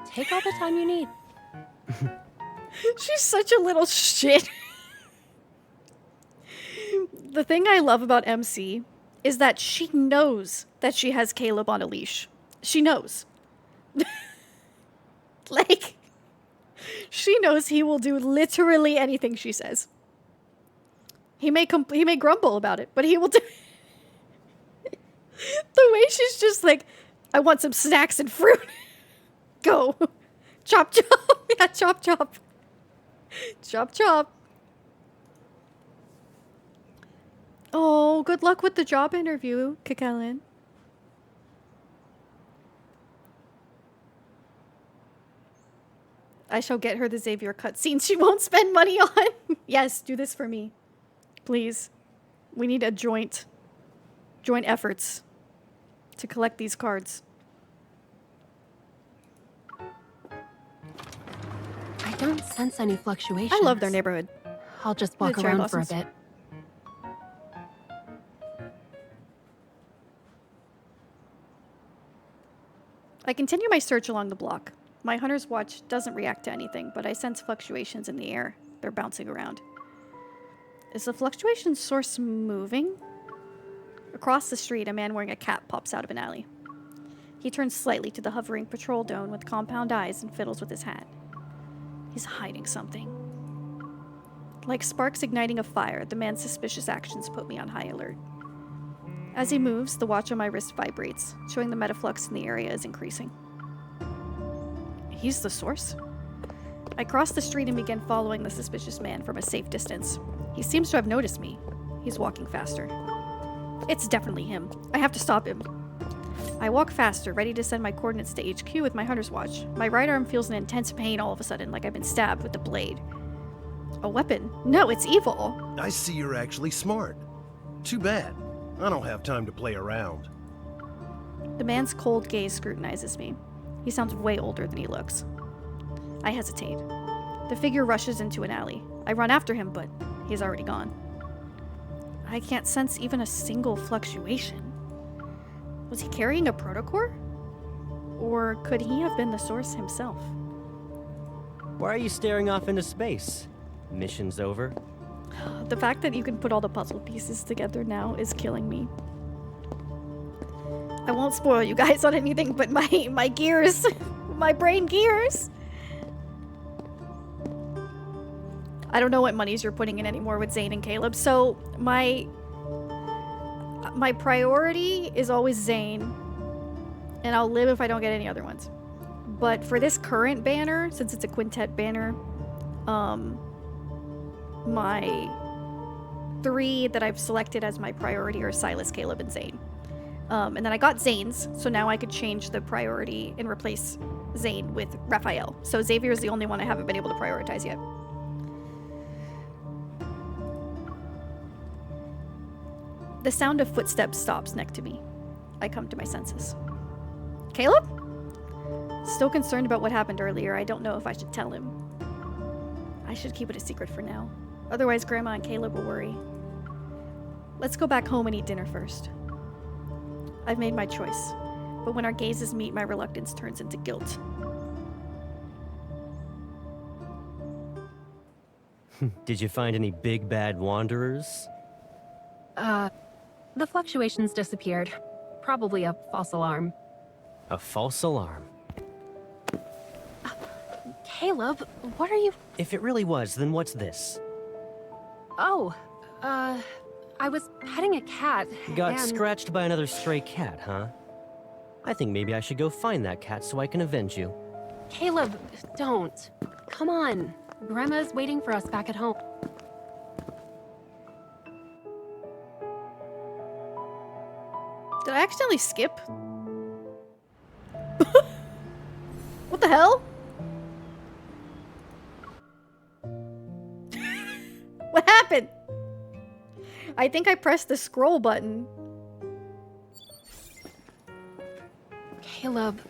Take all the time you need. She's such a little shit. The thing I love about MC is that she knows that she has Caleb on a leash. She knows. Like, she knows he will do literally anything she says. He may grumble about it, but he will do. The way she's just like, I want some snacks and fruit. Go. Chop, chop. Yeah, chop, chop. Chop, chop. Oh, good luck with the job interview, Kakalin. I shall get her the Xavier cutscene she won't spend money on. Yes, do this for me. Please. We need a joint efforts to collect these cards. I don't sense any fluctuations. I love their neighborhood. I'll just walk around for a bit. I continue my search along the block. My hunter's watch doesn't react to anything, but I sense fluctuations in the air. They're bouncing around. Is the fluctuation source moving? Across the street, a man wearing a cap pops out of an alley. He turns slightly to the hovering patrol drone with compound eyes and fiddles with his hat. He's hiding something. Like sparks igniting a fire, the man's suspicious actions put me on high alert. As he moves, the watch on my wrist vibrates, showing the metaflux in the area is increasing. He's the source? I cross the street and begin following the suspicious man from a safe distance. He seems to have noticed me. He's walking faster. It's definitely him. I have to stop him. I walk faster, ready to send my coordinates to HQ with my hunter's watch. My right arm feels an intense pain all of a sudden, like I've been stabbed with a blade. A weapon? No, it's evil. I see you're actually smart. Too bad. I don't have time to play around. The man's cold gaze scrutinizes me. He sounds way older than he looks. I hesitate. The figure rushes into an alley. I run after him, but he's already gone. I can't sense even a single fluctuation. Was he carrying a protocore? Or could he have been the source himself? Why are you staring off into space? Mission's over. The fact that you can put all the puzzle pieces together now is killing me. I won't spoil you guys on anything, but my gears, my brain gears. I don't know what monies you're putting in anymore with Zane and Caleb, so my priority is always Zane, and I'll live if I don't get any other ones. But for this current banner, since it's a quintet banner, my 3 that I've selected as my priority are Silas, Caleb, and Zane. And then I got Zane's, so now I could change the priority and replace Zane with Raphael. So Xavier is the only one I haven't been able to prioritize yet. The sound of footsteps stops next to me. I come to my senses. Caleb? Still concerned about what happened earlier, I don't know if I should tell him. I should keep it a secret for now. Otherwise, Grandma and Caleb will worry. Let's go back home and eat dinner first. I've made my choice, but when our gazes meet, my reluctance turns into guilt. Did you find any big bad wanderers? The fluctuations disappeared. Probably a false alarm. A false alarm. Caleb, what are you... If it really was, then what's this? Oh, I was petting a cat, Got and... scratched by another stray cat, huh? I think maybe I should go find that cat so I can avenge you. Caleb, don't. Come on. Grandma's waiting for us back at home. Did I accidentally skip? What the hell? What happened? I think I pressed the scroll button. Caleb,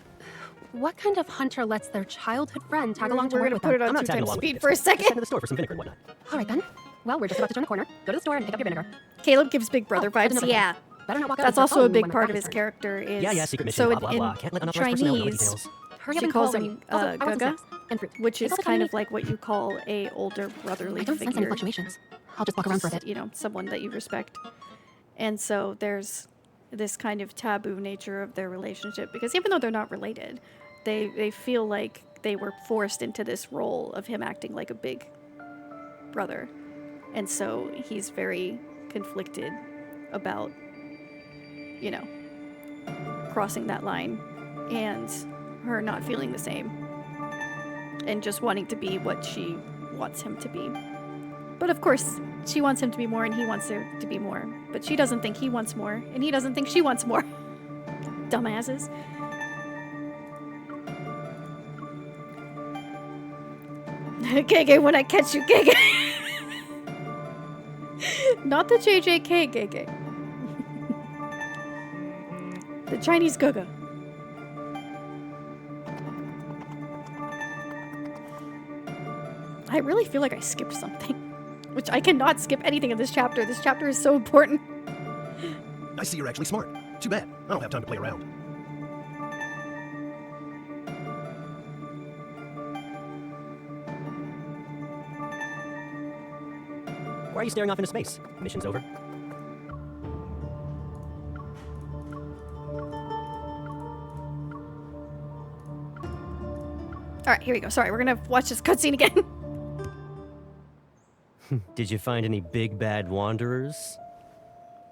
what kind of hunter lets their childhood friend tag along to We're work gonna with put them? it on I'm not 2 tagging times along with speed you. for a Just head to second. the store for some vinegar and whatnot. All right then. Well, we're just about to turn the corner. Go to the store and pick up your vinegar. Caleb gives Big Brother vibes. another Yeah. thing. Better not walk out That's and also start a big following me part when of his it's character is Yeah, secret mission, so blah, blah, blah. in Can't let unauthorized personnel know the Chinese details. Hurry up she and calls follow him me. Also, I want some Gaga, snacks and fruit. which is Take all the kind time of like what you call a older brotherly I don't sense any figure. fluctuations. I'll just walk around for a bit. You know, someone that you respect. And so there's this kind of taboo nature of their relationship because even though they're not related, they feel like they were forced into this role of him acting like a big brother. And so he's very conflicted about, you know, crossing that line and her not feeling the same and just wanting to be what she wants him to be. But of course, she wants him to be more and he wants her to be more. But she doesn't think he wants more and he doesn't think she wants more. Dumbasses. Gege, when I catch you, Gege. Not the JJK Gege. The Chinese Gaga. I really feel like I skipped something. Which I cannot skip anything in this chapter. This chapter is so important. I see you're actually smart. Too bad. I don't have time to play around. Why are you staring off into space? Mission's over. Alright, here we go. Sorry, we're gonna watch this cutscene again. Did you find any big bad wanderers?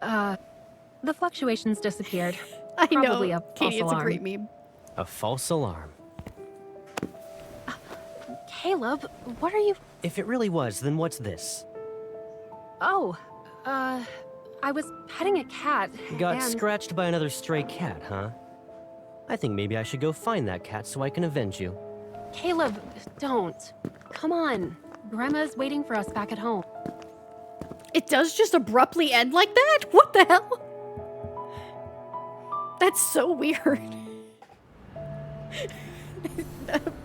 The fluctuations disappeared. I Probably know. a false Katie, it's a alarm. great meme. A false alarm. Caleb, what are you... If it really was, then what's this? Oh, I was petting a cat, Got and... scratched by another stray cat, huh? I think maybe I should go find that cat so I can avenge you. Caleb, don't. Come on. Grandma's waiting for us back at home. It does just abruptly end like that? What the hell? That's so weird.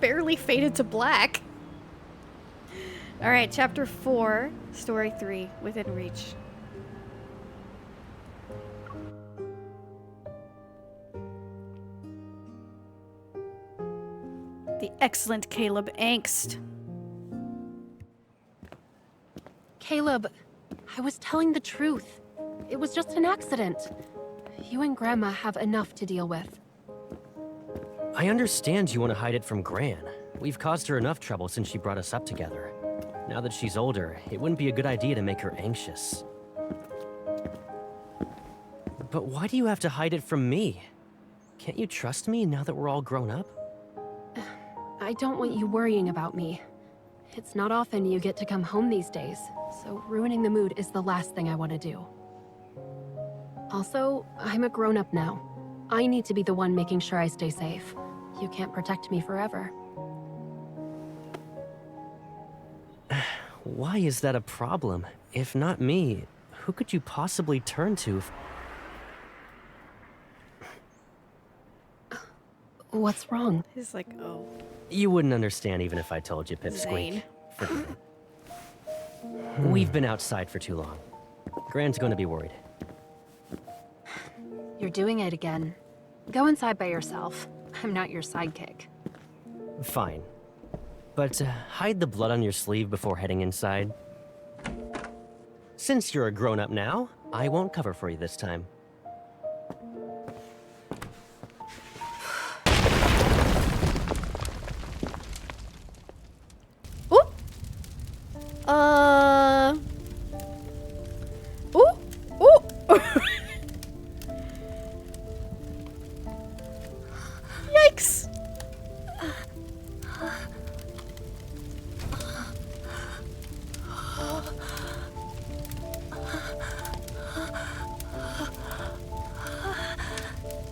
Barely faded to black. Alright, chapter 4, story 3, Within Reach. The excellent Caleb Angst. Caleb, I was telling the truth. It was just an accident. You and Grandma have enough to deal with. I understand you want to hide it from Gran. We've caused her enough trouble since she brought us up together. Now that she's older, it wouldn't be a good idea to make her anxious. But why do you have to hide it from me? Can't you trust me now that we're all grown up? I don't want you worrying about me. It's not often you get to come home these days, so ruining the mood is the last thing I want to do. Also, I'm a grown-up now. I need to be the one making sure I stay safe. You can't protect me forever. Why is that a problem? If not me, who could you possibly turn to? What's wrong? He's like, oh. You wouldn't understand even if I told you, Zane. Pipsqueak. We've been outside for too long. Gran's gonna be worried. You're doing it again. Go inside by yourself. I'm not your sidekick. Fine. But hide the blood on your sleeve before heading inside. Since you're a grown-up now, I won't cover for you this time. Yikes!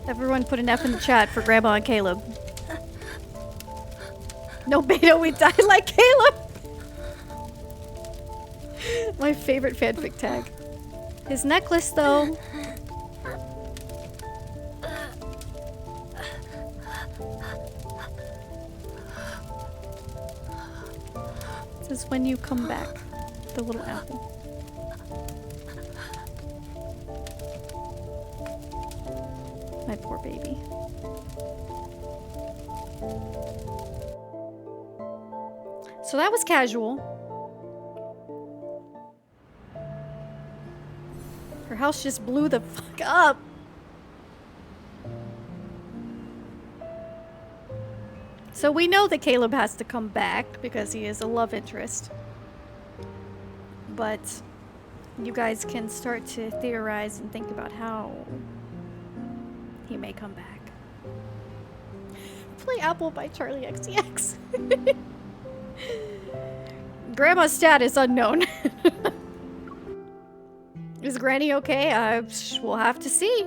Everyone put an F in the chat for Grandma and Caleb. No beta, we died like Caleb! My favorite fanfic tag. His necklace, though. This is when you come back. The little apple. My poor baby. So that was casual. Her house just blew the fuck up. So we know that Caleb has to come back because he is a love interest. But you guys can start to theorize and think about how he may come back. Play Apple by Charlie XCX. Grandma's status unknown. Is Granny okay? We'll have to see.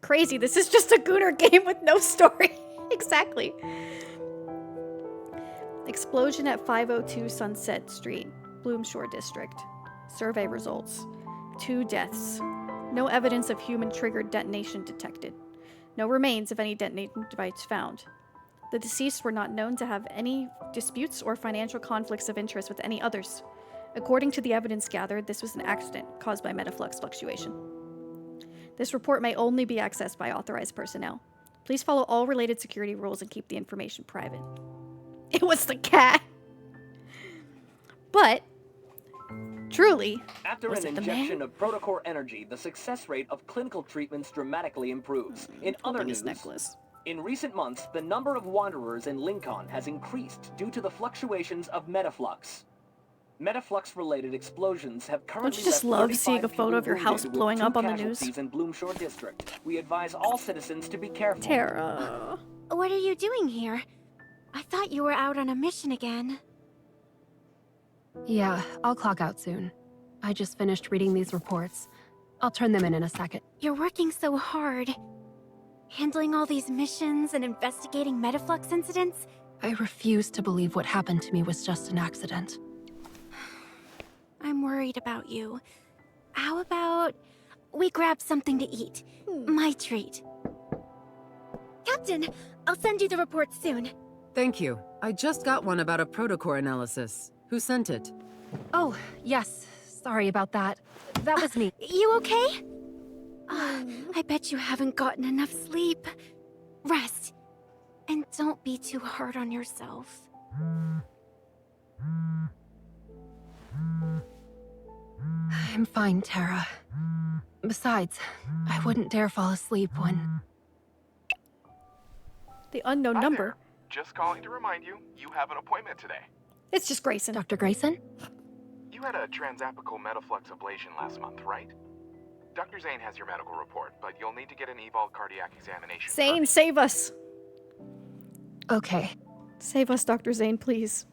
Crazy, this is just a Gooner game with no story. Exactly. Explosion at 502 Sunset Street, Bloomshore District. Survey results. 2 deaths. No evidence of human-triggered detonation detected. No remains of any detonating device found. The deceased were not known to have any disputes or financial conflicts of interest with any others. According to the evidence gathered, this was an accident caused by metaflux fluctuation. This report may only be accessed by authorized personnel. Please follow all related security rules and keep the information private. It was the cat. But, truly, after an injection of protocore energy, the success rate of clinical treatments dramatically improves. In other news, in recent months, the number of wanderers in Lincoln has increased due to the fluctuations of metaflux. Metaflux-related explosions have currently Don't you just love seeing a photo of your house blowing up on the news? In Bloomshore District. We advise all citizens to be careful. Tara. What are you doing here? I thought you were out on a mission again. Yeah, I'll clock out soon. I just finished reading these reports. I'll turn them in a second. You're working so hard. Handling all these missions and investigating metaflux incidents. I refuse to believe what happened to me was just an accident. I'm worried about you. How about we grab something to eat? My treat. Captain, I'll send you the report soon. Thank you. I just got one about a protocore analysis. Who sent it? Oh, yes. Sorry about that. That was me. You okay? I bet you haven't gotten enough sleep. Rest. And don't be too hard on yourself. I'm fine, Tara. Besides, I wouldn't dare fall asleep when... The unknown number. There. Just calling to remind you, you have an appointment today. It's just Grayson. Dr. Grayson? You had a transapical metaflux ablation last month, right? Dr. Zane has your medical report, but you'll need to get an eval cardiac examination. Zane, save us. Okay. Save us, Dr. Zane, please.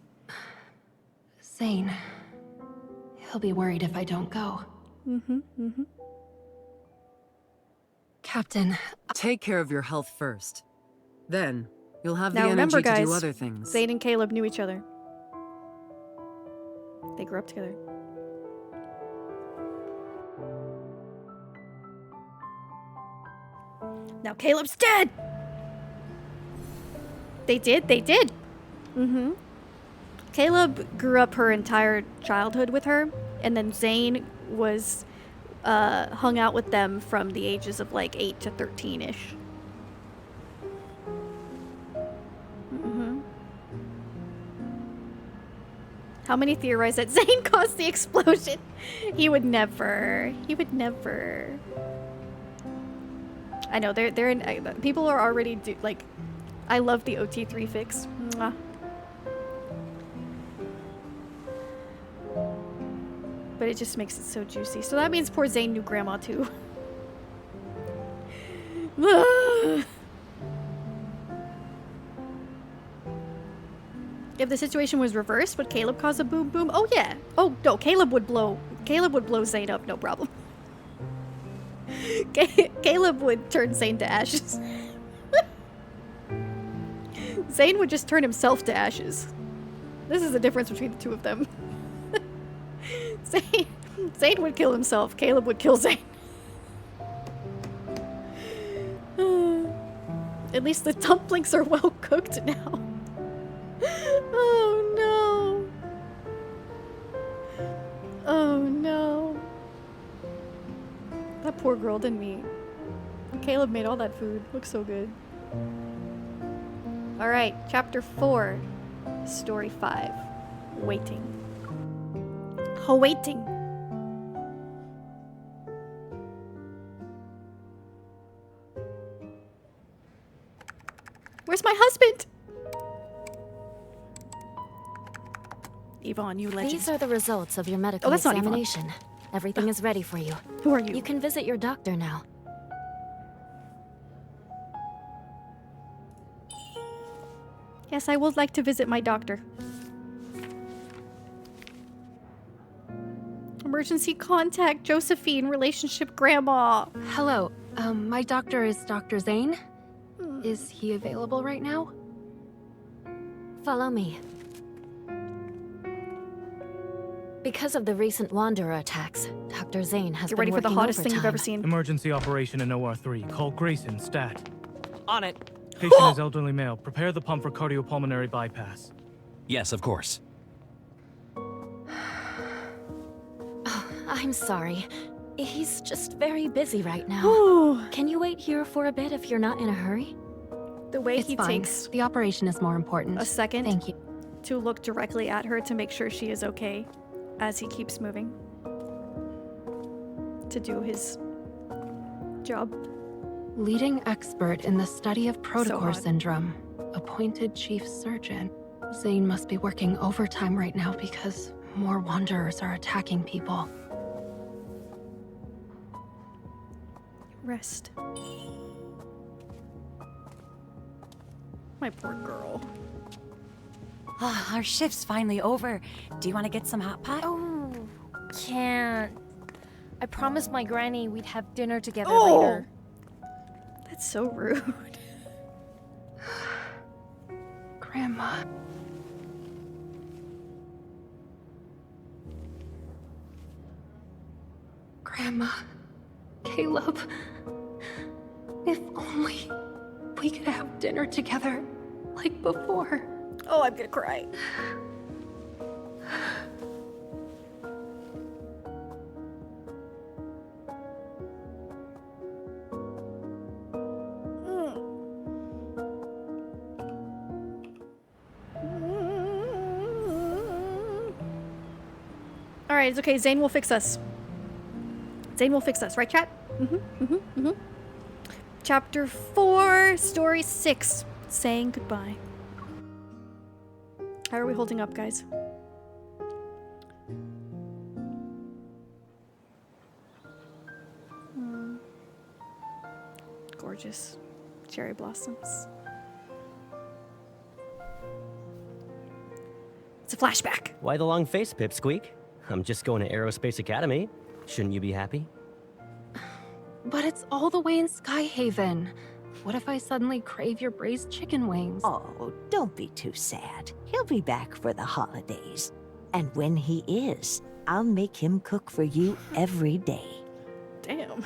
Zane. He'll be worried if I don't go. Captain. Take care of your health first. Then, you'll have Now the remember, energy guys, to do other things. Zane and Caleb knew each other. They grew up together. Now Caleb's dead! They did? They did! Caleb grew up her entire childhood with her, and then Zane was hung out with them from the ages of like 8 to 13-ish. How many theorize that Zane caused the explosion? He would never. He would never. I know they're in. People are already like. I love the OT3 fix. Mwah. But it just makes it so juicy. So that means poor Zane knew Grandma too. If the situation was reversed, would Caleb cause a boom boom? Oh yeah. Oh no, Caleb would blow Zane up, no problem. Caleb would turn Zane to ashes. Zane would just turn himself to ashes. This is the difference between the two of them. Zane would kill himself. Caleb would kill Zane. At least the dumplings are well cooked now. Oh no. Oh no. That poor girl didn't eat. Caleb made all that food. Looks so good. Alright, chapter 4, story 5. Waiting. Waiting. Where's my husband? Yvonne, you legend. These are the results of your medical that's not Yvonne. examination. Everything is ready for you. Who are you? You can visit your doctor now. Yes, I would like to visit my doctor. Emergency contact, Josephine, relationship grandma. Hello, my doctor is Dr. Zane. Is he available right now? Follow me. Because of the recent Wanderer attacks, Dr. Zane has Get been ready for the working hottest thing you've overtime. ever seen. Emergency operation in OR3. Call Grayson, stat. On it. Patient is elderly male. Prepare the pump for cardiopulmonary bypass. Yes, of course. Oh, I'm sorry. He's just very busy right now. Can you wait here for a bit if you're not in a hurry? The way It's he fine. takes The operation is more important. a second Thank you. to look directly at her to make sure she is okay as he keeps moving to do his job. Leading expert in the study of protocore odd. syndrome. Appointed chief surgeon. Zane must be working overtime right now because more Wanderers are attacking people. Rest. My poor girl. Oh, our shift's finally over. Do you want to get some hot pot? Oh, can't. I promised my granny we'd have dinner together Oh! later. That's so rude. Grandma. Grandma. Caleb. If only we could have dinner together like before. Oh, I'm gonna cry. Alright, it's okay. Zane will fix us. Zane will fix us, right, chat? Chapter 4, Story 6. Saying goodbye. How are we holding up, guys? Gorgeous. Cherry blossoms. It's a flashback. Why the long face, Pipsqueak? I'm just going to Aerospace Academy. Shouldn't you be happy? But it's all the way in Skyhaven. What if I suddenly crave your braised chicken wings? Oh, don't be too sad. He'll be back for the holidays. And when he is, I'll make him cook for you every day. Damn.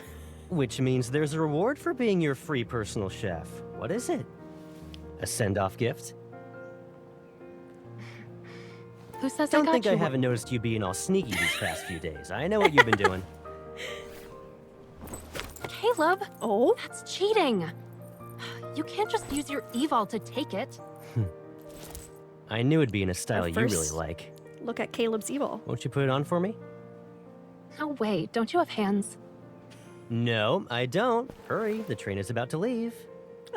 Which means there's a reward for being your free personal chef. What is it? A send-off gift? Who says Don't I got think you? I haven't noticed you being all sneaky these past few days. I know what you've been doing. Caleb! Oh? That's cheating! You can't just use your evol to take it. I knew it'd be in a style Our you really first like. look at Caleb's evil. Won't you put it on for me? No way, don't you have hands? No, I don't. Hurry, the train is about to leave.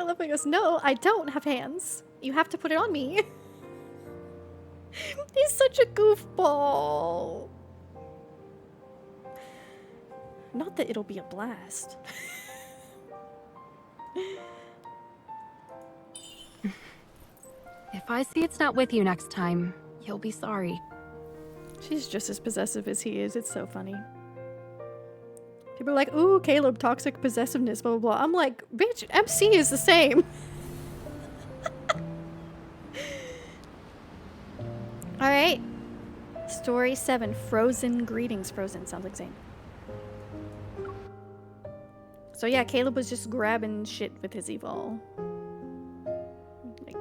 I love how he goes, no, I don't have hands. You have to put it on me. He's such a goofball. Not that it'll be a blast. If I see it's not with you next time, you'll be sorry. She's just as possessive as he is. It's so funny. People are like, ooh, Caleb, toxic possessiveness, blah, blah, blah. I'm like, bitch, MC is the same. Alright. Story 7. Frozen Greetings. Frozen. Sounds like Zane. So yeah, Caleb was just grabbing shit with his evil. Like,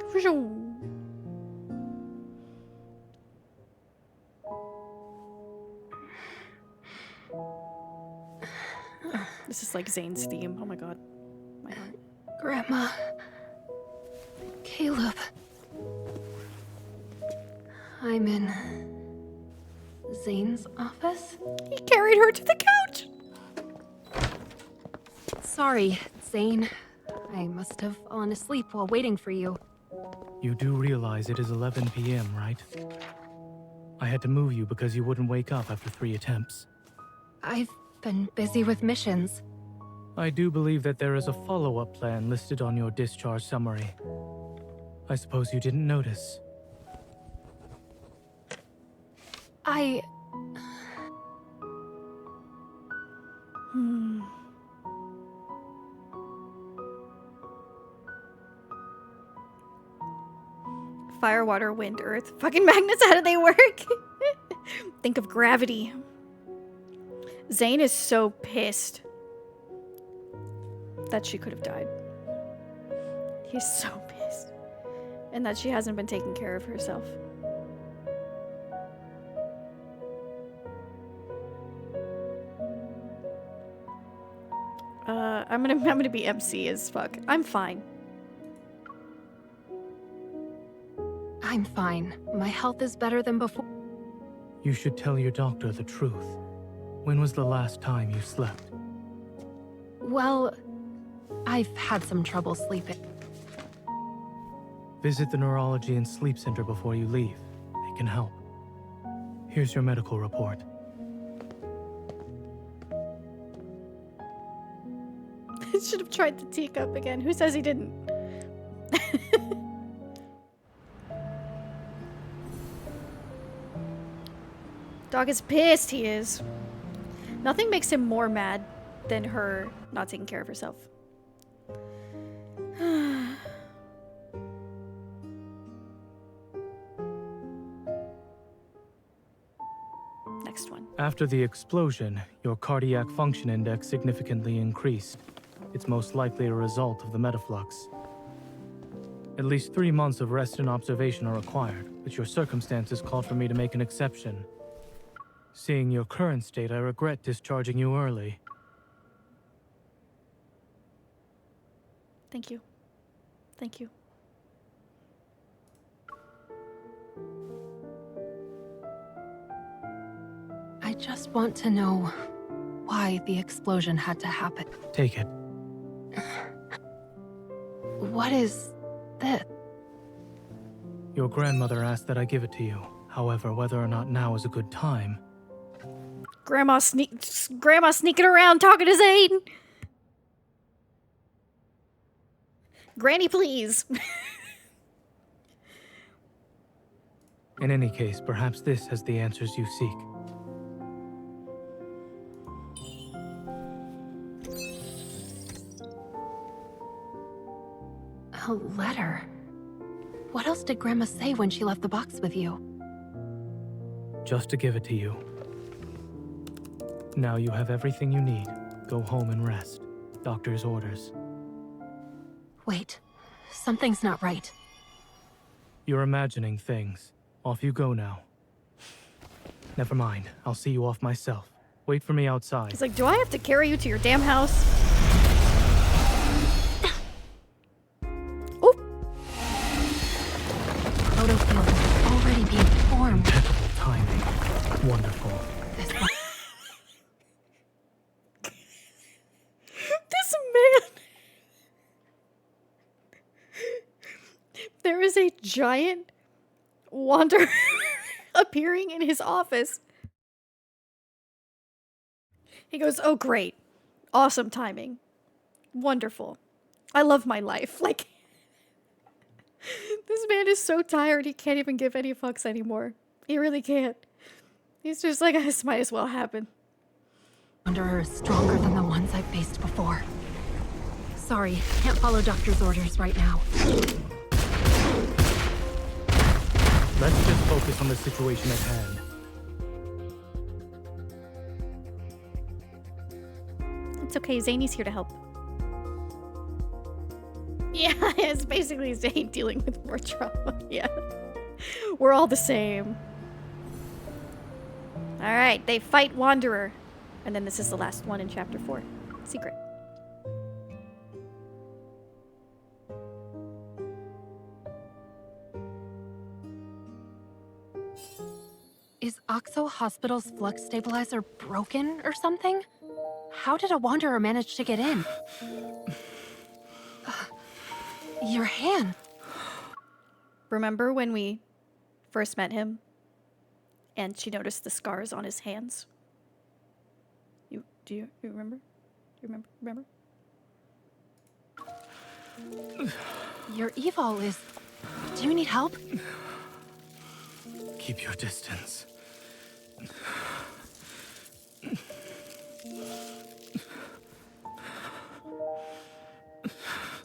this is like Zane's theme. Oh my god. My heart. Grandma. Caleb. I'm in Zane's office? He carried her to the couch! Sorry, Zane. I must have fallen asleep while waiting for you. You do realize it is 11 p.m., right? I had to move you because you wouldn't wake up after 3 attempts. I've been busy with missions. I do believe that there is a follow-up plan listed on your discharge summary. I suppose you didn't notice. Fire, water, wind, earth. Fucking magnets, how do they work? Think of gravity. Zane is so pissed that she could have died. He's so pissed. And that she hasn't been taking care of herself. I'm gonna be MC as fuck. I'm fine. I'm fine. My health is better than before. You should tell your doctor the truth. When was the last time you slept? Well, I've had some trouble sleeping. Visit the neurology and sleep center before you leave. They can help. Here's your medical report. Should have tried the teacup again. Who says he didn't? Dog is pissed, he is. Nothing makes him more mad than her not taking care of herself. Next one. After the explosion, your cardiac function index significantly increased. It's most likely a result of the metaflux. At least 3 months of rest and observation are required, but your circumstances called for me to make an exception. Seeing your current state, I regret discharging you early. Thank you. Thank you. I just want to know why the explosion had to happen. Take it. What is this? Your grandmother asked that I give it to you. However, whether or not now is a good time... Grandma sneaking around talking to Zane. Granny, please. In any case, perhaps this has the answers you seek. A letter? What else did Grandma say when she left the box with you? Just to give it to you. Now you have everything you need. Go home and rest. Doctor's orders. Wait, something's not right. You're imagining things. Off you go now. Never mind. I'll see you off myself. Wait for me outside. He's like, do I have to carry you to your damn house? Protofield is already being formed. Timing. this. This man. There is a giant wanderer appearing in his office. He goes, "Oh, great. Awesome timing. Wonderful. I love my life." Like, this man is so tired he can't even give any fucks anymore. He really can't. He's just like, this might as well happen. Wanderer is stronger than the ones I've faced before. Sorry, can't follow doctor's orders right now. Let's just focus on the situation at hand. It's okay, Zany's here to help. Yeah, it's basically Zane dealing with more trauma. Yeah. We're all the same. Alright, they fight Wanderer. And then this is the last one in chapter 4. Secret. Is Oxo Hospital's flux stabilizer broken or something? How did a Wanderer manage to get in? Your hand. Remember when we first met him? And she noticed the scars on his hands? Do you remember? Do you remember? Your eval is... Do you need help? Keep your distance.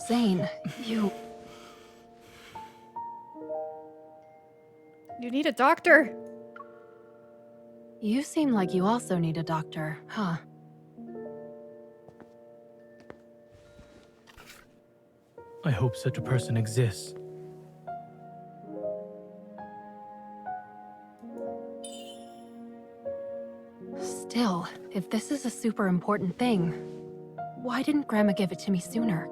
Zane, you need a doctor. You seem like you also need a doctor, huh? I hope such a person exists. Still, if this is a super important thing, why didn't Grandma give it to me sooner?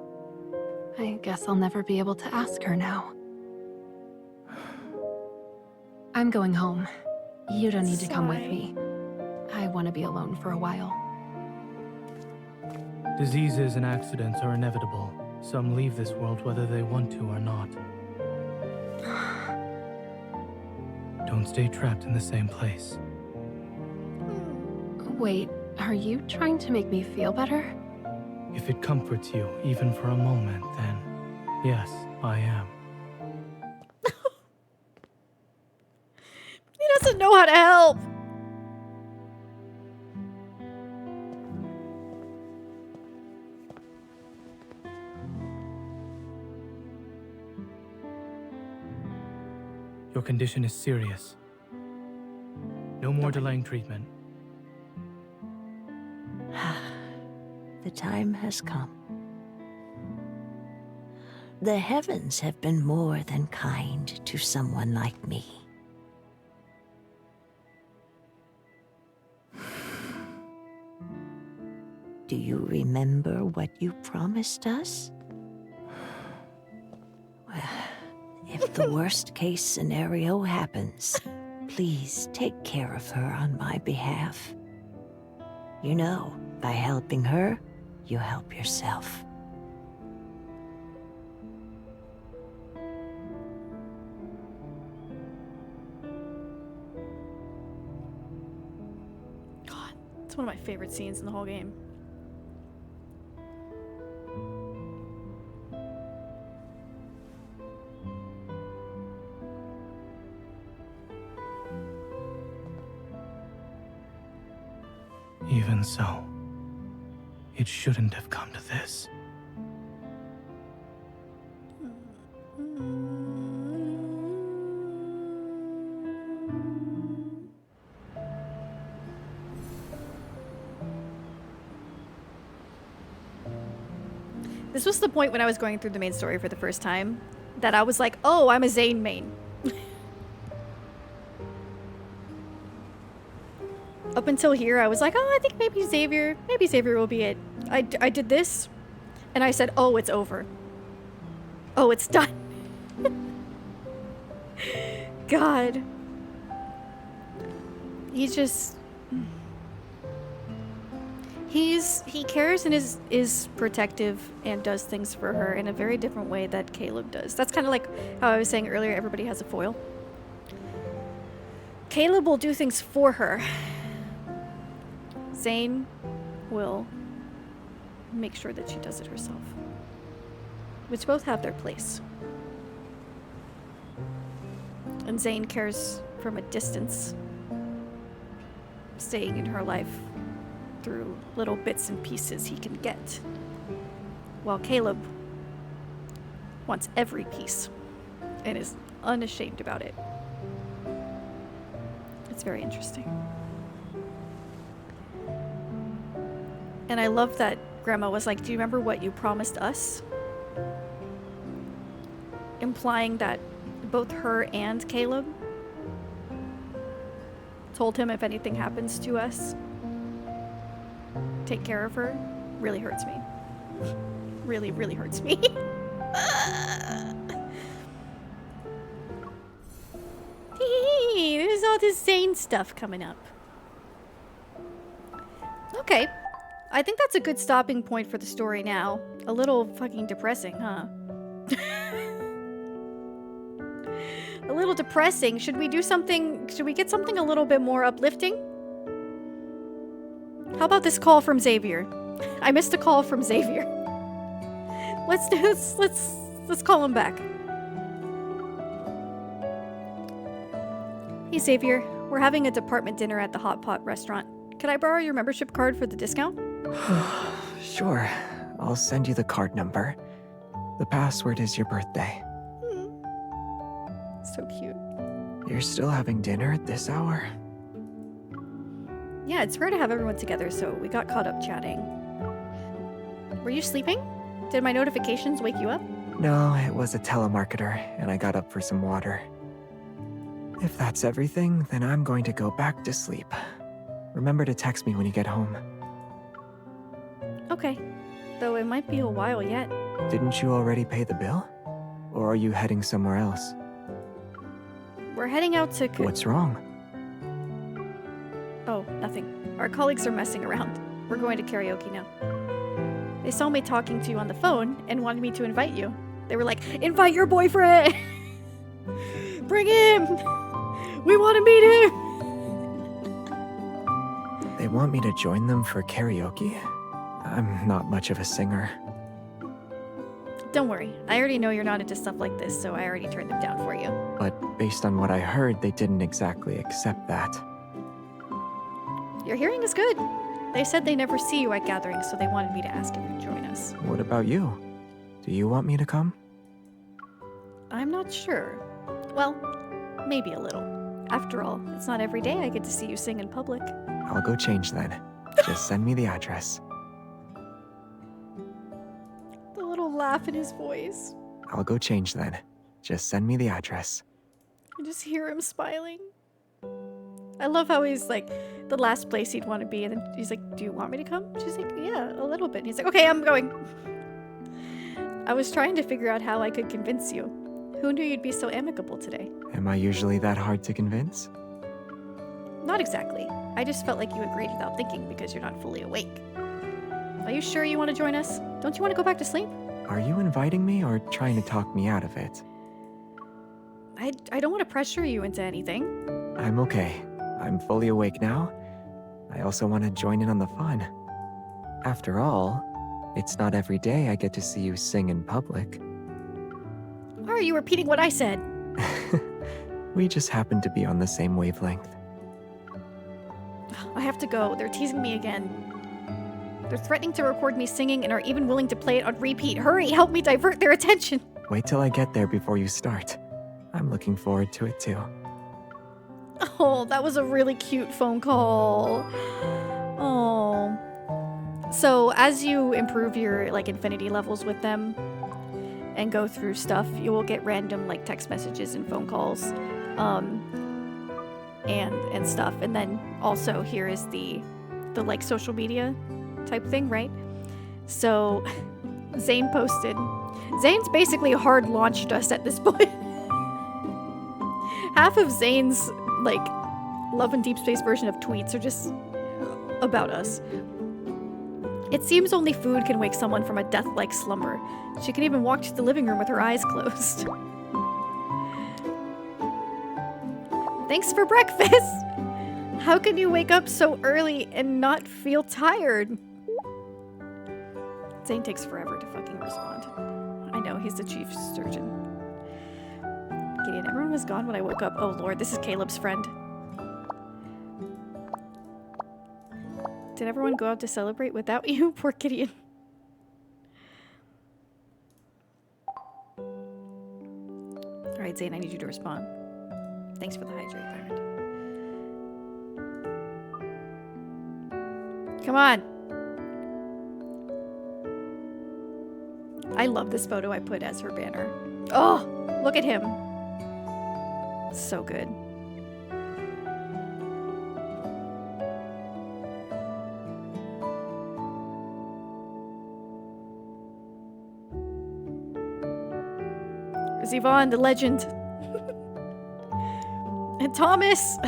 I guess I'll never be able to ask her now. I'm going home. You don't need to come with me. I want to be alone for a while. Diseases and accidents are inevitable. Some leave this world whether they want to or not. Don't stay trapped in the same place. Wait, are you trying to make me feel better? If it comforts you, even for a moment, then yes, I am. He doesn't know how to help. Your condition is serious. No more delaying treatment. The time has come. The heavens have been more than kind to someone like me. Do you remember what you promised us? Well, if the worst case scenario happens, please take care of her on my behalf. You know, by helping her, you help yourself. God, it's one of my favorite scenes in the whole game. Even so, it shouldn't have come to this. This was the point when I was going through the main story for the first time that I was like, oh, I'm a Zane main. Up until here, I was like, oh, I think maybe Xavier will be it. I did this, and I said, oh, it's over. Oh, it's done. God. He's just He cares and is protective and does things for her in a very different way that Caleb does. That's kind of like how I was saying earlier, everybody has a foil. Caleb will do things for her. Zane will make sure that she does it herself. Which both have their place. And Zane cares from a distance, staying in her life through little bits and pieces he can get. While Caleb wants every piece and is unashamed about it. It's very interesting. And I love that Grandma was like, do you remember what you promised us? Implying that both her and Caleb told him if anything happens to us, take care of her. Really hurts me. Really, really hurts me. There's all this Zane stuff coming up. Okay. I think that's a good stopping point for the story now. A little fucking depressing, huh? A little depressing. Should we do something? Should we get something a little bit more uplifting? How about this call from Xavier? I missed a call from Xavier. Let's call him back. Hey Xavier, we're having a department dinner at the Hot Pot restaurant. Could I borrow your membership card for the discount? Sure. I'll send you the card number. The password is your birthday. So cute. You're still having dinner at this hour? Yeah, it's rare to have everyone together, so we got caught up chatting. Were you sleeping? Did my notifications wake you up? No, it was a telemarketer, and I got up for some water. If that's everything, then I'm going to go back to sleep. Remember to text me when you get home. Okay. Though it might be a while yet. Didn't you already pay the bill? Or are you heading somewhere else? We're heading out to... What's wrong? Oh, nothing. Our colleagues are messing around. We're going to karaoke now. They saw me talking to you on the phone and wanted me to invite you. They were like, invite your boyfriend! Bring him! We want to meet him! They want me to join them for karaoke? I'm not much of a singer. Don't worry. I already know you're not into stuff like this, so I already turned them down for you. But based on what I heard, they didn't exactly accept that. Your hearing is good. They said they never see you at gatherings, so they wanted me to ask if you'd join us. What about you? Do you want me to come? I'm not sure. Well, maybe a little. After all, it's not every day I get to see you sing in public. I'll go change then. Just send me the address. The little laugh in his voice. I'll go change then. Just send me the address. I just hear him smiling. I love how he's like, the last place he'd want to be, and then he's like, do you want me to come? She's like, yeah, a little bit. And he's like, okay, I'm going. I was trying to figure out how I could convince you. Who knew you'd be so amicable today? Am I usually that hard to convince? Not exactly. I just felt like you agreed without thinking because you're not fully awake. Are you sure you want to join us? Don't you want to go back to sleep? Are you inviting me or trying to talk me out of it? I don't want to pressure you into anything. I'm okay. I'm fully awake now. I also want to join in on the fun. After all, it's not every day I get to see you sing in public. Why are you repeating what I said? We just happen to be on the same wavelength. I have to go. They're teasing me again. They're threatening to record me singing and are even willing to play it on repeat. Hurry, help me divert their attention. Wait till I get there before you start. I'm looking forward to it too. Oh, that was a really cute phone call. Oh. So as you improve your like infinity levels with them and go through stuff, you will get random like text messages and phone calls and stuff. And then also here is the like social media type thing, right? So Zane posted. Zane's basically hard launched us at this point. Half of Zane's like Love and Deepspace version of tweets are just about us. It seems only food can wake someone from a death-like slumber. She can even walk to the living room with her eyes closed. Thanks for breakfast! How can you wake up so early and not feel tired? Zane takes forever to fucking respond. I know, he's the chief surgeon. Gideon, everyone was gone when I woke up. Oh lord, this is Caleb's friend. Did everyone go out to celebrate without you? Poor Gideon. Alright, Zane, I need you to respond. Thanks for the hydrate, Byron. Come on! I love this photo I put as her banner. Oh! Look at him! So good. There's Yvonne, the legend. And Thomas!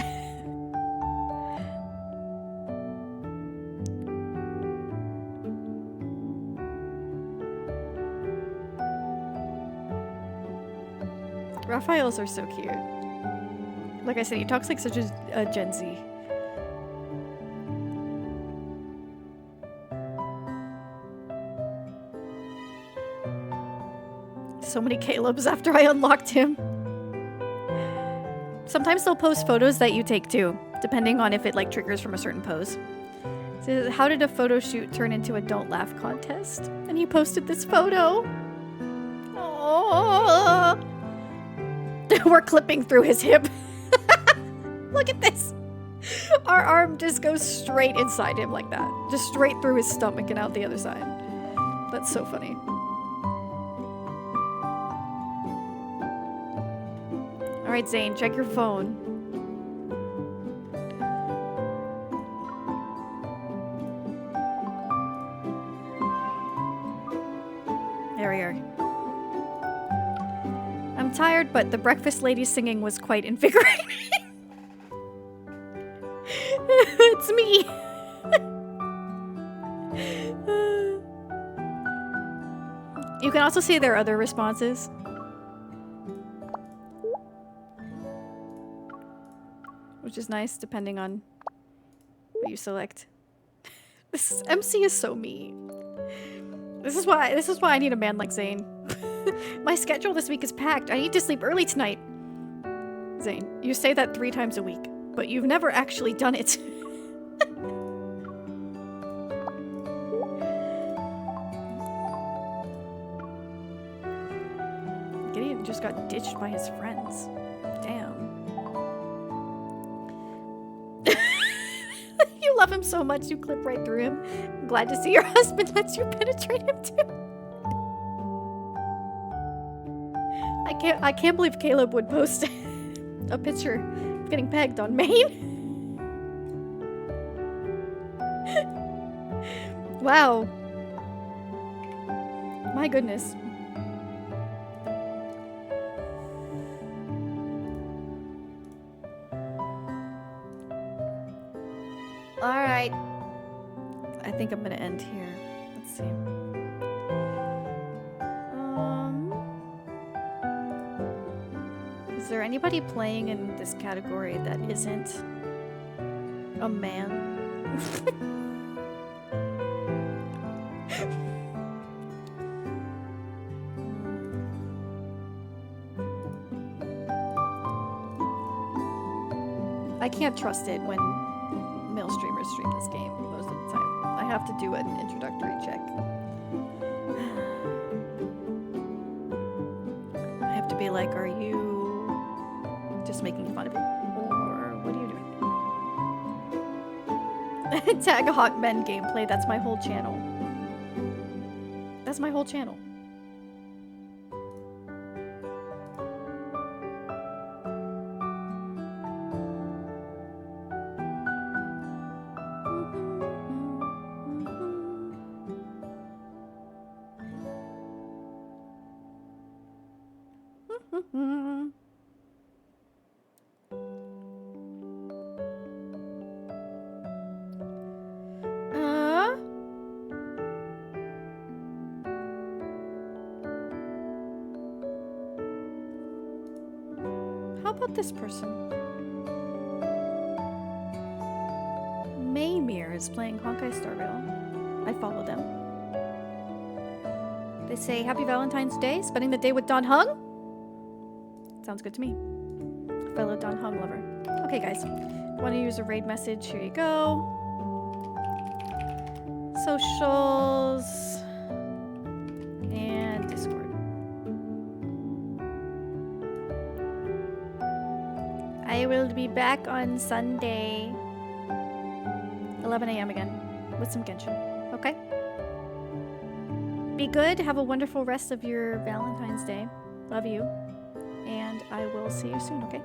Raphael's are so cute. Like I said, he talks like such a Gen Z. So many Calebs after I unlocked him. Sometimes they'll post photos that you take too, depending on if it like triggers from a certain pose. So, how did a photo shoot turn into a don't laugh contest? And he posted this photo. Oh. We're clipping through his hip. Look at this. Our arm just goes straight inside him like that. Just straight through his stomach and out the other side. That's so funny. Alright, Zane, check your phone. There we are. I'm tired, but the breakfast lady singing was quite invigorating. It's me. You can also see their other responses. Which is nice, depending on what you select. This MC is so mean. This is why I need a man like Zane. My schedule this week is packed. I need to sleep early tonight. Zane, you say that 3 times a week, but you've never actually done it. Gideon just got ditched by his friends. Damn. You love him so much, you clip right through him. I'm glad to see your husband lets you penetrate him too. I can't believe Caleb would post a picture of getting pegged on Maine. Wow. My goodness. Alright. I think I'm gonna end here. Let's see. Is there anybody playing in this category that isn't a man? I can't trust it when male streamers stream this game most of the time. I have to do an introductory check. I have to be like, are you just making fun of it? Or what are you doing? Tag Hot Men gameplay, that's my whole channel. That's my whole channel. about this person? Maymere is playing Honkai Starville. I follow them. They say, Happy Valentine's Day, spending the day with Don Hung? Sounds good to me. Fellow Don Hung lover. Okay, guys. Want to use a raid message? Here you go. Socials. And Discord. I will be back on Sunday. 11 a.m. again. With some Genshin. Okay? Be good. Have a wonderful rest of your Valentine's Day. Love you. And I will see you soon, okay?